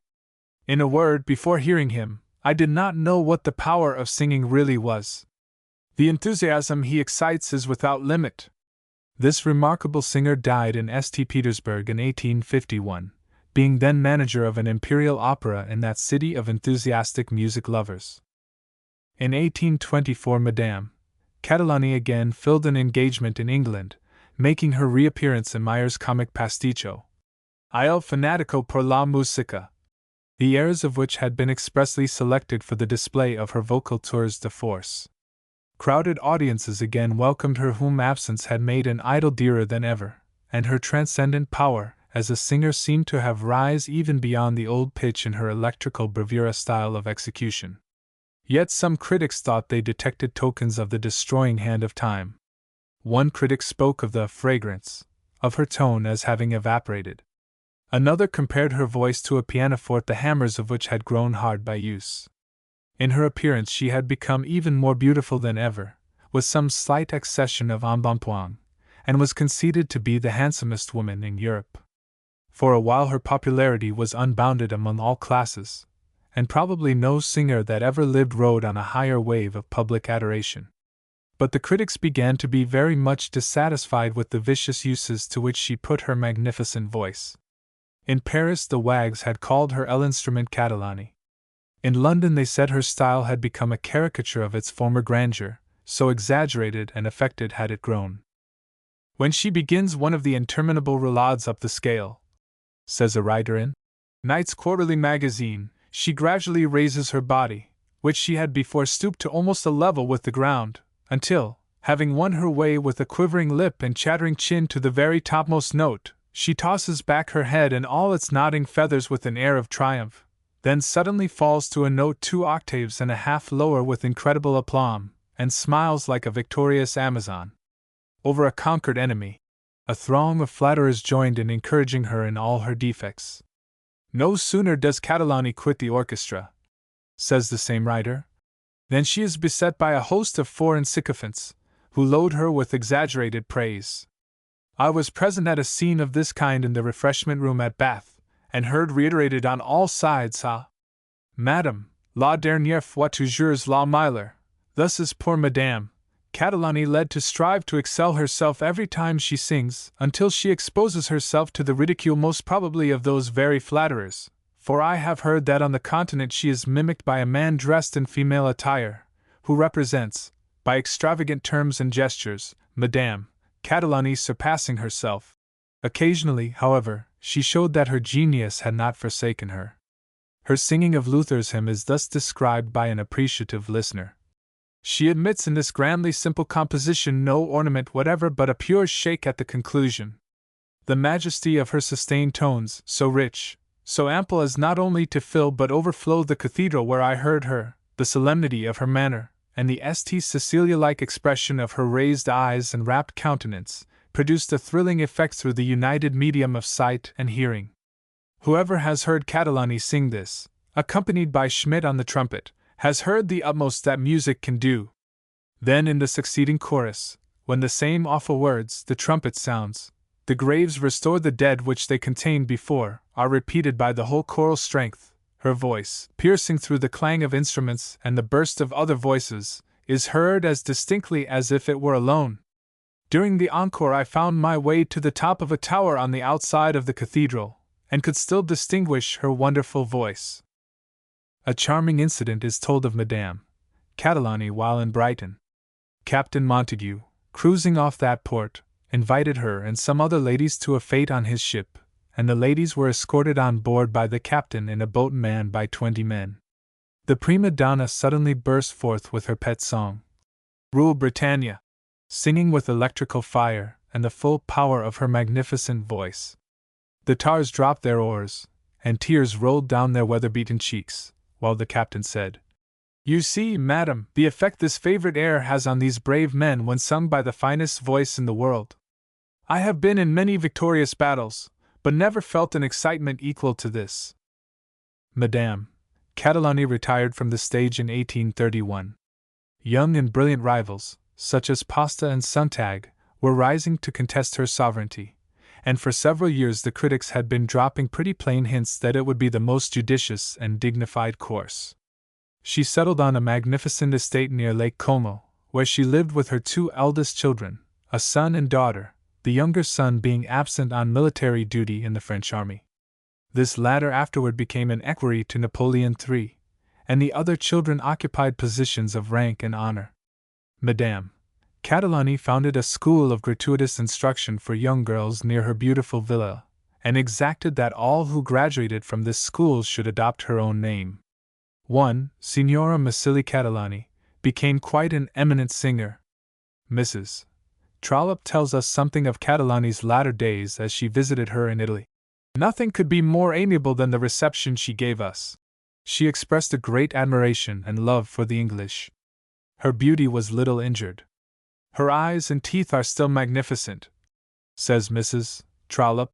In a word, before hearing him, I did not know what the power of singing really was. The enthusiasm he excites is without limit. This remarkable singer died in St. Petersburg in 1851, being then manager of an imperial opera in that city of enthusiastic music lovers. In 1824 Madame Catalani again filled an engagement in England, making her reappearance in Meyer's comic pasticcio, Il Fanatico per la Musica, the airs of which had been expressly selected for the display of her vocal tours de force. Crowded audiences again welcomed her whom absence had made an idol dearer than ever, and her transcendent power as a singer seemed to have rise even beyond the old pitch in her electrical bravura style of execution. Yet some critics thought they detected tokens of the destroying hand of time. One critic spoke of the fragrance of her tone as having evaporated. Another compared her voice to a pianoforte, the hammers of which had grown hard by use. In her appearance she had become even more beautiful than ever, with some slight accession of embonpoint, and was conceded to be the handsomest woman in Europe. For a while her popularity was unbounded among all classes, and probably no singer that ever lived rode on a higher wave of public adoration. But the critics began to be very much dissatisfied with the vicious uses to which she put her magnificent voice. In Paris the wags had called her l'instrument Catalani. In London they said her style had become a caricature of its former grandeur, so exaggerated and affected had it grown. When she begins one of the interminable roulades up the scale, says a writer in Knight's Quarterly Magazine, she gradually raises her body, which she had before stooped to almost a level with the ground, until, having won her way with a quivering lip and chattering chin to the very topmost note, she tosses back her head and all its nodding feathers with an air of triumph, then suddenly falls to a note 2 octaves and a half lower with incredible aplomb, and smiles like a victorious Amazon over a conquered enemy. A throng of flatterers joined in encouraging her in all her defects. No sooner does Catalani quit the orchestra, says the same writer, than she is beset by a host of foreign sycophants, who load her with exaggerated praise. I was present at a scene of this kind in the refreshment room at Bath, and heard reiterated on all sides, "Ah, Madame, la dernière fois toujours la meilleure, thus is poor Madame Catalani led to strive to excel herself every time she sings, until she exposes herself to the ridicule most probably of those very flatterers, for I have heard that on the continent she is mimicked by a man dressed in female attire, who represents, by extravagant terms and gestures, Madame Catalani surpassing herself." Occasionally, however, she showed that her genius had not forsaken her. Her singing of Luther's hymn is thus described by an appreciative listener. She admits in this grandly simple composition no ornament whatever but a pure shake at the conclusion. The majesty of her sustained tones, so rich, so ample as not only to fill but overflow the cathedral where I heard her, the solemnity of her manner, and the St. Cecilia-like expression of her raised eyes and rapt countenance, produced a thrilling effect through the united medium of sight and hearing. Whoever has heard Catalani sing this, accompanied by Schmidt on the trumpet, has heard the utmost that music can do. Then in the succeeding chorus, when the same awful words, the trumpet sounds, the graves restore the dead which they contained before, are repeated by the whole choral strength, her voice, piercing through the clang of instruments and the burst of other voices, is heard as distinctly as if it were alone. During the encore I found my way to the top of a tower on the outside of the cathedral, and could still distinguish her wonderful voice. A charming incident is told of Madame Catalani while in Brighton. Captain Montague, cruising off that port, invited her and some other ladies to a fete on his ship, and the ladies were escorted on board by the captain in a boat manned by 20 men. The prima donna suddenly burst forth with her pet song, Rule Britannia, singing with electrical fire and the full power of her magnificent voice. The tars dropped their oars, and tears rolled down their weather-beaten cheeks, while the captain said, "You see, madam, the effect this favorite air has on these brave men when sung by the finest voice in the world. I have been in many victorious battles, but never felt an excitement equal to this." Madame Catalani retired from the stage in 1831. Young and brilliant rivals, such as Faustina and Sontag, were rising to contest her sovereignty, and for several years the critics had been dropping pretty plain hints that it would be the most judicious and dignified course. She settled on a magnificent estate near Lake Como, where she lived with her 2 eldest children, a son and daughter, the younger son being absent on military duty in the French army. This latter afterward became an equerry to Napoleon III, and the other children occupied positions of rank and honor. Madame Catalani founded a school of gratuitous instruction for young girls near her beautiful villa, and exacted that all who graduated from this school should adopt her own name. One, Signora Massili Catalani, became quite an eminent singer. Mrs. Trollope tells us something of Catalani's latter days as she visited her in Italy. Nothing could be more amiable than the reception she gave us. She expressed a great admiration and love for the English. Her beauty was little injured. Her eyes and teeth are still magnificent. says Mrs. Trollope,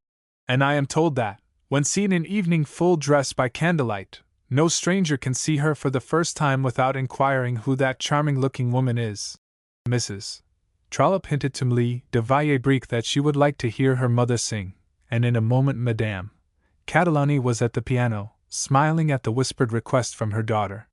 and I am told that, when seen in evening full dress by candlelight, no stranger can see her for the first time without inquiring who that charming-looking woman is. Mrs. Trollope hinted to Marie de Villers-Brique that she would like to hear her mother sing, and in a moment Madame Catalani was at the piano, smiling at the whispered request from her daughter.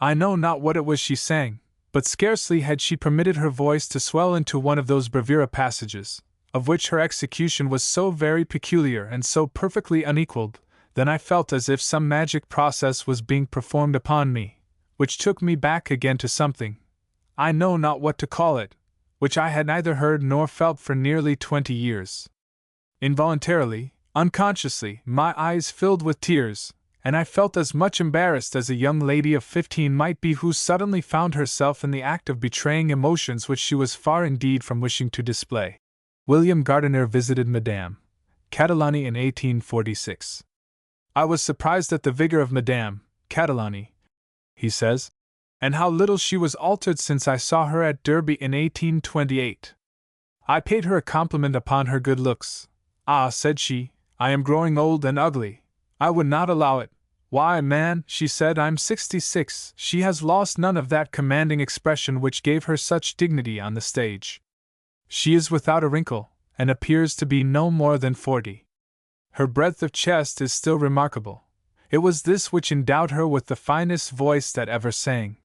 I know not what it was she sang, but scarcely had she permitted her voice to swell into one of those bravura passages, of which her execution was so very peculiar and so perfectly unequalled, than I felt as if some magic process was being performed upon me, which took me back again to something, I know not what to call it, which I had neither heard nor felt for nearly 20 years. Involuntarily, unconsciously, my eyes filled with tears, and I felt as much embarrassed as a young lady of 15 might be who suddenly found herself in the act of betraying emotions which she was far indeed from wishing to display. William Gardiner visited Madame Catalani in 1846. I was surprised at the vigor of Madame Catalani, he says, and how little she was altered since I saw her at Derby in 1828. I paid her a compliment upon her good looks. Ah, said she, I am growing old and ugly. I would not allow it. Why, man, she said, I'm 66. She has lost none of that commanding expression which gave her such dignity on the stage. She is without a wrinkle, and appears to be no more than 40. Her breadth of chest is still remarkable. It was this which endowed her with the finest voice that ever sang.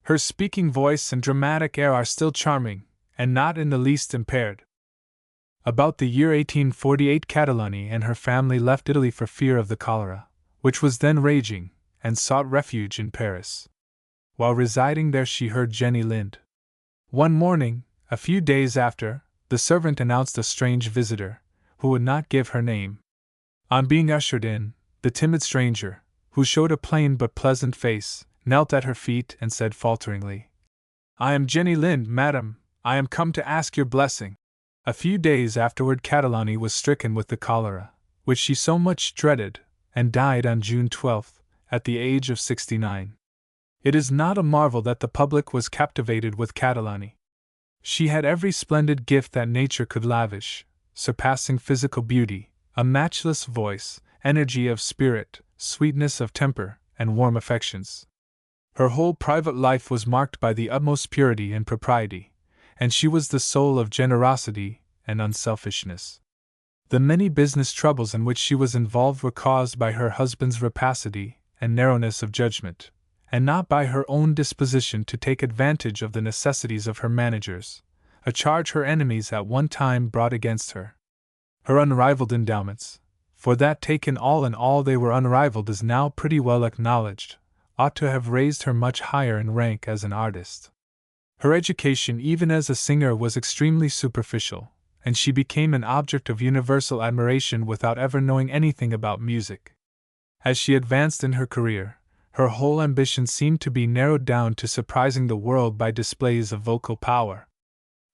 Her speaking voice and dramatic air are still charming, and not in the least impaired. About the year 1848 Catalani and her family left Italy for fear of the cholera, which was then raging, and sought refuge in Paris. While residing there she heard Jenny Lind. One morning, a few days after, the servant announced a strange visitor, who would not give her name. On being ushered in, the timid stranger, who showed a plain but pleasant face, knelt at her feet and said falteringly, I am Jenny Lind, madam, I am come to ask your blessing. A few days afterward Catalani was stricken with the cholera, which she so much dreaded, and died on June 12, at the age of 69. It is not a marvel that the public was captivated with Catalani. She had every splendid gift that nature could lavish, surpassing physical beauty, a matchless voice, energy of spirit, sweetness of temper, and warm affections. Her whole private life was marked by the utmost purity and propriety, and she was the soul of generosity and unselfishness. The many business troubles in which she was involved were caused by her husband's rapacity and narrowness of judgment, and not by her own disposition to take advantage of the necessities of her managers, a charge her enemies at one time brought against her. Her unrivaled endowments, for that taken all in all they were unrivaled is now pretty well acknowledged, ought to have raised her much higher in rank as an artist. Her education even as a singer was extremely superficial, and she became an object of universal admiration without ever knowing anything about music. As she advanced in her career, her whole ambition seemed to be narrowed down to surprising the world by displays of vocal power.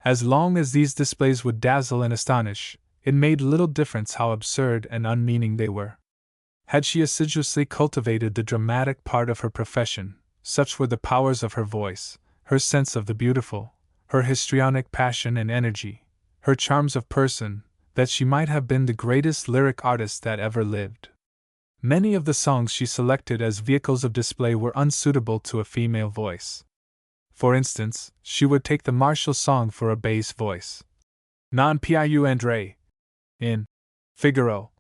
As long as these displays would dazzle and astonish, it made little difference how absurd and unmeaning they were. Had she assiduously cultivated the dramatic part of her profession, such were the powers of her voice, her sense of the beautiful, her histrionic passion and energy, her charms of person, that she might have been the greatest lyric artist that ever lived. Many of the songs she selected as vehicles of display were unsuitable to a female voice. For instance, she would take the martial song for a bass voice, non più André, in Figaro,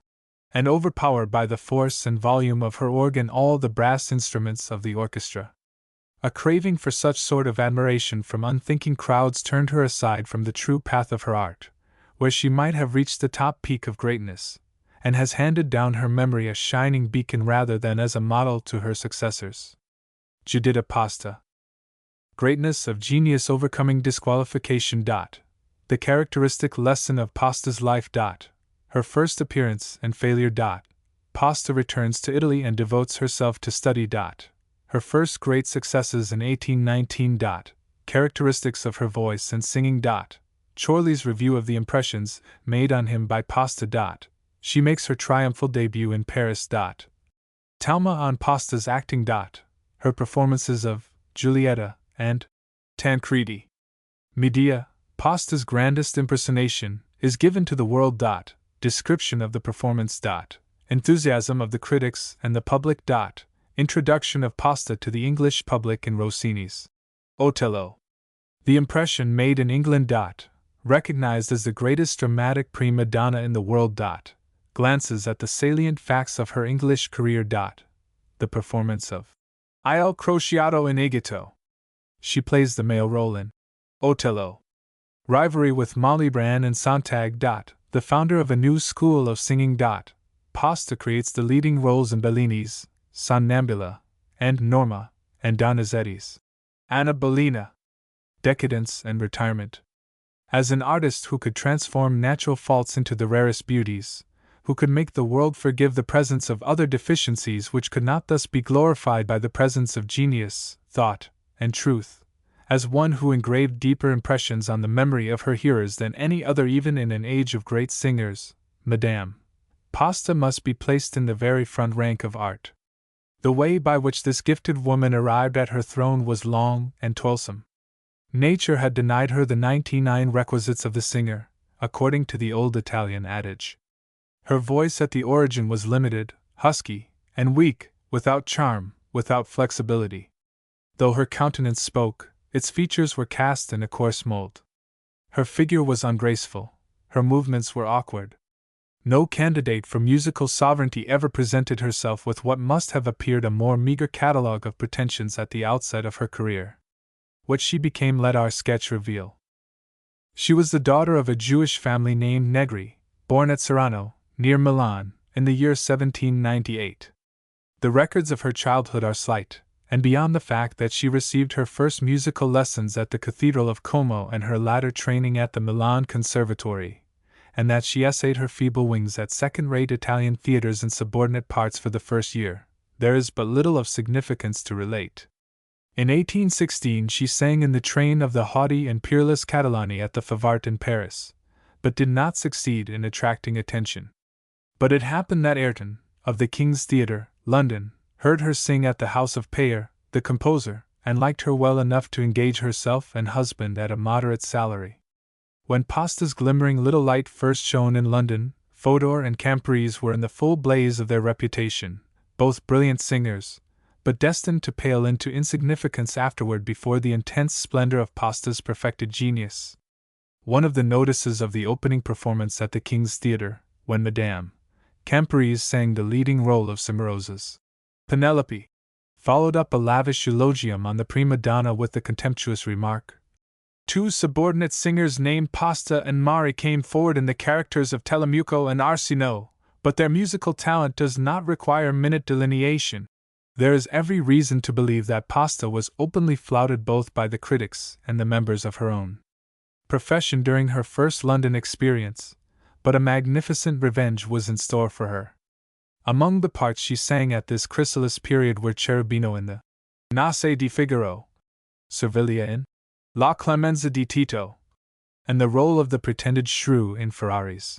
and overpower by the force and volume of her organ all the brass instruments of the orchestra. A craving for such sort of admiration from unthinking crowds turned her aside from the true path of her art, where she might have reached the top peak of greatness, and has handed down her memory a shining beacon rather than as a model to her successors. Giuditta Pasta. Greatness of genius overcoming disqualification. The characteristic lesson of Pasta's life. Her first appearance and failure. Pasta returns to Italy and devotes herself to study. Her first great successes in 1819. Characteristics of her voice and singing. Chorley's review of the impressions made on him by Pasta. She makes her triumphal debut in Paris. Talma on Pasta's acting. Her performances of Giulietta and Tancredi. Medea, Pasta's grandest impersonation, is given to the world. Description of the performance. Enthusiasm of the critics and the public. Introduction of Pasta to the English public in Rossini's Otello. The impression made in England. Recognized as the greatest dramatic prima donna in the world. Glances at the salient facts of her English career. The performance of Il Crociato in Egitto. She plays the male role in Otello. Rivalry with Malibran and Sontag. The founder of a new school of singing. Pasta creates the leading roles in Bellini's Sonnambula and Norma and Donizetti's Anna Bolena. Decadence and retirement. As an artist who could transform natural faults into the rarest beauties, who could make the world forgive the presence of other deficiencies which could not thus be glorified by the presence of genius, thought, and truth, as one who engraved deeper impressions on the memory of her hearers than any other even in an age of great singers, Madame Pasta must be placed in the very front rank of art. The way by which this gifted woman arrived at her throne was long and toilsome. Nature had denied her the 99 requisites of the singer, according to the old Italian adage. Her voice at the origin was limited, husky, and weak, without charm, without flexibility. Though her countenance spoke, its features were cast in a coarse mold. Her figure was ungraceful, her movements were awkward. No candidate for musical sovereignty ever presented herself with what must have appeared a more meager catalogue of pretensions at the outset of her career. What she became let our sketch reveal. She was the daughter of a Jewish family named Negri, born at Serrano, near Milan, in the year 1798. The records of her childhood are slight, and beyond the fact that she received her first musical lessons at the Cathedral of Como and her latter training at the Milan Conservatory, and that she essayed her feeble wings at second-rate Italian theaters in subordinate parts for the first year, there is but little of significance to relate. In 1816 she sang in the train of the haughty and peerless Catalani at the Favart in Paris, but did not succeed in attracting attention. But it happened that Ayrton, of the King's Theatre, London, heard her sing at the house of Payer, the composer, and liked her well enough to engage herself and husband at a moderate salary. When Pasta's glimmering little light first shone in London, Fodor and Camprise were in the full blaze of their reputation, both brilliant singers, but destined to pale into insignificance afterward before the intense splendor of Pasta's perfected genius. One of the notices of the opening performance at the King's Theatre, when Madame Camprise sang the leading role of Cimarosa's Penelope, followed up a lavish eulogium on the prima donna with the contemptuous remark, "Two subordinate singers named Pasta and Mari came forward in the characters of Telemuco and Arsino, but their musical talent does not require minute delineation." There is every reason to believe that Pasta was openly flouted both by the critics and the members of her own profession during her first London experience, but a magnificent revenge was in store for her. Among the parts she sang at this chrysalis period were Cherubino in the Nace di Figaro, Servilia in La Clemenza di Tito, and the role of the pretended shrew in Ferrari's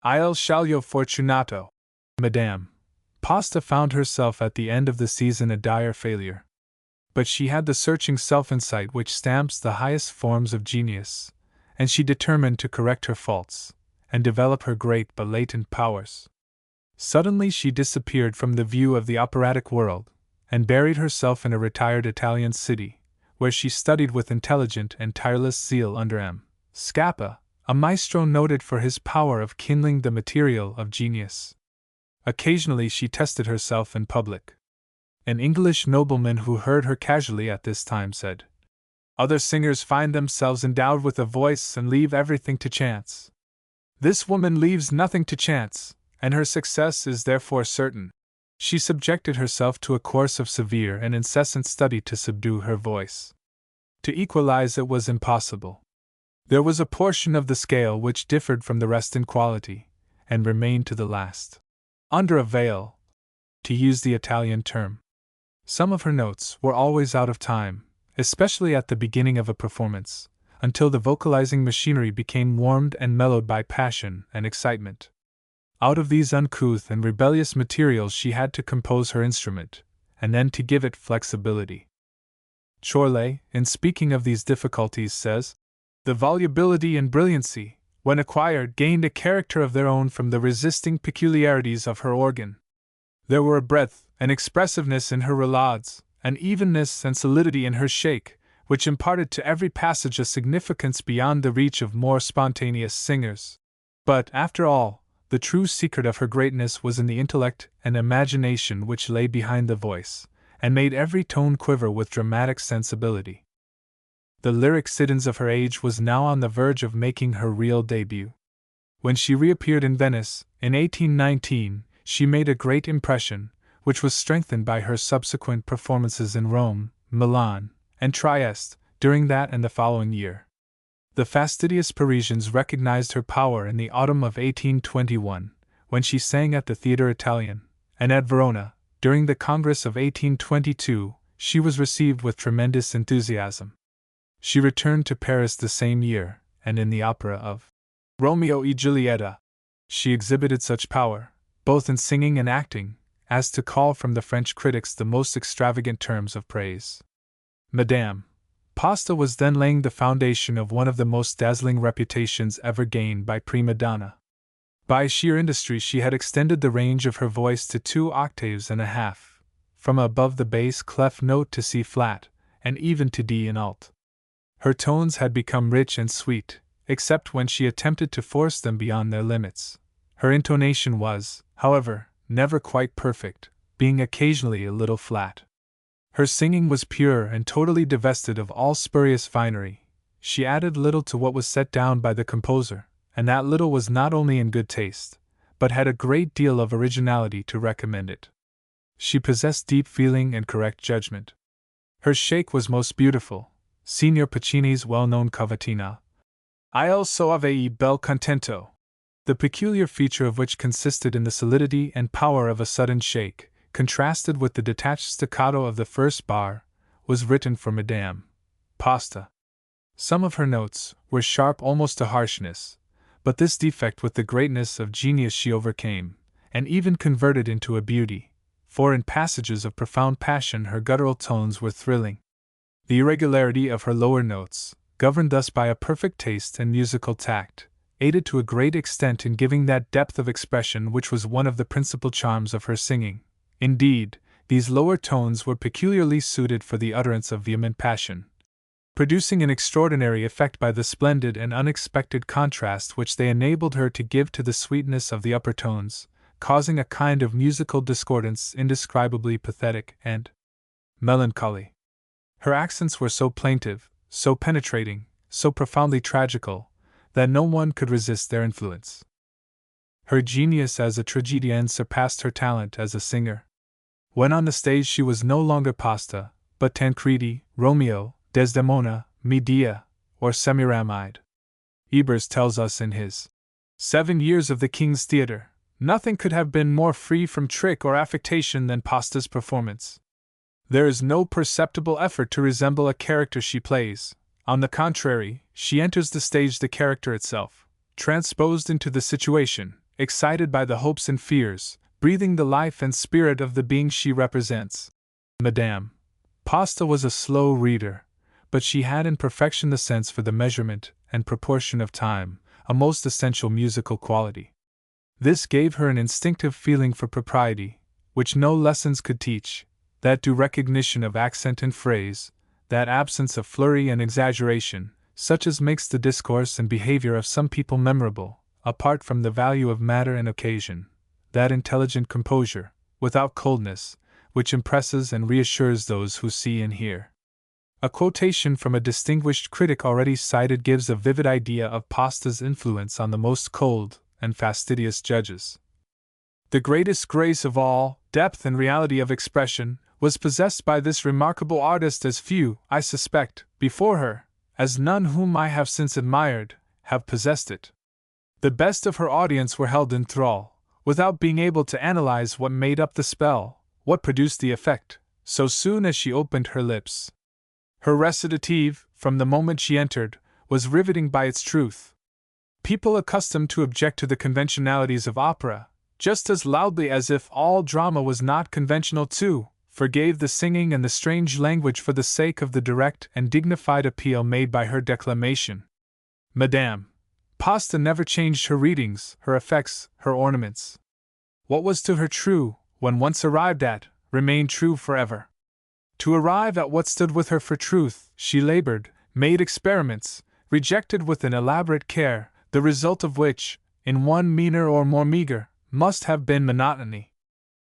Il Sciaglio Fortunato. Madame Pasta found herself at the end of the season a dire failure. But she had the searching self-insight which stamps the highest forms of genius, and she determined to correct her faults, and develop her great but latent powers. Suddenly she disappeared from the view of the operatic world, and buried herself in a retired Italian city, where she studied with intelligent and tireless zeal under M. Scappa, a maestro noted for his power of kindling the material of genius. Occasionally she tested herself in public. An English nobleman who heard her casually at this time said, "Other singers find themselves endowed with a voice and leave everything to chance. This woman leaves nothing to chance, and her success is therefore certain." She subjected herself to a course of severe and incessant study to subdue her voice. To equalize it was impossible. There was a portion of the scale which differed from the rest in quality, and remained to the last under a veil, to use the Italian term. Some of her notes were always out of time, especially at the beginning of a performance, until the vocalizing machinery became warmed and mellowed by passion and excitement. Out of these uncouth and rebellious materials she had to compose her instrument, and then to give it flexibility. Chorley, in speaking of these difficulties, says, "The volubility and brilliancy, when acquired, gained a character of their own from the resisting peculiarities of her organ. There were a breadth and expressiveness in her roulades, an evenness and solidity in her shake, which imparted to every passage a significance beyond the reach of more spontaneous singers. But, after all, the true secret of her greatness was in the intellect and imagination which lay behind the voice, and made every tone quiver with dramatic sensibility. The lyric Siddons of her age was now on the verge of making her real debut. When she reappeared in Venice, in 1819, she made a great impression, which was strengthened by her subsequent performances in Rome, Milan, and Trieste, during that and the following year. The fastidious Parisians recognized her power in the autumn of 1821, when she sang at the Theatre Italien, and at Verona, during the Congress of 1822, she was received with tremendous enthusiasm. She returned to Paris the same year, and in the opera of Romeo e Giulietta, she exhibited such power, both in singing and acting, as to call from the French critics the most extravagant terms of praise. Madame Pasta was then laying the foundation of one of the most dazzling reputations ever gained by prima donna. By sheer industry she had extended the range of her voice to 2 octaves and a half, from above the bass clef note to C flat, and even to D in alt. Her tones had become rich and sweet, except when she attempted to force them beyond their limits. Her intonation was, however, never quite perfect, being occasionally a little flat. Her singing was pure and totally divested of all spurious finery. She added little to what was set down by the composer, and that little was not only in good taste, but had a great deal of originality to recommend it. She possessed deep feeling and correct judgment. Her shake was most beautiful. Signor Pacini's well-known cavatina, Il Soave bel contento, the peculiar feature of which consisted in the solidity and power of a sudden shake, contrasted with the detached staccato of the first bar, was written for Madame Pasta. Some of her notes were sharp almost to harshness, but this defect with the greatness of genius she overcame, and even converted into a beauty, for in passages of profound passion her guttural tones were thrilling. The irregularity of her lower notes, governed thus by a perfect taste and musical tact, aided to a great extent in giving that depth of expression which was one of the principal charms of her singing. Indeed, these lower tones were peculiarly suited for the utterance of vehement passion, producing an extraordinary effect by the splendid and unexpected contrast which they enabled her to give to the sweetness of the upper tones, causing a kind of musical discordance indescribably pathetic and melancholy. Her accents were so plaintive, so penetrating, so profoundly tragical, that no one could resist their influence. Her genius as a tragedienne surpassed her talent as a singer. When on the stage she was no longer Pasta, but Tancredi, Romeo, Desdemona, Medea, or Semiramide. Ebers tells us in his 7 Years of the King's Theatre, nothing could have been more free from trick or affectation than Pasta's performance. There is no perceptible effort to resemble a character she plays. On the contrary, she enters the stage the character itself, transposed into the situation, excited by the hopes and fears, breathing the life and spirit of the being she represents. Madame Pasta was a slow reader, but she had in perfection the sense for the measurement and proportion of time, a most essential musical quality. This gave her an instinctive feeling for propriety, which no lessons could teach, that due recognition of accent and phrase, that absence of flurry and exaggeration, such as makes the discourse and behavior of some people memorable, apart from the value of matter and occasion, that intelligent composure, without coldness, which impresses and reassures those who see and hear. A quotation from a distinguished critic already cited gives a vivid idea of Pasta's influence on the most cold and fastidious judges. The greatest grace of all, depth and reality of expression, was possessed by this remarkable artist as few, I suspect, before her, as none whom I have since admired, have possessed it. The best of her audience were held in thrall, without being able to analyze what made up the spell, what produced the effect, so soon as she opened her lips. Her recitative, from the moment she entered, was riveting by its truth. People accustomed to object to the conventionalities of opera, just as loudly as if all drama was not conventional too, forgave the singing and the strange language for the sake of the direct and dignified appeal made by her declamation. Madame Pasta never changed her readings, her effects, her ornaments. What was to her true, when once arrived at, remained true forever. To arrive at what stood with her for truth, she labored, made experiments, rejected with an elaborate care, the result of which, in one meaner or more meager, must have been monotony.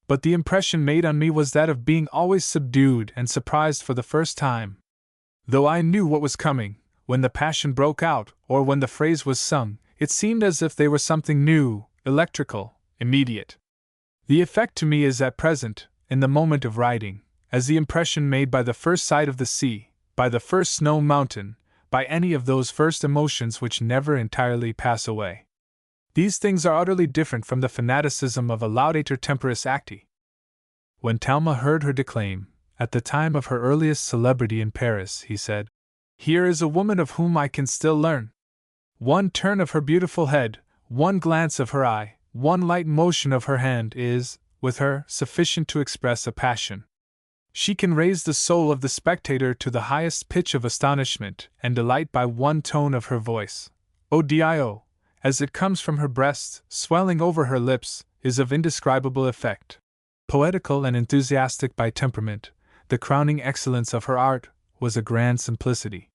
But the impression made on me was that of being always subdued and surprised for the first time. Though I knew what was coming, when the passion broke out, or when the phrase was sung, it seemed as if they were something new, electrical, immediate. The effect to me is at present, in the moment of writing, as the impression made by the first sight of the sea, by the first snow mountain, by any of those first emotions which never entirely pass away. These things are utterly different from the fanaticism of a laudator temporis acti. When Talma heard her declaim, at the time of her earliest celebrity in Paris, he said, "Here is a woman of whom I can still learn. One turn of her beautiful head, one glance of her eye, one light motion of her hand is, with her, sufficient to express a passion. She can raise the soul of the spectator to the highest pitch of astonishment and delight by one tone of her voice. O.D.I.O., as it comes from her breast, swelling over her lips, is of indescribable effect. Poetical and enthusiastic by temperament, the crowning excellence of her art was a grand simplicity.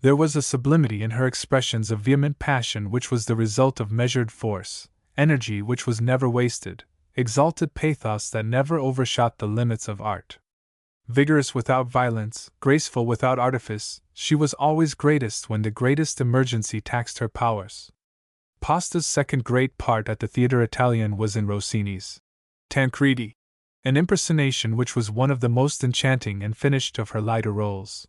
There was a sublimity in her expressions of vehement passion which was the result of measured force, energy which was never wasted, exalted pathos that never overshot the limits of art. Vigorous without violence, graceful without artifice, she was always greatest when the greatest emergency taxed her powers. Pasta's second great part at the Theatre Italien was in Rossini's Tancredi, an impersonation which was one of the most enchanting and finished of her lighter roles.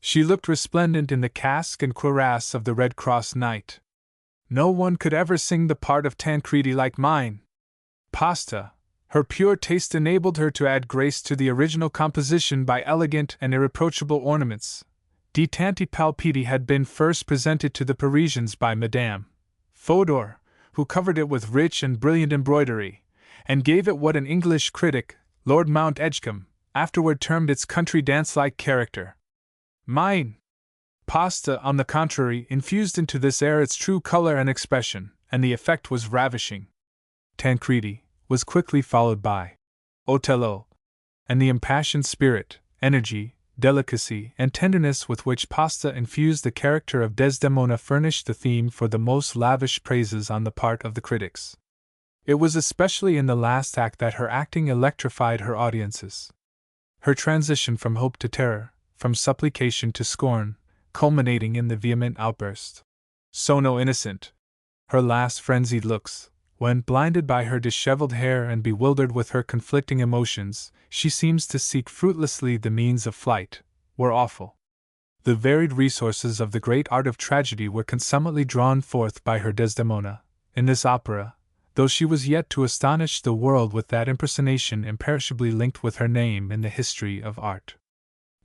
She looked resplendent in the casque and cuirass of the Red Cross Knight. No one could ever sing the part of Tancredi like mine. Pasta, her pure taste enabled her to add grace to the original composition by elegant and irreproachable ornaments. Di Tanti Palpiti had been first presented to the Parisians by Madame Fodor, who covered it with rich and brilliant embroidery, and gave it what an English critic, Lord Mount Edgecombe, afterward termed its country dance-like character. Mine, Pasta, on the contrary, infused into this air its true color and expression, and the effect was ravishing. Tancredi was quickly followed by Otello, and the impassioned spirit, energy, delicacy, and tenderness with which Pasta infused the character of Desdemona furnished the theme for the most lavish praises on the part of the critics. It was especially in the last act that her acting electrified her audiences. Her transition from hope to terror, from supplication to scorn, culminating in the vehement outburst, "Sono innocent!" Her last frenzied looks, when, blinded by her disheveled hair and bewildered with her conflicting emotions, she seems to seek fruitlessly the means of flight, were awful. The varied resources of the great art of tragedy were consummately drawn forth by her Desdemona, in this opera, though she was yet to astonish the world with that impersonation imperishably linked with her name in the history of art.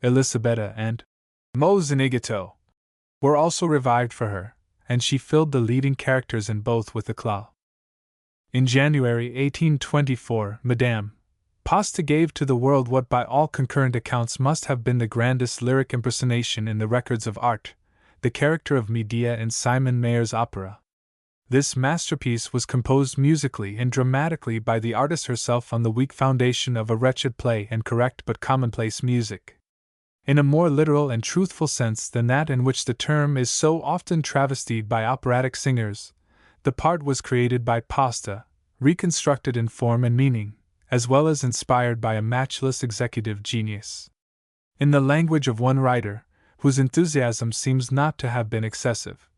Elisabetta and Mozinigato were also revived for her, and she filled the leading characters in both with eclat. In January 1824, Madame Pasta gave to the world what by all concurrent accounts must have been the grandest lyric impersonation in the records of art, the character of Medea in Simon Mayer's opera. This masterpiece was composed musically and dramatically by the artist herself on the weak foundation of a wretched play and correct but commonplace music. In a more literal and truthful sense than that in which the term is so often travestied by operatic singers, the part was created by Pasta, reconstructed in form and meaning, as well as inspired by a matchless executive genius. In the language of one writer, whose enthusiasm seems not to have been excessive,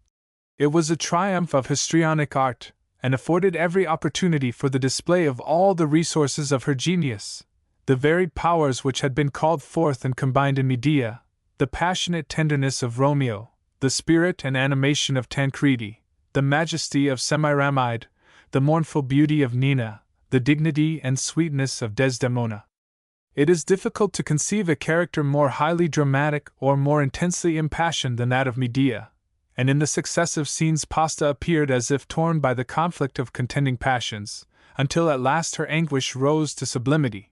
it was a triumph of histrionic art, and afforded every opportunity for the display of all the resources of her genius, the varied powers which had been called forth and combined in Medea, the passionate tenderness of Romeo, the spirit and animation of Tancredi, the majesty of Semiramide, the mournful beauty of Nina, the dignity and sweetness of Desdemona. It is difficult to conceive a character more highly dramatic or more intensely impassioned than that of Medea, and in the successive scenes Pasta appeared as if torn by the conflict of contending passions, until at last her anguish rose to sublimity.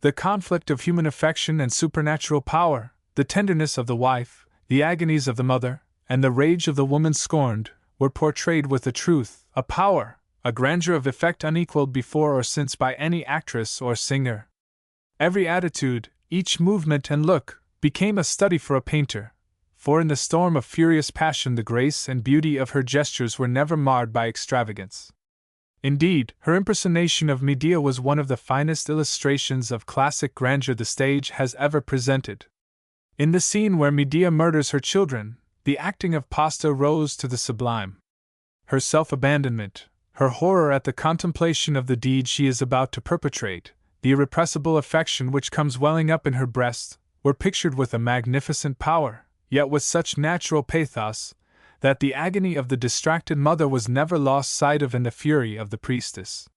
The conflict of human affection and supernatural power, the tenderness of the wife, the agonies of the mother, and the rage of the woman scorned, were portrayed with a truth, a power, a grandeur of effect unequaled before or since by any actress or singer. Every attitude, each movement and look, became a study for a painter, for in the storm of furious passion the grace and beauty of her gestures were never marred by extravagance. Indeed, her impersonation of Medea was one of the finest illustrations of classic grandeur the stage has ever presented. In the scene where Medea murders her children, the acting of Pasta rose to the sublime. Her self-abandonment, her horror at the contemplation of the deed she is about to perpetrate, the irrepressible affection which comes welling up in her breast, were pictured with a magnificent power, yet with such natural pathos, that the agony of the distracted mother was never lost sight of in the fury of the priestess.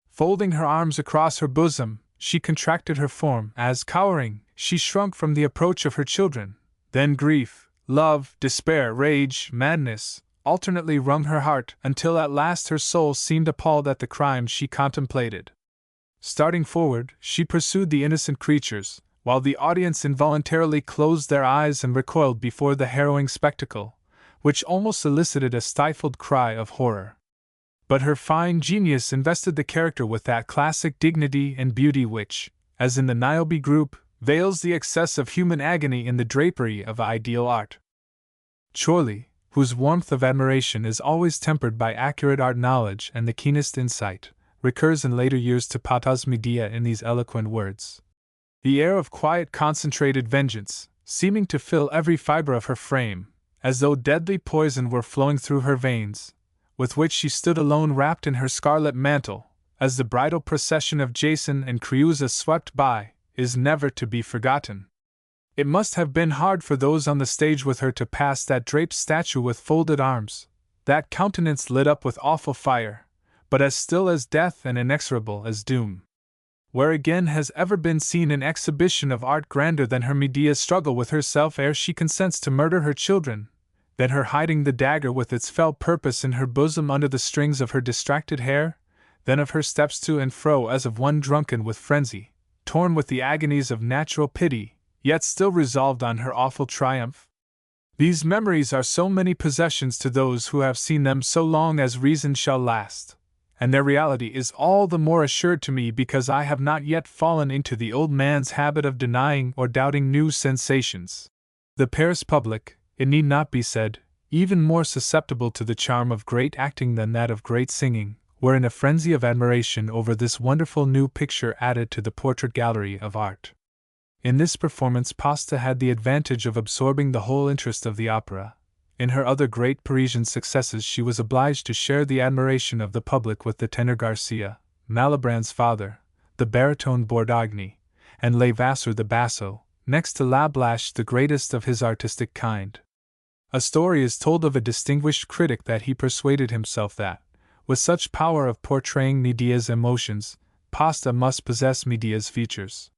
Folding her arms across her bosom, she contracted her form as, cowering, she shrunk from the approach of her children. Then grief, love, despair, rage, madness, alternately wrung her heart until at last her soul seemed appalled at the crime she contemplated. Starting forward, she pursued the innocent creatures, while the audience involuntarily closed their eyes and recoiled before the harrowing spectacle, which almost elicited a stifled cry of horror. But her fine genius invested the character with that classic dignity and beauty which, as in the Niobe group, veils the excess of human agony in the drapery of ideal art. Chorley, whose warmth of admiration is always tempered by accurate art knowledge and the keenest insight, recurs in later years to Pasta's Medea in these eloquent words. The air of quiet concentrated vengeance, seeming to fill every fiber of her frame, as though deadly poison were flowing through her veins, with which she stood alone wrapped in her scarlet mantle, as the bridal procession of Jason and Creusa swept by, is never to be forgotten. It must have been hard for those on the stage with her to pass that draped statue with folded arms, that countenance lit up with awful fire, but as still as death and inexorable as doom. Where again has ever been seen an exhibition of art grander than her Medea's struggle with herself ere she consents to murder her children, than her hiding the dagger with its fell purpose in her bosom under the strings of her distracted hair, than of her steps to and fro as of one drunken with frenzy, torn with the agonies of natural pity, yet still resolved on her awful triumph? These memories are so many possessions to those who have seen them so long as reason shall last, and their reality is all the more assured to me because I have not yet fallen into the old man's habit of denying or doubting new sensations. The Paris public, it need not be said, even more susceptible to the charm of great acting than that of great singing, were in a frenzy of admiration over this wonderful new picture added to the portrait gallery of art. In this performance Pasta had the advantage of absorbing the whole interest of the opera. In her other great Parisian successes she was obliged to share the admiration of the public with the tenor Garcia, Malibran's father, the baritone Bordogni, and Levasseur the basso, next to Lablache the greatest of his artistic kind. A story is told of a distinguished critic that he persuaded himself that, with such power of portraying Medea's emotions, Pasta must possess Medea's features.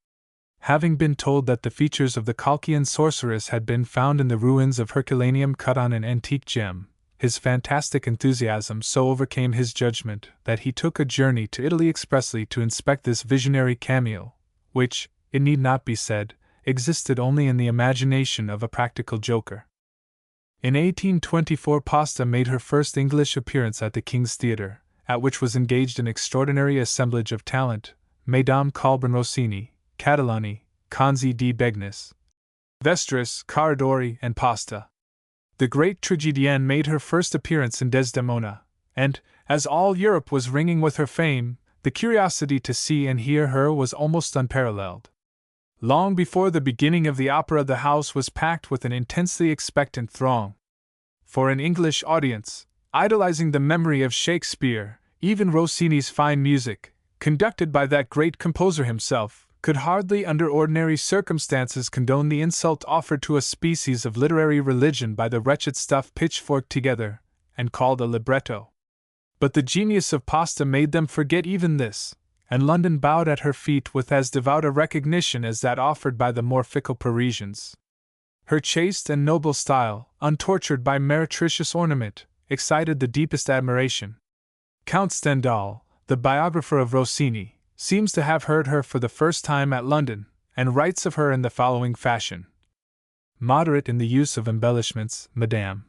Having been told that the features of the Colchian sorceress had been found in the ruins of Herculaneum cut on an antique gem, his fantastic enthusiasm so overcame his judgment that he took a journey to Italy expressly to inspect this visionary cameo, which, it need not be said, existed only in the imagination of a practical joker. In 1824 Pasta made her first English appearance at the King's Theatre, at which was engaged an extraordinary assemblage of talent: Mesdames Colbran Rossini, Catalani, Conzi di Begnis, Vestris, Caradori, and Pasta. The great tragedienne made her first appearance in Desdemona, and, as all Europe was ringing with her fame, the curiosity to see and hear her was almost unparalleled. Long before the beginning of the opera the house was packed with an intensely expectant throng. For an English audience, idolizing the memory of Shakespeare, even Rossini's fine music, conducted by that great composer himself, could hardly under ordinary circumstances condone the insult offered to a species of literary religion by the wretched stuff pitchforked together, and called a libretto. But the genius of Pasta made them forget even this, and London bowed at her feet with as devout a recognition as that offered by the more fickle Parisians. Her chaste and noble style, untortured by meretricious ornament, excited the deepest admiration. Count Stendhal, the biographer of Rossini, seems to have heard her for the first time at London, and writes of her in the following fashion: moderate in the use of embellishments, Madame.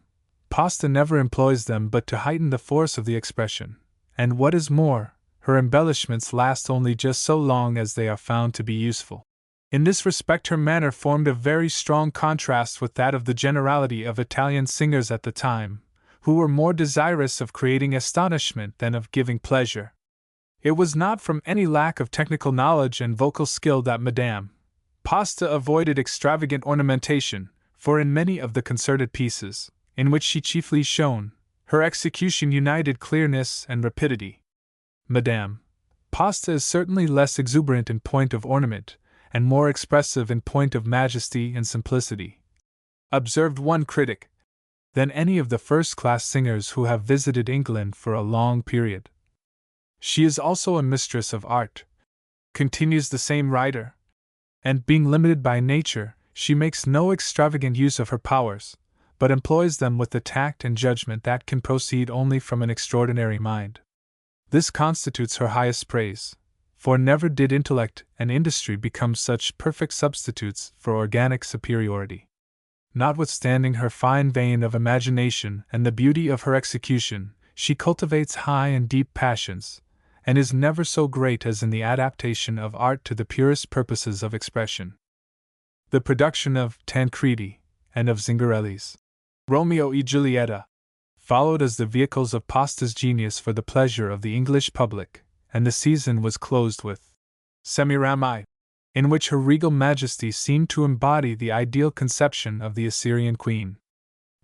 Pasta never employs them but to heighten the force of the expression, and what is more, her embellishments last only just so long as they are found to be useful. In this respect her manner formed a very strong contrast with that of the generality of Italian singers at the time, who were more desirous of creating astonishment than of giving pleasure. It was not from any lack of technical knowledge and vocal skill that Madame Pasta avoided extravagant ornamentation, for in many of the concerted pieces, in which she chiefly shone, her execution united clearness and rapidity. Madame Pasta is certainly less exuberant in point of ornament, and more expressive in point of majesty and simplicity, observed one critic, than any of the first-class singers who have visited England for a long period. She is also a mistress of art, continues the same writer, and being limited by nature, she makes no extravagant use of her powers, but employs them with the tact and judgment that can proceed only from an extraordinary mind. This constitutes her highest praise, for never did intellect and industry become such perfect substitutes for organic superiority. Notwithstanding her fine vein of imagination and the beauty of her execution, she cultivates high and deep passions, and is never so great as in the adaptation of art to the purest purposes of expression. The production of Tancredi and of Zingarelli's Romeo e Giulietta followed as the vehicles of Pasta's genius for the pleasure of the English public, and the season was closed with Semiramide, in which her regal majesty seemed to embody the ideal conception of the Assyrian queen.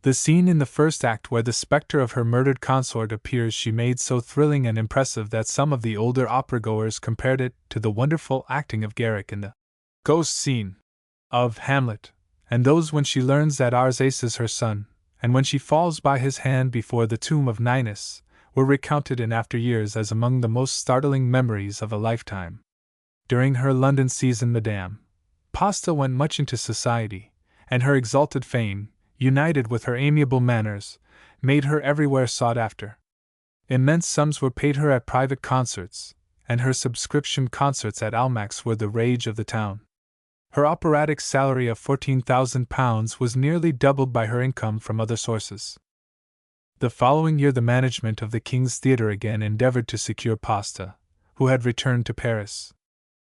The scene in the first act where the spectre of her murdered consort appears she made so thrilling and impressive that some of the older opera-goers compared it to the wonderful acting of Garrick in the ghost scene of Hamlet, and those when she learns that Arsace is her son, and when she falls by his hand before the tomb of Ninus, were recounted in after years as among the most startling memories of a lifetime. During her London season Madame Pasta went much into society, and her exalted fame, united with her amiable manners, made her everywhere sought after. Immense sums were paid her at private concerts, and her subscription concerts at Almack's were the rage of the town. Her operatic salary of £14,000 was nearly doubled by her income from other sources. The following year the management of the King's Theatre again endeavored to secure Pasta, who had returned to Paris.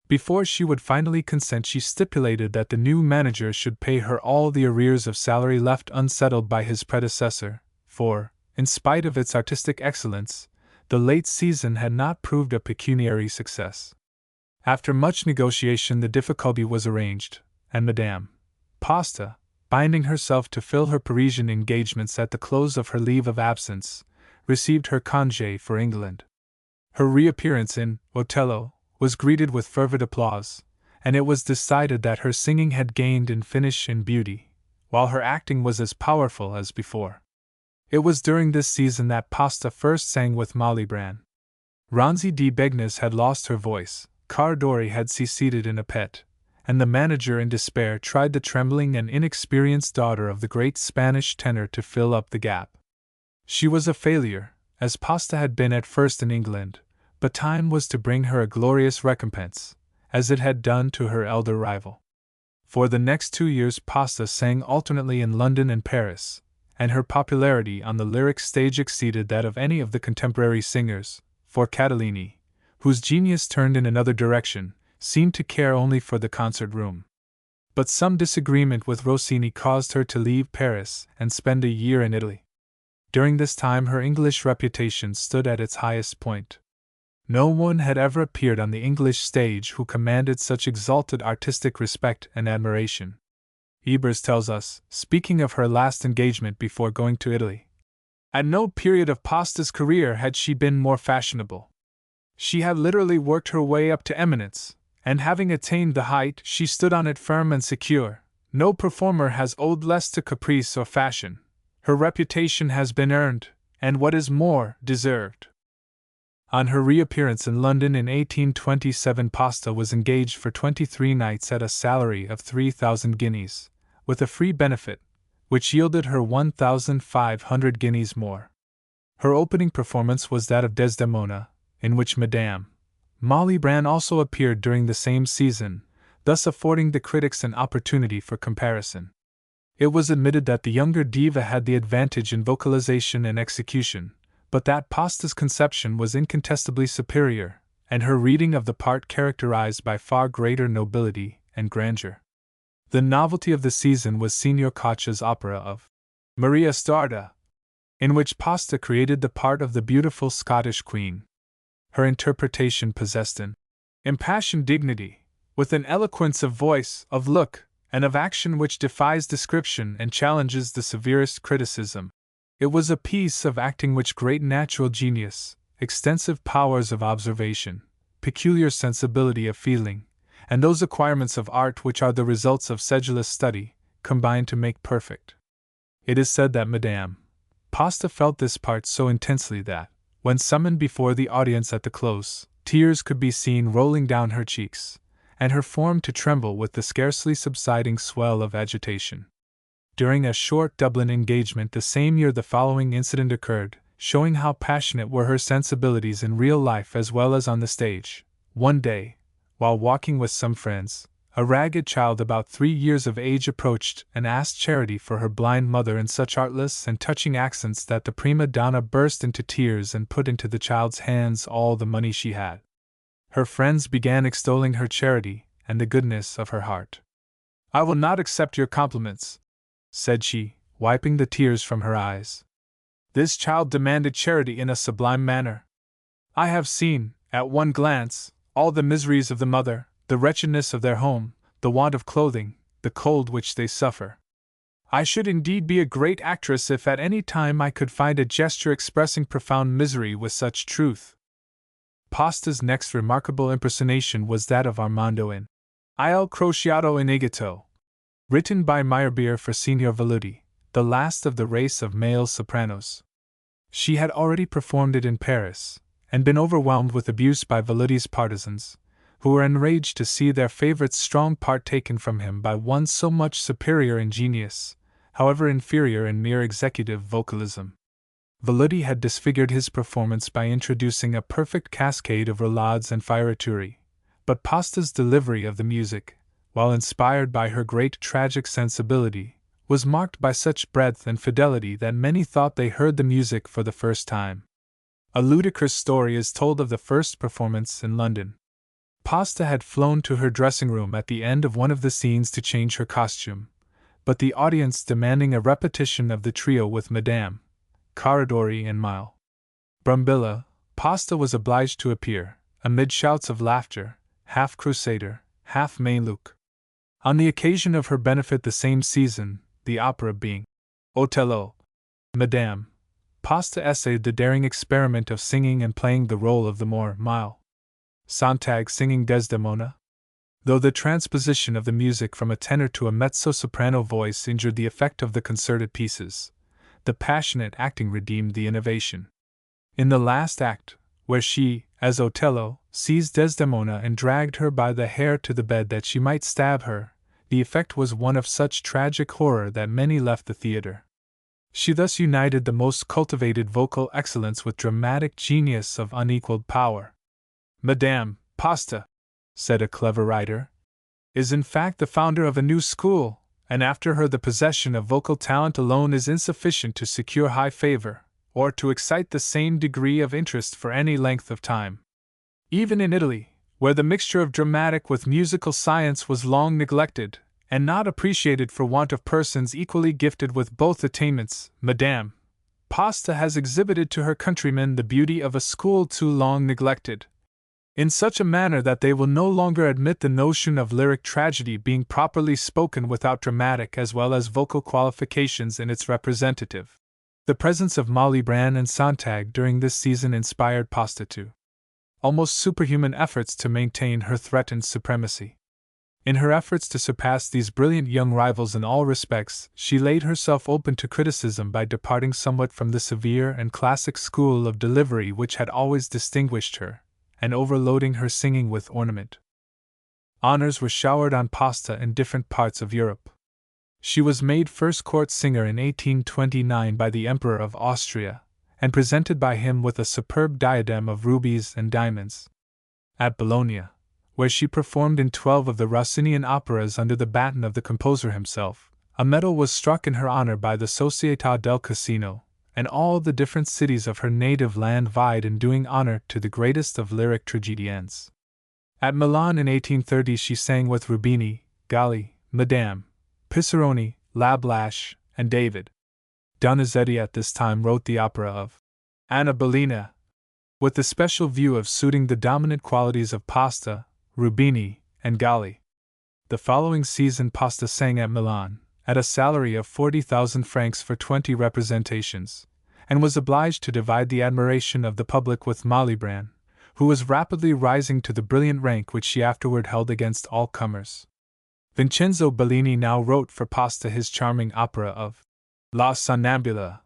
Before she would finally consent she stipulated that the new manager should pay her all the arrears of salary left unsettled by his predecessor, for, in spite of its artistic excellence, the late season had not proved a pecuniary success. After much negotiation the difficulty was arranged, and Madame Pasta, binding herself to fill her Parisian engagements at the close of her leave of absence, received her congé for England. Her reappearance in Otello was greeted with fervid applause, and it was decided that her singing had gained in finish and beauty, while her acting was as powerful as before. It was during this season that Pasta first sang with Malibran. Ranzi di Begnes had lost her voice, Cardori had seceded in a pet, and the manager in despair tried the trembling and inexperienced daughter of the great Spanish tenor to fill up the gap. She was a failure, as Pasta had been at first in England, but time was to bring her a glorious recompense, as it had done to her elder rival. For the next 2 years Pasta sang alternately in London and Paris, and her popularity on the lyric stage exceeded that of any of the contemporary singers, for Catalini, whose genius turned in another direction, seemed to care only for the concert room. But some disagreement with Rossini caused her to leave Paris and spend a year in Italy. During this time her English reputation stood at its highest point. No one had ever appeared on the English stage who commanded such exalted artistic respect and admiration. Ebers tells us, speaking of her last engagement before going to Italy, "At no period of Pasta's career had she been more fashionable. She had literally worked her way up to eminence, and having attained the height, she stood on it firm and secure. No performer has owed less to caprice or fashion. Her reputation has been earned, and what is more, deserved." On her reappearance in London in 1827 Pasta was engaged for 23 nights at a salary of 3,000 guineas, with a free benefit, which yielded her 1,500 guineas more. Her opening performance was that of Desdemona, in which Madame Malibran also appeared during the same season, thus affording the critics an opportunity for comparison. It was admitted that the younger diva had the advantage in vocalization and execution, but that Pasta's conception was incontestably superior, and her reading of the part characterized by far greater nobility and grandeur. The novelty of the season was Signor Caccia's opera of Maria Stuarda, in which Pasta created the part of the beautiful Scottish queen. Her interpretation possessed an impassioned dignity, with an eloquence of voice, of look, and of action which defies description and challenges the severest criticism. It was a piece of acting which great natural genius, extensive powers of observation, peculiar sensibility of feeling, and those acquirements of art which are the results of sedulous study, combined to make perfect. It is said that Madame Pasta felt this part so intensely that, when summoned before the audience at the close, tears could be seen rolling down her cheeks, and her form to tremble with the scarcely subsiding swell of agitation. During a short Dublin engagement the same year the following incident occurred, showing how passionate were her sensibilities in real life as well as on the stage. One day, while walking with some friends, a ragged child about 3 years of age approached and asked charity for her blind mother in such artless and touching accents that the prima donna burst into tears and put into the child's hands all the money she had. Her friends began extolling her charity and the goodness of her heart. "I will not accept your compliments," said she, wiping the tears from her eyes. "This child demanded charity in a sublime manner. I have seen, at one glance, all the miseries of the mother, the wretchedness of their home, the want of clothing, the cold which they suffer. I should indeed be a great actress if at any time I could find a gesture expressing profound misery with such truth." Pasta's next remarkable impersonation was that of Armando in Il Crociato in Egitto, written by Meyerbeer for Signor Velluti, the last of the race of male sopranos. She had already performed it in Paris, and been overwhelmed with abuse by Velluti's partisans, who were enraged to see their favorite's strong part taken from him by one so much superior in genius, however inferior in mere executive vocalism. Velluti had disfigured his performance by introducing a perfect cascade of roulades and fioriture, but Pasta's delivery of the music, while inspired by her great tragic sensibility, was marked by such breadth and fidelity that many thought they heard the music for the first time. A ludicrous story is told of the first performance in London. Pasta had flown to her dressing room at the end of one of the scenes to change her costume, but the audience demanding a repetition of the trio with Madame Caradori and Mile Brambilla, Pasta was obliged to appear, amid shouts of laughter, half Crusader, half Mameluke. On the occasion of her benefit the same season, the opera being Otello, Madame Pasta essayed the daring experiment of singing and playing the role of the more mild Sontag singing Desdemona. Though the transposition of the music from a tenor to a mezzo-soprano voice injured the effect of the concerted pieces, the passionate acting redeemed the innovation. In the last act, where she, as Otello, seized Desdemona and dragged her by the hair to the bed that she might stab her, the effect was one of such tragic horror that many left the theatre. She thus united the most cultivated vocal excellence with dramatic genius of unequaled power. "Madame Pasta," said a clever writer, "is in fact the founder of a new school, and after her the possession of vocal talent alone is insufficient to secure high favor, or to excite the same degree of interest for any length of time. Even in Italy, where the mixture of dramatic with musical science was long neglected, and not appreciated for want of persons equally gifted with both attainments, Madame Pasta has exhibited to her countrymen the beauty of a school too long neglected, in such a manner that they will no longer admit the notion of lyric tragedy being properly spoken without dramatic as well as vocal qualifications in its representative." The presence of Malibran and Sontag during this season inspired Pasta to almost superhuman efforts to maintain her threatened supremacy. In her efforts to surpass these brilliant young rivals in all respects, she laid herself open to criticism by departing somewhat from the severe and classic school of delivery which had always distinguished her, and overloading her singing with ornament. Honors were showered on Pasta in different parts of Europe. She was made first court singer in 1829 by the Emperor of Austria, and presented by him with a superb diadem of rubies and diamonds. At Bologna, where she performed in 12 of the Rossinian operas under the baton of the composer himself, A medal was struck in her honor by the Società del Casino, and all the different cities of her native land vied in doing honor to the greatest of lyric tragedians. At Milan in 1830 she sang with Rubini, Galli, Madame, Pissaroni, Lablache, and David. Donizetti at this time wrote the opera of Anna Bellina, with the special view of suiting the dominant qualities of Pasta, Rubini, and Galli. The following season Pasta sang at Milan, at a salary of 40,000 francs for 20 representations, and was obliged to divide the admiration of the public with Malibran, who was rapidly rising to the brilliant rank which she afterward held against all comers. Vincenzo Bellini now wrote for Pasta his charming opera of La Sonnambula,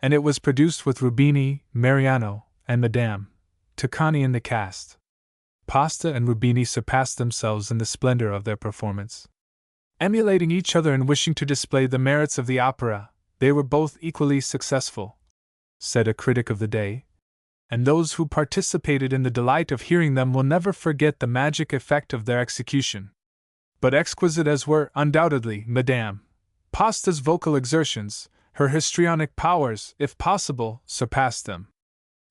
and it was produced with Rubini, Mariano, and Madame Toccani in the cast. Pasta and Rubini surpassed themselves in the splendor of their performance. Emulating each other and wishing to display the merits of the opera, they were both equally successful, said a critic of the day, and those who participated in the delight of hearing them will never forget the magic effect of their execution. But exquisite as were, undoubtedly, Madame Pasta's vocal exertions, her histrionic powers, if possible, surpassed them.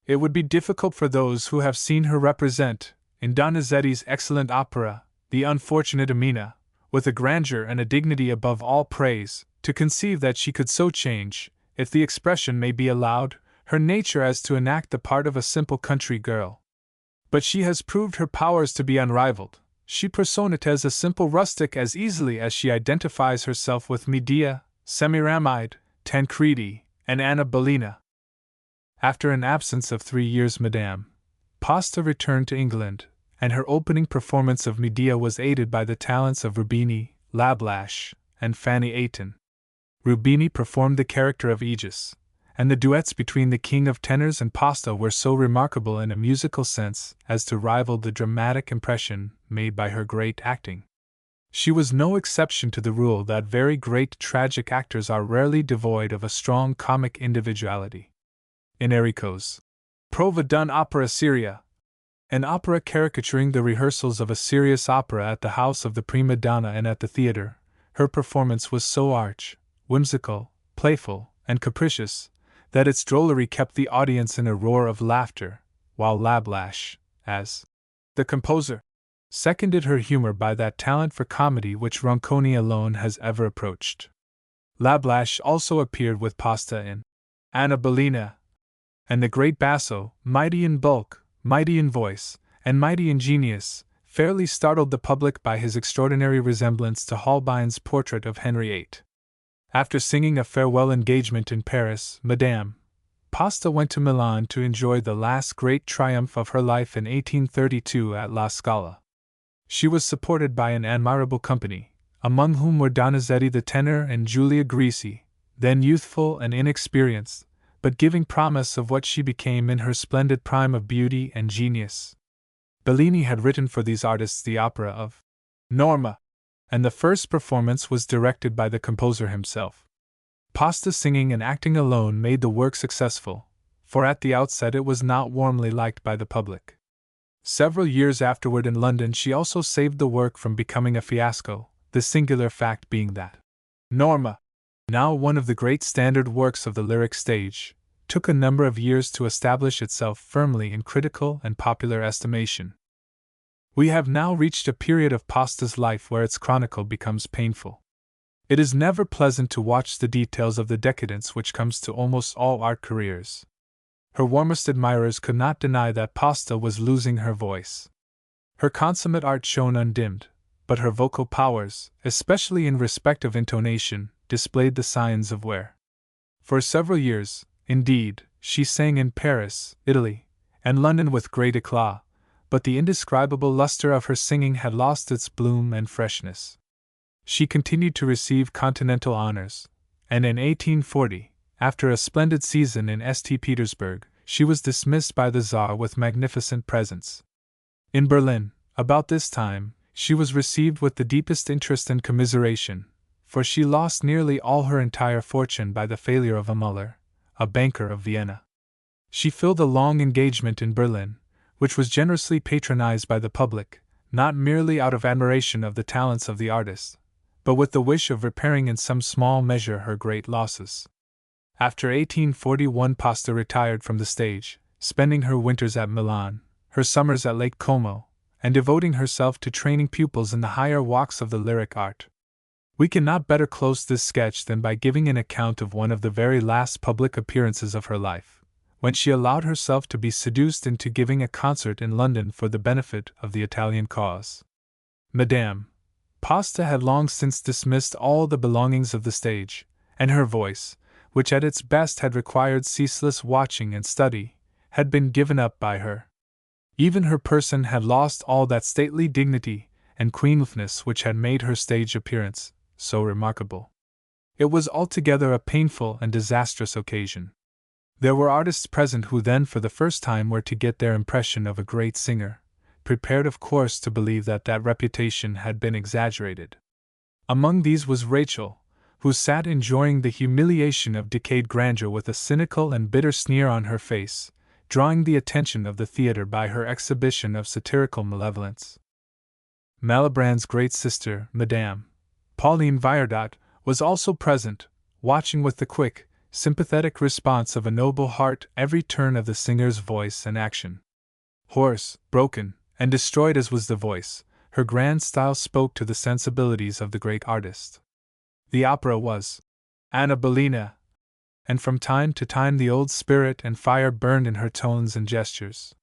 It would be difficult for those who have seen her represent, in Donizetti's excellent opera, The Unfortunate Amina, with a grandeur and a dignity above all praise, to conceive that she could so change, if the expression may be allowed, her nature as to enact the part of a simple country girl. But she has proved her powers to be unrivaled. She personates a simple rustic as easily as she identifies herself with Medea, Semiramide, Tancredi, and Anna Bellina. After an absence of 3 years, Madame Pasta returned to England, and her opening performance of Medea was aided by the talents of Rubini, Lablache, and Fanny Ayton. Rubini performed the character of Aegis, and the duets between the king of tenors and Pasta were so remarkable in a musical sense as to rival the dramatic impression made by her great acting. She was no exception to the rule that very great tragic actors are rarely devoid of a strong comic individuality. In Enrico's Prova d'Opera Seria, an opera caricaturing the rehearsals of a serious opera at the house of the prima donna and at the theater, her performance was so arch, whimsical, playful, and capricious, that its drollery kept the audience in a roar of laughter, while Lablache, as the composer, seconded her humor by that talent for comedy which Ronconi alone has ever approached. Lablache also appeared with Pasta in Anna Bellina, and the great basso, mighty in bulk, mighty in voice, and mighty in genius, fairly startled the public by his extraordinary resemblance to Holbein's portrait of Henry VIII. After singing a farewell engagement in Paris, Madame Pasta went to Milan to enjoy the last great triumph of her life in 1832 at La Scala. She was supported by an admirable company, among whom were Donizetti the tenor and Giulia Grisi, then youthful and inexperienced, but giving promise of what she became in her splendid prime of beauty and genius. Bellini had written for these artists the opera of Norma, and the first performance was directed by the composer himself. Pasta singing and acting alone made the work successful, for at the outset it was not warmly liked by the public. Several years afterward in London she also saved the work from becoming a fiasco, the singular fact being that Norma, now one of the great standard works of the lyric stage, took a number of years to establish itself firmly in critical and popular estimation. We have now reached a period of Pasta's life where its chronicle becomes painful. It is never pleasant to watch the details of the decadence which comes to almost all art careers. Her warmest admirers could not deny that Pasta was losing her voice. Her consummate art shone undimmed, but her vocal powers, especially in respect of intonation, displayed the signs of wear. For several years, indeed, she sang in Paris, Italy, and London with great éclat, but the indescribable luster of her singing had lost its bloom and freshness. She continued to receive continental honors, and in 1840, after a splendid season in St. Petersburg, she was dismissed by the Tsar with magnificent presents. In Berlin, about this time, she was received with the deepest interest and commiseration, for she lost nearly all her entire fortune by the failure of a Müller, a banker of Vienna. She filled a long engagement in Berlin, which was generously patronized by the public, not merely out of admiration of the talents of the artist, but with the wish of repairing in some small measure her great losses. After 1841, Pasta retired from the stage, spending her winters at Milan, her summers at Lake Como, and devoting herself to training pupils in the higher walks of the lyric art. We cannot better close this sketch than by giving an account of one of the very last public appearances of her life, when she allowed herself to be seduced into giving a concert in London for the benefit of the Italian cause. Madame Pasta had long since dismissed all the belongings of the stage, and her voice, which at its best had required ceaseless watching and study, had been given up by her. Even her person had lost all that stately dignity and queenliness which had made her stage appearance so remarkable. It was altogether a painful and disastrous occasion. There were artists present who then for the first time were to get their impression of a great singer, prepared of course to believe that that reputation had been exaggerated. Among these was Rachel, who sat enjoying the humiliation of decayed grandeur with a cynical and bitter sneer on her face, drawing the attention of the theatre by her exhibition of satirical malevolence. Malibran's great sister, Madame Pauline Viardot, was also present, watching with the quick, sympathetic response of a noble heart every turn of the singer's voice and action. Hoarse, broken, and destroyed as was the voice, her grand style spoke to the sensibilities of the great artist. The opera was Anna Bellina, and from time to time the old spirit and fire burned in her tones and gestures.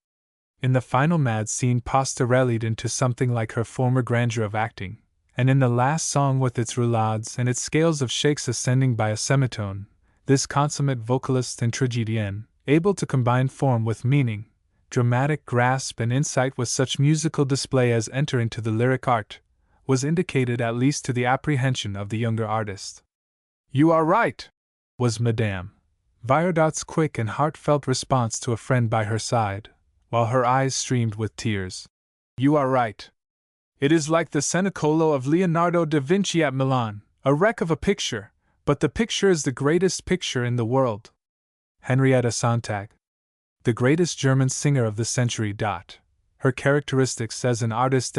In the final mad scene Pasta rallied into something like her former grandeur of acting, and in the last song with its roulades and its scales of shakes ascending by a semitone, this consummate vocalist and tragedienne, able to combine form with meaning, dramatic grasp and insight with such musical display as enter into the lyric art, was indicated at least to the apprehension of the younger artist. "You are right," was Madame Viardot's quick and heartfelt response to a friend by her side, while her eyes streamed with tears. "You are right. It is like the Cenicolo of Leonardo da Vinci at Milan, a wreck of a picture, but the picture is the greatest picture in the world." Henrietta Sontag, the greatest German singer of the century. Her characteristics as an artist.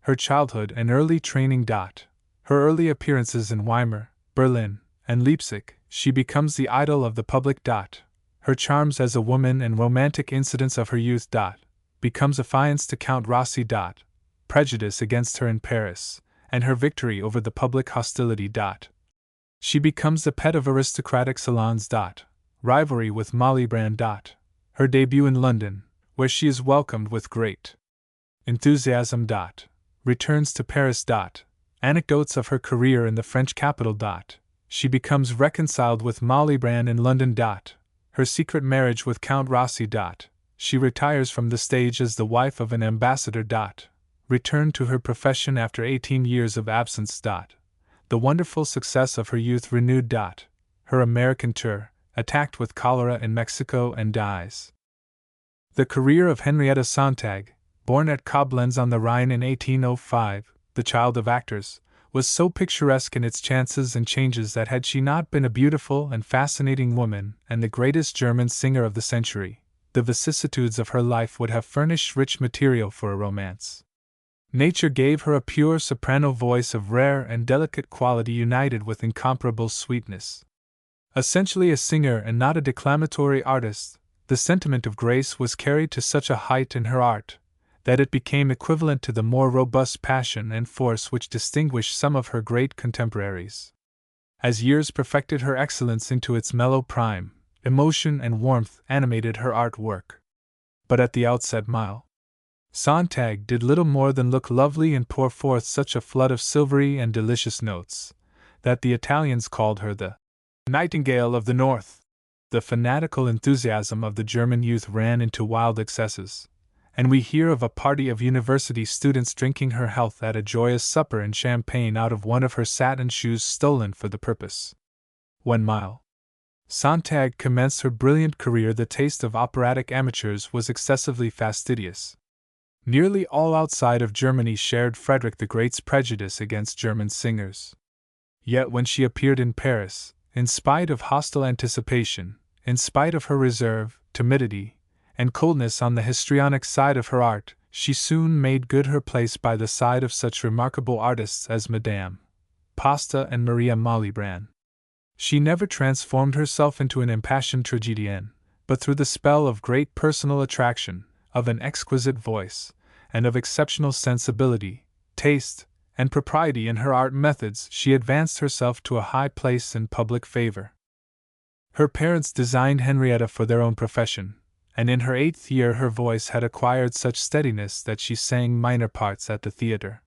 Her childhood and early training. Her early appearances in Weimar, Berlin, and Leipzig. She becomes the idol of the public. Her charms as a woman and romantic incidents of her youth. Becomes affiance to Count Rossi. Prejudice against her in Paris, and her victory over the public hostility. She becomes the pet of aristocratic salons. Rivalry with Malibran. Her debut in London, where she is welcomed with great enthusiasm. Returns to Paris. Anecdotes of her career in the French capital. She becomes reconciled with Malibran in London. Her secret marriage with Count Rossi. She retires from the stage as the wife of an ambassador. Returned to her profession after 18 years of absence. The wonderful success of her youth renewed. Her American tour, attacked with cholera in Mexico and dies. The career of Henrietta Sontag, born at Koblenz on the Rhine in 1805, the child of actors, was so picturesque in its chances and changes that had she not been a beautiful and fascinating woman and the greatest German singer of the century, the vicissitudes of her life would have furnished rich material for a romance. Nature gave her a pure soprano voice of rare and delicate quality united with incomparable sweetness. Essentially a singer and not a declamatory artist, the sentiment of grace was carried to such a height in her art that it became equivalent to the more robust passion and force which distinguished some of her great contemporaries. As years perfected her excellence into its mellow prime, emotion and warmth animated her art work. But at the outset Sontag did little more than look lovely and pour forth such a flood of silvery and delicious notes, that the Italians called her the Nightingale of the North. The fanatical enthusiasm of the German youth ran into wild excesses, and we hear of a party of university students drinking her health at a joyous supper in champagne out of one of her satin shoes stolen for the purpose. When Sontag commenced her brilliant career, the taste of operatic amateurs was excessively fastidious. Nearly all outside of Germany shared Frederick the Great's prejudice against German singers. Yet when she appeared in Paris, in spite of hostile anticipation, in spite of her reserve, timidity, and coldness on the histrionic side of her art, she soon made good her place by the side of such remarkable artists as Madame Pasta and Maria Malibran. She never transformed herself into an impassioned tragedienne, but through the spell of great personal attraction, of an exquisite voice, and of exceptional sensibility, taste, and propriety in her art methods, she advanced herself to a high place in public favor. Her parents designed Henrietta for their own profession, and in her 8th year her voice had acquired such steadiness that she sang minor parts at the theatre.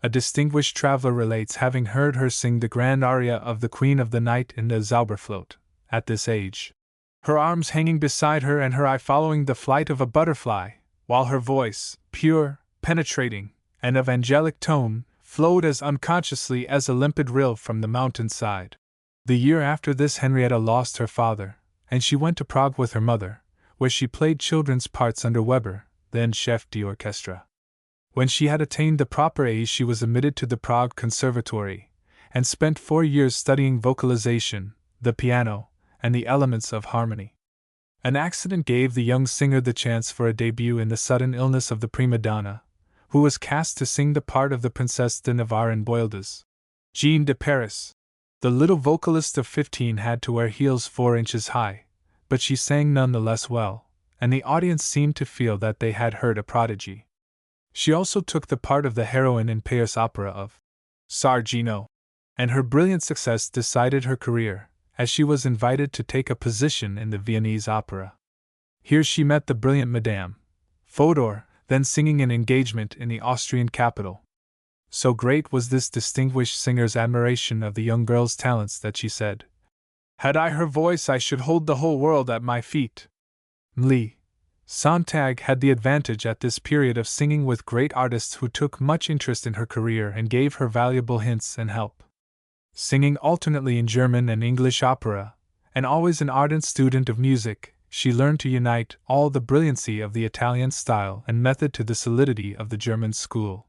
A distinguished traveler relates having heard her sing the grand aria of the Queen of the Night in the Zauberflöte, at this age, her arms hanging beside her and her eye following the flight of a butterfly, while her voice, pure, penetrating, and of angelic tone, flowed as unconsciously as a limpid rill from the mountainside. The year after this Henrietta lost her father, and she went to Prague with her mother, where she played children's parts under Weber, then chef d'orchestre. When she had attained the proper age she was admitted to the Prague Conservatory, and spent 4 years studying vocalization, the piano, and the elements of harmony. An accident gave the young singer the chance for a debut in the sudden illness of the prima donna, who was cast to sing the part of the Princess de Navarre in Boilde's Jeanne de Paris. The little vocalist of 15 had to wear heels 4 inches high, but she sang none the less well, and the audience seemed to feel that they had heard a prodigy. She also took the part of the heroine in Payer's opera of Sargino, and her brilliant success decided her career, as she was invited to take a position in the Viennese opera. Here she met the brilliant Madame Fodor, then singing an engagement in the Austrian capital. So great was this distinguished singer's admiration of the young girl's talents that she said, "Had I her voice I should hold the whole world at my feet." Sontag had the advantage at this period of singing with great artists who took much interest in her career and gave her valuable hints and help. Singing alternately in German and English opera, and always an ardent student of music, she learned to unite all the brilliancy of the Italian style and method to the solidity of the German school.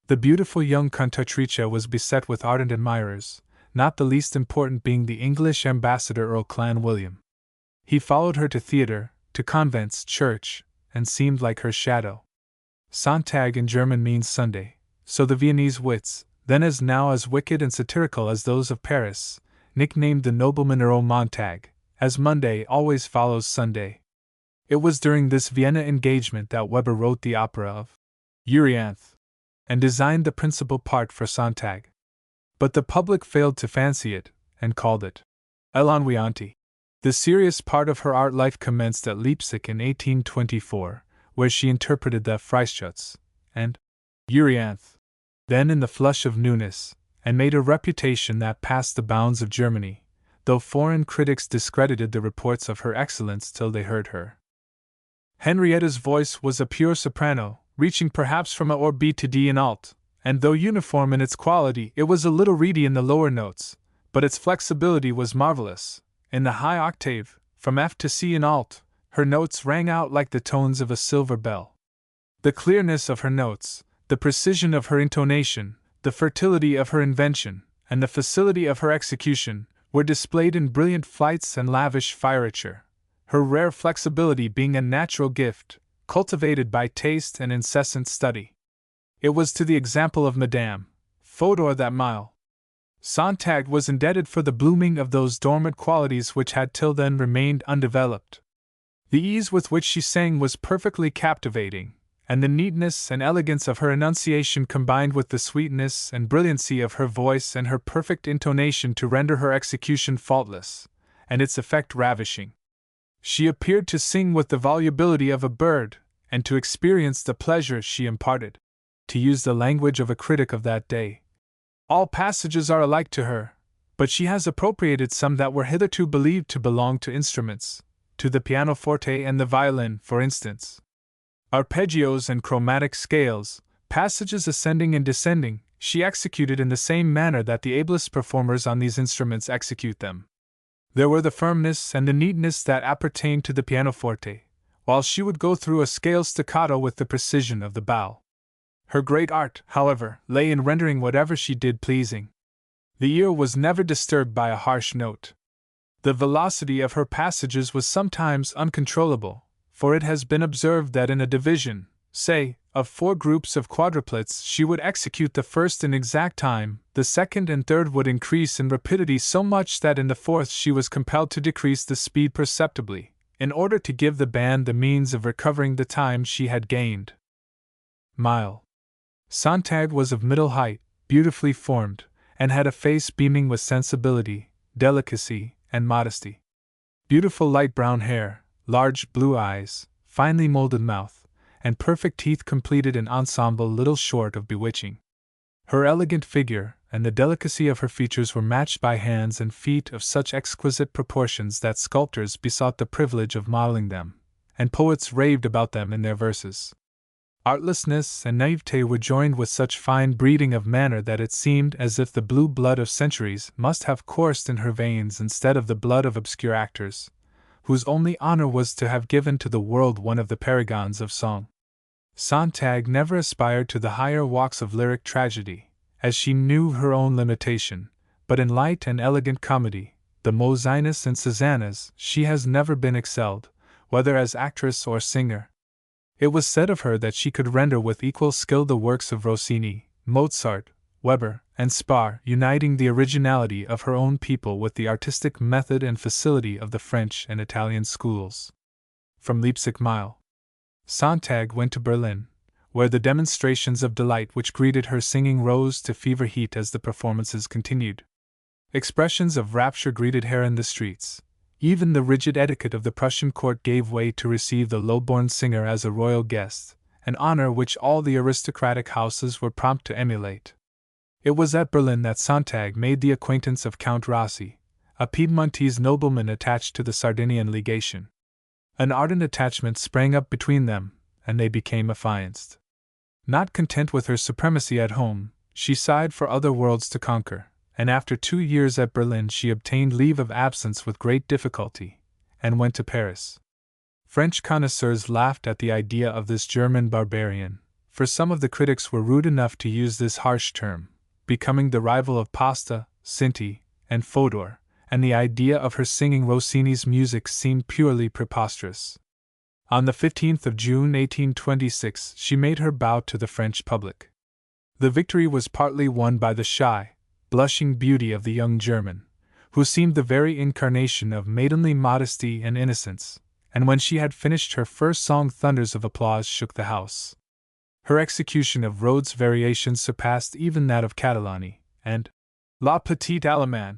The beautiful young cantatrice was beset with ardent admirers, not the least important being the English ambassador Earl Clanwilliam. He followed her to theatre, to convents, church, and seemed like her shadow. Sontag in German means Sunday, so the Viennese wits, then as now as wicked and satirical as those of Paris, nicknamed the nobleman Earl Montag, as Monday always follows Sunday. It was during this Vienna engagement that Weber wrote the opera of Euryanthe, and designed the principal part for Sontag. But the public failed to fancy it, and called it L'Ennuyante. The serious part of her art life commenced at Leipzig in 1824, where she interpreted the Freischütz and Euryanthe, then in the flush of newness, and made a reputation that passed the bounds of Germany, though foreign critics discredited the reports of her excellence till they heard her. Henrietta's voice was a pure soprano, reaching perhaps from a or B to D in alt, and though uniform in its quality, it was a little reedy in the lower notes, but its flexibility was marvelous. In the high octave, from F to C in alt, her notes rang out like the tones of a silver bell. The clearness of her notes, the precision of her intonation, the fertility of her invention, and the facility of her execution, were displayed in brilliant flights and lavish fioriture, her rare flexibility being a natural gift, cultivated by taste and incessant study. It was to the example of Madame Fodor that Sontag was indebted for the blooming of those dormant qualities which had till then remained undeveloped. The ease with which she sang was perfectly captivating, and the neatness and elegance of her enunciation combined with the sweetness and brilliancy of her voice and her perfect intonation to render her execution faultless, and its effect ravishing. She appeared to sing with the volubility of a bird, and to experience the pleasure she imparted. To use the language of a critic of that day, all passages are alike to her, but she has appropriated some that were hitherto believed to belong to instruments, to the pianoforte and the violin, for instance. Arpeggios and chromatic scales, passages ascending and descending, she executed in the same manner that the ablest performers on these instruments execute them. There were the firmness and the neatness that appertained to the pianoforte, while she would go through a scale staccato with the precision of the bow. Her great art, however, lay in rendering whatever she did pleasing. The ear was never disturbed by a harsh note. The velocity of her passages was sometimes uncontrollable, for it has been observed that in a division, say, of 4 groups of quadruplets, she would execute the first in exact time, the second and third would increase in rapidity so much that in the fourth she was compelled to decrease the speed perceptibly, in order to give the band the means of recovering the time she had gained. Mile. Sontag was of middle height, beautifully formed, and had a face beaming with sensibility, delicacy, and modesty. Beautiful light brown hair, large blue eyes, finely molded mouth, and perfect teeth completed an ensemble little short of bewitching. Her elegant figure and the delicacy of her features were matched by hands and feet of such exquisite proportions that sculptors besought the privilege of modeling them, and poets raved about them in their verses. Artlessness and naivete were joined with such fine breeding of manner that it seemed as if the blue blood of centuries must have coursed in her veins instead of the blood of obscure actors, whose only honor was to have given to the world one of the paragons of song. Sontag never aspired to the higher walks of lyric tragedy, as she knew her own limitation, but in light and elegant comedy, the Mosinus and Susannas, she has never been excelled, whether as actress or singer. It was said of her that she could render with equal skill the works of Rossini, Mozart, Weber, and Spar, uniting the originality of her own people with the artistic method and facility of the French and Italian schools. From Leipzig Mile. Sontag went to Berlin, where the demonstrations of delight which greeted her singing rose to fever heat as the performances continued. Expressions of rapture greeted her in the streets. Even the rigid etiquette of the Prussian court gave way to receive the low-born singer as a royal guest, an honor which all the aristocratic houses were prompt to emulate. It was at Berlin that Sontag made the acquaintance of Count Rossi, a Piedmontese nobleman attached to the Sardinian legation. An ardent attachment sprang up between them, and they became affianced. Not content with her supremacy at home, she sighed for other worlds to conquer, and after 2 years at Berlin she obtained leave of absence with great difficulty, and went to Paris. French connoisseurs laughed at the idea of this German barbarian, for some of the critics were rude enough to use this harsh term, becoming the rival of Pasta, Cinti, and Fodor, and the idea of her singing Rossini's music seemed purely preposterous. On the 15th of June 1826 she made her bow to the French public. The victory was partly won by the shy, blushing beauty of the young German, who seemed the very incarnation of maidenly modesty and innocence, and when she had finished her first song thunders of applause shook the house. Her execution of Rhodes' variations surpassed even that of Catalani, and La Petite Allemande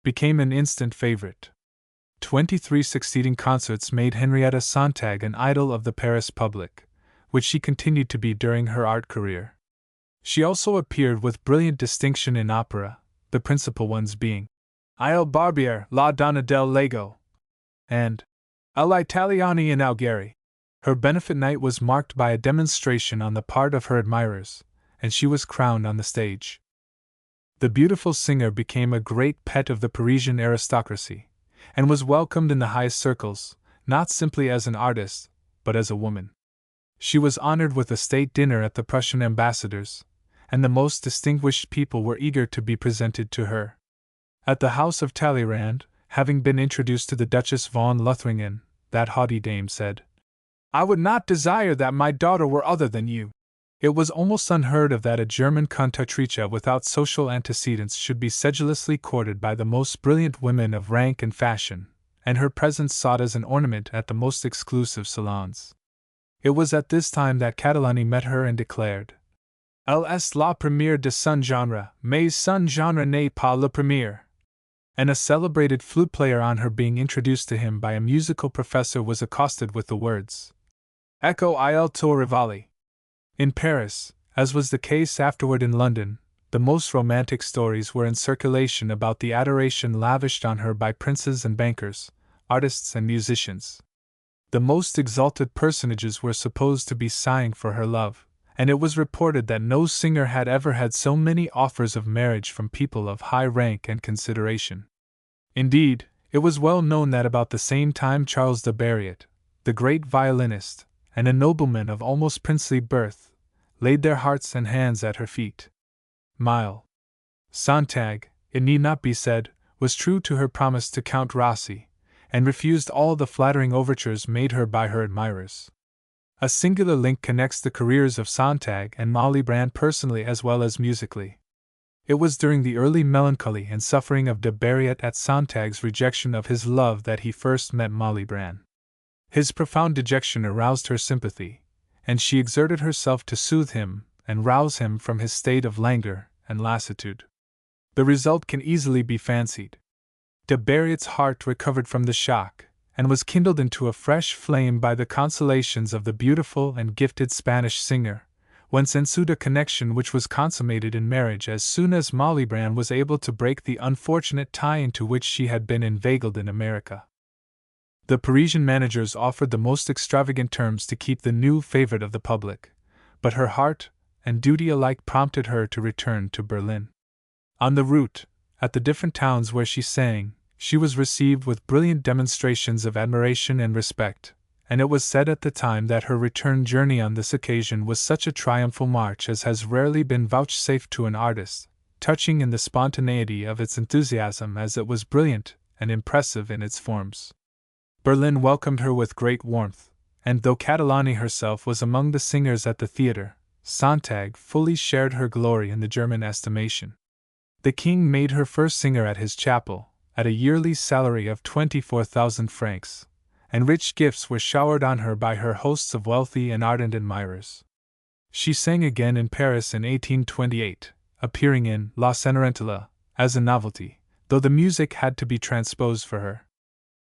became an instant favorite. 23 succeeding concerts made Henrietta Sontag an idol of the Paris public, which she continued to be during her art career. She also appeared with brilliant distinction in opera, the principal ones being Il Barbiere, La Donna del Lago, and Gli Italiani in Algheri. Her benefit night was marked by a demonstration on the part of her admirers, and she was crowned on the stage. The beautiful singer became a great pet of the Parisian aristocracy, and was welcomed in the highest circles, not simply as an artist, but as a woman. She was honored with a state dinner at the Prussian ambassador's, and the most distinguished people were eager to be presented to her. At the house of Talleyrand, having been introduced to the Duchess von Lothringen, that haughty dame said, "I would not desire that my daughter were other than you." It was almost unheard of that a German cantatrice without social antecedents should be sedulously courted by the most brilliant women of rank and fashion, and her presence sought as an ornament at the most exclusive salons. It was at this time that Catalani met her and declared, "Elle est la première de son genre, mais son genre n'est pas le premier." And a celebrated flute player, on her being introduced to him by a musical professor, was accosted with the words, "Ecco il tuo rivale." In Paris, as was the case afterward in London, the most romantic stories were in circulation about the adoration lavished on her by princes and bankers, artists and musicians. The most exalted personages were supposed to be sighing for her love, and it was reported that no singer had ever had so many offers of marriage from people of high rank and consideration. Indeed, it was well known that about the same time Charles de Barriot, the great violinist, and a nobleman of almost princely birth, laid their hearts and hands at her feet. Mile. Sontag, it need not be said, was true to her promise to Count Rossi, and refused all the flattering overtures made her by her admirers. A singular link connects the careers of Sontag and Malibran personally as well as musically. It was during the early melancholy and suffering of de Beriot at Sontag's rejection of his love that he first met Malibran. His profound dejection aroused her sympathy, and she exerted herself to soothe him and rouse him from his state of languor and lassitude. The result can easily be fancied. De Beriot's heart recovered from the shock, and was kindled into a fresh flame by the consolations of the beautiful and gifted Spanish singer, whence ensued a connection which was consummated in marriage as soon as Malibran was able to break the unfortunate tie into which she had been inveigled in America. The Parisian managers offered the most extravagant terms to keep the new favorite of the public, but her heart and duty alike prompted her to return to Berlin. On the route, at the different towns where she sang, she was received with brilliant demonstrations of admiration and respect, and it was said at the time that her return journey on this occasion was such a triumphal march as has rarely been vouchsafed to an artist, touching in the spontaneity of its enthusiasm as it was brilliant and impressive in its forms. Berlin welcomed her with great warmth, and though Catalani herself was among the singers at the theatre, Sontag fully shared her glory in the German estimation. The king made her first singer at his chapel, at a yearly salary of 24,000 francs, and rich gifts were showered on her by her hosts of wealthy and ardent admirers. She sang again in Paris in 1828, appearing in La Cenerentola as a novelty, though the music had to be transposed for her.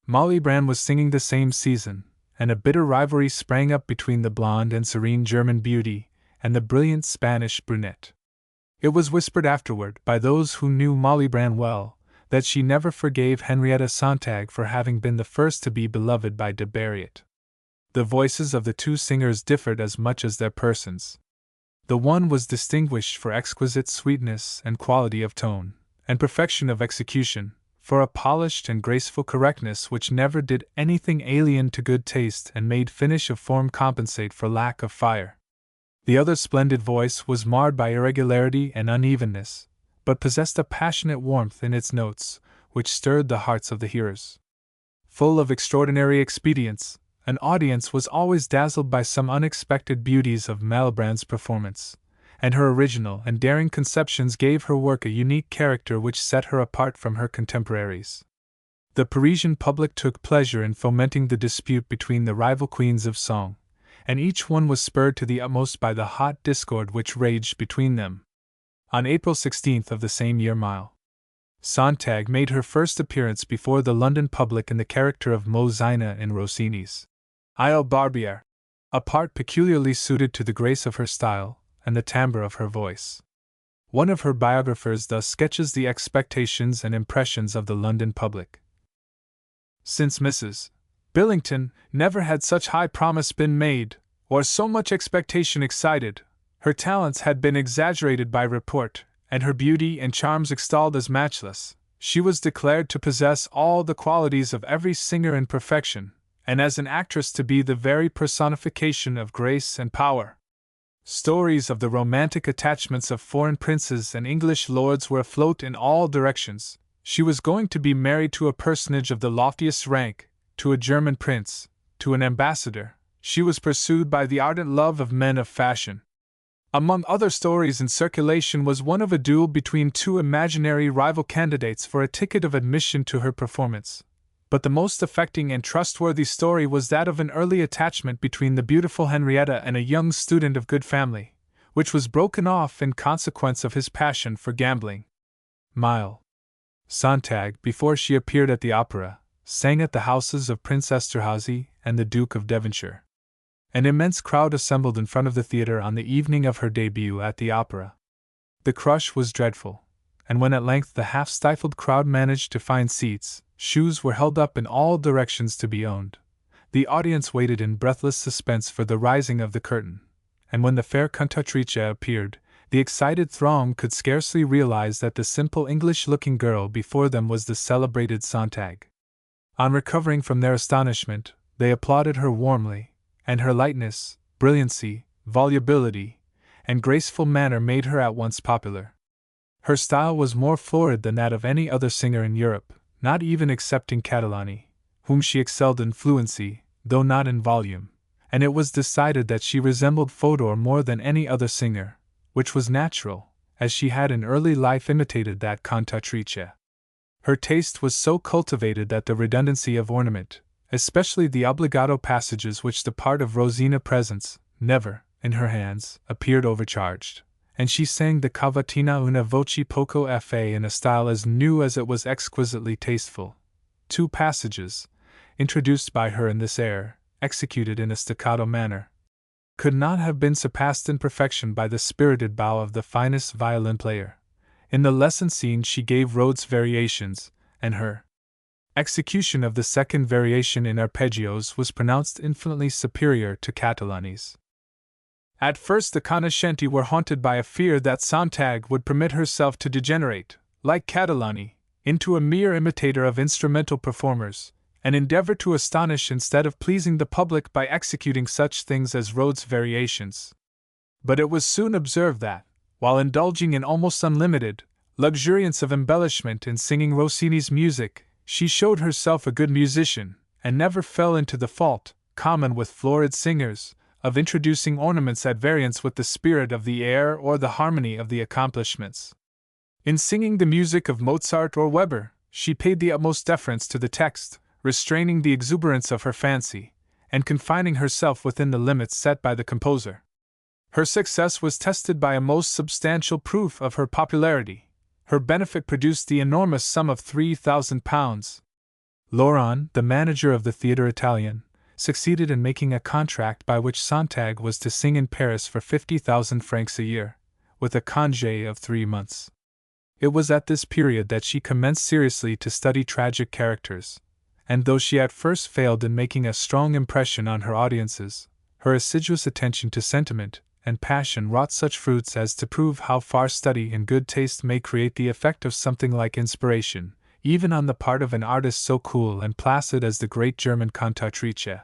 Malibran was singing the same season, and a bitter rivalry sprang up between the blonde and serene German beauty and the brilliant Spanish brunette. It was whispered afterward, by those who knew Malibran well, that she never forgave Henrietta Sontag for having been the first to be beloved by de Beriot. The voices of the two singers differed as much as their persons. The one was distinguished for exquisite sweetness and quality of tone, and perfection of execution, for a polished and graceful correctness which never did anything alien to good taste and made finish of form compensate for lack of fire. The other's splendid voice was marred by irregularity and unevenness, but possessed a passionate warmth in its notes, which stirred the hearts of the hearers. Full of extraordinary expedients, an audience was always dazzled by some unexpected beauties of Malibran's performance, and her original and daring conceptions gave her work a unique character which set her apart from her contemporaries. The Parisian public took pleasure in fomenting the dispute between the rival queens of song, and each one was spurred to the utmost by the hot discord which raged between them. On April 16th of the same year, Sontag made her first appearance before the London public in the character of Mosina in Rossini's Il Barbiere, a part peculiarly suited to the grace of her style and the timbre of her voice. One of her biographers thus sketches the expectations and impressions of the London public. Since Mrs. Billington never had such high promise been made, or so much expectation excited. Her talents had been exaggerated by report, and her beauty and charms extolled as matchless. She was declared to possess all the qualities of every singer in perfection, and as an actress to be the very personification of grace and power. Stories of the romantic attachments of foreign princes and English lords were afloat in all directions. She was going to be married to a personage of the loftiest rank, to a German prince, to an ambassador. She was pursued by the ardent love of men of fashion. Among other stories in circulation was one of a duel between two imaginary rival candidates for a ticket of admission to her performance. But the most affecting and trustworthy story was that of an early attachment between the beautiful Henrietta and a young student of good family, which was broken off in consequence of his passion for gambling. Sontag, before she appeared at the opera, sang at the houses of Prince Esterhazy and the Duke of Devonshire. An immense crowd assembled in front of the theatre on the evening of her debut at the opera. The crush was dreadful, and when at length the half-stifled crowd managed to find seats, shoes were held up in all directions to be owned. The audience waited in breathless suspense for the rising of the curtain, and when the fair cantatrice appeared, the excited throng could scarcely realize that the simple English-looking girl before them was the celebrated Sontag. On recovering from their astonishment, they applauded her warmly, and her lightness, brilliancy, volubility, and graceful manner made her at once popular. Her style was more florid than that of any other singer in Europe, not even excepting Catalani, whom she excelled in fluency, though not in volume, and it was decided that she resembled Fodor more than any other singer, which was natural, as she had in early life imitated that cantatrice. Her taste was so cultivated that the redundancy of ornament, especially the obbligato passages which the part of Rosina presents, never, in her hands, appeared overcharged, and she sang the cavatina una voce poco fa in a style as new as it was exquisitely tasteful. 2 passages, introduced by her in this air, executed in a staccato manner, could not have been surpassed in perfection by the spirited bow of the finest violin player. In the lesson scene she gave Rhodes variations, and her execution of the second variation in arpeggios was pronounced infinitely superior to Catalani's. At first the conoscenti were haunted by a fear that Sontag would permit herself to degenerate, like Catalani, into a mere imitator of instrumental performers, and endeavor to astonish instead of pleasing the public by executing such things as Rhodes' variations. But it was soon observed that, while indulging in almost unlimited luxuriance of embellishment in singing Rossini's music, she showed herself a good musician, and never fell into the fault, common with florid singers, of introducing ornaments at variance with the spirit of the air or the harmony of the accomplishments. In singing the music of Mozart or Weber, she paid the utmost deference to the text, restraining the exuberance of her fancy, and confining herself within the limits set by the composer. Her success was tested by a most substantial proof of her popularity. Her benefit produced the enormous sum of £3,000. Laurent, the manager of the Theatre Italien, succeeded in making a contract by which Sontag was to sing in Paris for 50,000 francs a year, with a congé of 3 months. It was at this period that she commenced seriously to study tragic characters, and though she at first failed in making a strong impression on her audiences, her assiduous attention to sentiment and passion wrought such fruits as to prove how far study and good taste may create the effect of something like inspiration, even on the part of an artist so cool and placid as the great German cantatrice.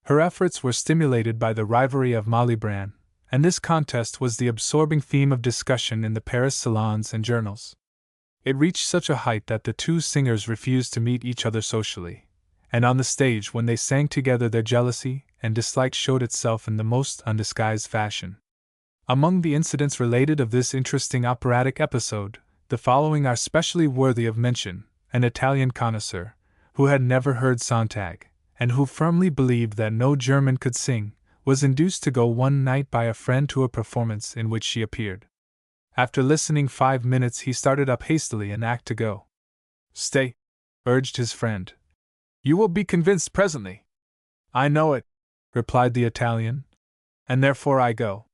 Her efforts were stimulated by the rivalry of Malibran, and this contest was the absorbing theme of discussion in the Paris salons and journals. It reached such a height that the 2 singers refused to meet each other socially, and on the stage when they sang together their jealousy and dislike showed itself in the most undisguised fashion. Among the incidents related of this interesting operatic episode, the following are specially worthy of mention. An Italian connoisseur, who had never heard Sontag, and who firmly believed that no German could sing, was induced to go one night by a friend to a performance in which she appeared. After listening 5 minutes he started up hastily and asked to go. "Stay," urged his friend. "You will be convinced presently." "I know it," replied the Italian, "and therefore I go."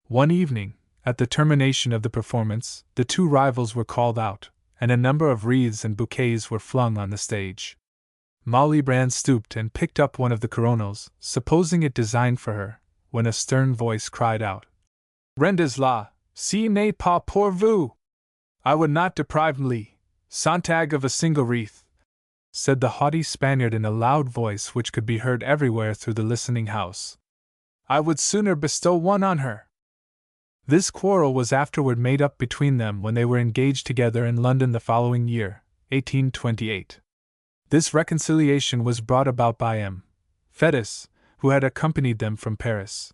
One evening, at the termination of the performance, the 2 rivals were called out, and a number of wreaths and bouquets were flung on the stage. Malibran stooped and picked up one of the coronals, supposing it designed for her, when a stern voice cried out, "Rendez-la, ce n'est pas pour vous." "I would not deprive Sontag of a single wreath," said the haughty Spaniard in a loud voice which could be heard everywhere through the listening house. "I would sooner bestow one on her." This quarrel was afterward made up between them when they were engaged together in London the following year, 1828. This reconciliation was brought about by M. Ferris, who had accompanied them from Paris.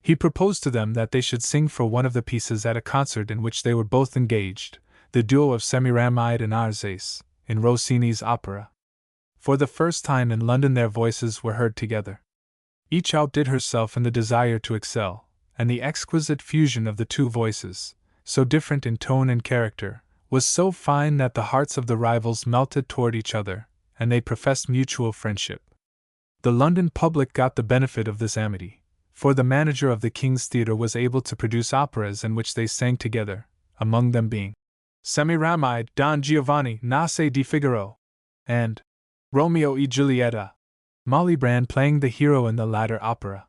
He proposed to them that they should sing for one of the pieces at a concert in which they were both engaged, the duo of Semiramide and Arsace, in Rossini's opera. For the first time in London their voices were heard together. Each outdid herself in the desire to excel, and the exquisite fusion of the 2 voices, so different in tone and character, was so fine that the hearts of the rivals melted toward each other, and they professed mutual friendship. The London public got the benefit of this amity, for the manager of the King's Theatre was able to produce operas in which they sang together, among them being Semiramide, Don Giovanni, Nace di Figaro, and Romeo e Giulietta, Malibran playing the hero in the latter opera.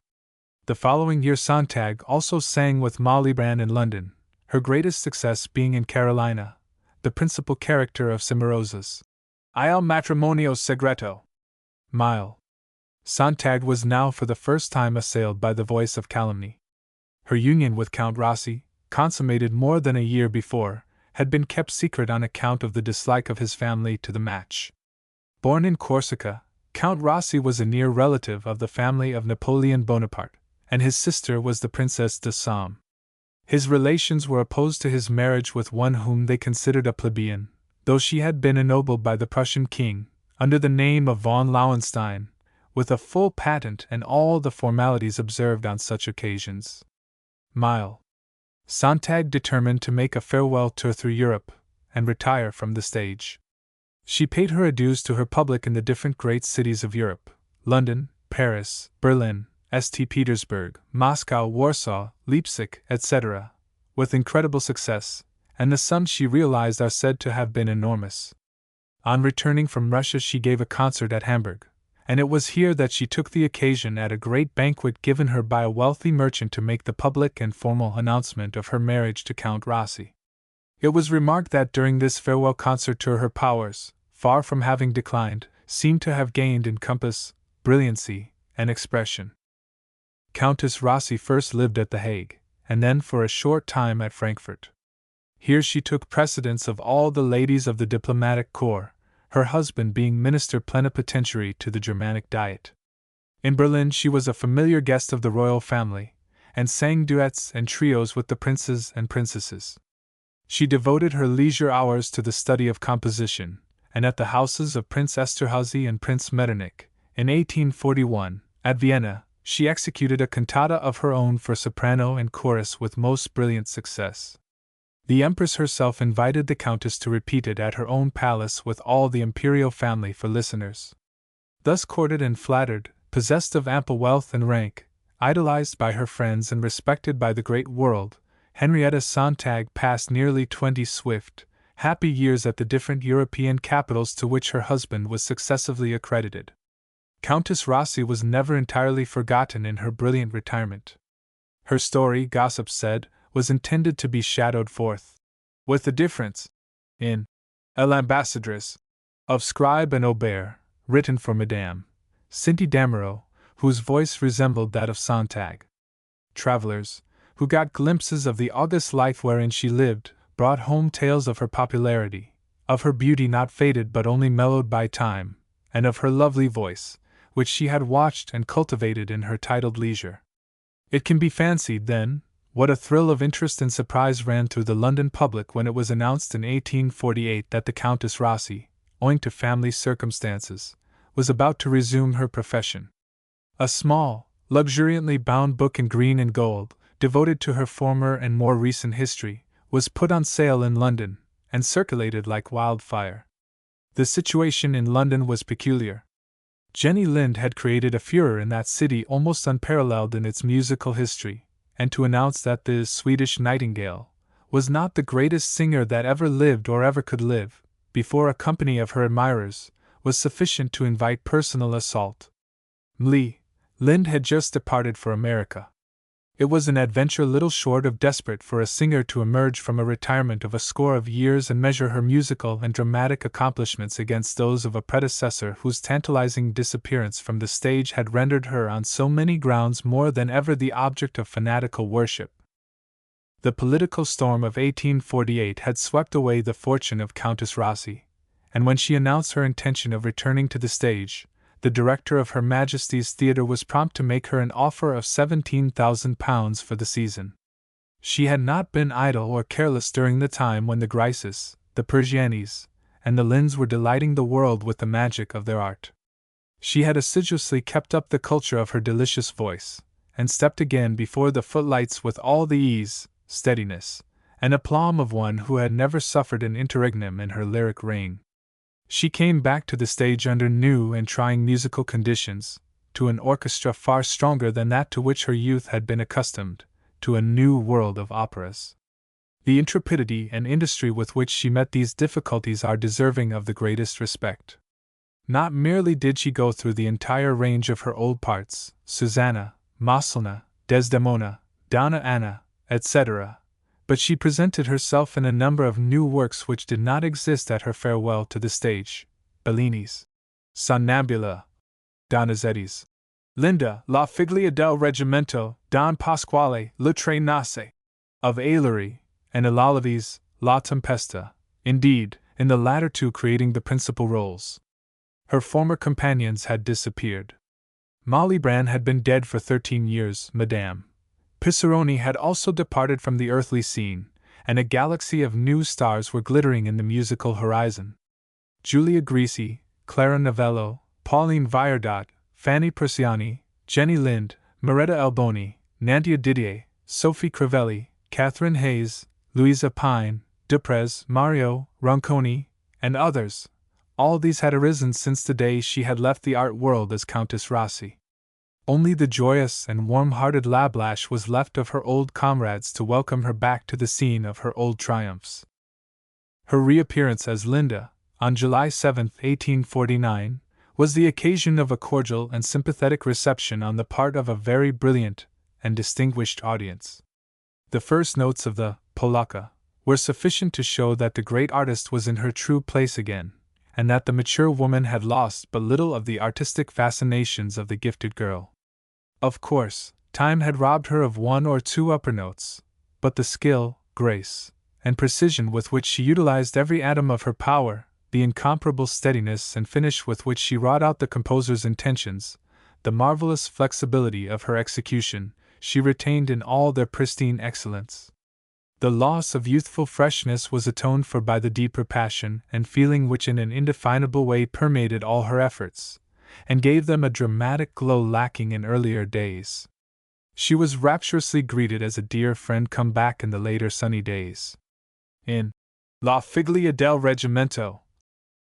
The following year Sontag also sang with Malibran in London, her greatest success being in Carolina, the principal character of Cimarosa's Il matrimonio segreto. Sontag was now for the first time assailed by the voice of calumny. Her union with Count Rossi, consummated more than a year before, had been kept secret on account of the dislike of his family to the match. Born in Corsica, Count Rossi was a near relative of the family of Napoleon Bonaparte, and his sister was the Princess de Salm. His relations were opposed to his marriage with one whom they considered a plebeian, though she had been ennobled by the Prussian king, under the name of von Lauenstein, with a full patent and all the formalities observed on such occasions. Mile. Sontag determined to make a farewell tour through Europe, and retire from the stage. She paid her adieus to her public in the different great cities of Europe: London, Paris, Berlin, St. Petersburg, Moscow, Warsaw, Leipzig, etc., with incredible success, and the sums she realized are said to have been enormous. On returning from Russia, she gave a concert at Hamburg, and it was here that she took the occasion at a great banquet given her by a wealthy merchant to make the public and formal announcement of her marriage to Count Rossi. It was remarked that during this farewell concert tour her powers, far from having declined, seemed to have gained in compass, brilliancy, and expression. Countess Rossi first lived at The Hague, and then for a short time at Frankfurt. Here she took precedence of all the ladies of the diplomatic corps, her husband being minister plenipotentiary to the Germanic Diet. In Berlin she was a familiar guest of the royal family, and sang duets and trios with the princes and princesses. She devoted her leisure hours to the study of composition, and at the houses of Prince Esterhazy and Prince Metternich, in 1841, at Vienna, she executed a cantata of her own for soprano and chorus with most brilliant success. The Empress herself invited the Countess to repeat it at her own palace with all the imperial family for listeners. Thus courted and flattered, possessed of ample wealth and rank, idolized by her friends and respected by the great world, Henrietta Sontag passed nearly 20 swift, happy years at the different European capitals to which her husband was successively accredited. Countess Rossi was never entirely forgotten in her brilliant retirement. Her story, gossip said, was intended to be shadowed forth, with the difference, in L'Ambassadrice, of Scribe and Aubert, written for Madame Cinti Damereau, whose voice resembled that of Sontag. Travelers, who got glimpses of the august life wherein she lived, brought home tales of her popularity, of her beauty not faded but only mellowed by time, and of her lovely voice, which she had watched and cultivated in her titled leisure. It can be fancied, then, what a thrill of interest and surprise ran through the London public when it was announced in 1848 that the Countess Rossi, owing to family circumstances, was about to resume her profession. A small, luxuriantly bound book in green and gold, devoted to her former and more recent history, was put on sale in London, and circulated like wildfire. The situation in London was peculiar. Jenny Lind had created a furor in that city almost unparalleled in its musical history, and to announce that the Swedish Nightingale was not the greatest singer that ever lived or ever could live, before a company of her admirers, was sufficient to invite personal assault. Lind had just departed for America. It was an adventure little short of desperate for a singer to emerge from a retirement of a score of years and measure her musical and dramatic accomplishments against those of a predecessor whose tantalizing disappearance from the stage had rendered her on so many grounds more than ever the object of fanatical worship. The political storm of 1848 had swept away the fortune of Countess Rossi, and when she announced her intention of returning to the stage, the director of Her Majesty's Theatre was prompt to make her an offer of £17,000 for the season. She had not been idle or careless during the time when the Grices, the Persianis, and the Linds were delighting the world with the magic of their art. She had assiduously kept up the culture of her delicious voice, and stepped again before the footlights with all the ease, steadiness, and aplomb of one who had never suffered an interregnum in her lyric reign. She came back to the stage under new and trying musical conditions, to an orchestra far stronger than that to which her youth had been accustomed, to a new world of operas. The intrepidity and industry with which she met these difficulties are deserving of the greatest respect. Not merely did she go through the entire range of her old parts, Susanna, Maslna, Desdemona, Donna Anna, etc., but she presented herself in a number of new works which did not exist at her farewell to the stage: Bellini's Sonnambula, Donizetti's Linda, La Figlia del Reggimento, Don Pasquale, Le Tre Nasse, of Ailery, and Ilalavi's La Tempesta, indeed, in the latter two creating the principal roles. Her former companions had disappeared. Malibran had been dead for 13 years, Madame Pissaroni had also departed from the earthly scene, and a galaxy of new stars were glittering in the musical horizon. Julia Grisi, Clara Novello, Pauline Viardot, Fanny Persiani, Jenny Lind, Moretta Alboni, Nantia Didier, Sophie Crivelli, Catherine Hayes, Louisa Pine, Duprez, Mario, Ronconi, and others. All these had arisen since the day she had left the art world as Countess Rossi. Only the joyous and warm-hearted Lablache was left of her old comrades to welcome her back to the scene of her old triumphs. Her reappearance as Linda, on July 7, 1849, was the occasion of a cordial and sympathetic reception on the part of a very brilliant and distinguished audience. The first notes of the polacca were sufficient to show that the great artist was in her true place again, and that the mature woman had lost but little of the artistic fascinations of the gifted girl. Of course, time had robbed her of one or two upper notes, but the skill, grace, and precision with which she utilized every atom of her power, the incomparable steadiness and finish with which she wrought out the composer's intentions, the marvelous flexibility of her execution, she retained in all their pristine excellence. The loss of youthful freshness was atoned for by the deeper passion and feeling which in an indefinable way permeated all her efforts, and gave them a dramatic glow lacking in earlier days. She was rapturously greeted as a dear friend come back in the later sunny days. In La Figlia del Reggimento,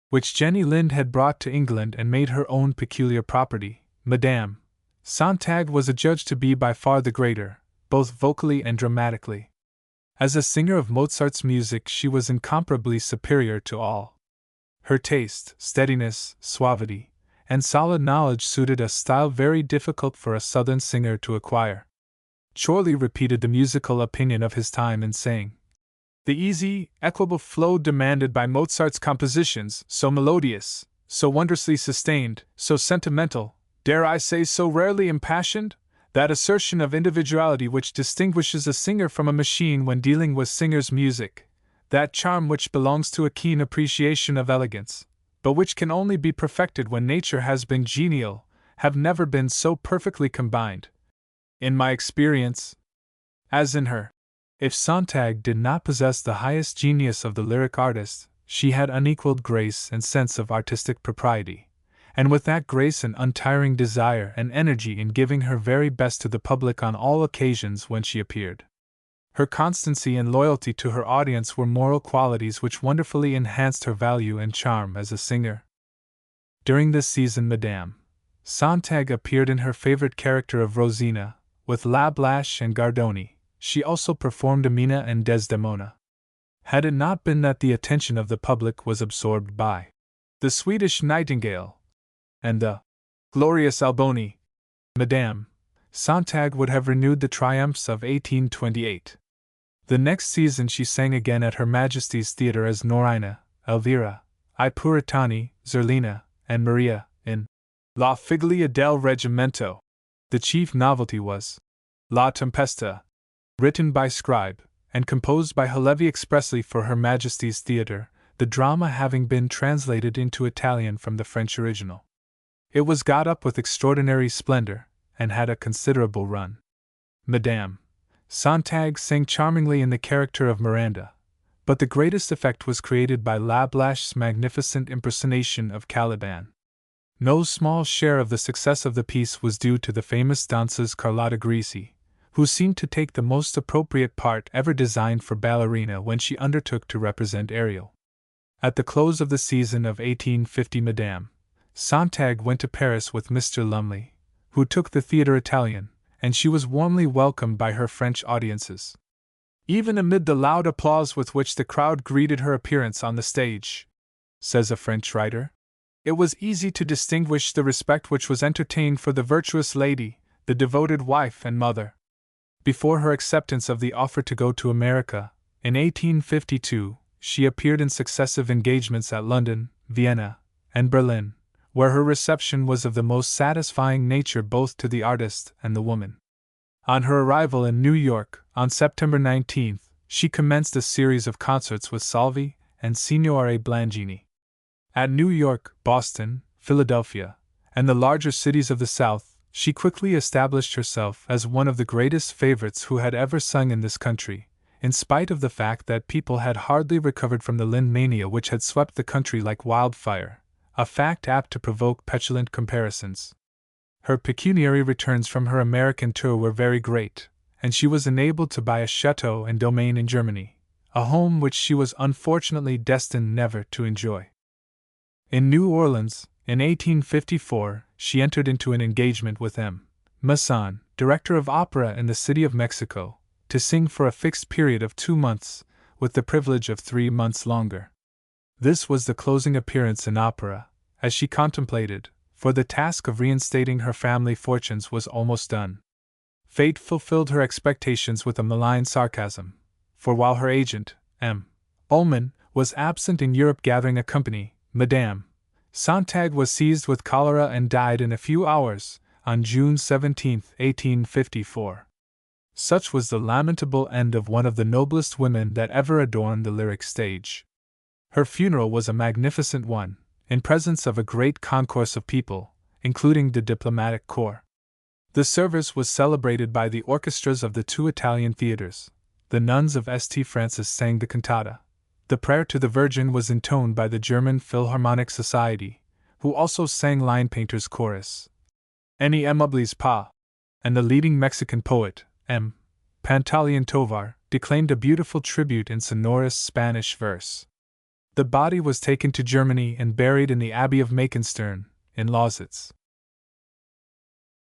which Jenny Lind had brought to England and made her own peculiar property, Madame Sontag was adjudged to be by far the greater, both vocally and dramatically. As a singer of Mozart's music she was incomparably superior to all. Her taste, steadiness, suavity, and solid knowledge suited a style very difficult for a southern singer to acquire. Chorley repeated the musical opinion of his time in saying, "The easy, equable flow demanded by Mozart's compositions, so melodious, so wondrously sustained, so sentimental, dare I say so rarely impassioned, that assertion of individuality which distinguishes a singer from a machine when dealing with singer's music, that charm which belongs to a keen appreciation of elegance, but which can only be perfected when nature has been genial, have never been so perfectly combined, in my experience, as in her." If Sontag did not possess the highest genius of the lyric artist, she had unequaled grace and sense of artistic propriety, and with that grace an untiring desire and energy in giving her very best to the public on all occasions when she appeared. Her constancy and loyalty to her audience were moral qualities which wonderfully enhanced her value and charm as a singer. During this season Madame Sontag appeared in her favorite character of Rosina, with Lablache and Gardoni. She also performed Amina and Desdemona. Had it not been that the attention of the public was absorbed by the Swedish Nightingale and the glorious Alboni, Madame Sontag would have renewed the triumphs of 1828. The next season she sang again at Her Majesty's Theatre as Norina, Elvira, I Puritani, Zerlina, and Maria, in La Figlia del Reggimento. The chief novelty was La Tempesta, written by Scribe, and composed by Halevi expressly for Her Majesty's Theatre, the drama having been translated into Italian from the French original. It was got up with extraordinary splendor, and had a considerable run. Madame Sontag sang charmingly in the character of Miranda, but the greatest effect was created by Lablache's magnificent impersonation of Caliban. No small share of the success of the piece was due to the famous danseuse Carlotta Grisi, who seemed to take the most appropriate part ever designed for ballerina when she undertook to represent Ariel. At the close of the season of 1850 Madame Sontag went to Paris with Mr. Lumley, who took the theatre Italian, and she was warmly welcomed by her French audiences. Even amid the loud applause with which the crowd greeted her appearance on the stage, says a French writer, it was easy to distinguish the respect which was entertained for the virtuous lady, the devoted wife and mother. Before her acceptance of the offer to go to America, in 1852, she appeared in successive engagements at London, Vienna, and Berlin, where her reception was of the most satisfying nature both to the artist and the woman. On her arrival in New York, on September 19, she commenced a series of concerts with Salvi and Signore Blangini. At New York, Boston, Philadelphia, and the larger cities of the South, she quickly established herself as one of the greatest favorites who had ever sung in this country, in spite of the fact that people had hardly recovered from the Lind mania which had swept the country like wildfire, a fact apt to provoke petulant comparisons. Her pecuniary returns from her American tour were very great, and she was enabled to buy a chateau and domain in Germany, a home which she was unfortunately destined never to enjoy. In New Orleans, in 1854, she entered into an engagement with M. Masson, director of opera in the City of Mexico, to sing for a fixed period of 2 months, with the privilege of 3 months longer. This was the closing appearance in opera, as she contemplated, for the task of reinstating her family fortunes was almost done. Fate fulfilled her expectations with a malign sarcasm, for while her agent, M. Ullman, was absent in Europe gathering a company, Madame Sontag was seized with cholera and died in a few hours, on June 17, 1854. Such was the lamentable end of one of the noblest women that ever adorned the lyric stage. Her funeral was a magnificent one, in presence of a great concourse of people, including the diplomatic corps. The service was celebrated by the orchestras of the 2 Italian theaters. The nuns of St. Francis sang the cantata. The prayer to the Virgin was intoned by the German Philharmonic Society, who also sang Line Painter's chorus, Any Amables Pa, and the leading Mexican poet, M. Pantaleon Tovar, declaimed a beautiful tribute in sonorous Spanish verse. The body was taken to Germany and buried in the Abbey of Mackenstern, in Lausitz.